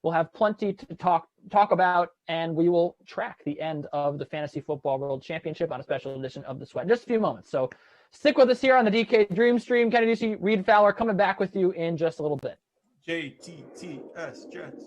We'll have plenty to talk about, and we will track the end of the Fantasy Football World Championship on a special edition of The Sweat in just a few moments. So stick with us here on the DK Dream Stream. Kenny Ducey, Reed Fowler coming back with you in just a little bit. JTTS, Jets.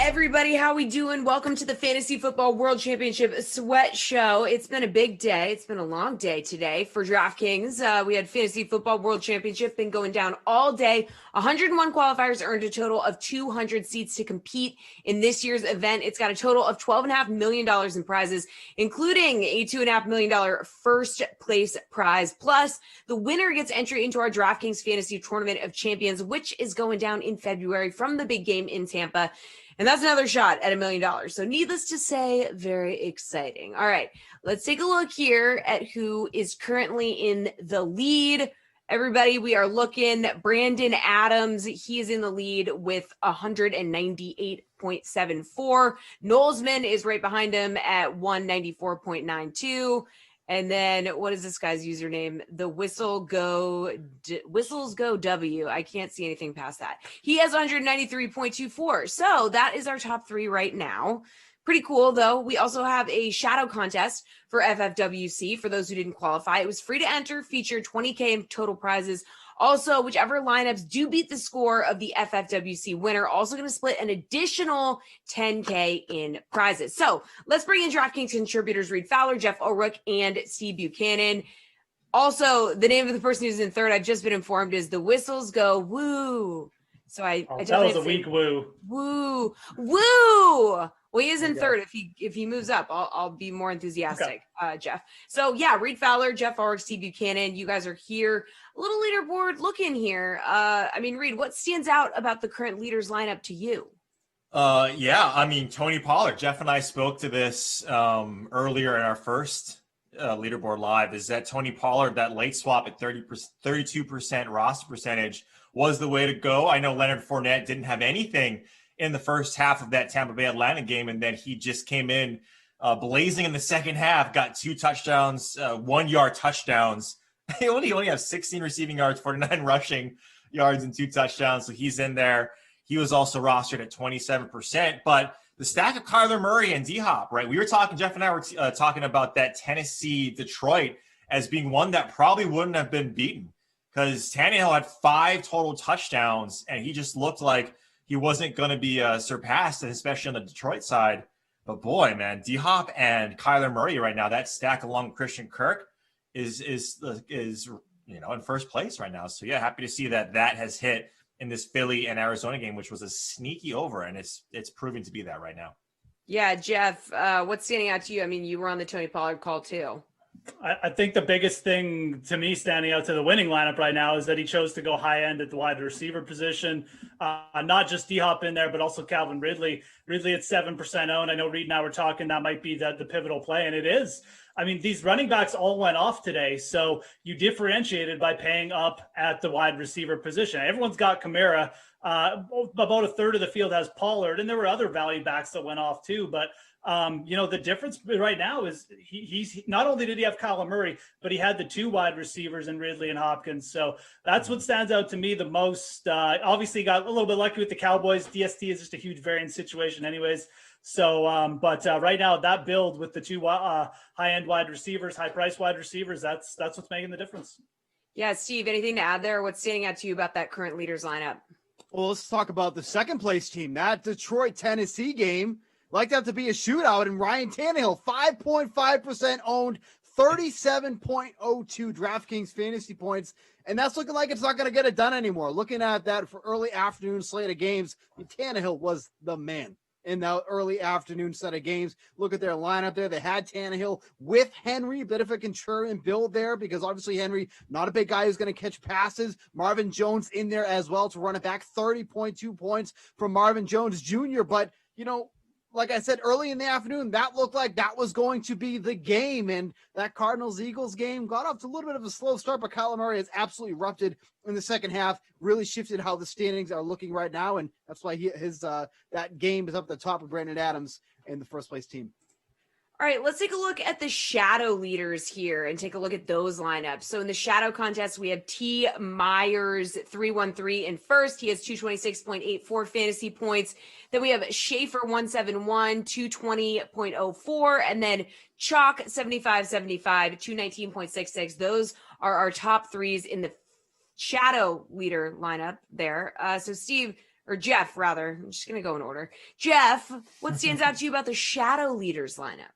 everybody, how we doing? Welcome to the Fantasy Football World Championship Sweat Show. It's been a big day. It's been a long day today for DraftKings. We had Fantasy Football World Championship been going down all day. 101 qualifiers earned a total of 200 seats to compete in this year's event. It's got a total of $12.5 million in prizes, including a $2.5 million first place prize. Plus, the winner gets entry into our DraftKings Fantasy Tournament of Champions, which is going down in February from the big game in Tampa. And that's another shot at $1 million. So needless to say, very exciting. All right, let's take a look here at who is currently in the lead. Everybody, we are looking. Brandon Adams, he is in the lead with 198.74. Nolesman is right behind him at 194.92. And then what is this guy's username? The Whistles Go W. I can't see anything past that. He has 193.24. So that is our top three right now. Pretty cool, though. We also have a shadow contest for FFWC for those who didn't qualify. It was free to enter, featured $20K in total prizes. Also, whichever lineups do beat the score of the FFWC winner, also going to split an additional $10K in prizes. So let's bring in DraftKings contributors Reed Fowler, Jeff O'Rourke, and Steve Buchanan. Also, the name of the person who's in third, I've just been informed, is the Whistles Go Woo. So I that was a weak woo. Woo. Well, he is in third. If he moves up, I'll be more enthusiastic, Jeff. So yeah, Reed Fowler, Jeff O'Rourke, Steve Buchanan, you guys are here. A little leaderboard looking here. Reed, what stands out about the current leaders lineup to you? Tony Pollard. Jeff and I spoke to this earlier in our first leaderboard live. Is that Tony Pollard, that late swap at 32% roster percentage, was the way to go. I know Leonard Fournette didn't have anything in the first half of that Tampa Bay Atlanta game, and then he just came in blazing in the second half, got 2 touchdowns, 1-yard touchdowns. He only has 16 receiving yards, 49 rushing yards, and 2 touchdowns, so he's in there. He was also rostered at 27%, but the stack of Kyler Murray and D-Hop, right? Jeff and I were talking about that Tennessee-Detroit as being one that probably wouldn't have been beaten, because Tannehill had 5 total touchdowns, and he just looked like he wasn't going to be surpassed, especially on the Detroit side. But boy, man, D-Hop and Kyler Murray right now, that stack along with Christian Kirk is in first place right now. So yeah, happy to see that has hit in this Philly and Arizona game, which was a sneaky over, and it's proving to be that right now. Yeah, Jeff, what's standing out to you? I mean, you were on the Tony Pollard call too. I think the biggest thing to me standing out to the winning lineup right now is that he chose to go high end at the wide receiver position. Not just D-Hop in there, but also Calvin Ridley. Ridley at 7% owned. I know Reed and I were talking that might be the pivotal play, and it is. I mean, these running backs all went off today, so you differentiated by paying up at the wide receiver position. Everyone's got Kamara. About a third of the field has Pollard, and there were other value backs that went off too, but the difference right now is he's not only did he have Kyler Murray, but he had the 2 wide receivers in Ridley and Hopkins. So that's what stands out to me the most. Obviously got a little bit lucky with the Cowboys. DST is just a huge variance situation anyways. So, right now that build with the 2 high-end wide receivers, high-priced wide receivers, that's what's making the difference. Yeah, Steve, anything to add there? What's standing out to you about that current leaders lineup? Well, let's talk about the second place team. That Detroit-Tennessee game, like that to be a shootout, and Ryan Tannehill, 5.5% owned, 37.02 DraftKings fantasy points, and that's looking like it's not going to get it done anymore. Looking at that for early afternoon slate of games, Tannehill was the man in that early afternoon set of games. Look at their lineup there. They had Tannehill with Henry, a bit of a contrarian build there because obviously Henry, not a big guy who's going to catch passes. Marvin Jones in there as well to run it back, 30.2 points from Marvin Jones Jr. But, like I said, early in the afternoon, that looked like that was going to be the game. And that Cardinals-Eagles game got off to a little bit of a slow start, but Kyler Murray has absolutely erupted in the second half, really shifted how the standings are looking right now. And that's why that game is up at the top of Brandon Adams and the first place team. All right, let's take a look at the shadow leaders here and take a look at those lineups. So in the shadow contest, we have T. Myers 313 in first. He has 226.84 fantasy points. Then we have Schaefer 171, 220.04, and then Chalk 7575, 219.66. Those are our top threes in the shadow leader lineup there. So Steve, or Jeff, rather. I'm just going to go in order. Jeff, what stands out to you about the Shadow Leaders lineup?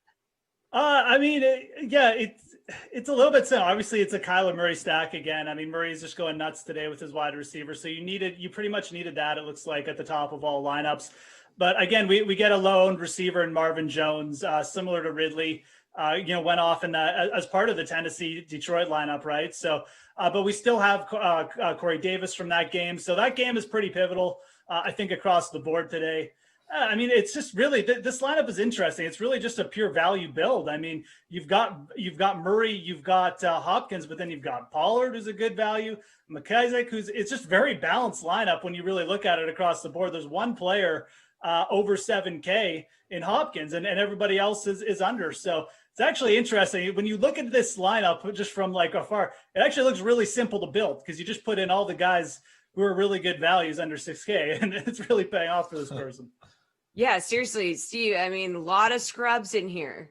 I mean, it's a little bit similar. Obviously, it's a Kyler Murray stack again. I mean, Murray's just going nuts today with his wide receiver. So you pretty much needed that, it looks like, at the top of all lineups. But again, we get a lone receiver in Marvin Jones, similar to Ridley. Went off in as part of the Tennessee-Detroit lineup, right? So, but we still have Corey Davis from that game. So that game is pretty pivotal, I think, across the board today. I mean, it's just really this lineup is interesting. It's really just a pure value build. I mean, you've got Murray, you've got Hopkins, but then you've got Pollard, who's a good value, McKissick, it's just very balanced lineup when you really look at it across the board. There's one player over 7K in Hopkins, and everybody else is under. So it's actually interesting when you look at this lineup just from like afar. It actually looks really simple to build because you just put in all the guys who are really good values under 6K, and it's really paying off for this person. Yeah, seriously, Steve. I mean, a lot of scrubs in here.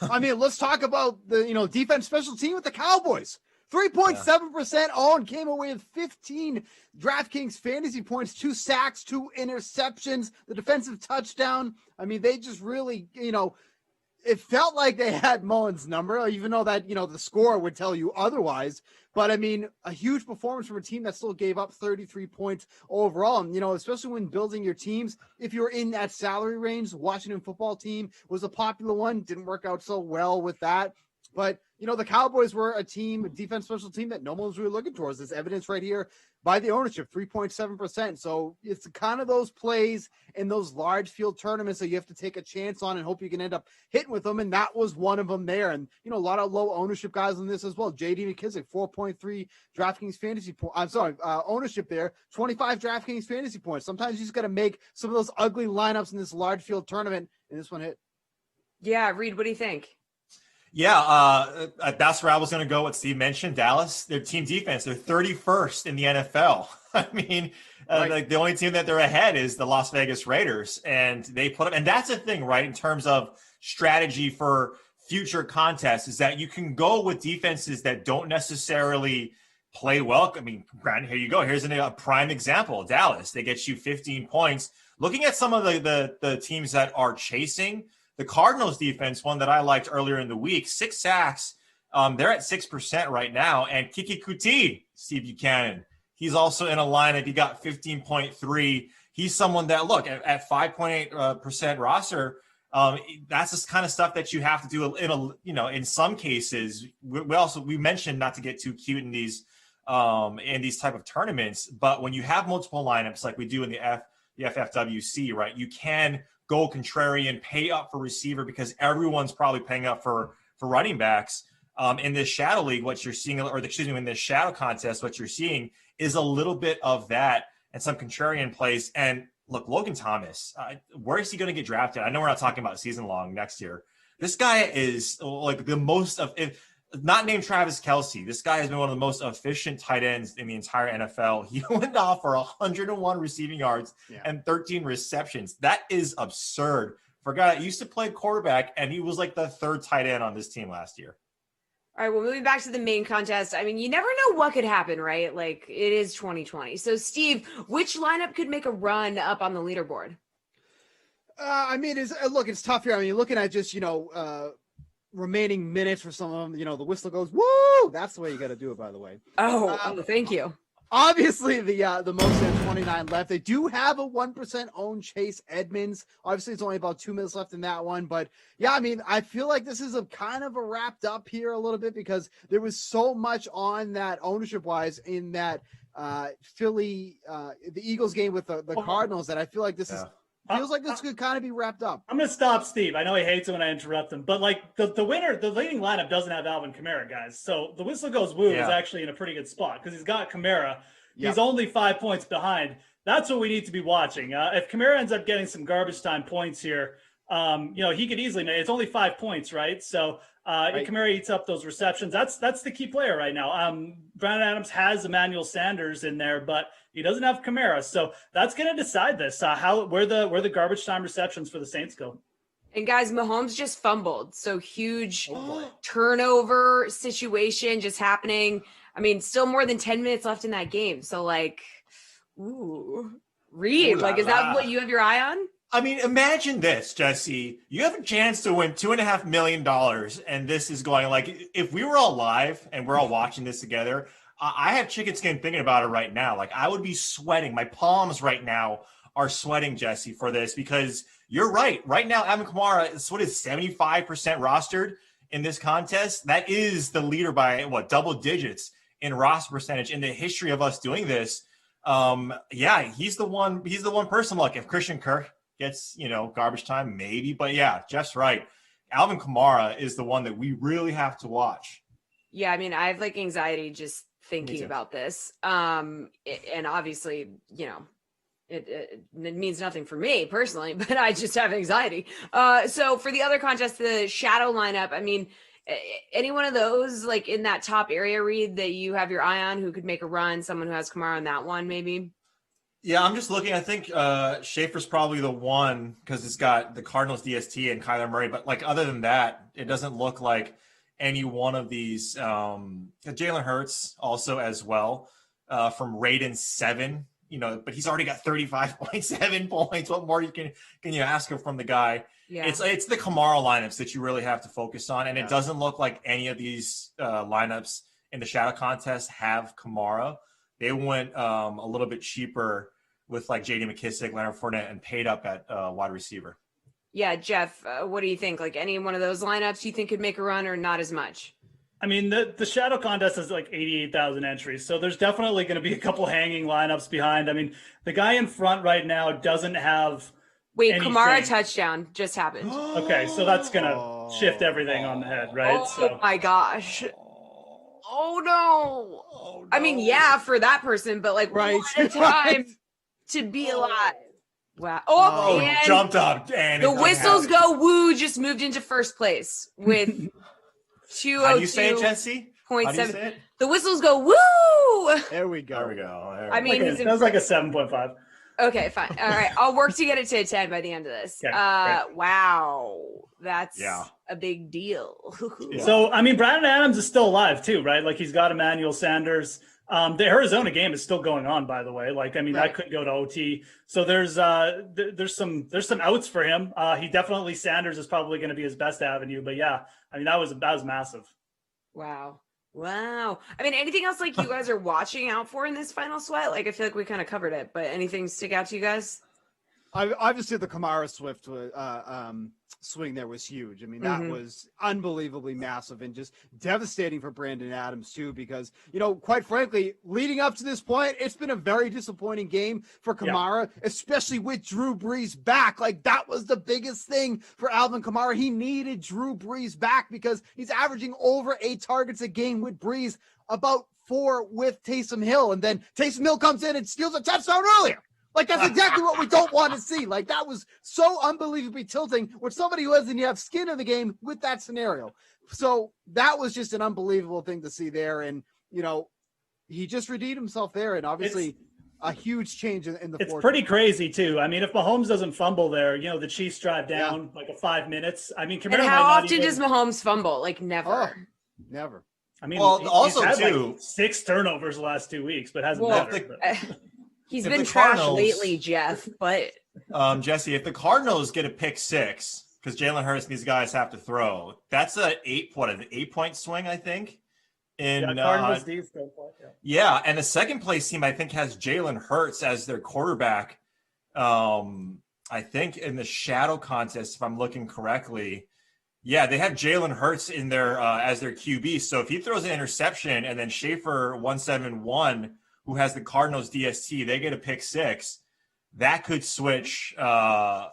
I mean, let's talk about the defense special team with the Cowboys. 3.7% owned, came away with 15 DraftKings fantasy points, 2 sacks, 2 interceptions, the defensive touchdown. I mean, they just really, it felt like they had Mullins' number, even though that, the score would tell you otherwise. But I mean, a huge performance from a team that still gave up 33 points overall. And, especially when building your teams, if you're in that salary range, Washington football team was a popular one. Didn't work out so well with that. But, the Cowboys were a defense special team that no one was really looking towards. There's evidence right here by the ownership, 3.7%. So it's kind of those plays in those large field tournaments that you have to take a chance on and hope you can end up hitting with them. And that was one of them there. And, a lot of low ownership guys on this as well. J.D. McKissick, 4.3 DraftKings fantasy points. Ownership there, 25 DraftKings fantasy points. Sometimes you just got to make some of those ugly lineups in this large field tournament. And this one hit. Yeah, Reed, what do you think? Yeah, that's where I was going to go. What Steve mentioned, Dallas, their team defense, they're 31st in the NFL. I mean, like the only team that they're ahead is the Las Vegas Raiders, and they put up. And that's the thing, right? In terms of strategy for future contests, is that you can go with defenses that don't necessarily play well. I mean, Brandon, here you go. Here's a prime example: Dallas. They get you 15 points. Looking at some of the teams that are chasing. The Cardinals defense, one that I liked earlier in the week, 6 sacks. They're at 6% right now. And Kiki Kuti, Steve Buchanan, he's also in a lineup. He got 15.3. He's someone that, look, at 5.8% roster, that's the kind of stuff that you have to do in some cases. We mentioned not to get too cute in these type of tournaments, but when you have multiple lineups like we do in the FFWC, right, you can go contrarian, pay up for receiver because everyone's probably paying up for running backs. In this shadow league, what you're seeing, in this shadow contest, what you're seeing is a little bit of that and some contrarian plays. And look, Logan Thomas, where is he going to get drafted? I know we're not talking about season long next year. This guy is like the most of, not named Travis Kelce. This guy has been one of the most efficient tight ends in the entire NFL. He went off for 101 receiving yards and 13 receptions. That is absurd for a guy that used to play quarterback, and he was like the 3rd tight end on this team last year. All right, well, moving back to the main contest, I mean, you never know what could happen, right? Like, it is 2020. So, Steve, which lineup could make a run up on the leaderboard? I mean, it's tough here. I mean, you're looking at just, remaining minutes for some of them, the whistle goes, woo! That's the way you got to do it, by the way. Oh, thank you. Obviously, the most at 29 left. They do have a 1% owned Chase Edmonds. Obviously, it's only about 2 minutes left in that one. But, yeah, I mean, I feel like this is a kind of a wrapped up here a little bit because there was so much on that ownership-wise in that Philly, the Eagles game with the Cardinals that I feel like this is – feels like this could kind of be wrapped up. I'm going to stop Steve. I know he hates it when I interrupt him, but like the leading lineup doesn't have Alvin Kamara, guys. So the whistle goes woo is actually in a pretty good spot because he's got Kamara. He's only 5 points behind. That's what we need to be watching. If Kamara ends up getting some garbage time points here, he could easily. It's only 5 points, right? So if Kamara eats up those receptions, that's the key player right now. Brandon Adams has Emmanuel Sanders in there, but he doesn't have Kamara, so that's going to decide this. Where the garbage time receptions for the Saints go. And guys, Mahomes just fumbled, so huge turnover situation just happening. I mean, still more than 10 minutes left in that game, so like, ooh. Reed, Ooh la like, is that la. what you have your eye on? I mean, imagine this, Jesse. You have a chance to win $2.5 million, and this is going like, if we were all live and we're all watching this together, I have chicken skin thinking about it right now. Like, I would be sweating. My palms right now are sweating, Jesse, for this, because you're right. Right now, Alvin Kamara is 75% rostered in this contest. That is the leader by double digits in roster percentage in the history of us doing this. Yeah, he's the one person. Look, if Christian Kirk gets, garbage time, maybe. But yeah, Jeff's right. Alvin Kamara is the one that we really have to watch. Yeah, I mean, I have like anxiety just thinking about this. And obviously, it means nothing for me personally, but I just have anxiety. So for the other contest, the shadow lineup, I mean, any one of those like in that top area, Reed, that you have your eye on who could make a run, someone who has Kamara on that one, maybe? Yeah, I'm just looking. I think Schaefer's probably the one because it's got the Cardinals DST and Kyler Murray. But like other than that, it doesn't look like any one of these. Jalen Hurts also as well from Raiden 7. But he's already got 35.7 points. What more can you ask from the guy? Yeah. It's the Kamara lineups that you really have to focus on, and it doesn't look like any of these lineups in the shadow contest have Kamara. They went a little bit cheaper with like J.D. McKissick, Leonard Fournette, and paid up at wide receiver. Yeah, Jeff, what do you think? Like any one of those lineups you think could make a run or not as much? I mean, the shadow contest is like 88,000 entries. So there's definitely going to be a couple hanging lineups behind. I mean, the guy in front right now doesn't have. Wait, anything. Kamara touchdown just happened. Okay, so that's going to shift everything on the head, right? Oh my gosh. Oh no. I mean, yeah, for that person, but like Right. what a time to be alive. Wow. Oh, and jumped up. And the whistles go woo just moved into first place with 202. How do you say it, Jesse? How do you say it? The whistles go woo. There we go. There we go. I mean, that was like a 7.5. Okay, fine. All right. I'll work to get it to a 10 by the end of this. Okay, Wow. That's a big deal. So, I mean, Brandon Adams is still alive too, right? Like he's got Emmanuel Sanders. The Arizona game is still going on, by the way. Like, I mean, that could go to OT. So there's some outs for him. He definitely, Sanders is probably going to be his best avenue, but yeah, I mean, that was massive. Wow. I mean, anything else like you guys are watching out for in this final sweat? Like, I feel like we kind of covered it, but anything stick out to you guys? Obviously, the Kamara Swift swing there was huge. I mean, that was unbelievably massive and just devastating for Brandon Adams, too, because, quite frankly, leading up to this point, it's been a very disappointing game for Kamara, especially with Drew Brees back. Like, that was the biggest thing for Alvin Kamara. He needed Drew Brees back because he's averaging over 8 targets a game with Brees, about 4 with Taysom Hill. And then Taysom Hill comes in and steals a touchdown earlier. Like, that's exactly what we don't want to see. Like, that was so unbelievably tilting with somebody who doesn't have skin in the game with that scenario. So that was just an unbelievable thing to see there. And, he just redeemed himself there. And obviously a huge change in the It's fourth. pretty crazy, too. I mean, if Mahomes doesn't fumble there, the Chiefs drive down like a 5 minutes. I mean, and how often does Mahomes fumble? Like, never. Never. I mean, also, he's had too, like 6 turnovers the last 2 weeks, but hasn't mattered. He's If been the trashed Cardinals- lately, Jeff, but Jesse, if the Cardinals get a pick 6, because Jalen Hurts and these guys have to throw, that's an 8-point swing, I think. Cardinals D still play. Yeah, and the second place team, I think, has Jalen Hurts as their quarterback. I think in the shadow contest, if I'm looking correctly. Yeah, they have Jalen Hurts in their as their QB. So if he throws an interception and then Schaefer 171, who has the Cardinals DST, they get a pick 6, that could switch a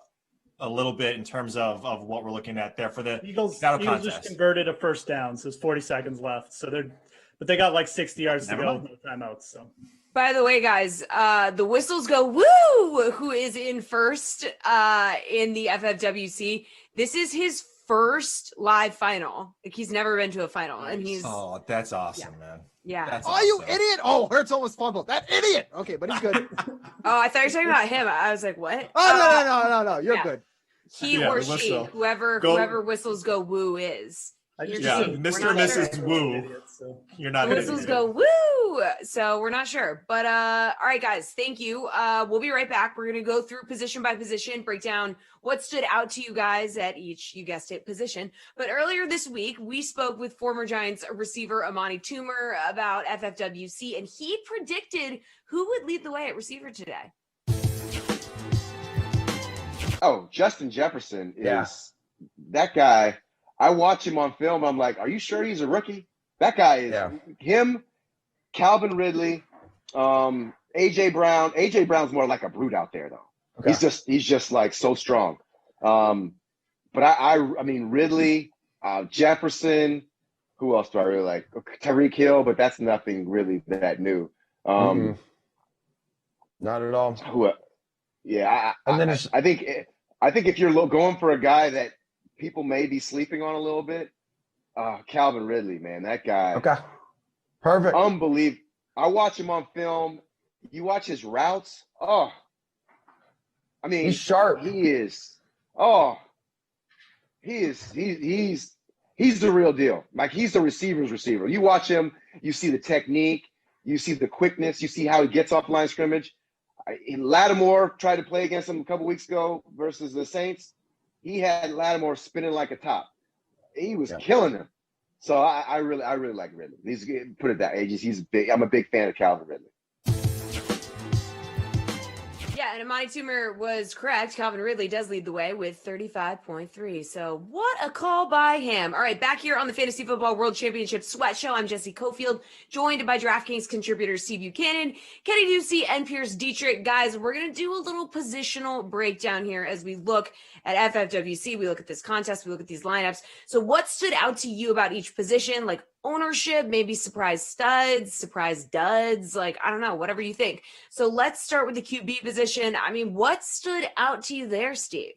little bit in terms of what we're looking at there for the Eagles contest. just converted a first down, so there's 40 seconds left. So but they got like 60 yards to go with no timeouts. So. By the way, guys, the whistles go woo, who is in first in the FFWC. This is his first live final. Like, he's never been to a final, and he's that's awesome, man. Yeah. That's you idiot! Oh, Hurts almost fumbled. That idiot. Okay, but he's good. Oh, I thought you were talking about him. I was like, what? Oh, no. You're good. He or she, whoever whistles go woo is. Mr. and Mrs. Woo. You're not The going to whistles go woo. So we're not sure. But all right, guys, thank you. We'll be right back. We're going to go through position by position, break down what stood out to you guys at each, you guessed it, position. But earlier this week, we spoke with former Giants receiver Amani Toomer about FFWC, and he predicted who would lead the way at receiver today. Oh, Justin Jefferson is that guy. I watch him on film. I'm like, are you sure he's a rookie? That guy is him, Calvin Ridley, AJ Brown. AJ Brown's more like a brute out there, though. Okay. He's just like so strong. But I mean Ridley, Jefferson. Who else do I really like? Tyreek Hill, but that's nothing really that new. Not at all. I think if you're going for a guy that people may be sleeping on a little bit, Calvin Ridley, man, that guy. Okay. Perfect. Unbelievable. I watch him on film. You watch his routes. Oh, I mean, he's sharp. He's the real deal. Like, he's the receiver's receiver. You watch him, you see the technique, you see the quickness, you see how he gets off line scrimmage. Lattimore tried to play against him a couple weeks ago versus the Saints. He had Lattimore spinning like a top. He was killing him. So I really like Ridley. Put it that way. He's big. I'm a big fan of Calvin Ridley. Yeah, and Amani Toomer was correct. Calvin Ridley does lead the way with 35.3. So what a call by him. All right, back here on the Fantasy Football World Championship Sweat Show, I'm Jessie Coffield, joined by DraftKings contributors Steve Buchanan, Kenny Ducey, and Pierce Dietrich. Guys, we're going to do a little positional breakdown here as we look at FFWC. We look at this contest. We look at these lineups. So what stood out to you about each position? Like ownership, maybe surprise studs, surprise duds, like, I don't know, whatever you think. So let's start with the QB position. I mean, what stood out to you there, Steve?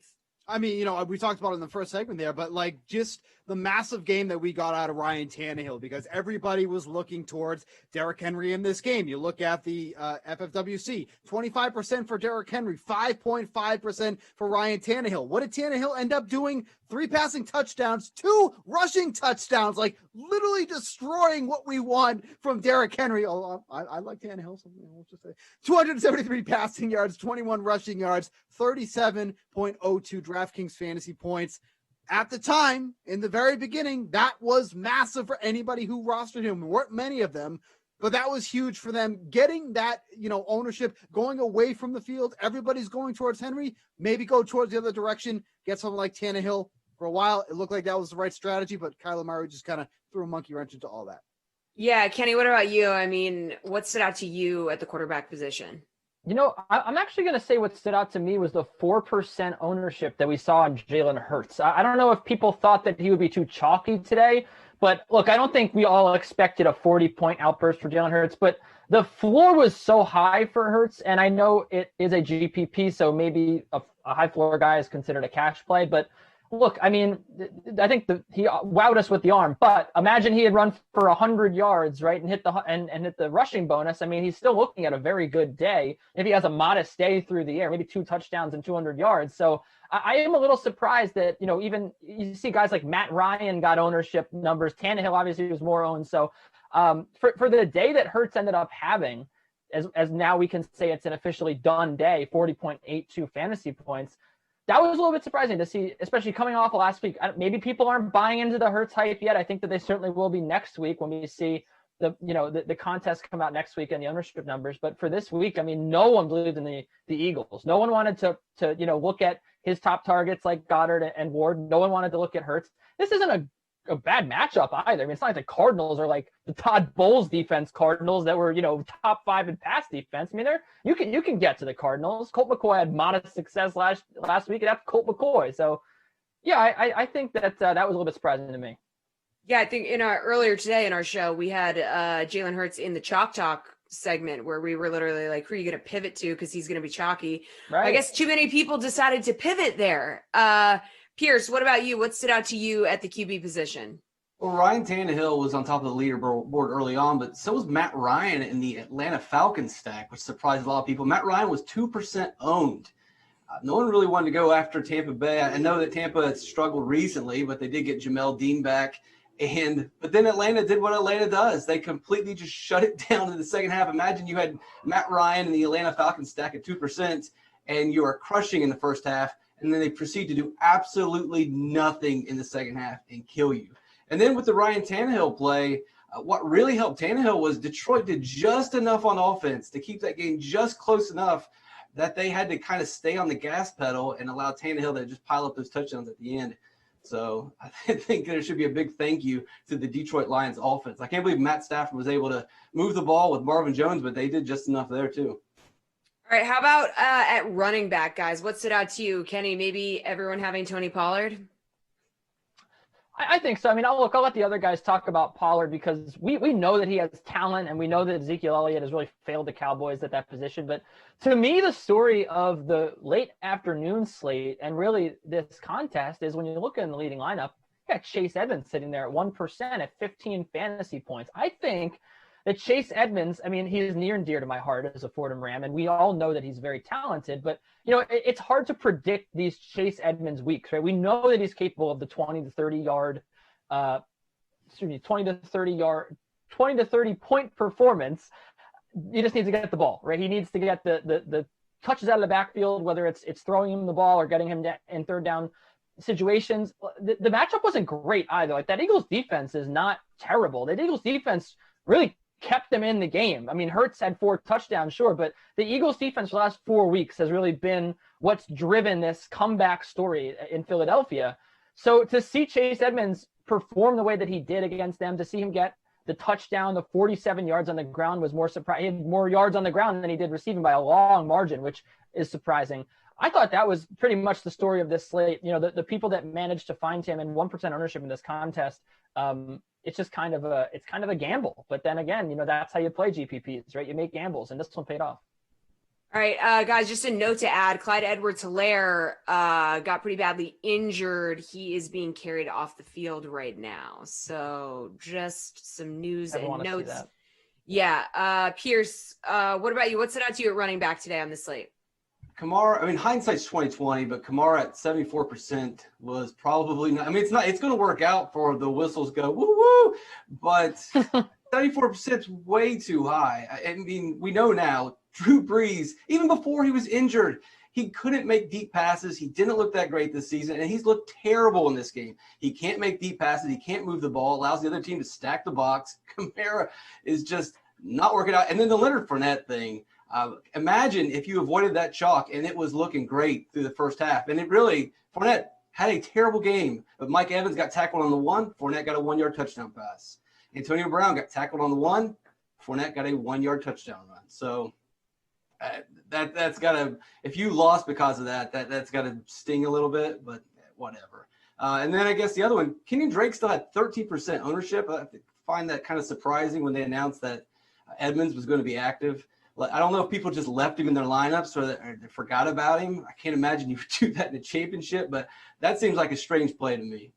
I mean, we talked about it in the first segment there, but like just the massive game that we got out of Ryan Tannehill, because everybody was looking towards Derrick Henry in this game. You look at the FFWC, 25% for Derrick Henry, 5.5% for Ryan Tannehill. What did Tannehill end up doing? 3 passing touchdowns, 2 rushing touchdowns, like literally destroying what we want from Derrick Henry. Oh, I like Tannehill. So let's just say 273 passing yards, 21 rushing yards, 37.02 DraftKings fantasy points. At the time, in the very beginning, that was massive for anybody who rostered him. There weren't many of them, but that was huge for them. Getting that, ownership, going away from the field. Everybody's going towards Henry. Maybe go towards the other direction. Get someone like Tannehill. For a while, it looked like that was the right strategy, but Kyler Murray just kind of threw a monkey wrench into all that. Yeah, Kenny, what about you? I mean, what stood out to you at the quarterback position? I'm actually going to say what stood out to me was the 4% ownership that we saw on Jalen Hurts. I don't know if people thought that he would be too chalky today, but look, I don't think we all expected a 40-point outburst for Jalen Hurts, but the floor was so high for Hurts, and I know it is a GPP, so maybe a high floor guy is considered a cash play, but look, I mean, I think he wowed us with the arm, but imagine he had run for 100 yards, right, and hit the rushing bonus. I mean, he's still looking at a very good day. If he has a modest day through the air, maybe 2 touchdowns and 200 yards. So I am a little surprised that, even you see guys like Matt Ryan got ownership numbers. Tannehill obviously was more owned. So for the day that Hurts ended up having, as now we can say it's an officially done day, 40.82 fantasy points. That was a little bit surprising to see, especially coming off of last week. Maybe people aren't buying into the Hurts hype yet. I think that they certainly will be next week when we see the contest come out next week and the ownership numbers. But for this week, I mean, no one believed in the Eagles. No one wanted to look at his top targets like Goddard and Ward. No one wanted to look at Hurts. This isn't a bad matchup either. I mean, it's not like the Cardinals are like the Todd Bowles defense Cardinals that were, top 5 in pass defense. I mean, you can get to the Cardinals. Colt McCoy had modest success last week, and that's Colt McCoy. So, yeah, I think that that was a little bit surprising to me. Yeah, I think earlier today in our show, we had Jalen Hurts in the Chalk Talk segment where we were literally like, who are you going to pivot to? Because he's going to be chalky. Right. I guess too many people decided to pivot there. Pierce, what about you? What stood out to you at the QB position? Well, Ryan Tannehill was on top of the leaderboard early on, but so was Matt Ryan in the Atlanta Falcons stack, which surprised a lot of people. Matt Ryan was 2% owned. No one really wanted to go after Tampa Bay. I know that Tampa has struggled recently, but they did get Jamel Dean back. But then Atlanta did what Atlanta does. They completely just shut it down in the second half. Imagine you had Matt Ryan and the Atlanta Falcons stack at 2%, and you are crushing in the first half, and then they proceed to do absolutely nothing in the second half and kill you. And then with the Ryan Tannehill play, what really helped Tannehill was Detroit did just enough on offense to keep that game just close enough that they had to kind of stay on the gas pedal and allow Tannehill to just pile up those touchdowns at the end. So I think there should be a big thank you to the Detroit Lions offense. I can't believe Matt Stafford was able to move the ball with Marvin Jones, but they did just enough there too. All right, how about at running back, guys? What stood out to you? Kenny, maybe everyone having Tony Pollard? I think so. I mean, I'll let the other guys talk about Pollard because we know that he has talent, and we know that Ezekiel Elliott has really failed the Cowboys at that position. But to me, the story of the late afternoon slate and really this contest is when you look in the leading lineup, you got Chase Edmonds sitting there at 1% at 15 fantasy points. I think that Chase Edmonds, I mean, he is near and dear to my heart as a Fordham Ram, and we all know that he's very talented, but, you know, it's hard to predict these Chase Edmonds weeks, right? We know that he's capable of the 20 to 30 point performance. He just needs to get the ball, right? He needs to get the touches out of the backfield, whether it's throwing him the ball or getting him in third down situations. The matchup wasn't great either. Like, that Eagles defense is not terrible. That Eagles defense really kept them in the game. I mean, Hurts had 4 touchdowns, sure, but the Eagles defense the last 4 weeks has really been what's driven this comeback story in Philadelphia. So to see Chase Edmonds perform the way that he did against them, to see him get the touchdown, the 47 yards on the ground was more surprising. He had more yards on the ground than he did receiving by a long margin, which is surprising. I thought that was pretty much the story of this slate. You know, the people that managed to find him in 1% ownership in this contest, it's just kind of a gamble. But then again, you know, that's how you play GPPs, right? You make gambles, and this one paid off. All right, guys, just a note to add, Clyde Edwards-Helaire got pretty badly injured. He is being carried off the field right now. So just some news and notes. Yeah, Pierce, what about you? What stood out to you at running back today on this slate? Kamara, I mean, hindsight's 20/20, but Kamara at 74% was probably not. I mean, it's going to work out for the whistles go woo woo, but 74% is way too high. I mean, we know now Drew Brees, even before he was injured, he couldn't make deep passes. He didn't look that great this season, and he's looked terrible in this game. He can't make deep passes. He can't move the ball. Allows the other team to stack the box. Kamara is just not working out. And then the Leonard Fournette thing. Imagine if you avoided that chalk and it was looking great through the first half. And it really, Fournette had a terrible game, but Mike Evans got tackled on the 1. Fournette got a 1-yard touchdown pass. Antonio Brown got tackled on the 1. Fournette got a 1-yard touchdown run. So that's got to, if you lost because of that's got to sting a little bit, but whatever. And then I guess the other one, Kenyon Drake still had 13% ownership. I find that kind of surprising when they announced that Edmonds was going to be active. I don't know if people just left him in their lineups or they forgot about him. I can't imagine you would do that in a championship, but that seems like a strange play to me.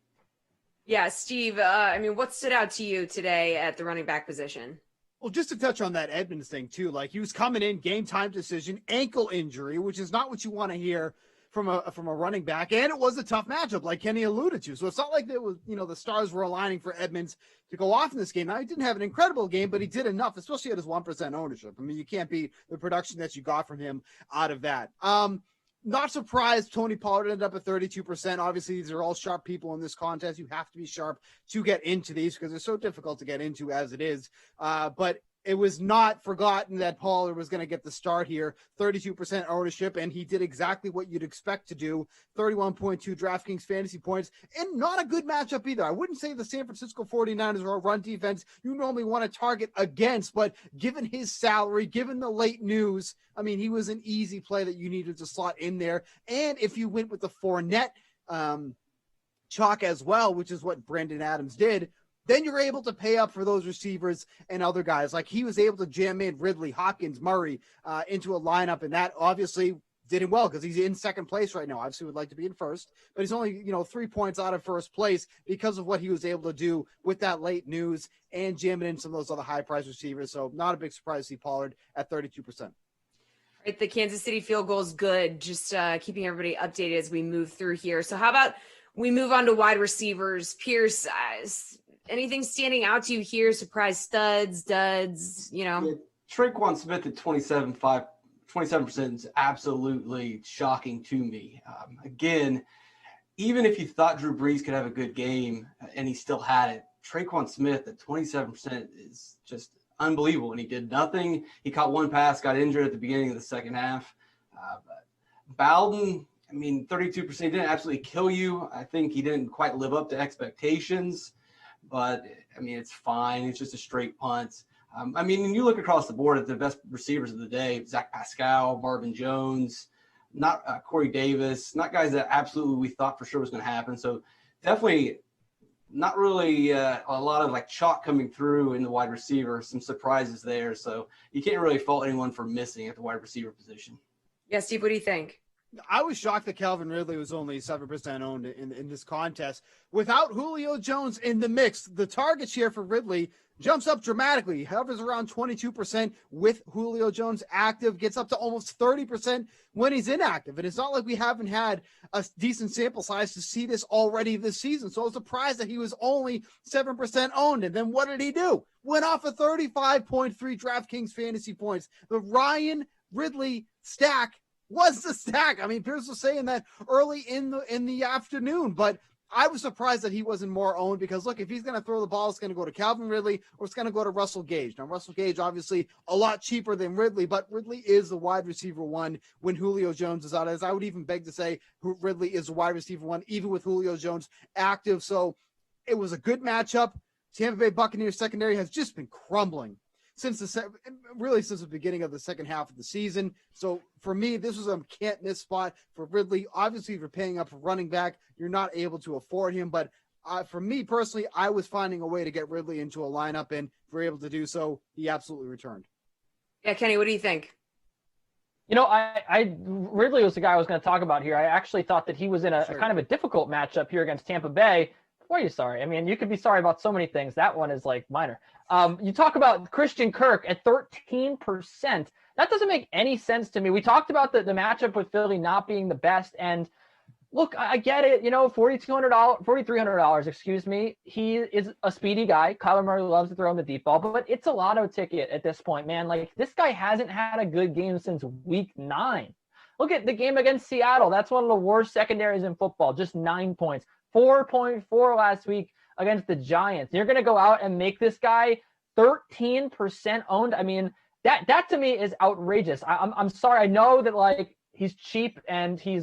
Yeah, Steve, I mean, what stood out to you today at the running back position? Well, just to touch on that Edmonds thing, too, like he was coming in, game time decision, ankle injury, which is not what you want to hear from a running back. And it was a tough matchup, like Kenny alluded to. So it's not like there was, you know, the stars were aligning for Edmonds to go off in this game. Now, he didn't have an incredible game, but he did enough, especially at his 1% ownership. I mean, you can't beat the production that you got from him out of that. Not surprised Tony Pollard ended up at 32%. Obviously, these are all sharp people in this contest. You have to be sharp to get into these because they're so difficult to get into as it is. But it was not forgotten that Pollard was going to get the start here. 32% ownership, and he did exactly what you'd expect to do. 31.2 DraftKings fantasy points, and not a good matchup either. I wouldn't say the San Francisco 49ers are a run defense you normally want to target against, but given his salary, given the late news, I mean, he was an easy play that you needed to slot in there. And if you went with the Fournette chalk as well, which is what Brandon Adams did, then you're able to pay up for those receivers and other guys. Like he was able to jam in Ridley, Hopkins, Murray into a lineup, and that obviously did him well because he's in second place right now. Obviously would like to be in first, but he's only, 3 points out of first place because of what he was able to do with that late news and jamming in some of those other high-priced receivers. So not a big surprise to see Pollard at 32%. Right, the Kansas City field goal is good. Just keeping everybody updated as we move through here. So how about we move on to wide receivers? Pierce, anything standing out to you here? Surprise studs, duds, you know? Yeah, Traquan Smith at 27% is absolutely shocking to me. Again, even if you thought Drew Brees could have a good game and he still had it, Traquan Smith at 27% is just unbelievable. And he did nothing. He caught one pass, got injured at the beginning of the second half. But Bowden, I mean, 32%, he didn't absolutely kill you. I think he didn't quite live up to expectations. But, I mean, it's fine. It's just a straight punt. I mean, when you look across the board at the best receivers of the day, Zach Pascal, Marvin Jones, not Corey Davis, not guys that absolutely we thought for sure was going to happen. So definitely not really a lot of like chalk coming through in the wide receiver, some surprises there. So you can't really fault anyone for missing at the wide receiver position. Yeah, Steve, what do you think? I was shocked that Calvin Ridley was only 7% owned in this contest. Without Julio Jones in the mix, the target share for Ridley jumps up dramatically. He hovers around 22% with Julio Jones active, gets up to almost 30% when he's inactive. And it's not like we haven't had a decent sample size to see this already this season. So I was surprised that he was only 7% owned. And then what did he do? Went off of 35.3 DraftKings fantasy points. The Ryan Ridley stack was the stack. I mean, Pierce was saying that early in the afternoon, but I was surprised that he wasn't more owned because, look, if he's going to throw the ball, it's going to go to Calvin Ridley or it's going to go to Russell Gage. Now, Russell Gage, obviously, a lot cheaper than Ridley, but Ridley is the wide receiver one when Julio Jones is out. As I would even beg to say, Ridley is the wide receiver one, even with Julio Jones active. So it was a good matchup. Tampa Bay Buccaneers secondary has just been crumbling since the beginning of the second half of the season. So for me, this was a can't miss spot for Ridley. Obviously, if you're paying up for running back, you're not able to afford him. But for me personally, I was finding a way to get Ridley into a lineup, and if we're able to do so, he absolutely returned. Yeah, Kenny, what do you think? You know, Ridley was the guy I was going to talk about here. I actually thought that he was in a kind of a difficult matchup here against Tampa Bay. Why are you sorry? I mean, you could be sorry about so many things. That one is like minor. You talk about Christian Kirk at 13%. That doesn't make any sense to me. We talked about the matchup with Philly not being the best. And look, I get it. You know, $4,300, excuse me. He is a speedy guy. Kyler Murray loves to throw him the deep ball, but it's a lotto ticket at this point, man. Like, this guy hasn't had a good game since week 9. Look at the game against Seattle. That's one of the worst secondaries in football. Just 9 points. 4.4 last week against the Giants. You're going to go out and make this guy 13% owned. I mean, that to me is outrageous. I'm sorry. I know that like he's cheap and he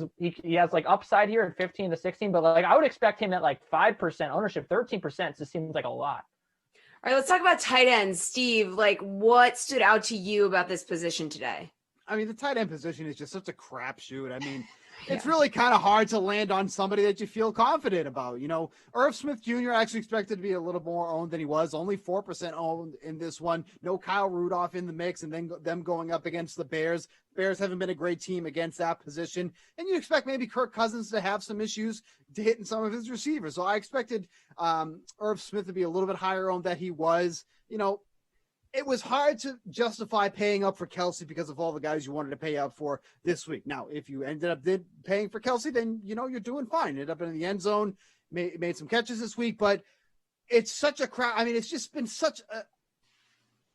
has like upside here at 15 to 16, but like I would expect him at like 5% ownership. 13% just seems like a lot. All right, let's talk about tight ends. Steve, like what stood out to you about this position today? I mean, the tight end position is just such a crapshoot. I mean, it's really kind of hard to land on somebody that you feel confident about. You know, Irv Smith Jr. actually expected to be a little more owned than he was, only 4% owned in this one. No Kyle Rudolph in the mix, and then them going up against the Bears. Bears haven't been a great team against that position. And you expect maybe Kirk Cousins to have some issues to hitting some of his receivers. So I expected Irv Smith to be a little bit higher owned than he was. You know, it was hard to justify paying up for Kelsey because of all the guys you wanted to pay up for this week. Now, if you ended up paying for Kelsey, then, you know, you're doing fine. Ended up in the end zone, made some catches this week, but it's such a crowd. I mean, it's just been such a,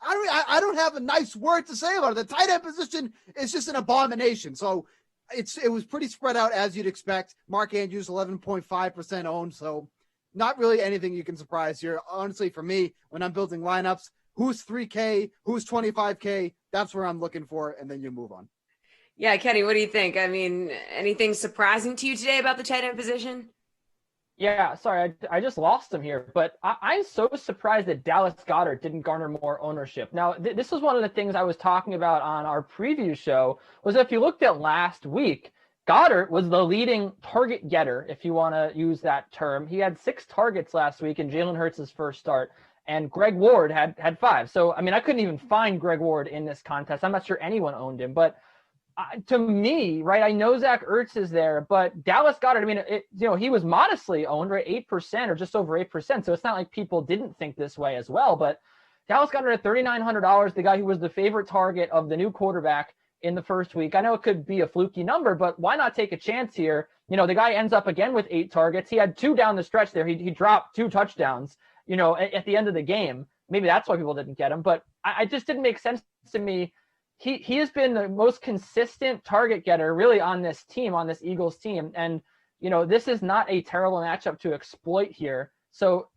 I don't have a nice word to say about it. The tight end position is just an abomination. So it was pretty spread out as you'd expect. Mark Andrews, 11.5% owned. So not really anything you can surprise here. Honestly, for me, when I'm building lineups, who's 3K, who's 25K, that's where I'm looking for, and then you move on. Yeah, Kenny, what do you think? I mean, anything surprising to you today about the tight end position? Yeah, sorry, I just lost him here, but I'm so surprised that Dallas Goedert didn't garner more ownership. Now, this was one of the things I was talking about on our preview show, was if you looked at last week, Goddard was the leading target getter, if you want to use that term. He had 6 targets last week in Jalen Hurts' first start. And Greg Ward had 5. So, I mean, I couldn't even find Greg Ward in this contest. I'm not sure anyone owned him. But to me, right, I know Zach Ertz is there, but Dallas Goedert, I mean, he was modestly owned, right, 8% or just over 8%. So it's not like people didn't think this way as well. But Dallas Goedert at $3,900, the guy who was the favorite target of the new quarterback in the first week. I know it could be a fluky number, but why not take a chance here? You know, the guy ends up again with 8 targets. He had 2 down the stretch there. He dropped 2 touchdowns. at the end of the game. Maybe that's why people didn't get him, but I just didn't make sense to me. He has been the most consistent target getter really on this Eagles team. And, this is not a terrible matchup to exploit here. So,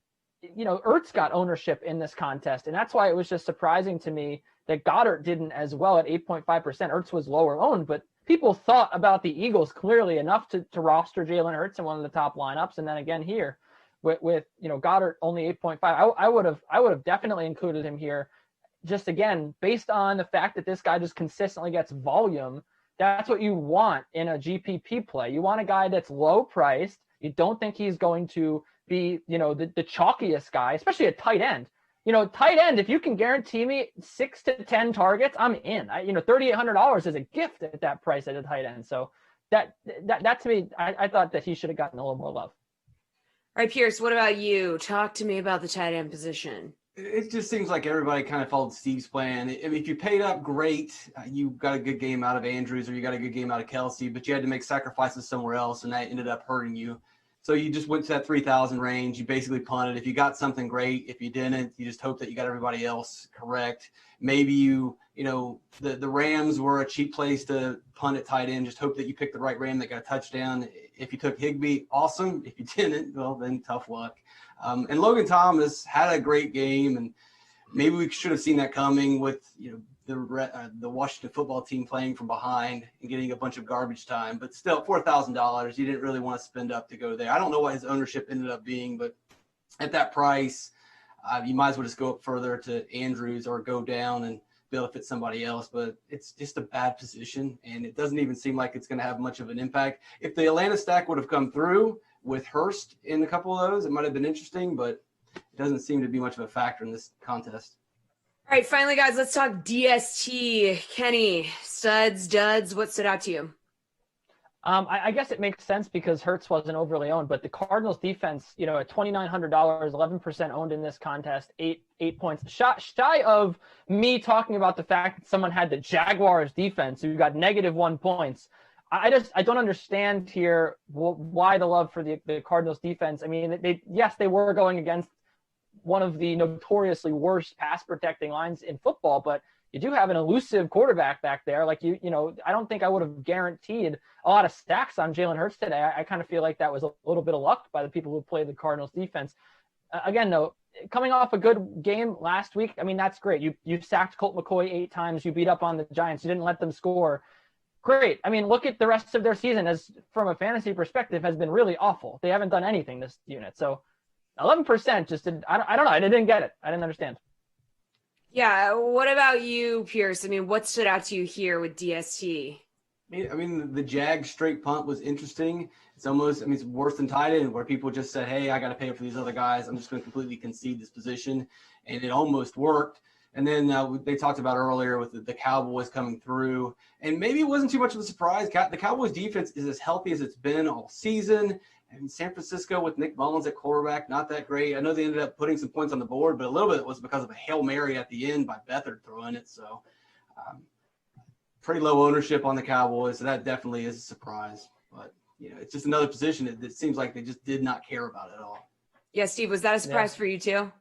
Ertz got ownership in this contest. And that's why it was just surprising to me that Goddard didn't as well at 8.5%. Ertz was lower owned, but people thought about the Eagles clearly enough to roster Jalen Hurts in one of the top lineups. And then again here with Goddard only 8.5, I would have definitely included him here. Just again, based on the fact that this guy just consistently gets volume, that's what you want in a GPP play. You want a guy that's low priced. You don't think he's going to be, the chalkiest guy, especially a tight end. Tight end, if you can guarantee me 6 to 10 targets, I'm in. $3,800 is a gift at that price at a tight end. So that to me, I thought that he should have gotten a little more love. All right, Pierce, what about you? Talk to me about the tight end position. It just seems like everybody kind of followed Steve's plan. I mean, if you paid up, great. You got a good game out of Andrews or you got a good game out of Kelsey, but you had to make sacrifices somewhere else, and that ended up hurting you. So you just went to that 3,000 range. You basically punted. If you got something, great. If you didn't, you just hope that you got everybody else correct. Maybe the Rams were a cheap place to punt at tight end. Just hope that you picked the right Ram that got a touchdown. If you took Higbee, awesome. If you didn't, well, then tough luck. And Logan Thomas had a great game, and maybe we should have seen that coming with the Washington football team playing from behind and getting a bunch of garbage time. But still, $4,000, you didn't really want to spend up to go there. I don't know what his ownership ended up being, but at that price, you might as well just go up further to Andrews or go down and be able to fit somebody else. But it's just a bad position, and it doesn't even seem like it's going to have much of an impact. If the Atlanta stack would have come through with Hurst in a couple of those, it might have been interesting, but it doesn't seem to be much of a factor in this contest. All right, finally, guys, let's talk DST. Kenny, studs, duds, what stood out to you? I guess it makes sense because Hurts wasn't overly owned, but the Cardinals defense, at $2,900, 11% owned in this contest, eight points. Shy of me talking about the fact that someone had the Jaguars defense who got -1 points. I don't understand here why the love for the Cardinals defense. I mean, they were going against one of the notoriously worst pass protecting lines in football, but you do have an elusive quarterback back there. Like I don't think I would have guaranteed a lot of stacks on Jalen Hurts today. I kind of feel like that was a little bit of luck by the people who played the Cardinals defense. Again, though, coming off a good game last week, I mean, that's great. You sacked Colt McCoy 8 times. You beat up on the Giants. You didn't let them score. Great. I mean, look at the rest of their season as from a fantasy perspective has been really awful. They haven't done anything this unit. So 11% just didn't, I don't know. I didn't get it. I didn't understand. Yeah. What about you, Pierce? I mean, what stood out to you here with DST? I mean, the Jag straight punt was interesting. It's almost, it's worse than tight end where people just said, hey, I got to pay for these other guys. I'm just going to completely concede this position. And it almost worked. And then they talked about earlier with the Cowboys coming through. And maybe it wasn't too much of a surprise. The Cowboys defense is as healthy as it's been all season. And San Francisco with Nick Mullins at quarterback, not that great. I know they ended up putting some points on the board, but a little bit was because of a Hail Mary at the end by Beathard throwing it. So pretty low ownership on the Cowboys. So that definitely is a surprise. But, it's just another position that seems like they just did not care about it at all. Yeah, Steve, was that a surprise for you too?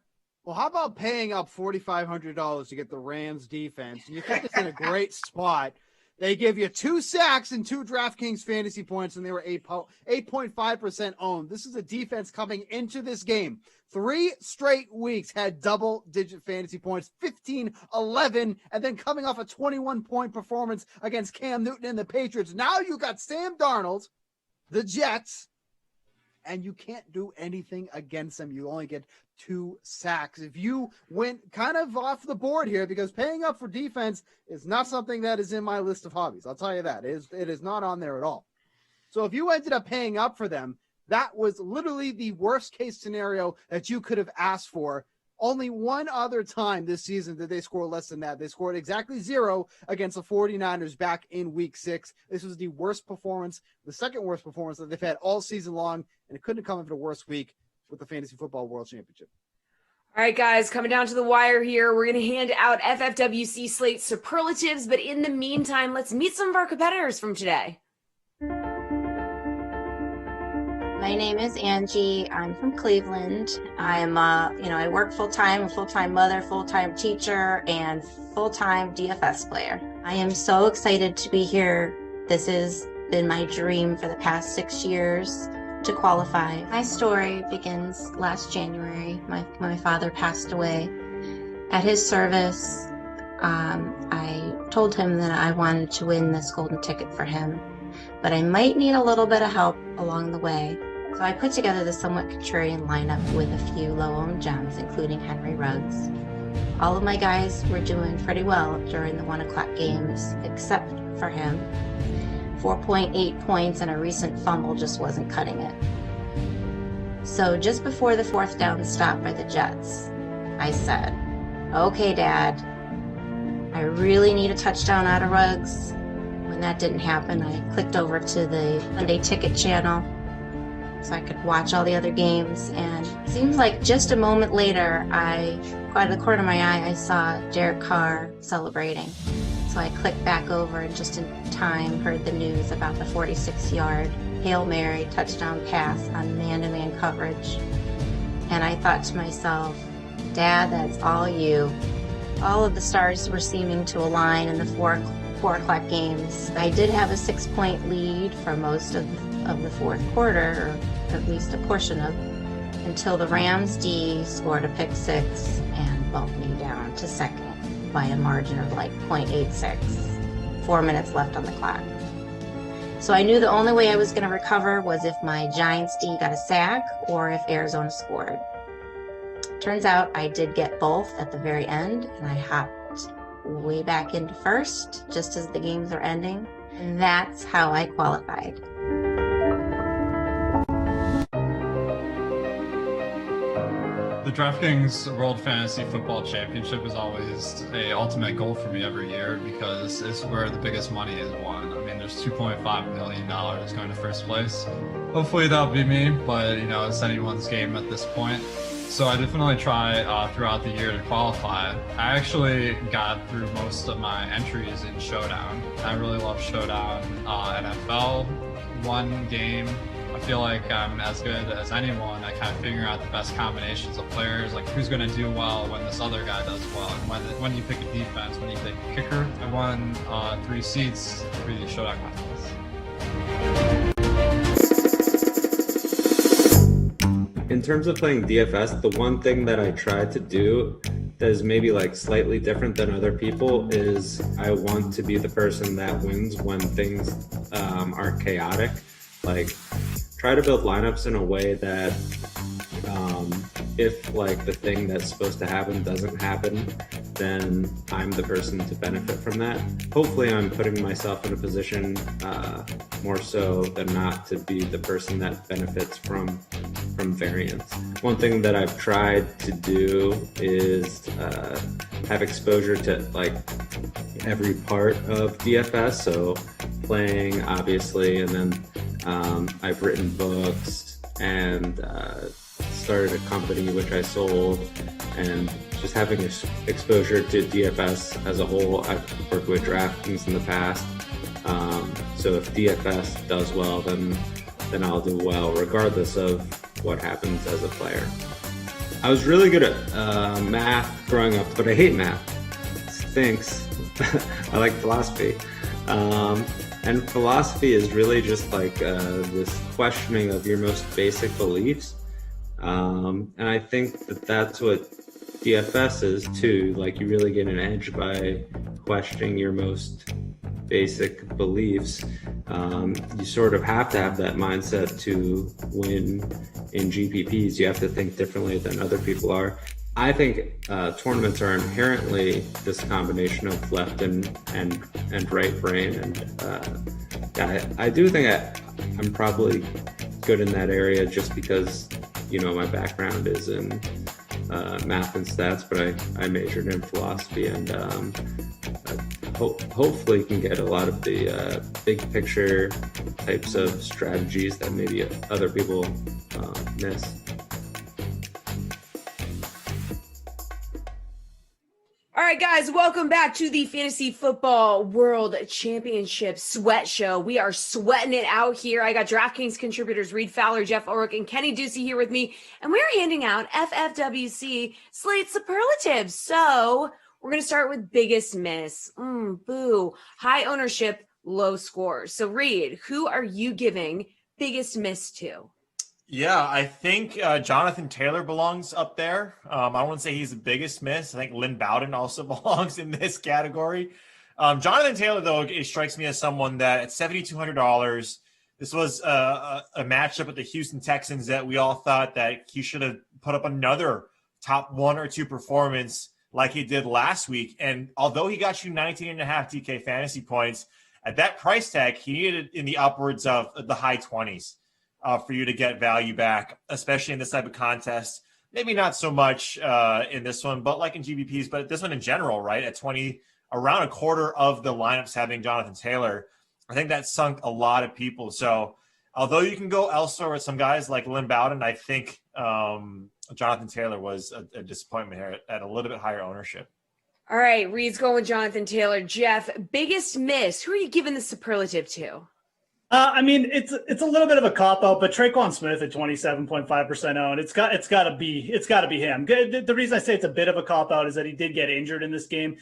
Well, how about paying up $4,500 to get the Rams defense? And you think it's in a great spot. They give you 2 sacks and 2 DraftKings fantasy points, and they were 8.5% owned. This is a defense coming into this game. 3 straight weeks had double-digit fantasy points, 15, 11, and then coming off a 21-point performance against Cam Newton and the Patriots. Now you got Sam Darnold, the Jets, and you can't do anything against them. You only get 2 sacks. If you went kind of off the board here, because paying up for defense is not something that is in my list of hobbies. I'll tell you that. It is not on there at all. So if you ended up paying up for them, that was literally the worst case scenario that you could have asked for. Only one other time this season did they score less than that. They scored exactly 0 against the 49ers back in week 6. This was the worst performance, the second worst performance that they've had all season long, and it couldn't have come in for the worst week with the Fantasy Football World Championship. All right, guys, coming down to the wire here. We're going to hand out FFWC slate superlatives, but in the meantime, let's meet some of our competitors from today. My name is Angie. I'm from Cleveland. I'm, I work full-time, a full-time mother, full-time teacher, and full-time DFS player. I am so excited to be here. This has been my dream for the past 6 years to qualify. My story begins last January. My father passed away. At his service, I told him that I wanted to win this golden ticket for him, but I might need a little bit of help along the way. So I put together the somewhat contrarian lineup with a few low-owned gems, including Henry Ruggs. All of my guys were doing pretty well during the 1 o'clock games, except for him. 4.8 points and a recent fumble just wasn't cutting it. So just before the 4th down stop by the Jets, I said, "Okay, Dad, I really need a touchdown out of Ruggs." When that didn't happen, I clicked over to the Sunday Ticket channel so I could watch all the other games, and it seems like just a moment later, out of the corner of my eye, I saw Derek Carr celebrating. So I clicked back over and just in time heard the news about the 46-yard Hail Mary touchdown pass on man-to-man coverage. And I thought to myself, "Dad, that's all you." All of the stars were seeming to align in the 4 o'clock games. I did have a 6-point lead for most of the 4th quarter, or at least a portion of, until the Rams D scored a pick 6 and bumped me down to second by a margin of like 0.86. 4 minutes left on the clock. So I knew the only way I was going to recover was if my Giants D got a sack or if Arizona scored. Turns out I did get both at the very end, and I hopped way back into first just as the games are ending. And that's how I qualified. The DraftKings World Fantasy Football Championship is always a ultimate goal for me every year because it's where the biggest money is won. I mean, there's $2.5 million going to first place. Hopefully that'll be me, but it's anyone's game at this point. So I definitely try throughout the year to qualify. I actually got through most of my entries in Showdown. I really love Showdown. NFL, one game. I feel like I'm as good as anyone at kind of figuring out the best combinations of players, like who's going to do well when this other guy does well, and when you pick a defense, when you pick a kicker. I won 3 seats through the Showdown contests. In terms of playing DFS, the one thing that I try to do that is maybe like slightly different than other people is I want to be the person that wins when things are chaotic. Like, try to build lineups in a way that if like the thing that's supposed to happen doesn't happen, then I'm the person to benefit from that. Hopefully I'm putting myself in a position more so than not to be the person that benefits from variance. One thing that I've tried to do is have exposure to like every part of DFS, so playing obviously, and then I've written books and started a company which I sold, and just having exposure to DFS as a whole. I've worked with DraftKings in the past, so if DFS does well, then I'll do well regardless of what happens as a player. I was really good at math growing up, but I hate math. It stinks. I like philosophy. And philosophy is really just like this questioning of your most basic beliefs. And I think that that's what DFS is too. Like, you really get an edge by questioning your most basic beliefs. You sort of have to have that mindset to win in GPPs. You have to think differently than other people are. I think tournaments are inherently this combination of left and right brain, and I do think I'm probably good in that area just because my background is in math and stats, but I majored in philosophy, and hopefully can get a lot of the big picture types of strategies that maybe other people miss. All All right, guys, welcome back to the Fantasy Football World Championship Sweat Show. We are sweating it out here. I got DraftKings contributors Reed Fowler, Jeff Ulrich, and Kenny Ducey here with me, and we're handing out FFWC Slate Superlatives. So we're going to start with biggest miss. Boo. High ownership, low scores. So Reed, who are you giving biggest miss to? Yeah, I think Jonathan Taylor belongs up there. I wouldn't say he's the biggest miss. I think Lynn Bowden also belongs in this category. Jonathan Taylor, though, it strikes me as someone that at $7,200, this was a matchup with the Houston Texans that we all thought that he should have put up another top 1 or 2 performance like he did last week. And although he got you 19.5 DK fantasy points, at that price tag, he needed in the upwards of the high 20s. For you to get value back, especially in this type of contest. Maybe not so much in this one, but like in GBPs, but this one in general, right? At 20, around a quarter of the lineups having Jonathan Taylor. I think that sunk a lot of people. So although you can go elsewhere with some guys like Lynn Bowden, I think Jonathan Taylor was a disappointment here at a little bit higher ownership. All right, Reed's going with Jonathan Taylor. Jeff, biggest miss. Who are you giving the superlative to? I mean, it's a little bit of a cop out, but Traquan Smith at 27.5% owned. It's got to be him. The reason I say it's a bit of a cop out is that he did get injured in this game.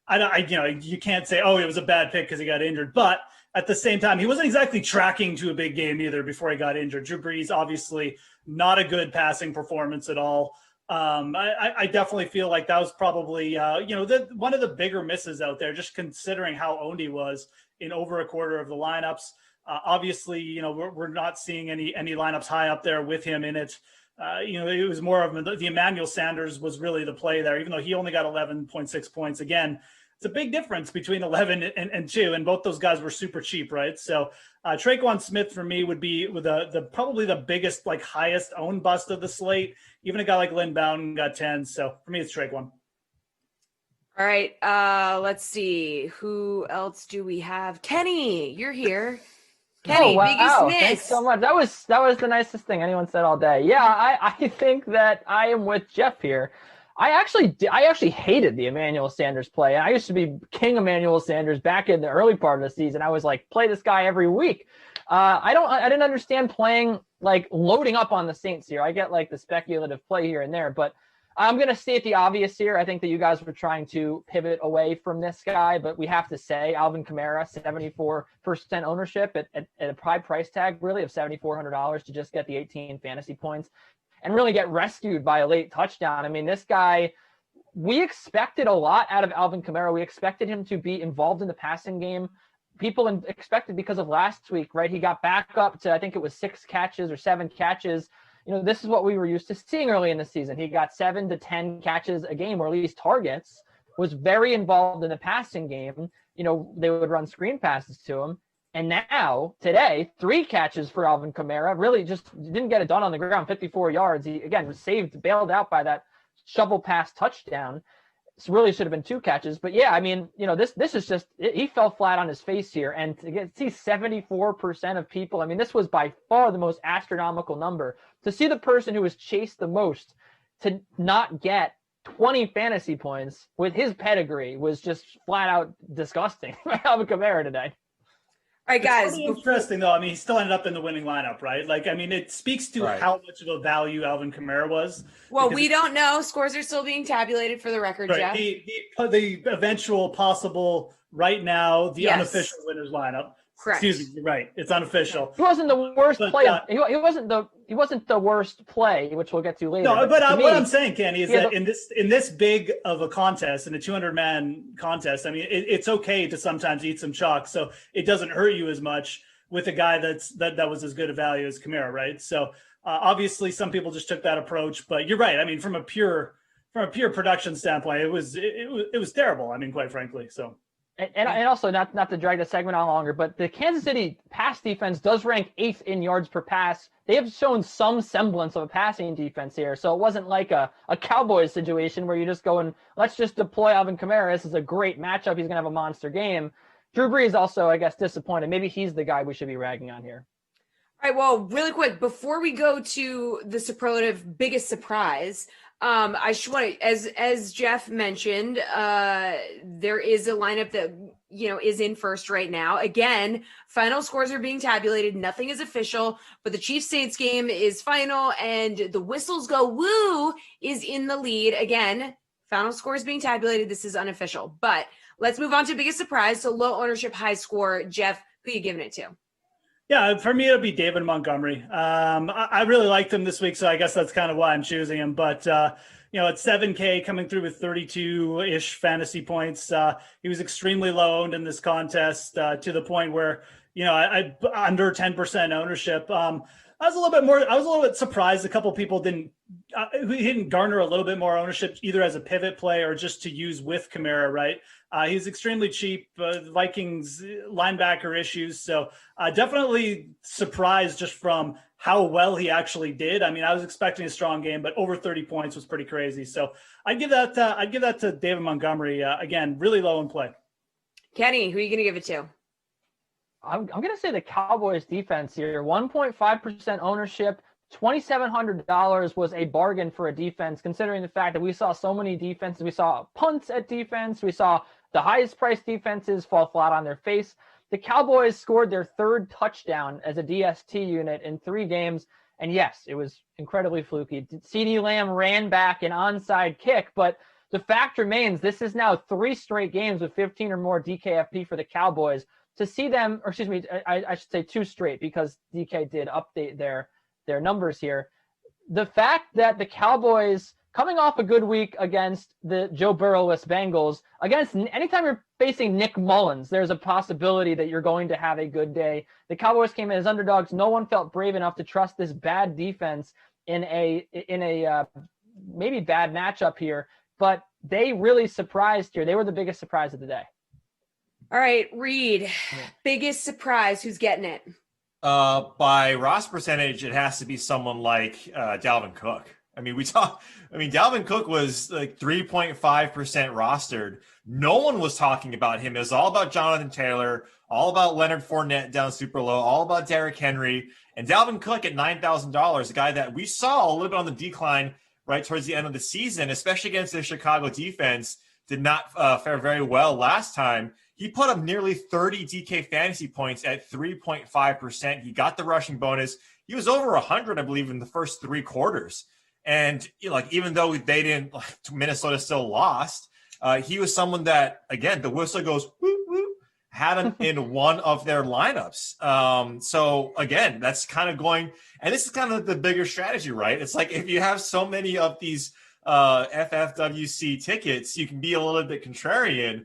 You can't say, oh, it was a bad pick because he got injured, but at the same time, he wasn't exactly tracking to a big game either before he got injured. Drew Brees, obviously not a good passing performance at all. I definitely feel like that was probably, one of the bigger misses out there, just considering how owned he was in over a quarter of the lineups. Obviously, we're not seeing any lineups high up there with him in it. It was more of the Emmanuel Sanders was really the play there, even though he only got 11.6 points. Again, it's a big difference between 11 and 2, and both those guys were super cheap, right? So Traquan Smith for me would be with the probably the biggest, highest owned bust of the slate. Even a guy like Lynn Bowden got 10. So for me, it's Traquan. All right, let's see. Who else do we have? Kenny, you're here. Kenny, biggest miss. Thanks so much. That was the nicest thing anyone said all day. Yeah, I think that I am with Jeff here. I actually hated the Emmanuel Sanders play. I used to be king Emmanuel Sanders back in the early part of the season. I was like, play this guy every week. I didn't understand playing loading up on the Saints here. I get the speculative play here and there, but I'm going to state the obvious here. I think that you guys were trying to pivot away from this guy, but we have to say Alvin Kamara, 74% ownership at a high price tag, really, of $7,400 to just get the 18 fantasy points and really get rescued by a late touchdown. I mean, this guy, we expected a lot out of Alvin Kamara. We expected him to be involved in the passing game. People expected because of last week, right? He got back up to, I think it was 6 catches or 7 catches. This is what we were used to seeing early in the season. He got 7 to 10 catches a game, or at least targets, was very involved in the passing game. They would run screen passes to him. And now, today, 3 catches for Alvin Kamara, really just didn't get it done on the ground, 54 yards. He, again, was bailed out by that shovel pass touchdown. So really should have been 2 catches. But yeah, I mean, this is just, he fell flat on his face here. And to see 74% of people, I mean, this was by far the most astronomical number. To see the person who was chased the most to not get 20 fantasy points with his pedigree was just flat out disgusting. Alvin Kamara today. All right, guys. It's interesting, though. I mean, he still ended up in the winning lineup, right? It speaks to how much of a value Alvin Kamara was. Well, we don't know. Scores are still being tabulated for the record, right. Jeff. The eventual possible, right now, the unofficial winners lineup. Correct. Excuse me, you're right. It's unofficial. He wasn't the worst play. He wasn't the worst play, which we'll get to later. No, but what I'm saying, Kenny, is that in this big of a contest, in a 200-man contest, I mean, it's okay to sometimes eat some chalk, so it doesn't hurt you as much with a guy that was as good a value as Kamara, right? So obviously, some people just took that approach, but you're right. I mean, from a pure production standpoint, it was terrible. I mean, quite frankly, so. And also, not to drag the segment on longer, but the Kansas City pass defense does rank 8th in yards per pass. They have shown some semblance of a passing defense here. So it wasn't like a Cowboys situation where you just go and let's just deploy Alvin Kamara. This is a great matchup. He's going to have a monster game. Drew Brees also, I guess, disappointed. Maybe he's the guy we should be ragging on here. All right, well, really quick, before we go to the superlative biggest surprise, I just want to, as Jeff mentioned, there is a lineup that is in first right now. Again, final scores are being tabulated. Nothing is official, but the Chiefs Saints game is final, and the whistles go woo is in the lead. Again, final scores being tabulated. This is unofficial, but let's move on to biggest surprise. So low ownership, high score. Jeff, who are you giving it to? Yeah, for me, it'll be David Montgomery. I really liked him this week, so I guess that's kind of why I'm choosing him. But, at 7K coming through with 32-ish fantasy points, he was extremely low owned in this contest to the point where, I under 10% ownership. I was a little bit surprised a couple people didn't garner a little bit more ownership either as a pivot play or just to use with Kamara, right? He's extremely cheap. Vikings linebacker issues. So definitely surprised just from how well he actually did. I mean, I was expecting a strong game, but over 30 points was pretty crazy. So I'd give that to David Montgomery. Again, really low in play. Kenny, who are you going to give it to? I'm going to say the Cowboys defense here. 1.5% ownership. $2,700 was a bargain for a defense, considering the fact that we saw so many defenses. We saw punts at defense. We saw the highest priced defenses fall flat on their face. The Cowboys scored their third touchdown as a DST unit in 3 games. And yes, it was incredibly fluky. CeeDee Lamb ran back an onside kick, but the fact remains this is now 3 straight games with 15 or more DKFP for the Cowboys. To see them, or excuse me, I should say 2 straight because DK did update their numbers here. The fact that the Cowboys, coming off a good week against the Joe Burrow-less Bengals, anytime you're facing Nick Mullins, there's a possibility that you're going to have a good day. The Cowboys came in as underdogs. No one felt brave enough to trust this bad defense in a maybe bad matchup here, but they really surprised here. They were the biggest surprise of the day. All right, Reed, biggest surprise. Who's getting it? By Ross percentage, it has to be someone like Dalvin Cook. Dalvin Cook was like 3.5% rostered. No one was talking about him. It was all about Jonathan Taylor, all about Leonard Fournette down super low, all about Derrick Henry. And Dalvin Cook at $9,000, a guy that we saw a little bit on the decline right towards the end of the season, especially against the Chicago defense, did not fare very well last time. He put up nearly 30 DK fantasy points at 3.5%. He got the rushing bonus. He was over 100, I believe, in the first 3 quarters. And even though they didn't, Minnesota still lost, he was someone that, again, the whistle goes, whoop, whoop, had him in one of their lineups. So, again, that's kind of going, and this is kind of the bigger strategy, right? It's like if you have so many of these FFWC tickets, you can be a little bit contrarian.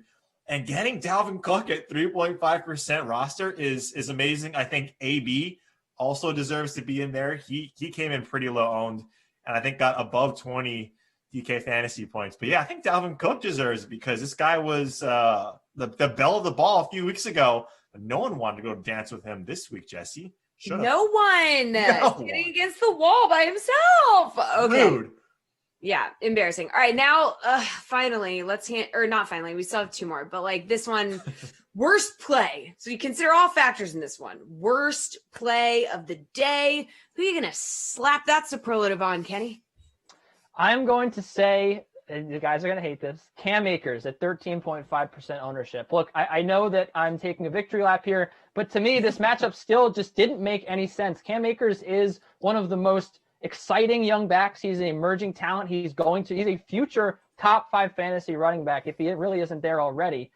And getting Dalvin Cook at 3.5% roster is amazing. I think AB also deserves to be in there. He came in pretty low owned, and I think got above 20 DK fantasy points. But yeah, I think Dalvin Cook deserves it because this guy was the belle of the ball a few weeks ago. But no one wanted to go dance with him this week, Jesse. No one. Sitting against the wall by himself. Okay. Rude. Yeah, embarrassing. All right, now finally, not finally, we still have 2 more, but this one, worst play. So you consider all factors in this one. Worst play of the day. Who are you going to slap that superlative on, Kenny? I'm going to say, and the guys are going to hate this, Cam Akers at 13.5% ownership. Look, I know that I'm taking a victory lap here, but to me, this matchup still just didn't make any sense. Cam Akers is one of the most exciting young backs. He's an emerging talent. He's a future top 5 fantasy running back if he really isn't there already.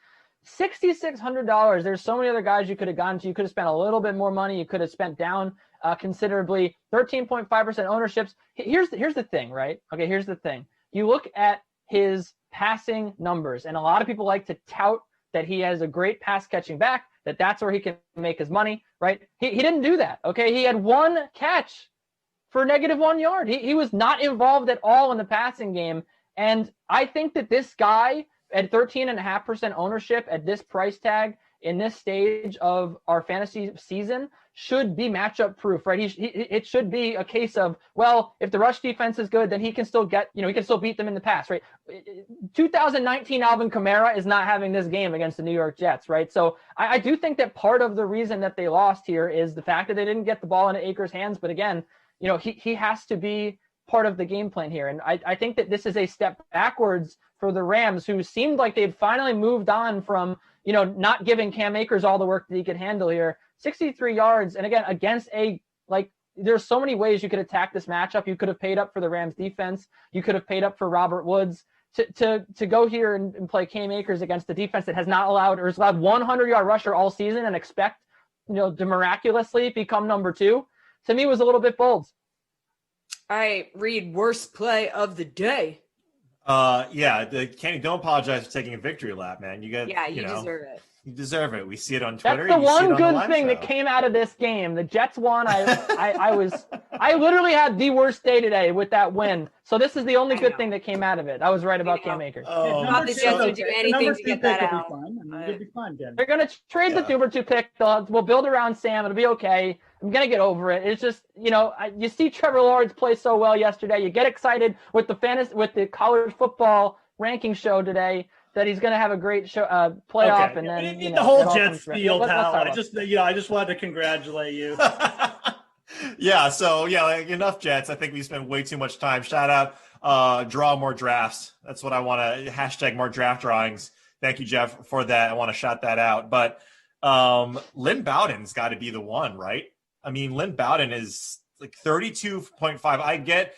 $6,600. There's so many other guys you could have gone to. You could have spent a little bit more money. You could have spent down considerably. 13.5% ownerships. Here's the thing, right? Okay, here's the thing. You look at his passing numbers, and a lot of people like to tout that he has a great pass catching back, that's where he can make his money, right? He didn't do that, okay? He had 1 catch for -1 yard. He was not involved at all in the passing game. And I think that this guy at 13.5% ownership at this price tag in this stage of our fantasy season should be matchup proof, right? It should be a case of, well, if the rush defense is good, then he can still he can still beat them in the pass, right? 2019 Alvin Kamara is not having this game against the New York Jets, right? So I do think that part of the reason that they lost here is the fact that they didn't get the ball into Akers' hands. But again, he has to be part of the game plan here. And I think that this is a step backwards for the Rams, who seemed like they'd finally moved on from, not giving Cam Akers all the work that he could handle here. 63 yards. And again, against there's so many ways you could attack this matchup. You could have paid up for the Rams defense. You could have paid up for Robert Woods to go here and play Cam Akers against the defense that has allowed 100-yard rusher all season and expect, to miraculously become number 2, to me was a little bit bold. All right, Reed, worst play of the day. Kenny, don't apologize for taking a victory lap, man. You deserve it. You deserve it. We see it on Twitter. That's the one good thing that came out of this game. The Jets won. I literally had the worst day today with that win. So this is the only good thing that came out of it. I was right about Cam Akers. Not the Jets would do anything to get that out. It'll be fun, Jen. They're going to trade the number 2 pick. We'll build around Sam. It'll be okay. I'm going to get over it. It's just, you see Trevor Lawrence play so well yesterday. You get excited with the college football ranking show today that he's going to have a great show, playoff, and then the whole Jets spiel, pal. I just wanted to congratulate you. Enough Jets. I think we spent way too much time. Shout out, draw more drafts. That's what I want to hashtag more draft drawings. Thank you, Jeff, for that. I want to shout that out. But Lynn Bowden's got to be the one, right? I mean, Lynn Bowden is like 32.5. I get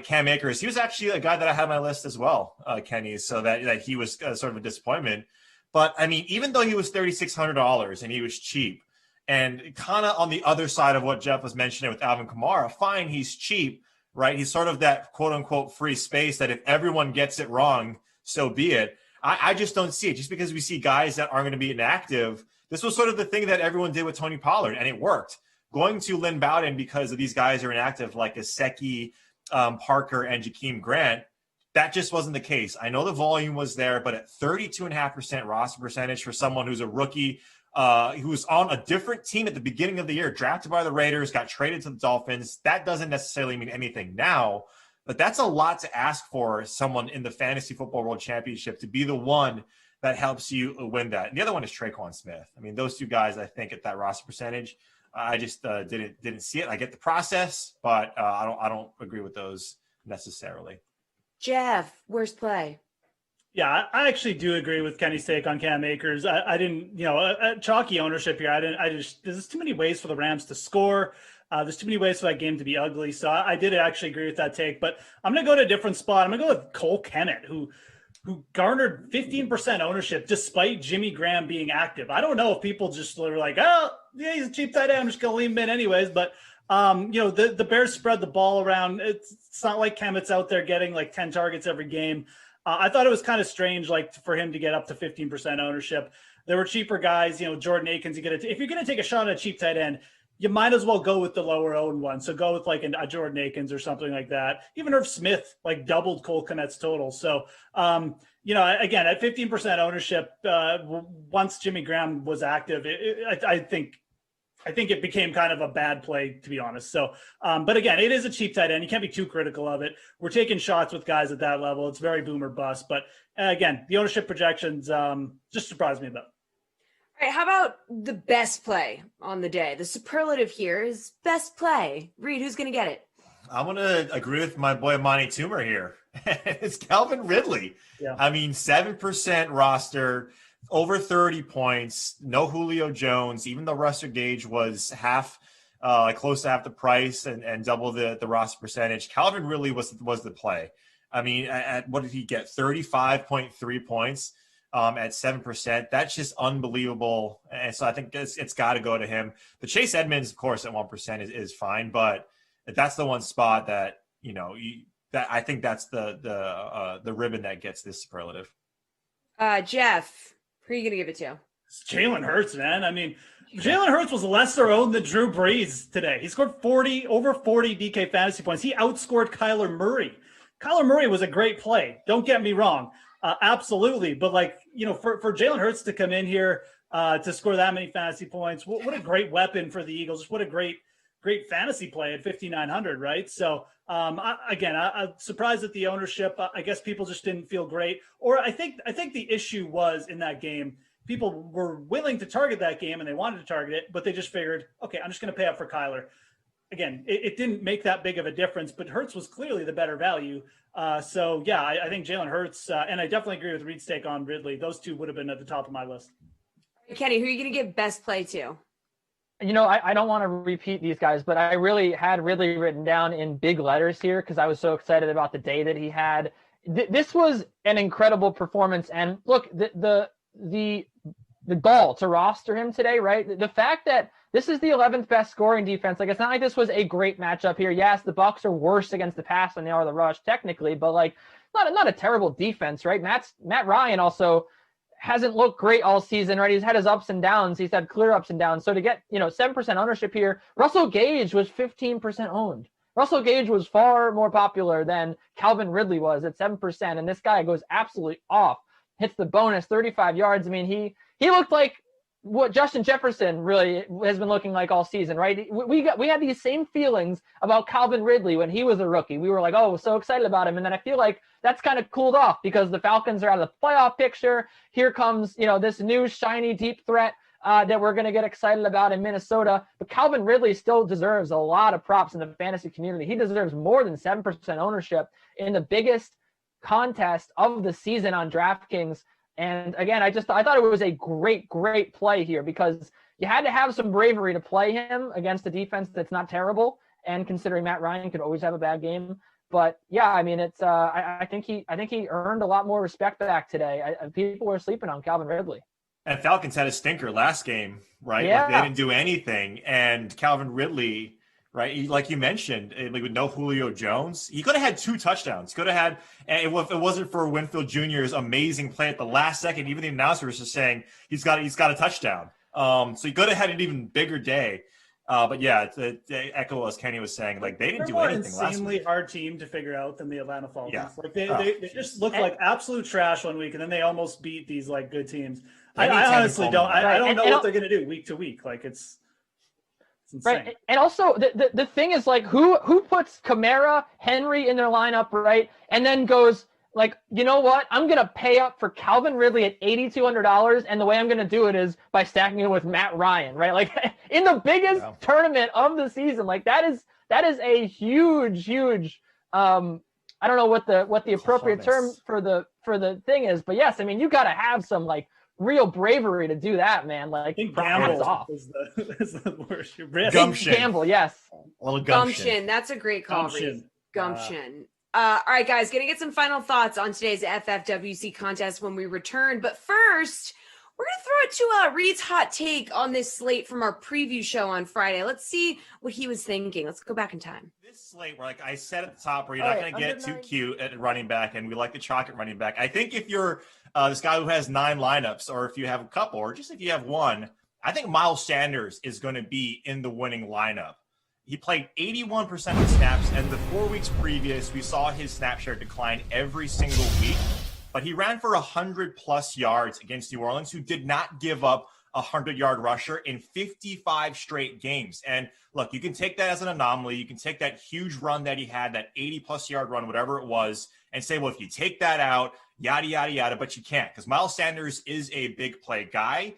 Cam Akers. He was actually a guy that I had on my list as well, Kenny, so that he was sort of a disappointment. But, I mean, even though he was $3,600 and he was cheap, and kind of on the other side of what Jeff was mentioning with Alvin Kamara, fine, he's cheap, right? He's sort of that quote-unquote free space that if everyone gets it wrong, so be it. I just don't see it. Just because we see guys that aren't going to be inactive, this was sort of the thing that everyone did with Tony Pollard, and it worked. Going to Lynn Bowden because of these guys are inactive, like Gesicki, Parker, and Jakeem Grant, that just wasn't the case. I know the volume was there, but at 32.5% roster percentage for someone who's a rookie, who was on a different team at the beginning of the year, drafted by the Raiders, got traded to the Dolphins, that doesn't necessarily mean anything now, but that's a lot to ask for someone in the Fantasy Football World Championship to be the one that helps you win that. And the other one is Traquan Smith. I mean, those two guys, I think, at that roster percentage, I just didn't see it. I get the process, but I don't agree with those necessarily. Jeff, worst play. Yeah, I actually do agree with Kenny's take on Cam Akers. I didn't, chalky ownership here. There's too many ways for the Rams to score. There's too many ways for that game to be ugly. So I did actually agree with that take, but I'm going to go to a different spot. I'm going to go with Cole Kmet, who garnered 15% ownership despite Jimmy Graham being active. I don't know if people just were like, oh, yeah, he's a cheap tight end, I'm just going to leave him in anyways. But, the Bears spread the ball around. It's not like Kemet's out there getting like 10 targets every game. I thought it was kind of strange, for him to get up to 15% ownership. There were cheaper guys, Jordan Akins. If you're going to take a shot at a cheap tight end, you might as well go with the lower owned one. So go with a Jordan Akins or something like that. Even Irv Smith doubled Cole Kmet's total. So, again, at 15% ownership, once Jimmy Graham was active, I think it became kind of a bad play, to be honest. So, but again, it is a cheap tight end. You can't be too critical of it. We're taking shots with guys at that level. It's very boom or bust. But again, the ownership projections just surprised me a bit. All right, how about the best play on the day? The superlative here is best play. Reed, who's going to get it? I'm going to agree with my boy Monty Toomer here. It's Calvin Ridley. Yeah. I mean, 7% roster, over 30 points, no Julio Jones, even though roster gauge was close to half the price and double the roster percentage. Calvin Ridley was the play. I mean, at what did he get? 35.3 points. At 7%. That's just unbelievable. And so I think it's got to go to him. The Chase Edmonds, of course, at 1% is fine, but that's the one spot that, that I think that's the ribbon that gets this superlative. Jeff, who are you going to give it to? It's Jalen Hurts, man. I mean, Jalen Hurts was lesser owned than Drew Brees today. He scored over 40 DK fantasy points. He outscored Kyler Murray. Kyler Murray was a great play. Don't get me wrong. Absolutely. But for Jalen Hurts to come in here to score that many fantasy points, what a great weapon for the Eagles. What a great fantasy play at 5,900, right? So I'm surprised at the ownership. I guess people just didn't feel great. Or I think the issue was in that game, people were willing to target that game and they wanted to target it, but they just figured, okay, I'm just going to pay up for Kyler. again, it didn't make that big of a difference, but Hurts was clearly the better value. So yeah, I think Jalen Hurts, and I definitely agree with Reed's take on Ridley. Those two would have been at the top of my list. Kenny, who are you going to give best play to? I don't want to repeat these guys, but I really had Ridley written down in big letters here because I was so excited about the day that he had. This was an incredible performance. And look, the goal to roster him today, right? The fact that this is the 11th best scoring defense. Like, it's not like this was a great matchup here. Yes, the Bucs are worse against the pass than they are the rush technically, but like not a terrible defense, right? Matt Ryan also hasn't looked great all season, right? He's had his ups and downs. He's had clear ups and downs. So to get, 7% ownership here, Russell Gage was 15% owned. Russell Gage was far more popular than Calvin Ridley was at 7%. And this guy goes absolutely off, hits the bonus 35 yards. I mean, he looked like what Justin Jefferson really has been looking like all season, right? We had these same feelings about Calvin Ridley when he was a rookie. We were like, oh, so excited about him. And then I feel like that's kind of cooled off because the Falcons are out of the playoff picture. Here comes, this new shiny deep threat that we're going to get excited about in Minnesota. But Calvin Ridley still deserves a lot of props in the fantasy community. He deserves more than 7% ownership in the biggest contest of the season on DraftKings. And again, I thought it was a great play here because you had to have some bravery to play him against a defense that's not terrible. And considering Matt Ryan could always have a bad game, but yeah, I mean, it's I think he earned a lot more respect back today. People were sleeping on Calvin Ridley. And Falcons had a stinker last game, right? Yeah. Like they didn't do anything, and Calvin Ridley, right? Like you mentioned, like with no Julio Jones, he could have had 2 touchdowns. Could have had, and if it wasn't for Winfield Jr.'s amazing play at the last second, even the announcer was just saying he's got a touchdown. So he could have had an even bigger day. But yeah, to echo as Kenny was saying, like they didn't do anything last week. Insanely hard team to figure out than the Atlanta Falcons. Yeah. Like they just look like absolute trash one week, and then they almost beat these like good teams. They need I Tevin honestly Coleman. don't. I don't know what they're gonna do week to week. Like it's insane. Right. And also the thing is like who puts Kamara, Henry in their lineup, right? And then goes like, you know what? I'm going to pay up for Calvin Ridley at $8,200. And the way I'm going to do it is by stacking it with Matt Ryan, right? Like in the biggest tournament of the season, like that is a huge, I don't know what the appropriate term for the thing is, but yes, I mean, you got to have some like real bravery to do that, man. Like gamble is the worst. Gumption. Gamble, yes. A little gumption. That's a great call. Gumption. Gumption. All right, guys, gonna get some final thoughts on today's FFWC contest when we return. But first, we're gonna throw it to Reed's hot take on this slate from our preview show on Friday. Let's see what he was thinking. Let's go back in time. This slate, where like I said at the top, where you're not going to get too cute at running back, and we like the chalk at running back. I think if you're this guy who has 9 lineups, or if you have a couple, or just if you have one, I think Miles Sanders is going to be in the winning lineup. He played 81% of snaps, and the 4 weeks previous, we saw his snap share decline every single week. But he ran for 100+ yards against New Orleans, who did not give up a 100-yard rusher in 55 straight games. And look, you can take that as an anomaly. You can take that huge run that he had, that 80+ yard run, whatever it was, and say, well, if you take that out, yada, yada, yada, but you can't, because Miles Sanders is a big play guy.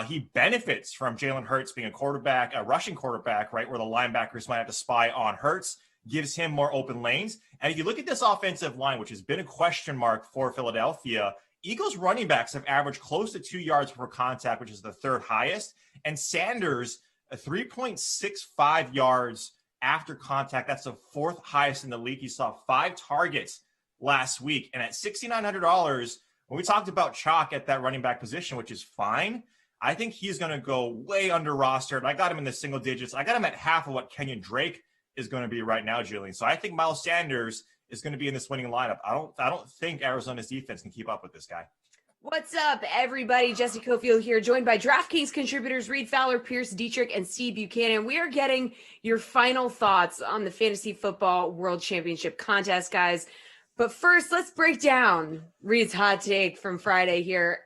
He benefits from Jalen Hurts being a rushing quarterback, right, where the linebackers might have to spy on Hurts, gives him more open lanes. And if you look at this offensive line, which has been a question mark for Philadelphia, Eagles running backs have averaged close to 2 yards per contact, which is the 3rd highest. And Sanders, 3.65 yards after contact. That's the 4th highest in the league. He saw 5 targets last week. And at $6,900, when we talked about chalk at that running back position, which is fine, I think he's going to go way under rostered. I got him in the single digits. I got him at half of what Kenyon Drake is going to be right now, Julian. So I think Miles Sanders is going to be in this winning lineup. I don't think Arizona's defense can keep up with this guy. What's up, everybody? Jessie Coffield here, joined by DraftKings contributors Reed Fowler, Pierce Dietrich, and Steve Buchanan. We are getting your final thoughts on the Fantasy Football World Championship contest, guys. But first, let's break down Reed's hot take from Friday here.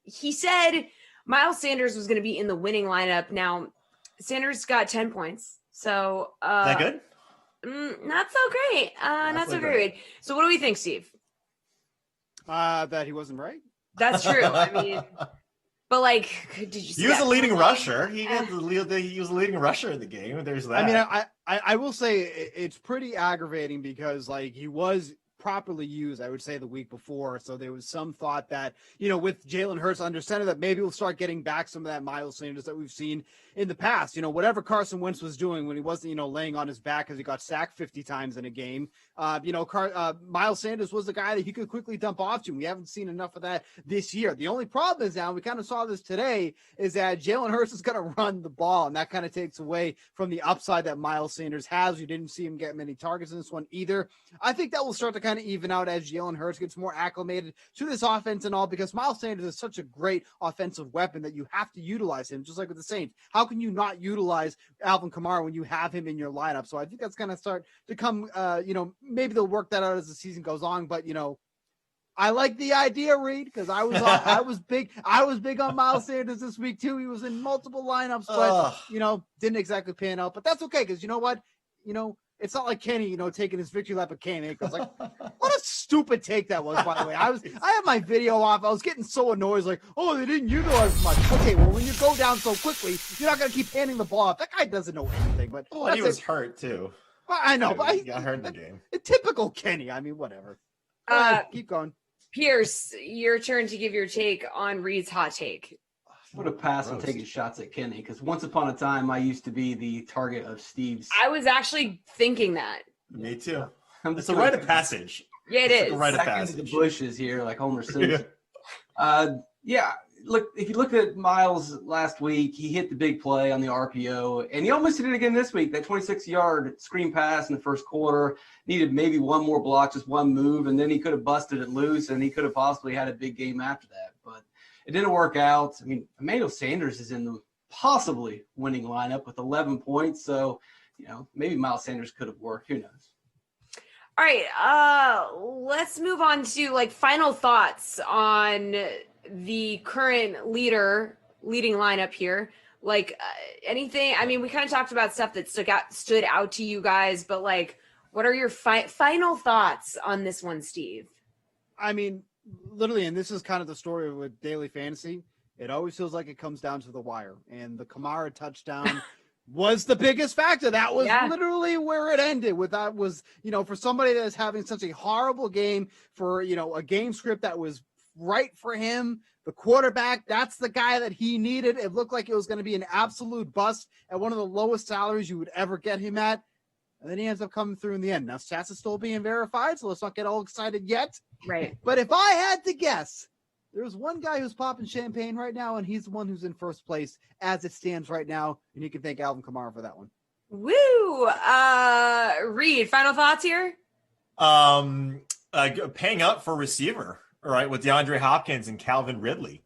He said Miles Sanders was going to be in the winning lineup. Now, Sanders got 10 points. So, is that good? Not so great. Not so great. So what do we think, Steve? That he wasn't right. That's true. I mean, But like, did you see He was that a leading play? rusher. He was a leading rusher in the game. There's that. I mean, I will say it's pretty aggravating because like he was properly used, I would say, the week before. So there was some thought that, with Jalen Hurts under center, that maybe we'll start getting back some of that Miles Sanders that we've seen in the past. Whatever Carson Wentz was doing when he wasn't, laying on his back because he got sacked 50 times in a game. Miles Sanders was the guy that he could quickly dump off to. We haven't seen enough of that this year. The only problem is now, we kind of saw this today, is that Jalen Hurts is going to run the ball, and that kind of takes away from the upside that Miles Sanders has. You didn't see him get many targets in this one either. I think that will start to kind of even out as Jalen Hurts gets more acclimated to this offense and all, because Miles Sanders is such a great offensive weapon that you have to utilize him, just like with the Saints. How can you not utilize Alvin Kamara when you have him in your lineup? So I think that's going to start to come, maybe they'll work that out as the season goes on, but I like the idea, Reed, because I was big on Miles Sanders this week too. He was in multiple lineups, but didn't exactly pan out. But that's okay, because you know what? It's not like Kenny, taking his victory lap at Kane Acres. Like, what a stupid take that was, by the way. I had my video off. I was getting so annoyed. Like, oh, they didn't utilize much. Okay, well, when you go down so quickly, you're not going to keep handing the ball off. That guy doesn't know anything. But he was hurt too. Well, I know, but he got hurt in the game. Typical Kenny. I mean, whatever. Keep going. Pierce, your turn to give your take on Reed's hot take. Put a pass on taking shots at Kenny, because once upon a time I used to be the target of Steve's. I was actually thinking that. Me too. It's a rite of passage. Yeah, it is. A rite of passage. The bushes here, like Homer Simpson. Look, if you look at Miles last week, he hit the big play on the RPO, and he almost did it again this week. That 26-yard screen pass in the first quarter needed maybe one more block, just one move, and then he could have busted it loose, and he could have possibly had a big game after that. But it didn't work out. I mean, Emmanuel Sanders is in the possibly winning lineup with 11 points, so maybe Miles Sanders could have worked. Who knows? All right, let's move on to final thoughts on the current leading lineup here. Anything, I mean, we kind of talked about stuff that stood out to you guys, but what are your final thoughts on this one, Steve? I mean, literally, and this is kind of the story with daily fantasy. It always feels like it comes down to the wire, and the Kamara touchdown was the biggest factor. That was literally where it ended. With that was, for somebody that is having such a horrible game, for a game script that was right for him, the quarterback, that's the guy that he needed. It looked like it was going to be an absolute bust at one of the lowest salaries you would ever get him at. And then he ends up coming through in the end. Now, stats is still being verified, so let's not get all excited yet. Right. But if I had to guess, there's one guy who's popping champagne right now, and he's the one who's in first place as it stands right now. And you can thank Alvin Kamara for that one. Woo! Reed, final thoughts here? Paying up for receiver, right, with DeAndre Hopkins and Calvin Ridley.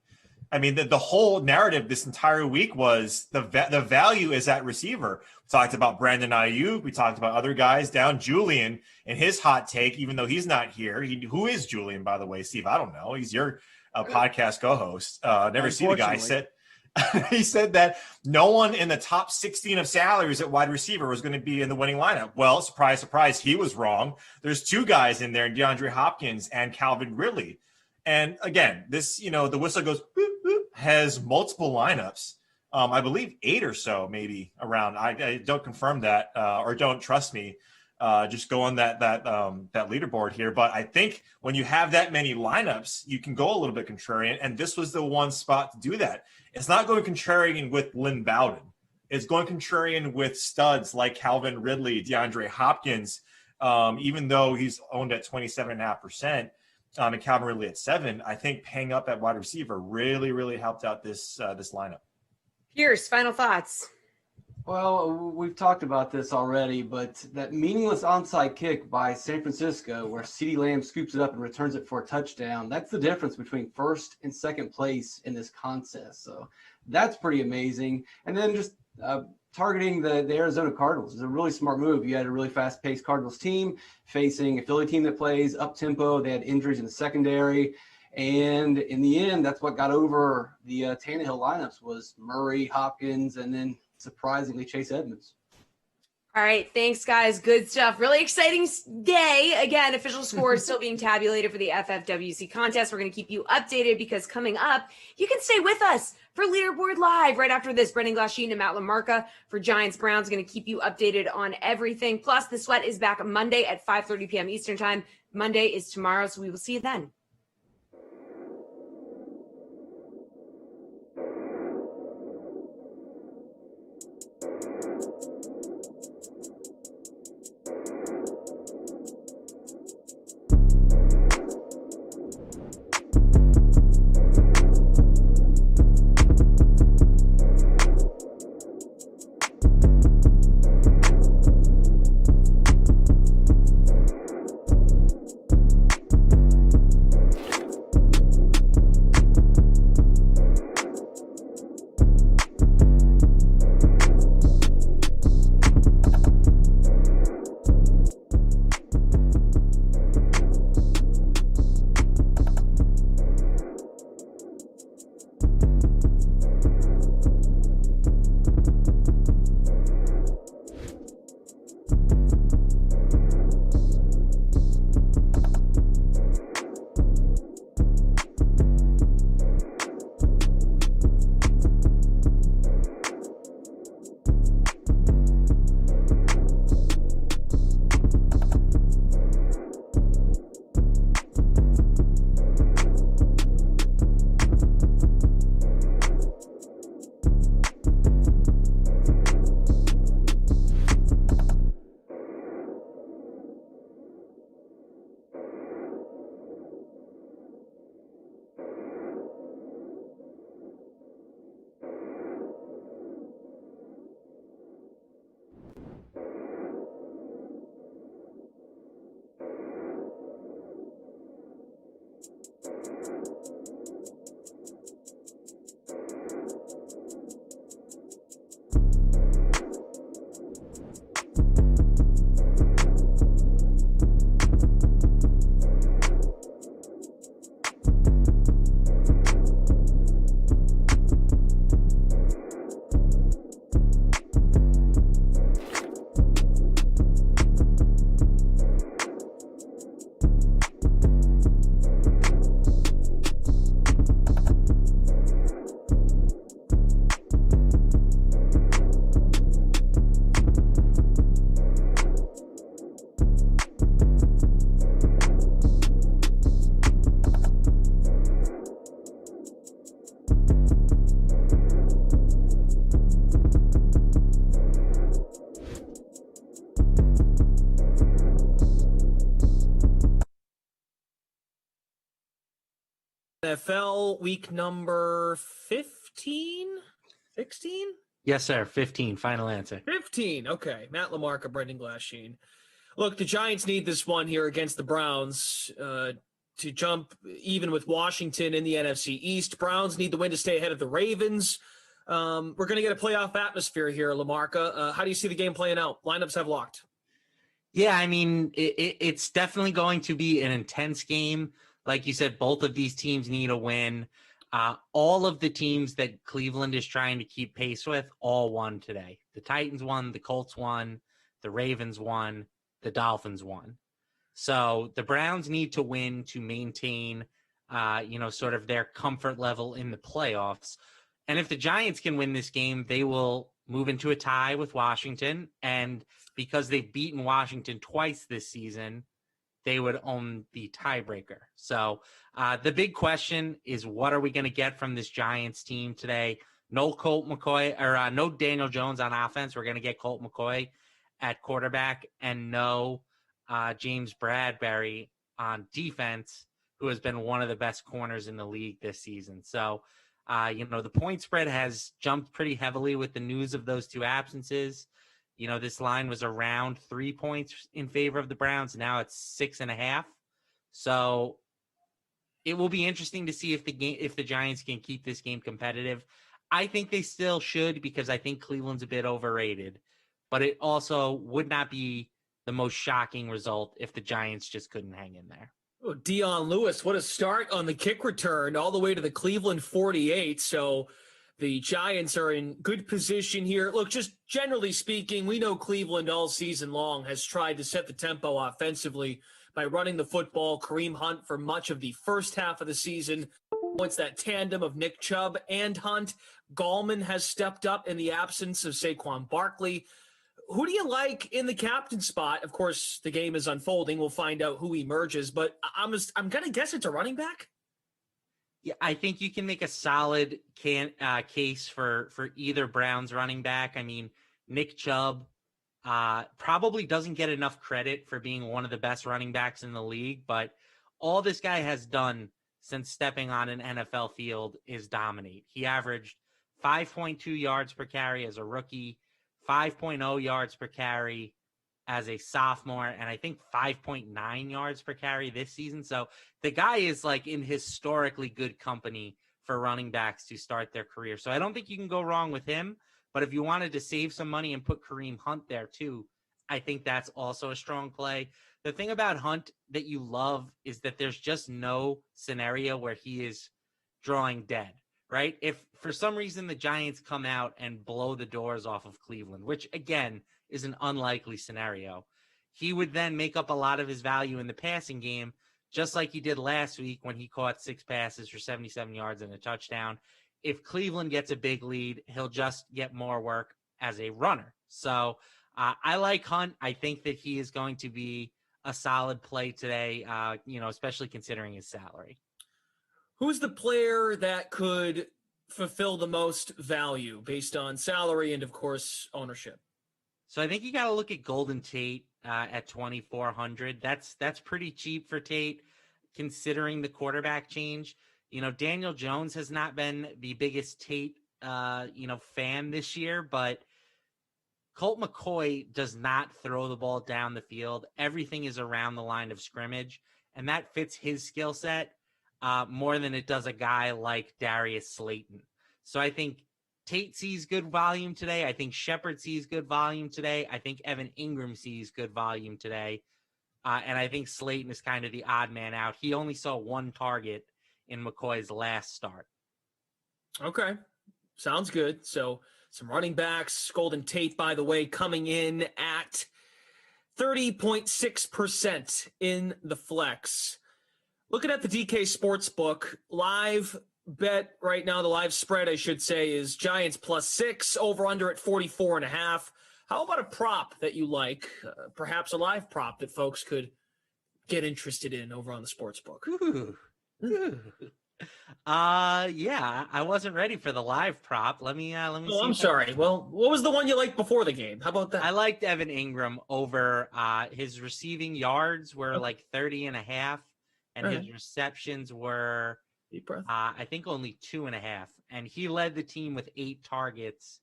I mean, the whole narrative this entire week was the value is at receiver. We talked about Brandon Ayuk. We talked about other guys down. Julian and his hot take, even though he's not here. Who is Julian, by the way, Steve? I don't know. He's your podcast co-host. Never seen the guy. He said that no one in the top 16 of salaries at wide receiver was going to be in the winning lineup. Well, surprise, surprise, he was wrong. There's two guys in there, DeAndre Hopkins and Calvin Ridley. And again, this, the whistle goes, boop, boop, has multiple lineups. I believe 8 or so, maybe around. I don't confirm that or don't trust me. Just go on that leaderboard here. But I think when you have that many lineups, you can go a little bit contrarian. And this was the one spot to do that. It's not going contrarian with Lynn Bowden. It's going contrarian with studs like Calvin Ridley, DeAndre Hopkins, even though he's owned at 27.5%. And Calvin Ridley at 7%, I think paying up at wide receiver really, really helped out this lineup. Pierce, final thoughts. Well, we've talked about this already, but that meaningless onside kick by San Francisco where CeeDee Lamb scoops it up and returns it for a touchdown, that's the difference between first and second place in this contest. So that's pretty amazing. And then just targeting the Arizona Cardinals is a really smart move. You had a really fast-paced Cardinals team facing a Philly team that plays up-tempo. They had injuries in the secondary. And in the end, that's what got over the Tannehill lineups was Murray, Hopkins, and then surprisingly Chase Edmonds. All right, thanks, guys. Good stuff. Really exciting day. Again, official score is still being tabulated for the FFWC contest. We're going to keep you updated because coming up, you can stay with us for Leaderboard Live right after this. Brendan Glasheen and Matt LaMarca for Giants Browns going to keep you updated on everything. Plus, The Sweat is back Monday at 5:30 p.m. Eastern Time. Monday is tomorrow, so we will see you then. NFL week number 15? 16? Yes, sir. 15. Final answer. 15. Okay. Matt LaMarca, Brendan Glasheen. Look, the Giants need this one here against the Browns to jump even with Washington in the NFC East. Browns need the win to stay ahead of the Ravens. We're going to get a playoff atmosphere here, LaMarca. How do you see the game playing out? Lineups have locked. Yeah, I mean, it's definitely going to be an intense game. Like you said, both of these teams need a win. All of the teams that Cleveland is trying to keep pace with all won today. The Titans won, the Colts won, the Ravens won, the Dolphins won. So the Browns need to win to maintain, sort of their comfort level in the playoffs. And if the Giants can win this game, they will move into a tie with Washington. And because they've beaten Washington twice this season, they would own the tiebreaker. So the big question is, what are we going to get from this Giants team today? No Colt McCoy or no Daniel Jones on offense. We're going to get Colt McCoy at quarterback, and no James Bradbury on defense, who has been one of the best corners in the league this season. So, the point spread has jumped pretty heavily with the news of those two absences. This line was around 3 points in favor of the Browns. Now it's 6.5. So it will be interesting to see if the Giants can keep this game competitive. I think they still should, because I think Cleveland's a bit overrated. But it also would not be the most shocking result if the Giants just couldn't hang in there. Oh, Dion Lewis, what a start on the kick return all the way to the Cleveland 48. So The Giants are in good position here. Look, just generally speaking, we know Cleveland all season long has tried to set the tempo offensively by running the football. Kareem Hunt for much of the first half of the season. It's that tandem of Nick Chubb and Hunt. Gallman has stepped up in the absence of Saquon Barkley. Who do you like in the captain spot? Of course, the game is unfolding. We'll find out who emerges, but I'm going to guess it's a running back. Yeah, I think you can make a solid case for either Browns running back. I mean, Nick Chubb probably doesn't get enough credit for being one of the best running backs in the league, but all this guy has done since stepping on an NFL field is dominate. He averaged 5.2 yards per carry as a rookie, 5.0 yards per carry as a sophomore, and I think 5.9 yards per carry this season. So the guy is like in historically good company for running backs to start their career. So I don't think you can go wrong with him. But if you wanted to save some money and put Kareem Hunt there too, I think that's also a strong play. The thing about Hunt that you love is that there's just no scenario where he is drawing dead, right? If for some reason the Giants come out and blow the doors off of Cleveland, which again is an unlikely scenario, he would then make up a lot of his value in the passing game, just like he did last week when he caught 6 passes for 77 yards and a touchdown. If Cleveland gets a big lead, he'll just get more work as a runner. So I like Hunt. I think that he is going to be a solid play today, especially considering his salary. Who's the player that could fulfill the most value based on salary and, of course, ownership? So I think you got to look at Golden Tate at 2,400. That's pretty cheap for Tate, considering the quarterback change. Daniel Jones has not been the biggest Tate, fan this year, but Colt McCoy does not throw the ball down the field. Everything is around the line of scrimmage, and that fits his skill set more than it does a guy like Darius Slayton. So I think Tate sees good volume today. I think Shepard sees good volume today. I think Evan Ingram sees good volume today. And I think Slayton is kind of the odd man out. He only saw 1 target in McCoy's last start. Okay. Sounds good. So some running backs. Golden Tate, by the way, coming in at 30.6% in the flex. Looking at the DK Sportsbook, live bet right now, the live spread, I should say, is Giants +6, over under at 44.5. How about a prop that you like? Perhaps a live prop that folks could get interested in over on the Sportsbook. Ooh. Yeah, I wasn't ready for the live prop. Let me Oh, I'm sorry. Well, what was the one you liked before the game? How about that? I liked Evan Ingram over his receiving yards were like 30.5, and his receptions were I think only 2.5, and he led the team with 8 targets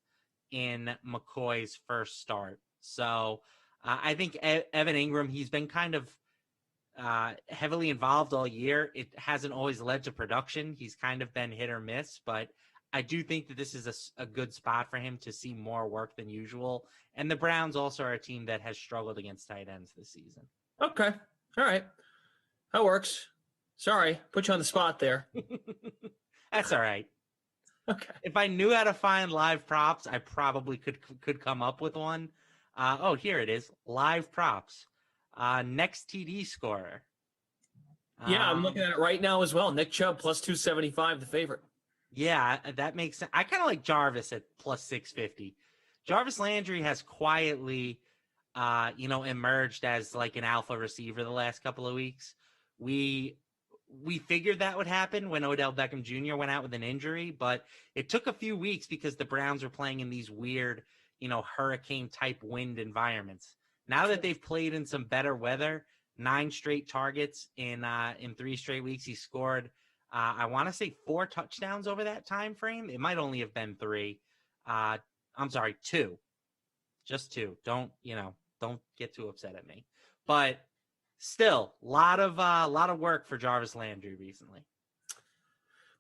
in McCoy's first start. So I think Evan Ingram, he's been kind of heavily involved all year. It hasn't always led to production. He's kind of been hit or miss, but I do think that this is a good spot for him to see more work than usual. And the Browns also are a team that has struggled against tight ends this season. Okay. All right. That works. Sorry, put you on the spot there. That's all right. Okay. If I knew how to find live props, I probably could come up with one. Here it is. Live props. Next TD scorer. Yeah, I'm looking at it right now as well. Nick Chubb +275, the favorite. Yeah, that makes sense. I kind of like Jarvis at +650. Jarvis Landry has quietly, emerged as like an alpha receiver the last couple of weeks. We figured that would happen when Odell Beckham Jr. went out with an injury, but it took a few weeks because the Browns were playing in these weird, hurricane-type wind environments. Now that they've played in some better weather, 9 straight targets in 3 straight weeks, he scored, I want to say 4 touchdowns over that time frame. It might only have been 3. I'm sorry, 2. Just 2. Don't get too upset at me. But still, a lot of work for Jarvis Landry recently.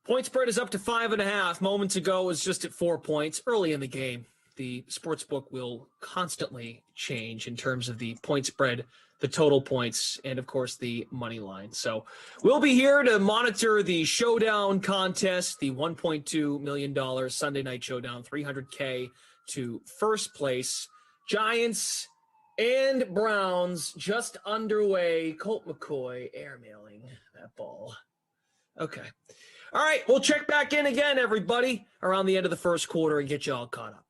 Point spread is up to 5.5. Moments ago it was just at 4 points early in the game. The sportsbook will constantly change in terms of the point spread the total points, and of course the money line. So we'll be here to monitor the Showdown contest, the $1.2 million Sunday Night Showdown, $300K to first place. Giants and Browns just underway. Colt McCoy airmailing that ball. Okay. All right, we'll check back in again, everybody, around the end of the first quarter and get you all caught up.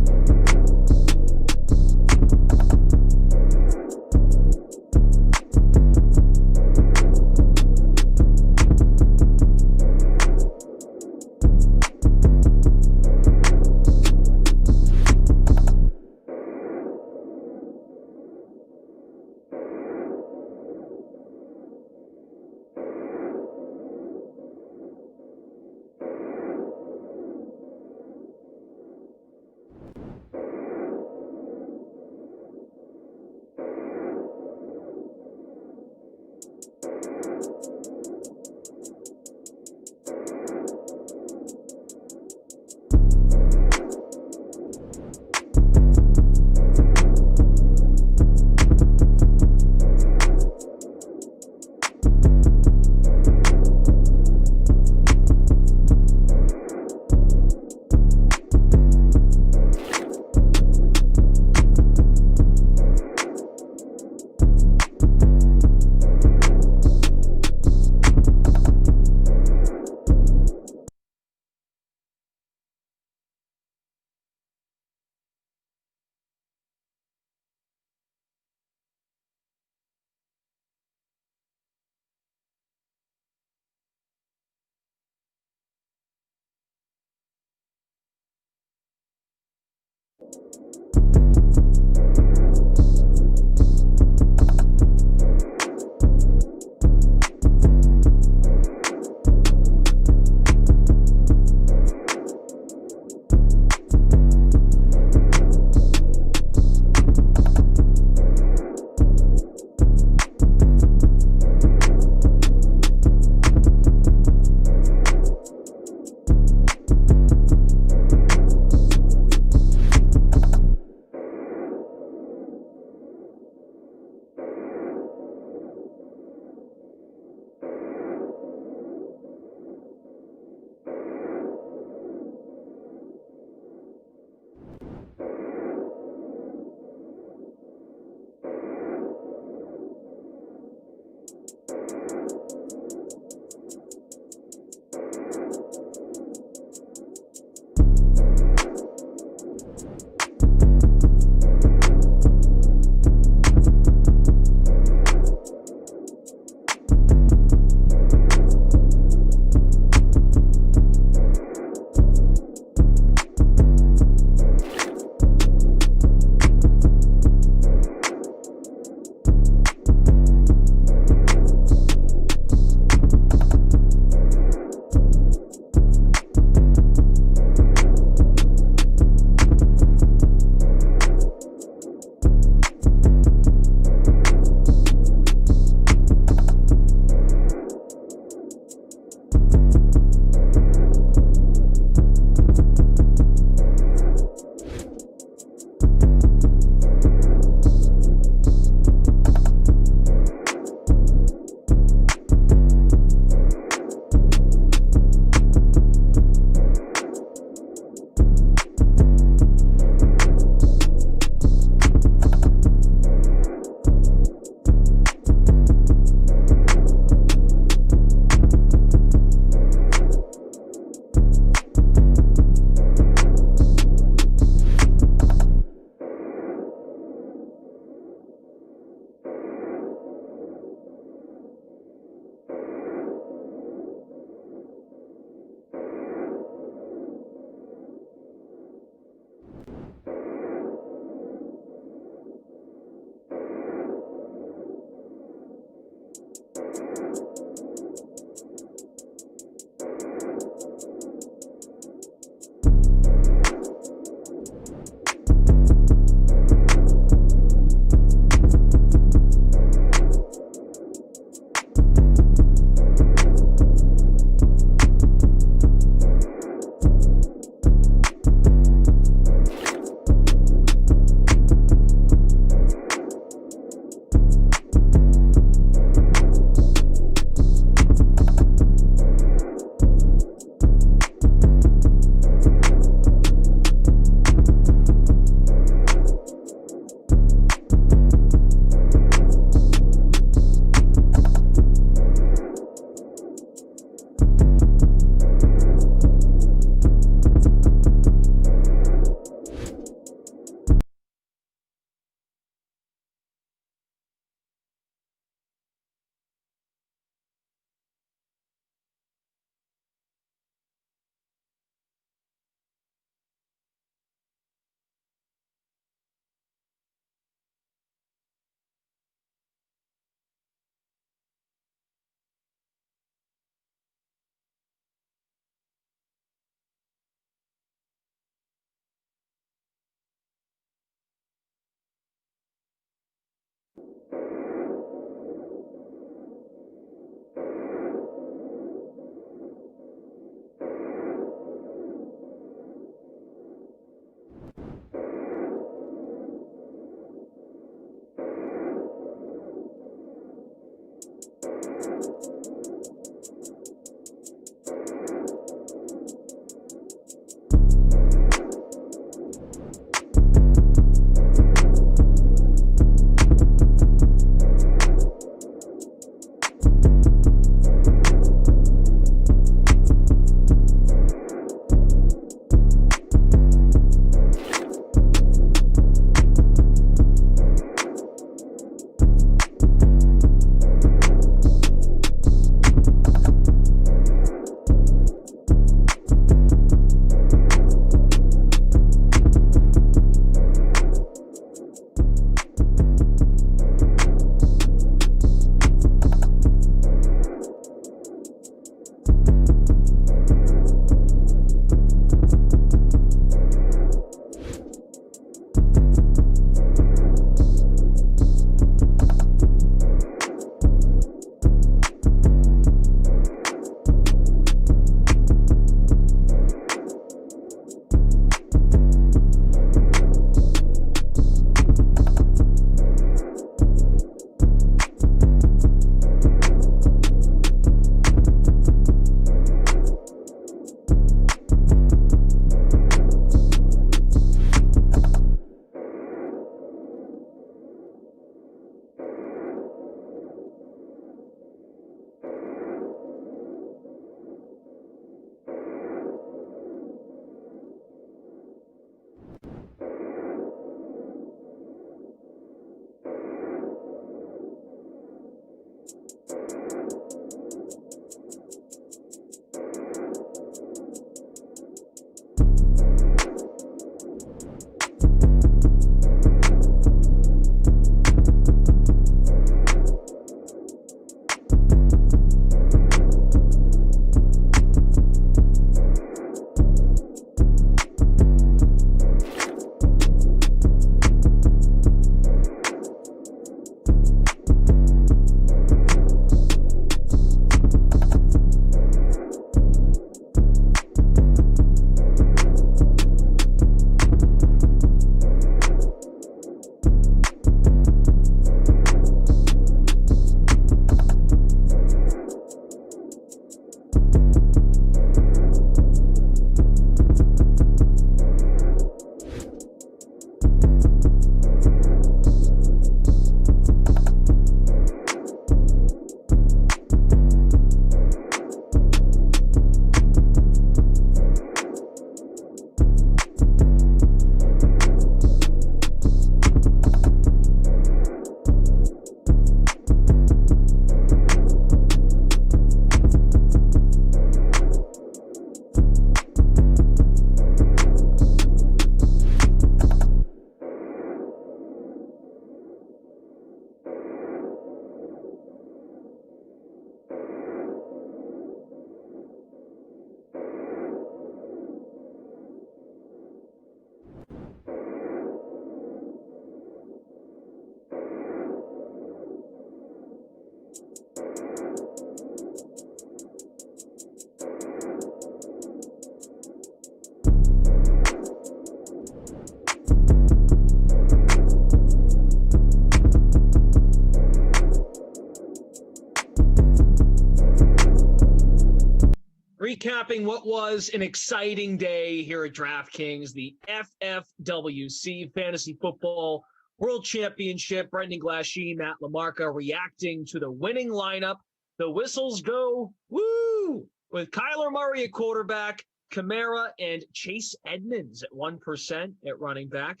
Recapping what was an exciting day here at DraftKings, the FFWC Fantasy Football World Championship. Brendan Glasheen, Matt LaMarca reacting to the winning lineup. The whistles go, woo, with Kyler Murray at quarterback, Kamara and Chase Edmonds at 1% at running back,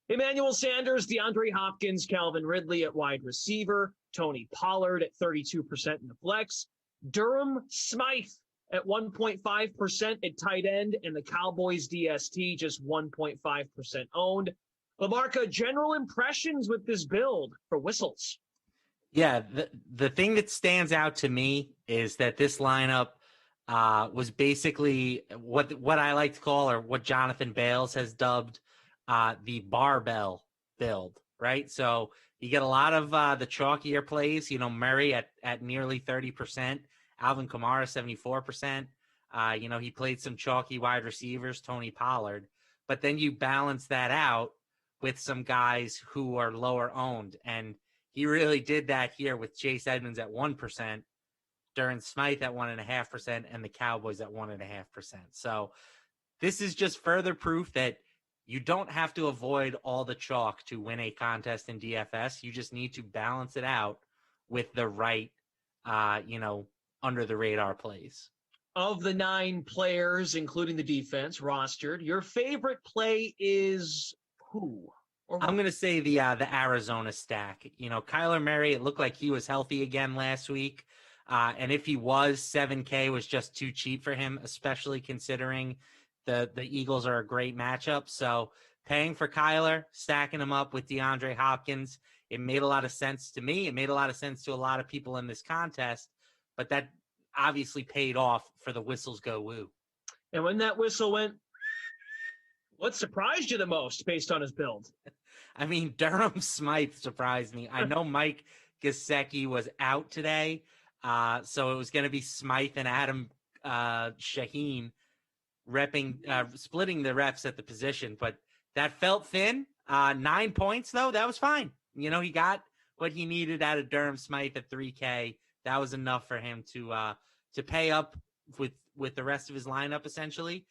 Emmanuel Sanders, DeAndre Hopkins, Calvin Ridley at wide receiver, Tony Pollard at 32% in the flex, Durham Smythe at 1.5% at tight end, and the Cowboys DST just 1.5% owned. LaMarca, general impressions with this build for whistles? Yeah, the thing that stands out to me is that this lineup was basically what I like to call, or what Jonathan Bales has dubbed, the barbell build, right? So you get a lot of the chalkier plays, Murray at nearly 30%, Alvin Kamara 74%. He played some chalky wide receivers, Tony Pollard, but then you balance that out with some guys who are lower owned. And he really did that here with Chase Edmonds at 1%, Durham Smythe at 1.5%, and the Cowboys at 1.5%. So this is just further proof that you don't have to avoid all the chalk to win a contest in DFS. You just need to balance it out with the right, under the radar plays. Of the 9 players, including the defense rostered, your favorite play is who? I'm going to say the Arizona stack. Kyler Murray, it looked like he was healthy again last week. And if he was, $7K was just too cheap for him, especially considering the Eagles are a great matchup. So paying for Kyler, stacking him up with DeAndre Hopkins, it made a lot of sense to me. It made a lot of sense to a lot of people in this contest, but that obviously paid off for the whistles go woo. And when that whistle went, what surprised you the most based on his build? I mean, Durham Smythe surprised me. I know Mike Gesicki was out today, so it was going to be Smythe and Adam Shaheen splitting the reps at the position, but that felt thin. 9 points, though, that was fine. He got what he needed out of Durham Smythe at 3K. That was enough for him to pay up with the rest of his lineup, essentially.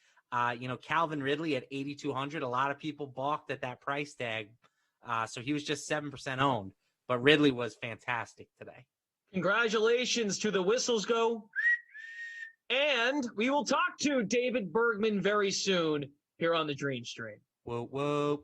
Calvin Ridley at 8,200. A lot of people balked at that price tag. So he was just 7% owned, but Ridley was fantastic today. Congratulations to the whistles go. And we will talk to David Bergman very soon here on the Dream Stream. Whoa, whoa.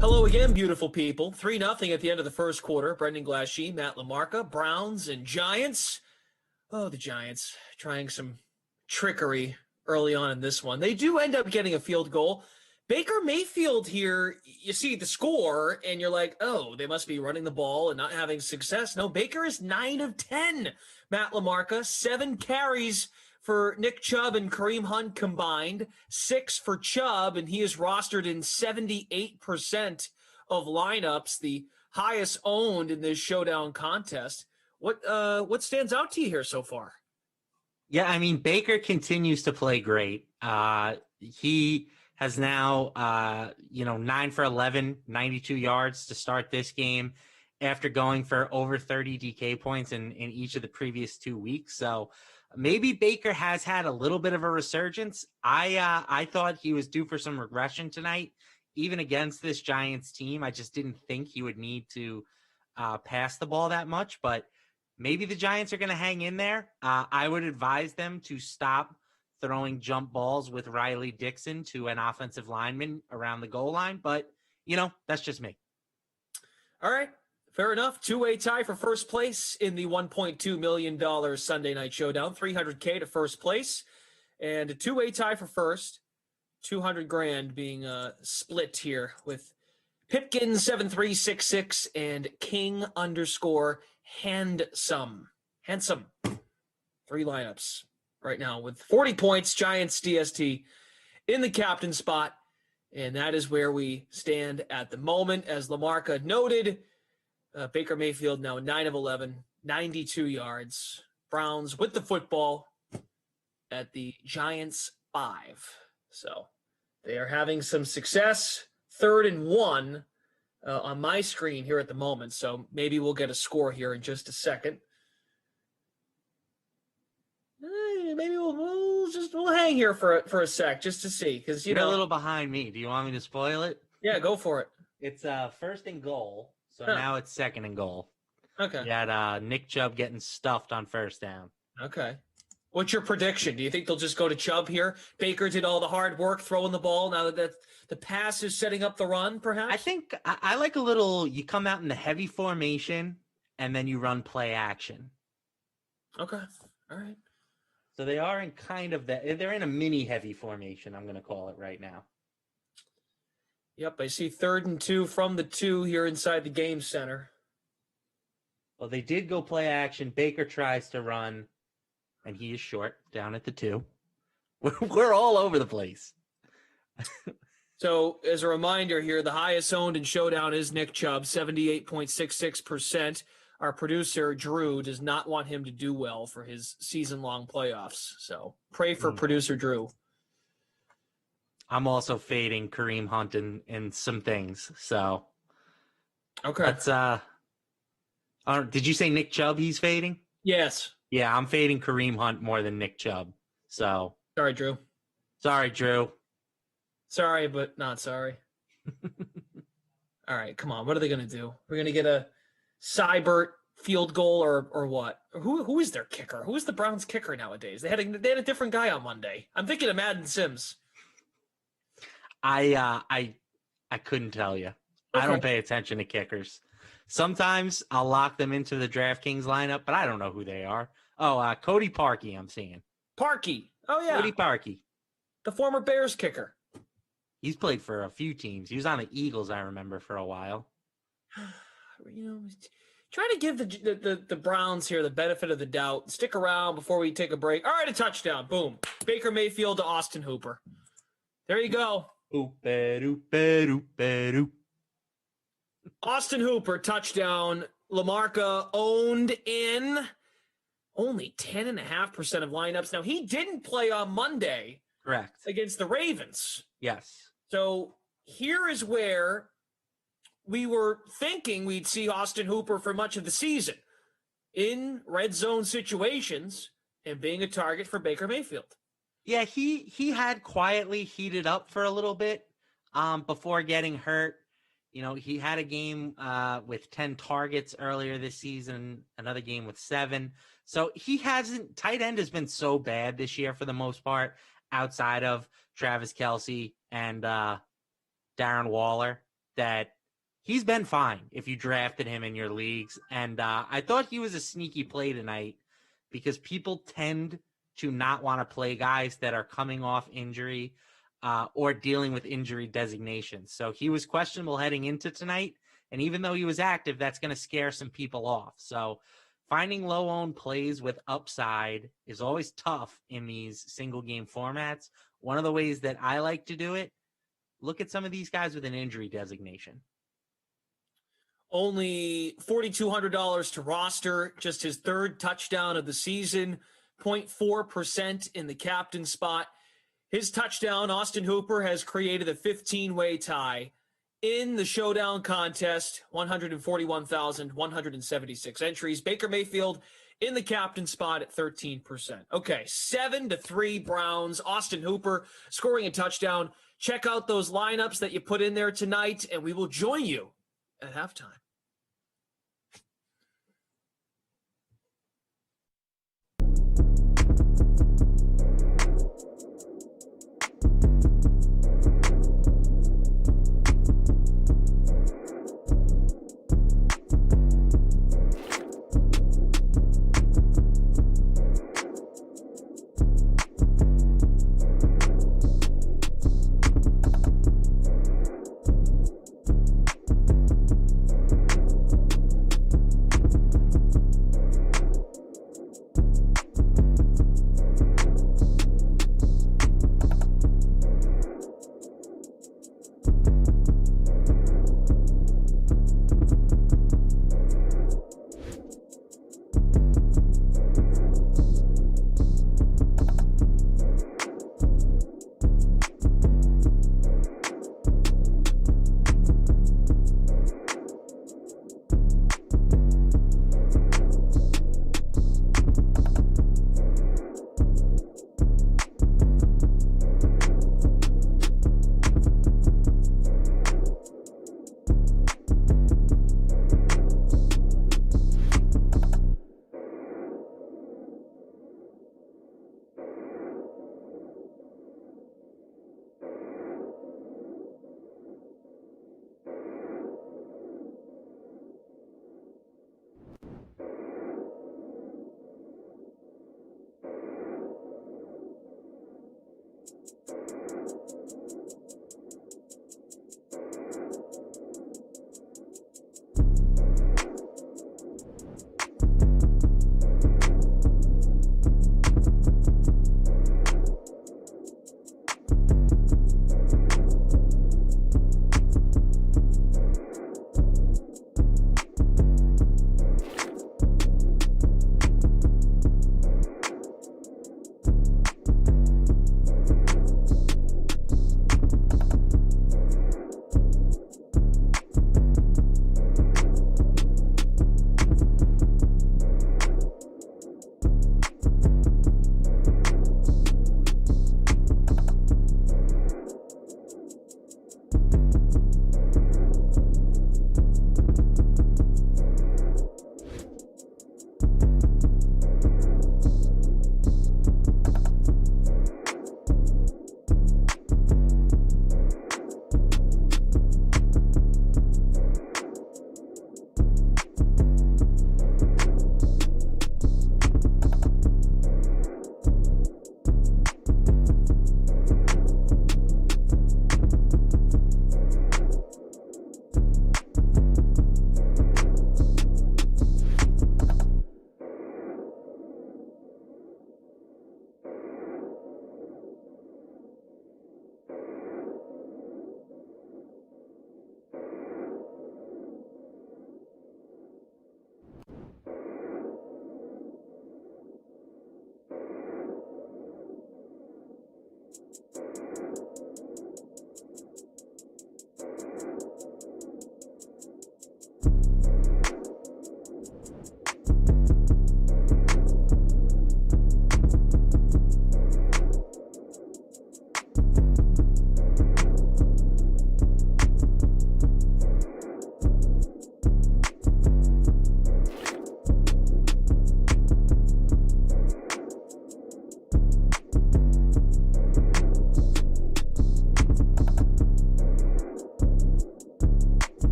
Hello again, beautiful people. 3-0 at the end of the first quarter. Brendan Glasheen, Matt LaMarca, Browns and Giants. Oh, the Giants trying some trickery early on in this one. They do end up getting a field goal. Baker Mayfield here, you see the score, and you're like, oh, they must be running the ball and not having success. No, Baker is 9 of 10. Matt LaMarca, 7 carries for Nick Chubb and Kareem Hunt combined, 6 for Chubb, and he is rostered in 78% of lineups, the highest owned in this Showdown contest. What stands out to you here so far? Yeah, I mean, Baker continues to play great. He has now, 9 for 11, 92 yards to start this game after going for over 30 DK points in each of the previous 2 weeks. So maybe Baker has had a little bit of a resurgence. I thought he was due for some regression tonight, even against this Giants team. I just didn't think he would need to pass the ball that much, but maybe the Giants are going to hang in there. I would advise them to stop throwing jump balls with Riley Dixon to an offensive lineman around the goal line, but, that's just me. All right. Fair enough. Two-way tie for first place in the $1.2 million Sunday Night Showdown. $300K to first place. And a two-way tie for first. $200,000 being split here with Pipkin 7366 and King _handsome. Handsome. 3 lineups right now with 40 points. Giants DST in the captain spot. And that is where we stand at the moment. As Lamarca noted, Baker Mayfield now 9 of 11, 92 yards. Browns with the football at the Giants 5. So they are having some success. 3rd and 1 on my screen here at the moment. So maybe we'll get a score here in just a second. Maybe we'll hang here for a sec just to see, because You're a little behind me. Do you want me to spoil it? Yeah, go for it. It's 1st and goal, so now it's 2nd and goal. Okay. You had Nick Chubb getting stuffed on 1st down. Okay. What's your prediction? Do you think they'll just go to Chubb here? Baker did all the hard work throwing the ball. Now that the pass is setting up the run, perhaps? I think I like a little, you come out in the heavy formation, and then you run play action. Okay. All right. So they are in kind of that. They're in a mini heavy formation, I'm going to call it right now. Yep, I see 3rd and 2 from the 2 here inside the game center. Well, they did go play action. Baker tries to run, and he is short down at the 2. We're all over the place. So as a reminder here, the highest owned in Showdown is Nick Chubb, 78.66%. Our producer, Drew, does not want him to do well for his season-long playoffs. So pray for producer Drew. I'm also fading Kareem Hunt in some things. So okay. That's did you say Nick Chubb he's fading? Yes. Yeah, I'm fading Kareem Hunt more than Nick Chubb. So sorry, Drew. Sorry, Drew. Sorry, but not sorry. All right, come on. What are they going to do? We're going to get a Seibert field goal or what? Who is their kicker? Who is the Browns kicker nowadays? They had a different guy on Monday. I'm thinking of Madden Sims. I couldn't tell you. Okay. I don't pay attention to kickers. Sometimes I'll lock them into the DraftKings lineup, but I don't know who they are. Oh, Cody Parkey, I'm seeing. Parkey. Oh yeah. Cody Parkey. The former Bears kicker. He's played for a few teams. He was on the Eagles, I remember, for a while. Try to give the Browns here the benefit of the doubt. Stick around before we take a break. All right, a touchdown. Boom. Baker Mayfield to Austin Hooper. There you go. Austin Hooper, touchdown. Lamarca owned in only 10.5% of lineups. Now, he didn't play on Monday. Correct. Against the Ravens. Yes. So here is where we were thinking we'd see Austin Hooper for much of the season in red zone situations and being a target for Baker Mayfield. Yeah, he had quietly heated up for a little bit before getting hurt. You know, he had a game with 10 targets earlier this season, another game with 7. So tight end has been so bad this year for the most part, outside of Travis Kelce and Darren Waller, that he's been fine if you drafted him in your leagues. And I thought he was a sneaky play tonight because people tend to not want to play guys that are coming off injury or dealing with injury designations. So he was questionable heading into tonight. And even though he was active, that's going to scare some people off. So finding low-owned plays with upside is always tough in these single-game formats. One of the ways that I like to do it, look at some of these guys with an injury designation. Only $4,200 to roster, just his 3rd touchdown of the season, 0.4% in the captain spot. His touchdown, Austin Hooper, has created a 15-way tie in the Showdown contest, 141,176 entries. Baker Mayfield in the captain spot at 13%. Okay, 7-3 Browns. Austin Hooper scoring a touchdown. Check out those lineups that you put in there tonight, and we will join you at halftime.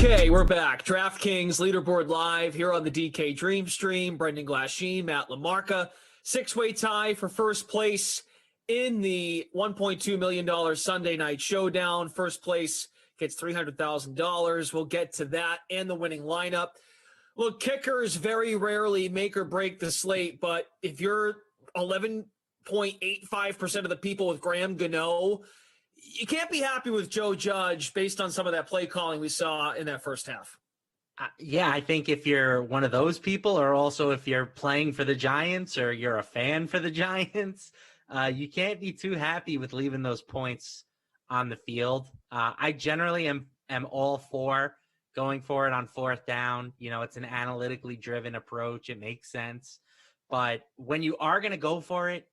Okay, we're back. DraftKings Leaderboard Live here on the DK Dream Stream. Brendan Glasheen, Matt LaMarca. Six-way tie for first place in the $1.2 million Sunday Night Showdown. First place gets $300,000. We'll get to that and the winning lineup. Look, kickers very rarely make or break the slate, but if you're 11.85% of the people with Graham Gano, you can't be happy with Joe Judge based on some of that play calling we saw in that first half. Yeah, I think if you're one of those people, or also if you're playing for the Giants or you're a fan for the Giants, you can't be too happy with leaving those points on the field. I generally am all for going for it on fourth down. You know, it's an analytically driven approach. It makes sense. But when you are going to go for it,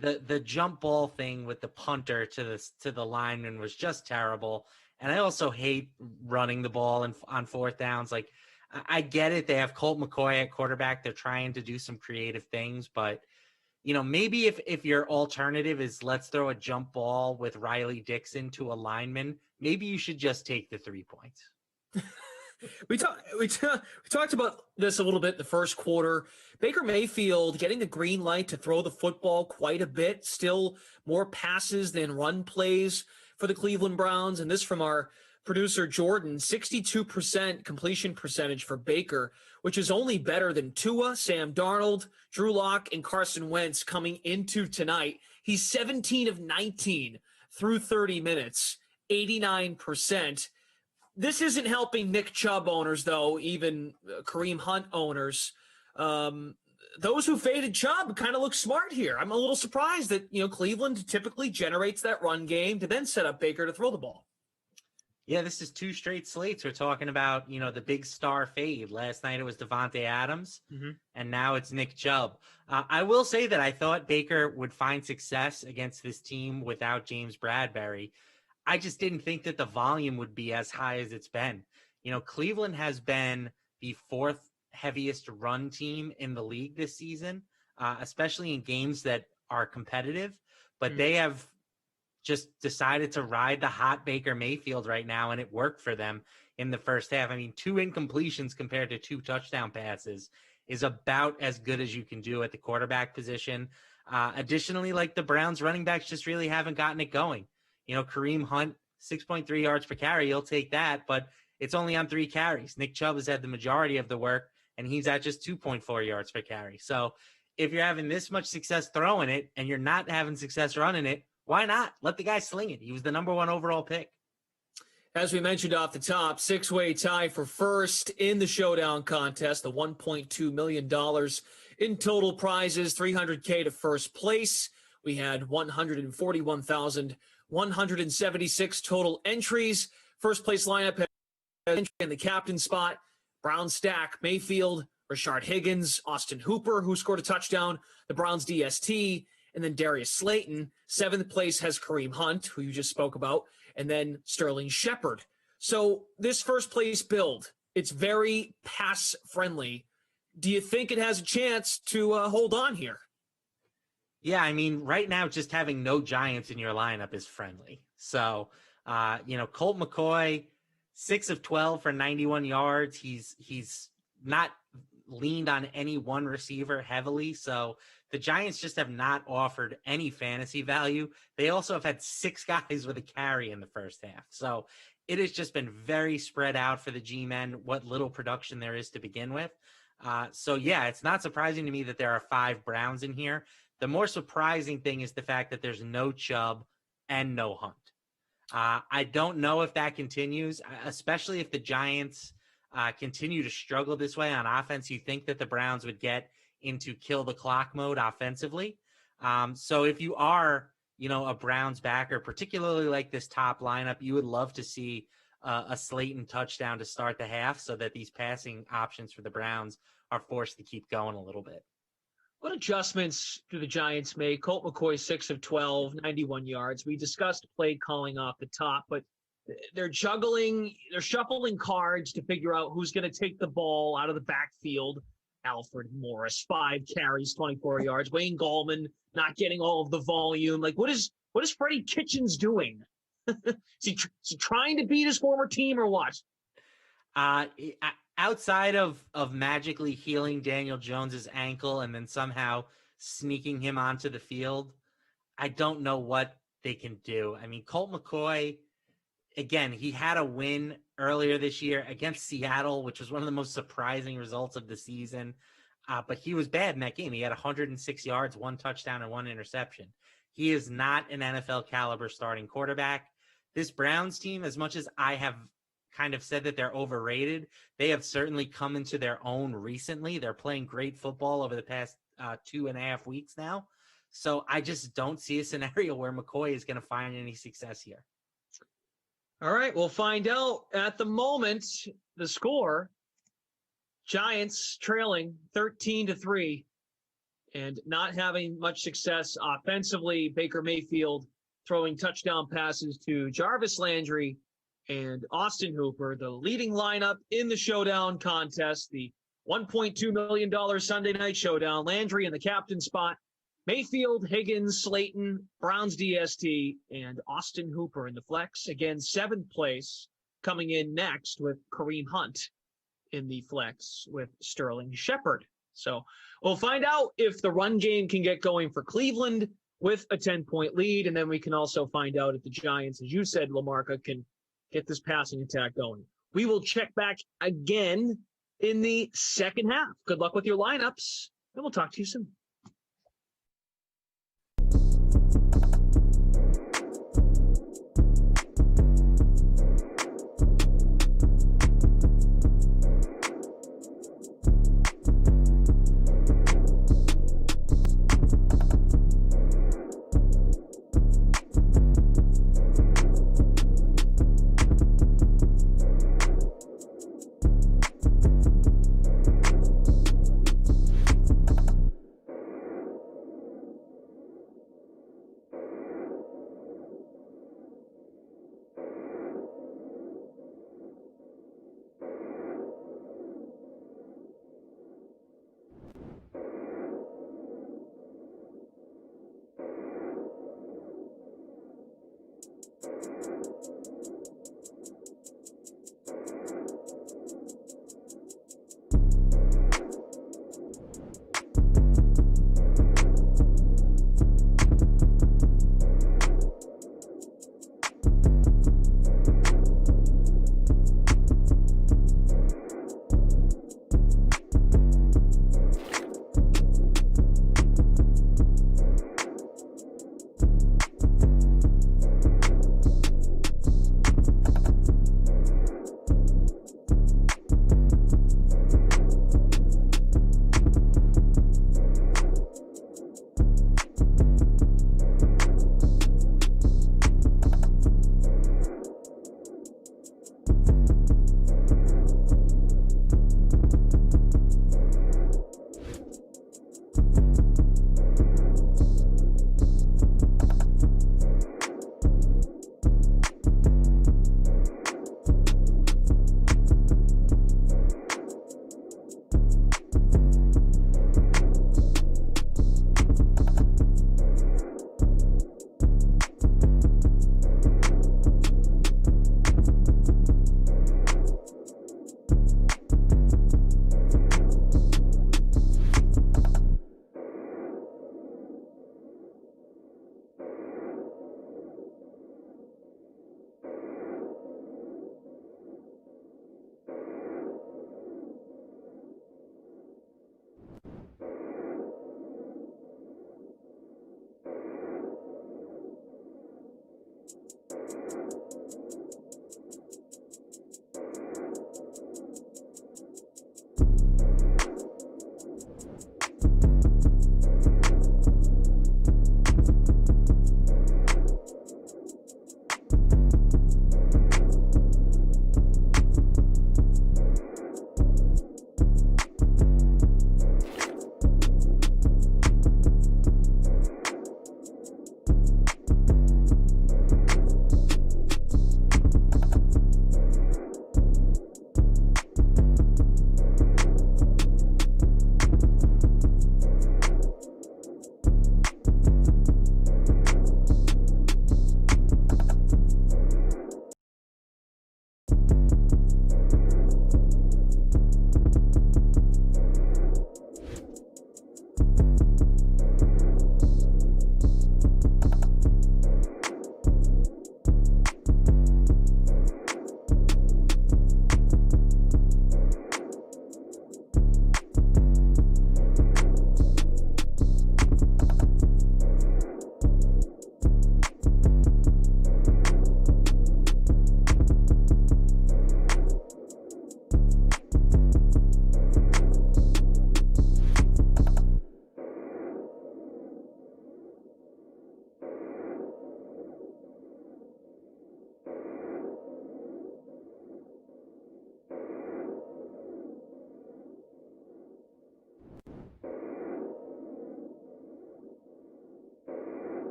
the jump ball thing with the punter to the lineman was just terrible. And I also hate running the ball on fourth downs. Like, I get it. They have Colt McCoy at quarterback. They're trying to do some creative things, but you know, maybe if your alternative is let's throw a jump ball with Riley Dixon to a lineman, maybe you should just take the 3 points. We talked about this a little bit in the first quarter. Baker Mayfield getting the green light to throw the football quite a bit, still more passes than run plays for the Cleveland Browns. And this from our producer, Jordan, 62% completion percentage for Baker, which is only better than Tua, Sam Darnold, Drew Lock, and Carson Wentz coming into tonight. He's 17 of 19 through 30 minutes, 89%. This isn't helping Nick Chubb owners, though, even Kareem Hunt owners. Those who faded Chubb kind of look smart here. I'm a little surprised that, you know, Cleveland typically generates that run game to then set up Baker to throw the ball. Yeah, this is 2 straight slates. We're talking about, you know, the big star fade. Last night it was Devontae Adams, and now it's Nick Chubb. I will say that I thought Baker would find success against this team without James Bradbury. I just didn't think that the volume would be as high as it's been. You know, Cleveland has been the 4th heaviest run team in the league this season, especially in games that are competitive, but they have just decided to ride the hot Baker Mayfield right now, and it worked for them in the first half. I mean, 2 incompletions compared to 2 touchdown passes is about as good as you can do at the quarterback position. Additionally, like, the Browns running backs just really haven't gotten it going. You know, Kareem Hunt, 6.3 yards per carry, you'll take that, but it's only on 3 carries. Nick Chubb has had the majority of the work, and he's at just 2.4 yards per carry. So if you're having this much success throwing it and you're not having success running it, why not? Let the guy sling it. He was the number 1 overall pick. As we mentioned off the top, 6-way tie for first in the Showdown contest, the $1.2 million in total prizes, $300K to first place. We had 141,176 total entries. First place lineup had entry in the captain spot. Brown stack, Mayfield, Rashard Higgins, Austin Hooper, who scored a touchdown, the Browns DST, and then Darius Slayton. 7th place has Kareem Hunt, who you just spoke about, and then Sterling Shepard. So this first place build, it's very pass friendly. Do you think it has a chance to hold on here? Yeah, I mean, right now, just having no Giants in your lineup is friendly. So, you know, Colt McCoy, 6 of 12 for 91 yards. He's not leaned on any one receiver heavily. So the Giants just have not offered any fantasy value. They also have had 6 guys with a carry in the first half. So it has just been very spread out for the G-men, what little production there is to begin with. So, yeah, it's not surprising to me that there are 5 Browns in here. The more surprising thing is the fact that there's no Chubb and no Hunt. I don't know if that continues, especially if the Giants continue to struggle this way on offense. You think that the Browns would get into kill the clock mode offensively. So if you are, you know, a Browns backer, particularly like this top lineup, you would love to see a Slayton touchdown to start the half so that these passing options for the Browns are forced to keep going a little bit. What adjustments do the Giants make? Colt McCoy, 6 of 12, 91 yards. We discussed play calling off the top, but they're shuffling cards to figure out who's going to take the ball out of the backfield. Alfred Morris, 5 carries, 24 yards. Wayne Gallman not getting all of the volume. Like, what is Freddie Kitchens doing? Is he trying to beat his former team or what? Outside of magically healing Daniel Jones's ankle and then somehow sneaking him onto the field, I don't know what they can do. I mean, Colt McCoy, again, he had a win earlier this year against Seattle, which was one of the most surprising results of the season. But he was bad in that game. He had 106 yards, 1 touchdown, and 1 interception. He is not an NFL caliber starting quarterback. This Browns team, as much as I have kind of said that they're overrated, they have certainly come into their own recently. They're playing great football over the past 2.5 weeks now. So I just don't see a scenario where McCoy is going to find any success here. All right, we'll find out. At the moment, the score, Giants trailing 13-3 and not having much success offensively. Baker Mayfield throwing touchdown passes to Jarvis Landry and Austin Hooper, the leading lineup in the Showdown contest, the $1.2 million Sunday night showdown. Landry in the captain spot, Mayfield, Higgins, Slayton, Browns DST, and Austin Hooper in the flex. Again, 7th place coming in next with Kareem Hunt in the flex with Sterling Shepard. So we'll find out if the run game can get going for Cleveland with a 10-point lead, and then we can also find out if the Giants, as you said, LaMarca, can get this passing attack going. We will check back again in the second half. Good luck with your lineups, and we'll talk to you soon.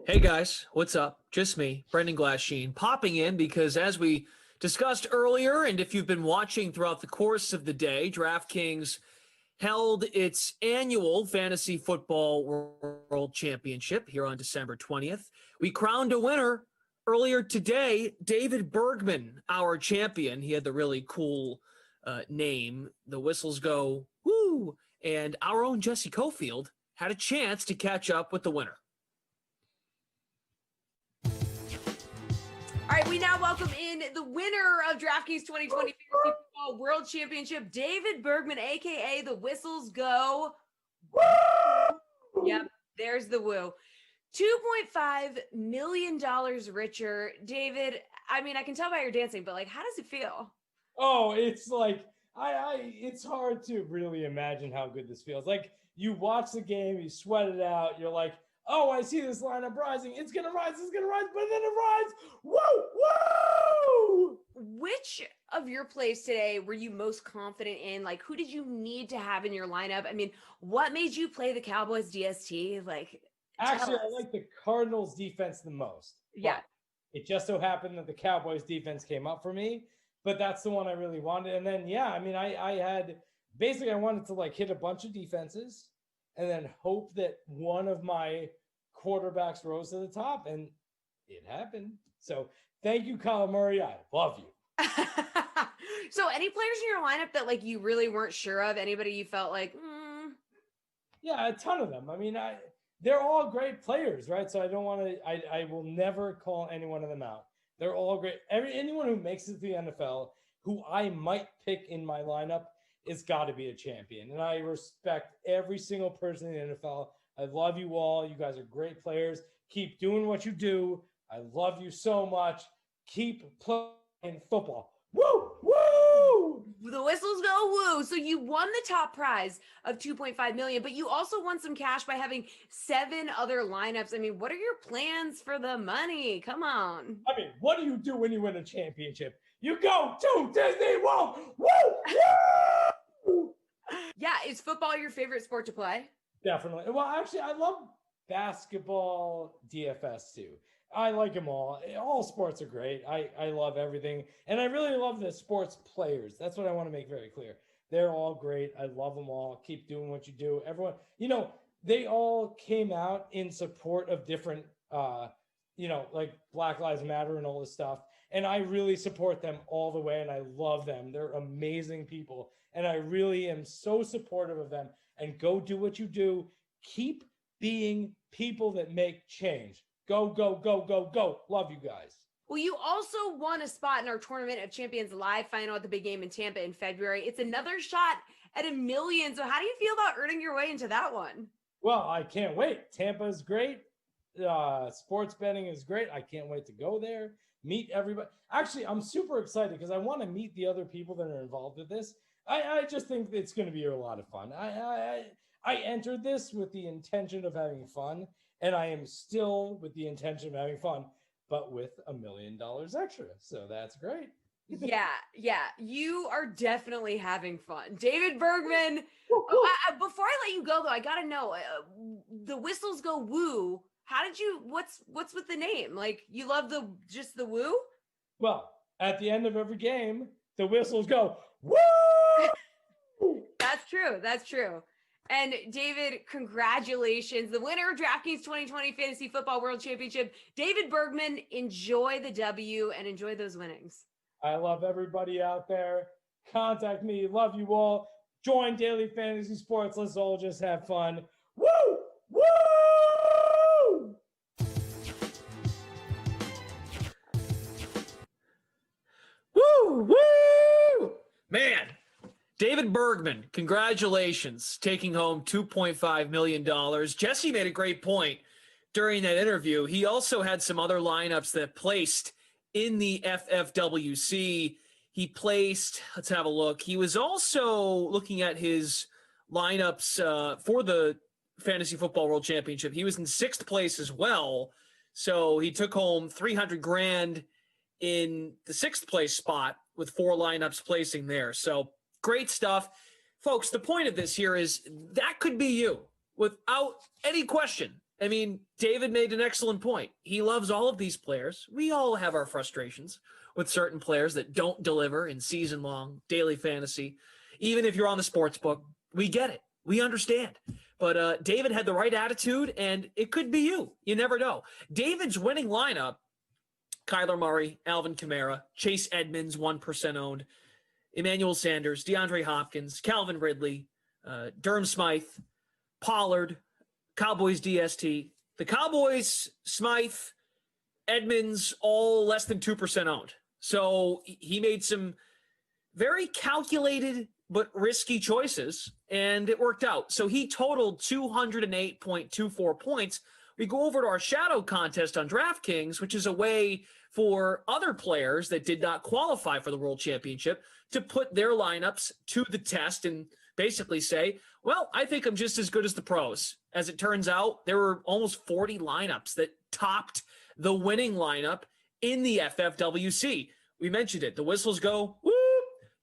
Hey guys, what's up? Just me, Brendan Glasheen, popping in because as we discussed earlier, and if you've been watching throughout the course of the day, DraftKings held its annual Fantasy Football World Championship here on December 20th. We crowned a winner earlier today, David Bergman, our champion. He had the really cool name, The Whistles Go Woo, and our own Jessie Coffield had a chance to catch up with the winner. All right, we now welcome in the winner of DraftKings 2020 Fantasy Football World Championship, David Bergman, a.k.a. The Whistles Go Woo. Yep, there's the woo. $2.5 million richer. David, I mean, I can tell by your dancing, but, like, how does it feel? Oh, it's like, it's hard to really imagine how good this feels. Like, you watch the game, you sweat it out, you're like, oh, I see this lineup rising. It's going to rise, but then it rises. Woo! Which of your plays today were you most confident in? Like, who did you need to have in your lineup? I mean, what made you play the Cowboys DST? Like, actually, I like the Cardinals defense the most. Yeah. It just so happened that the Cowboys defense came up for me, but that's the one I really wanted. And then, yeah, I mean, I had basically, I wanted to like hit a bunch of defenses and then hope that one of my quarterbacks rose to the top, and it happened. So thank you, Kyler Murray. I love you. So any players in your lineup that like you really weren't sure of? Anybody you felt like, Yeah, a ton of them. I mean, they're all great players, right? So I don't want to, I will never call any one of them out. They're all great. Anyone who makes it to the NFL who I might pick in my lineup is got to be a champion. And I respect every single person in the NFL. I love you all. You guys are great players. Keep doing what you do. I love you so much. Keep playing football. Woo! Woo! The Whistles Go Woo. So you won the top prize of $2.5 million, but you also won some cash by having 7 other lineups. I mean, what are your plans for the money? Come on. I mean, what do you do when you win a championship? You go to Disney World. Woo! Woo! Yeah, is football your favorite sport to play? Definitely. Well, actually, I love basketball, DFS too. I like them all. All sports are great. I love everything. And I really love the sports players. That's what I want to make very clear. They're all great. I love them all. Keep doing what you do. Everyone, they all came out in support of different, like Black Lives Matter and all this stuff. And I really support them all the way. And I love them. They're amazing people. And I really am so supportive of them. And go do what you do. Keep being people that make change. Go, go, go, go, go. Love you guys. Well, you also won a spot in our Tournament of Champions Live final at the big game in Tampa in February. It's another shot at $1 million. So how do you feel about earning your way into that one? Well, I can't wait. Tampa is great. Sports betting is great. I can't wait to go there, meet everybody. Actually, I'm super excited because I want to meet the other people that are involved with this. I just think it's going to be a lot of fun. I entered this with the intention of having fun, and I am still with the intention of having fun, but with $1 million extra. So that's great. Yeah. You are definitely having fun. David Bergman. Before I let you go, though, I got to know, the Whistles Go Woo. How did you, what's with the name? Like, you love just the woo? Well, at the end of every game, the whistles go, woo! That's true. And David, congratulations. The winner of DraftKings 2020 Fantasy Football World Championship, David Bergman. Enjoy the W and enjoy those winnings. I love everybody out there. Contact me. Love you all. Join Daily Fantasy Sports. Let's all just have fun. Woo! Woo! Woo! Woo! Man, David Bergman, congratulations, taking home $2.5 million. Jessie made a great point during that interview. He also had some other lineups that placed in the FFWC. He placed, let's have a look. He was also looking at his lineups for the Fantasy Football World Championship. He was in 6th place as well. So he took home $300,000 in the 6th place spot with 4 lineups placing there. So great stuff. Folks, the point of this here is that could be you without any question. I mean, David made an excellent point. He loves all of these players. We all have our frustrations with certain players that don't deliver in season-long daily fantasy. Even if you're on the sports book, we get it. We understand. But David had the right attitude, and it could be you. You never know. David's winning lineup, Kyler Murray, Alvin Kamara, Chase Edmonds, 1% owned, Emmanuel Sanders, DeAndre Hopkins, Calvin Ridley, Durham Smythe, Pollard, Cowboys DST. The Cowboys, Smythe, Edmonds, all less than 2% owned. So he made some very calculated but risky choices, and it worked out. So he totaled 208.24 points. We go over to our shadow contest on DraftKings, which is a way for other players that did not qualify for the World Championship to put their lineups to the test and basically say, well, I think I'm just as good as the pros. As it turns out, there were almost 40 lineups that topped the winning lineup in the FFWC. We mentioned it. The whistles go, woo,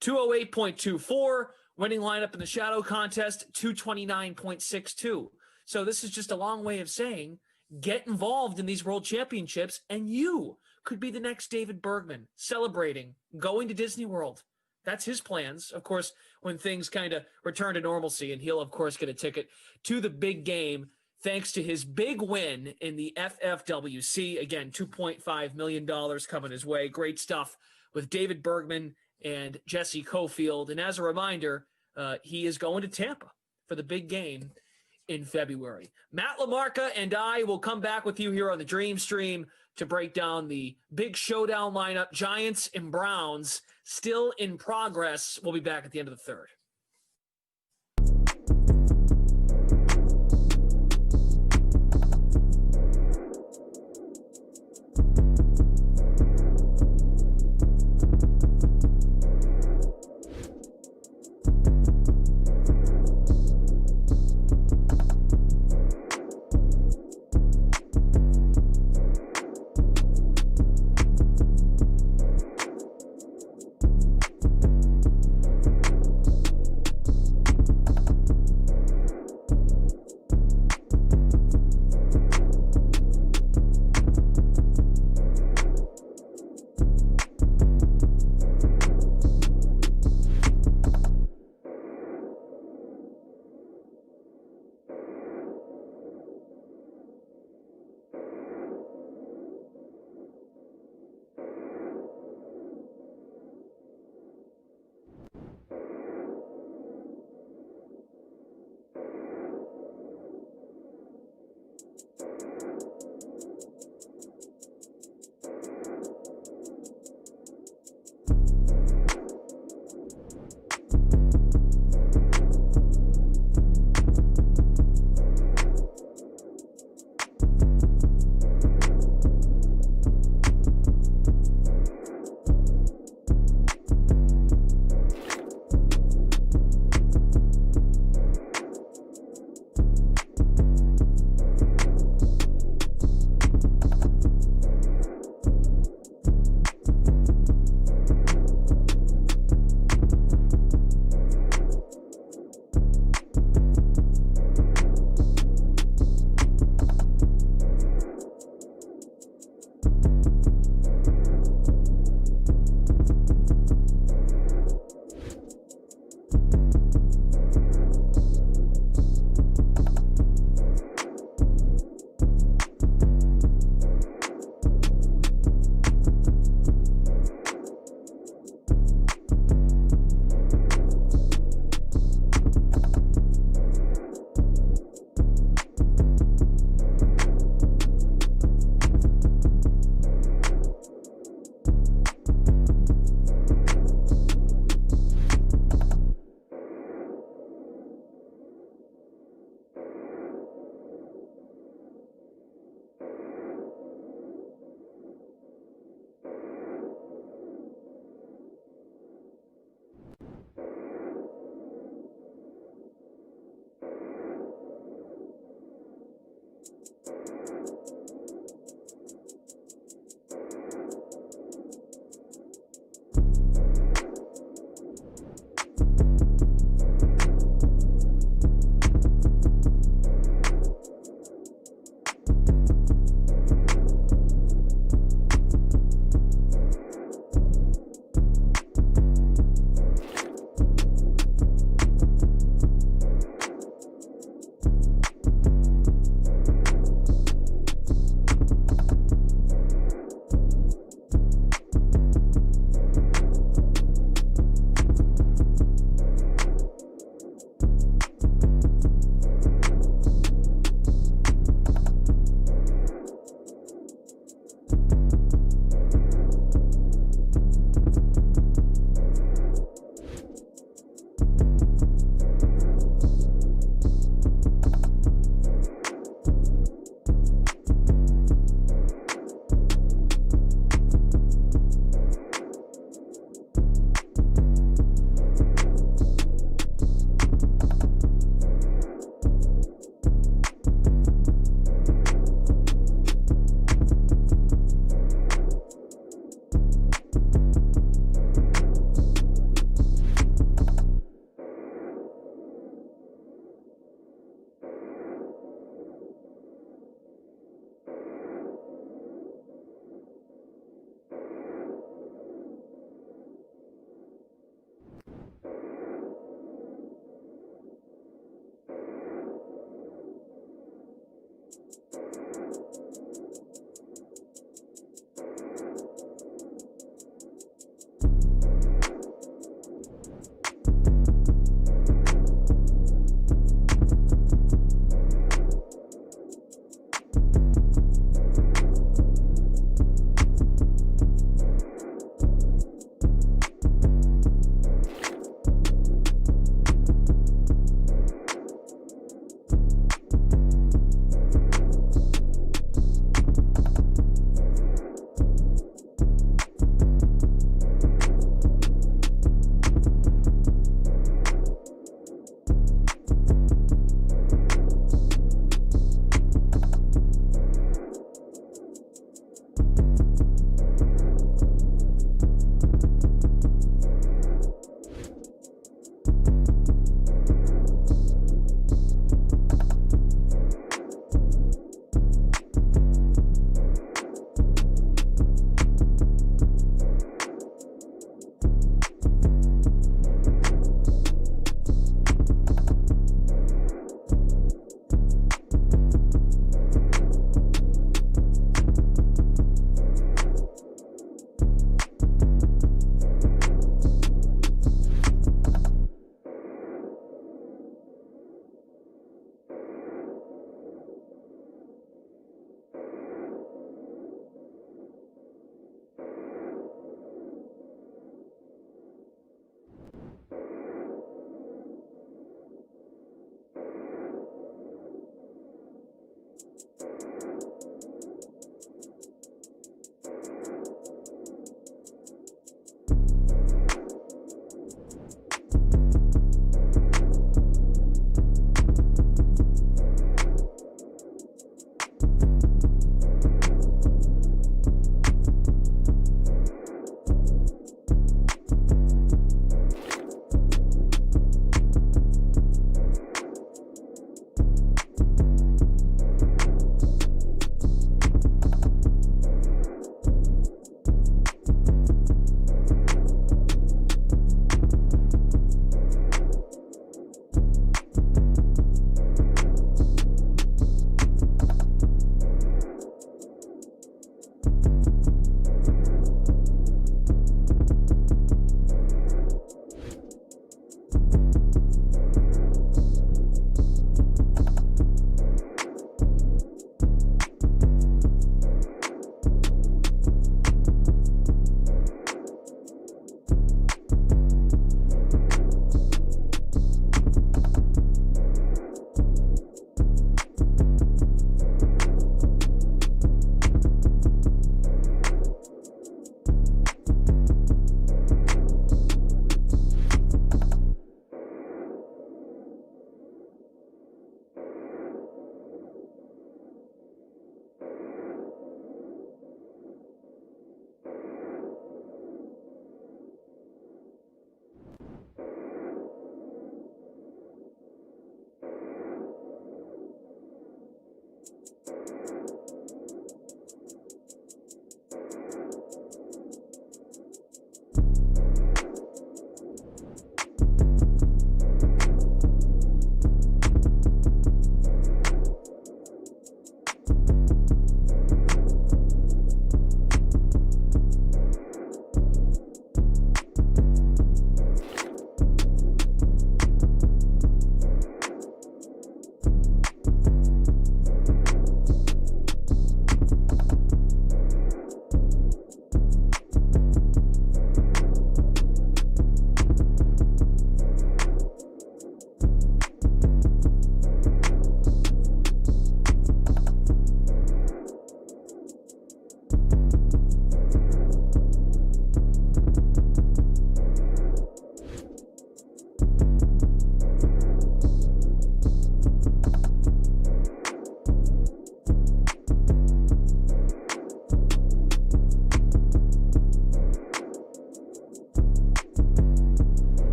208.24. Winning lineup in the shadow contest, 229.62. So this is just a long way of saying, get involved in these world championships, and you could be the next David Bergman, celebrating, going to Disney World. That's his plans, of course, when things kind of return to normalcy, and he'll, of course, get a ticket to the big game thanks to his big win in the FFWC. Again, $2.5 million coming his way. Great stuff with David Bergman and Jessie Coffield. And as a reminder, he is going to Tampa for the big game in February. Matt LaMarca and I will come back with you here on the Dream Stream to break down the big showdown lineup. Giants and Browns still in progress. We'll be back at the end of the third.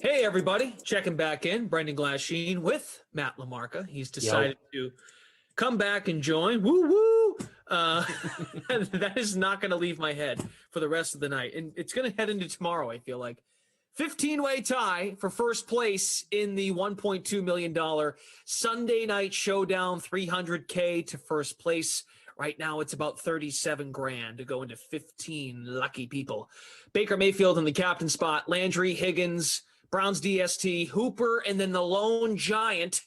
Hey, everybody. Checking back in. Brendan Glasheen with Matt LaMarca. He's decided to come back and join. Woo, woo. That is not going to leave my head for the rest of the night. And it's going to head into tomorrow, I feel like. 15-way tie for first place in the $1.2 million Sunday night showdown, $300K to first place. Right now, it's about 37 grand to go into 15 lucky people. Baker Mayfield in the captain spot, Landry, Higgins, Browns DST, Hooper, and then the lone giant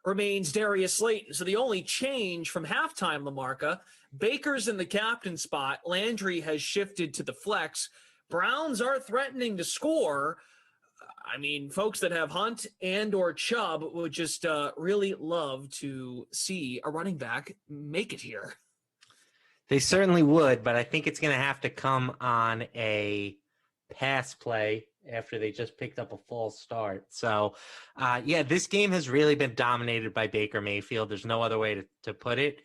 remains Darius Slayton. So the only change from halftime, LaMarca, Baker's in the captain spot. Landry has shifted to the flex. Browns are threatening to score. I mean, folks that have Hunt and or Chubb would just really love to see a running back make it here. They certainly would, but I think it's going to have to come on a pass play after they just picked up a false start. So, this game has really been dominated by Baker Mayfield. There's no other way to put it.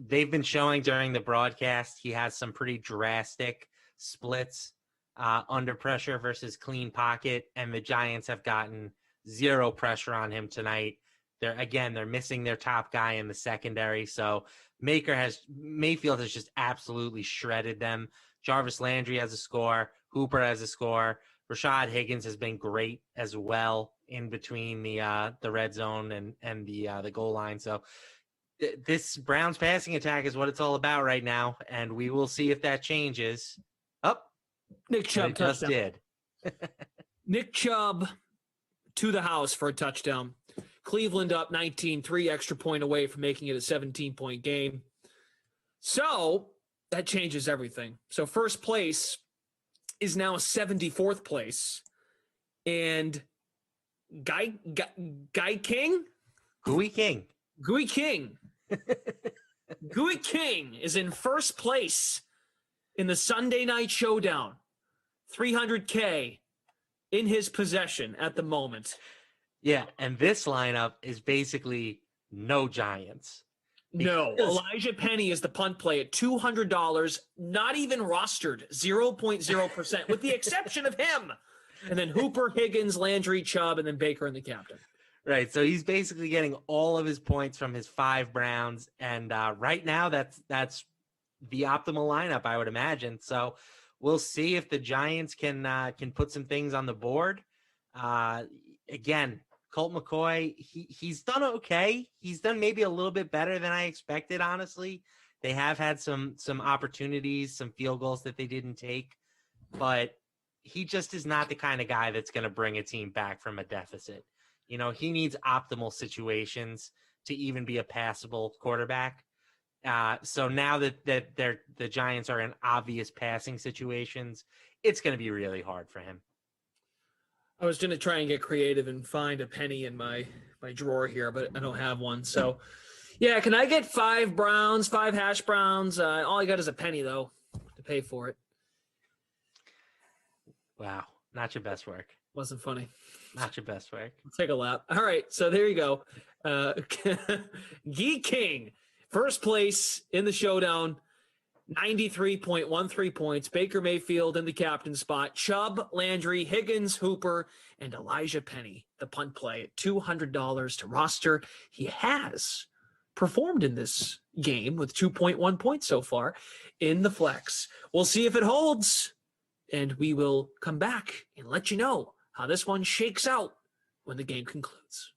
They've been showing during the broadcast he has some pretty drastic splits under pressure versus clean pocket, and the Giants have gotten zero pressure on him tonight. They're missing their top guy in the secondary, so Mayfield has just absolutely shredded them. Jarvis Landry has a score. Hooper has a score. Rashad Higgins has been great as well in between the red zone and the goal line. So this Browns passing attack is what it's all about right now, and we will see if that changes. Nick Chubb just touchdown. did. Nick Chubb to the house for a touchdown. Cleveland up 19-3, extra point away from making it a 17-point game. So that changes everything. So first place is now 74th place. And Guy King? Gooey King. Gooey King. Gooey King is in first place in the Sunday night showdown. $300K in his possession at the moment. Yeah, and this lineup is basically no Giants. No, Elijah Penny is the punt play at $200, not even rostered, 0.0%, with the exception of him. And then Hooper, Higgins, Landry, Chubb, and then Baker and the captain. Right, so he's basically getting all of his points from his 5 Browns, and right now that's the optimal lineup, I would imagine. So we'll see if the Giants can put some things on the board. Again, Colt McCoy, he's done okay. He's done maybe a little bit better than I expected, honestly. They have had some opportunities, some field goals that they didn't take, but he just is not the kind of guy that's going to bring a team back from a deficit. You know, he needs optimal situations to even be a passable quarterback. So now that the Giants are in obvious passing situations, it's going to be really hard for him. I was going to try and get creative and find a penny in my drawer here, but I don't have one. So, yeah, can I get 5 Browns, 5 hash browns? All I got is a penny, though, to pay for it. Wow, not your best work. Wasn't funny. Not your best work. I'll take a lap. All right, so there you go. Gee King, first place in the showdown, 93.13 points. Baker Mayfield in the captain spot. Chubb, Landry, Higgins, Hooper, and Elijah Penny, the punt play at $200 to roster. He has performed in this game with 2.1 points so far in the flex. We'll see if it holds, and we will come back and let you know how this one shakes out when the game concludes.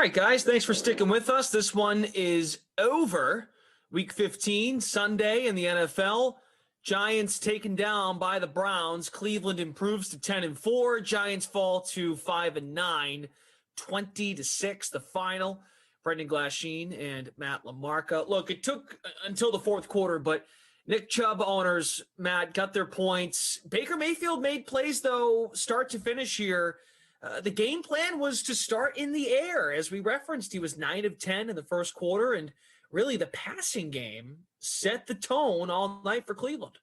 right, guys, thanks for sticking with us. This one is over. Week 15, Sunday in the NFL. Giants taken down by the Browns. Cleveland improves to 10-4. Giants fall to 5-9, 20-6, the final. Brendan Glasheen and Matt LaMarca. Look, it took until the fourth quarter, but Nick Chubb owners, Matt, got their points. Baker Mayfield made plays, though, start to finish here. The game plan was to start in the air. As we referenced, he was 9 of 10 in the first quarter, and really the passing game set the tone all night for Cleveland.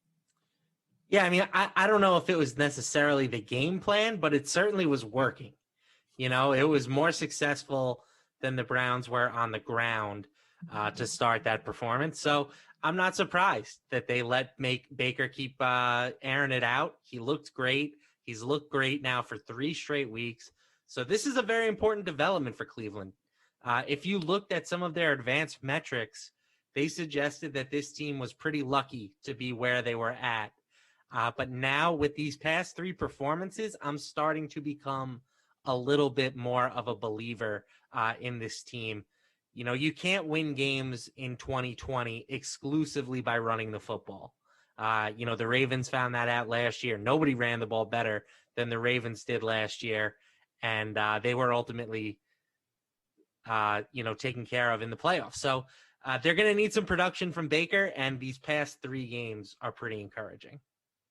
Yeah, I mean, I don't know if it was necessarily the game plan, but it certainly was working. You know, it was more successful than the Browns were on the ground to start that performance. So I'm not surprised that they let Baker keep airing it out. He looked great. He's looked great now for 3 straight weeks. So this is a very important development for Cleveland. If you looked at some of their advanced metrics, they suggested that this team was pretty lucky to be where they were at. But now with these past 3 performances, I'm starting to become a little bit more of a believer in this team. You know, you can't win games in 2020 exclusively by running the football. You know, the Ravens found that out last year. Nobody ran the ball better than the Ravens did last year. And they were ultimately, taken care of in the playoffs. So they're going to need some production from Baker. And these past 3 games are pretty encouraging.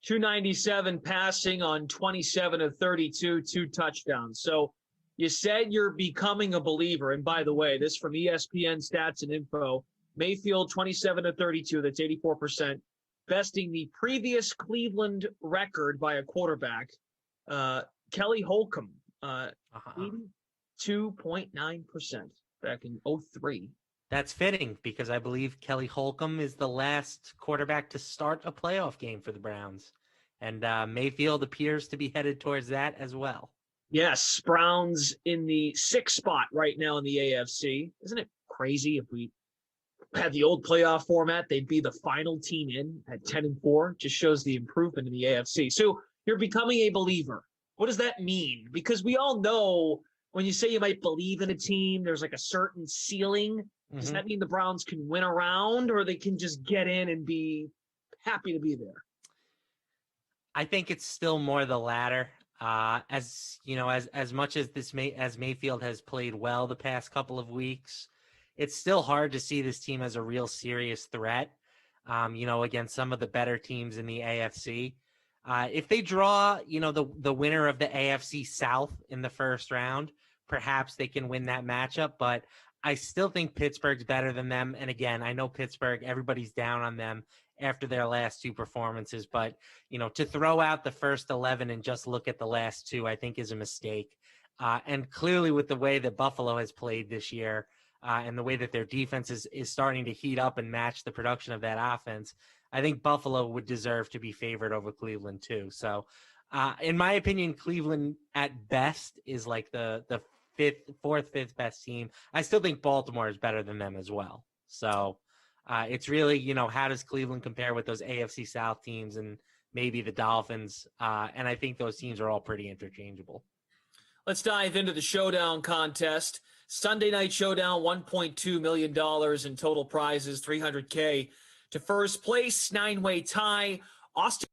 297 passing on 27 of 32, 2 touchdowns. So you said you're becoming a believer. And by the way, this from ESPN Stats and Info, Mayfield 27 of 32, that's 84%, besting the previous Cleveland record by a quarterback, Kelly Holcomb, 82.9% back in 2003. That's fitting because I believe Kelly Holcomb is the last quarterback to start a playoff game for the Browns. And Mayfield appears to be headed towards that as well. Yes, Browns in the 6th spot right now in the AFC. Isn't it crazy if we had the old playoff format, they'd be the final team in at 10-4. Just shows the improvement in the AFC. So you're becoming a believer. What does that mean? Because we all know when you say you might believe in a team, there's like a certain ceiling. Does that mean the Browns can win around, or they can just get in and be happy to be there? I think it's still more the latter. As you know, as much as as Mayfield has played well the past couple of weeks, it's still hard to see this team as a real serious threat. Against some of the better teams in the AFC. If they draw, the winner of the AFC South in the first round, perhaps they can win that matchup. But I still think Pittsburgh's better than them. And again, I know Pittsburgh, everybody's down on them after their last 2 performances. But, to throw out the first 11 and just look at the last 2, I think is a mistake. And clearly with the way that Buffalo has played this year and the way that their defense is starting to heat up and match the production of that offense, I think Buffalo would deserve to be favored over Cleveland too. So in my opinion, Cleveland at best is like the 4th, 5th best team. I still think Baltimore is better than them as well. So it's really, how does Cleveland compare with those AFC South teams and maybe the Dolphins? And I think those teams are all pretty interchangeable. Let's dive into the Showdown contest. Sunday night Showdown, $1.2 million in total prizes, $300K to first place, 9-way tie. Austin,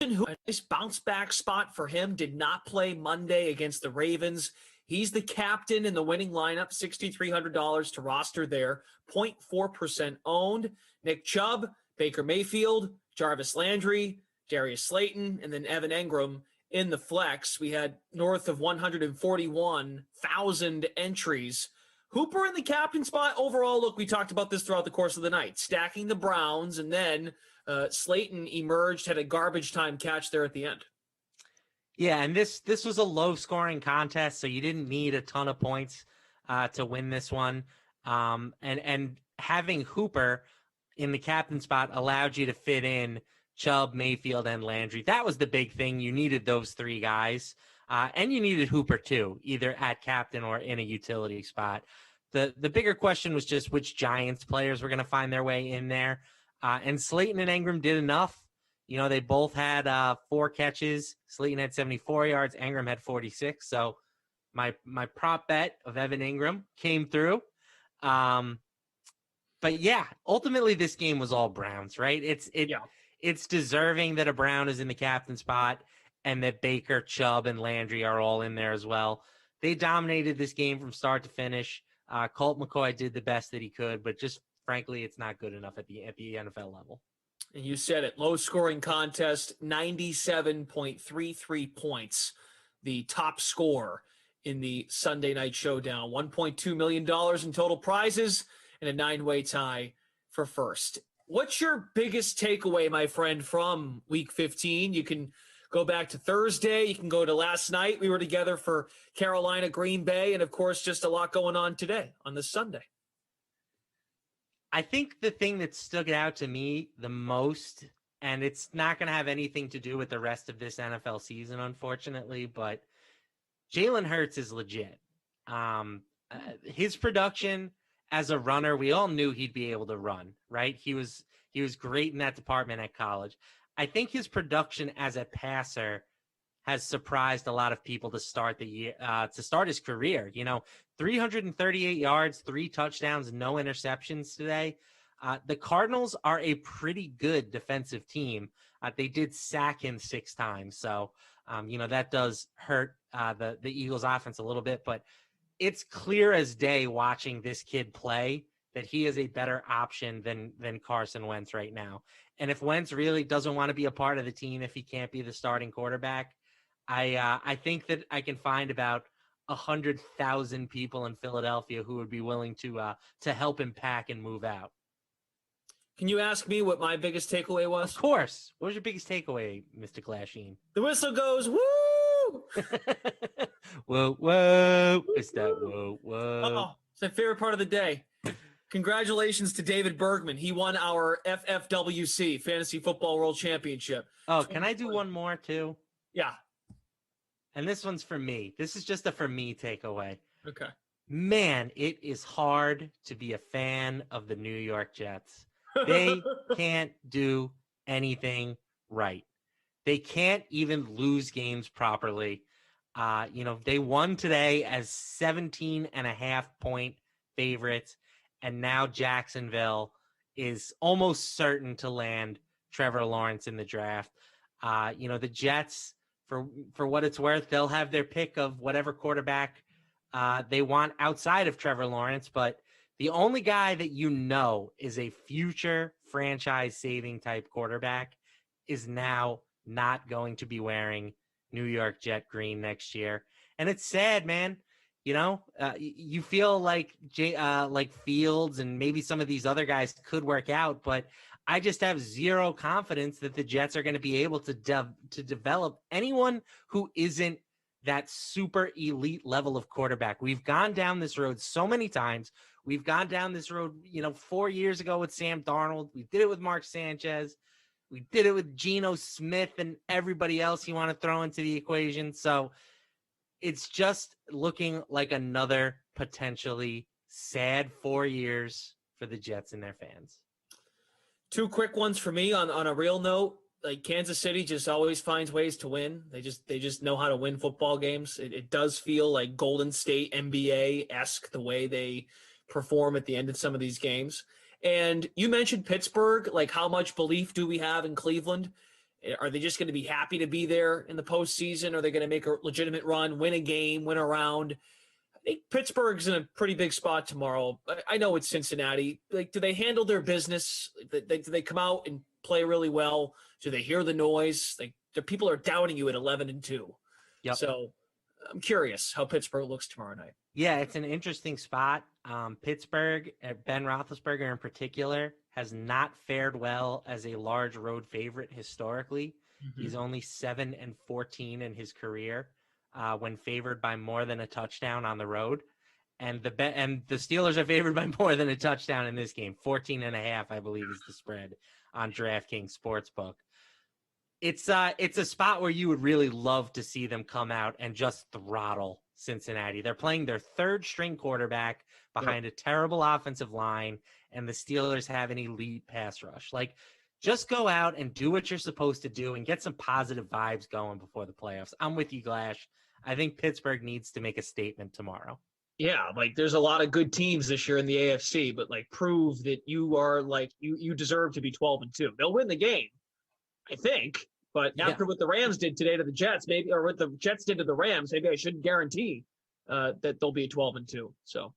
who a nice bounce back spot for him, did not play Monday against the Ravens. He's the captain in the winning lineup, $6,300 to roster there, 0.4% owned. Nick Chubb, Baker Mayfield, Jarvis Landry, Darius Slayton, and then Evan Engram in the flex. We had north of 141,000 entries. Hooper in the captain spot. Overall, look, we talked about this throughout the course of the night, stacking the Browns, and then Slayton emerged, had a garbage time catch there at the end. Yeah, and this was a low-scoring contest, so you didn't need a ton of points to win this one. And having Hooper in the captain spot allowed you to fit in Chubb, Mayfield, and Landry. That was the big thing. You needed those 3 guys. And you needed Hooper, too, either at captain or in a utility spot. The bigger question was just which Giants players were going to find their way in there. And Slayton and Engram did enough. They both had 4 catches. Slayton had 74 yards. Engram had 46. So my prop bet of Evan Ingram came through. But yeah, ultimately this game was all Browns, right? It's deserving that a Brown is in the captain spot and that Baker, Chubb, and Landry are all in there as well. They dominated this game from start to finish. Colt McCoy did the best that he could, but just frankly, it's not good enough at the NFL level. And you said it, low scoring contest, 97.33 points, the top score in the Sunday night showdown. $1.2 million in total prizes and a 9-way tie for first. What's your biggest takeaway, my friend, from week 15? You can go back to Thursday. You can go to last night. We were together for Carolina, Green Bay, and of course, just a lot going on today on this Sunday. I think the thing that stuck out to me the most, and it's not going to have anything to do with the rest of this NFL season, unfortunately, but Jalen Hurts is legit. His production as a runner, we all knew he'd be able to run, right? He was great in that department at college. I think his production as a passer has surprised a lot of people to start the year, to start his career. 338 yards, 3 touchdowns, no interceptions today. The Cardinals are a pretty good defensive team. They did sack him 6 times. So, that does hurt the Eagles offense a little bit, but it's clear as day watching this kid play that he is a better option than Carson Wentz right now. And if Wentz really doesn't want to be a part of the team, if he can't be the starting quarterback, I think that I can find about 100,000 people in Philadelphia who would be willing to help him pack and move out. Can you ask me what my biggest takeaway was? Of course. What was your biggest takeaway, Mr. Glasheen? The whistle goes, woo! Whoa, whoa. It's that whoa, whoa. Oh, it's my favorite part of the day. Congratulations to David Bergman. He won our FFWC, Fantasy Football World Championship. Oh, can I do one more too? Yeah. And this one's for me. This is just a for me takeaway. Okay. Man, it is hard to be a fan of the New York Jets. They can't do anything right. They can't even lose games properly. They won today as 17.5-point favorites, and now Jacksonville is almost certain to land Trevor Lawrence in the draft. The Jets, for what it's worth, they'll have their pick of whatever quarterback they want outside of Trevor Lawrence, but the only guy that is a future franchise-saving type quarterback is now not going to be wearing New York Jet green next year. And it's sad, man. You feel like Fields and maybe some of these other guys could work out, but I just have zero confidence that the Jets are going to be able to develop anyone who isn't that super elite level of quarterback. We've gone down this road so many times. We've gone down this road, 4 years ago with Sam Darnold. We did it with Mark Sanchez. We did it with Geno Smith and everybody else you want to throw into the equation. So it's just looking like another potentially sad 4 years for the Jets and their fans. 2 quick ones for me on a real note. Like Kansas City just always finds ways to win. They just know how to win football games. It does feel like Golden State NBA-esque the way they perform at the end of some of these games. And you mentioned Pittsburgh, like how much belief do we have in Cleveland? Are they just going to be happy to be there in the postseason? Are they going to make a legitimate run, win a game, win a round? I think Pittsburgh's in a pretty big spot tomorrow. I know it's Cincinnati. Like, do they handle their business? Do they come out and play really well? Do they hear the noise? Like, the people are doubting you at 11-2. Yep. So I'm curious how Pittsburgh looks tomorrow night. Yeah, it's an interesting spot. Pittsburgh, Ben Roethlisberger in particular, has not fared well as a large road favorite historically. Mm-hmm. He's only 7-14 in his career when favored by more than a touchdown on the road. And the Steelers are favored by more than a touchdown in this game. 14.5, I believe, is the spread on DraftKings Sportsbook. It's a spot where you would really love to see them come out and just throttle Cincinnati. They're playing their 3rd string quarterback behind a terrible offensive line, and the Steelers have an elite pass rush. Like, just go out and do what you're supposed to do and get some positive vibes going before the playoffs. I'm with you, Glash. I think Pittsburgh needs to make a statement tomorrow. Yeah, like there's a lot of good teams this year in the AFC, but like prove that you are like you deserve to be 12-2. They'll win the game, I think. But after what the Rams did today to the Jets, maybe, or what the Jets did to the Rams, maybe I shouldn't guarantee that they'll be 12-2. So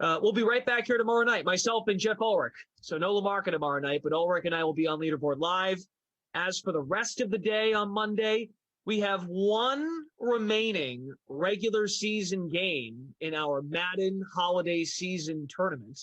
we'll be right back here tomorrow night, myself and Jeff Ulrich. So no Lamarca tomorrow night, but Ulrich and I will be on Leaderboard Live. As for the rest of the day on Monday, we have one remaining regular season game in our Madden holiday season tournament.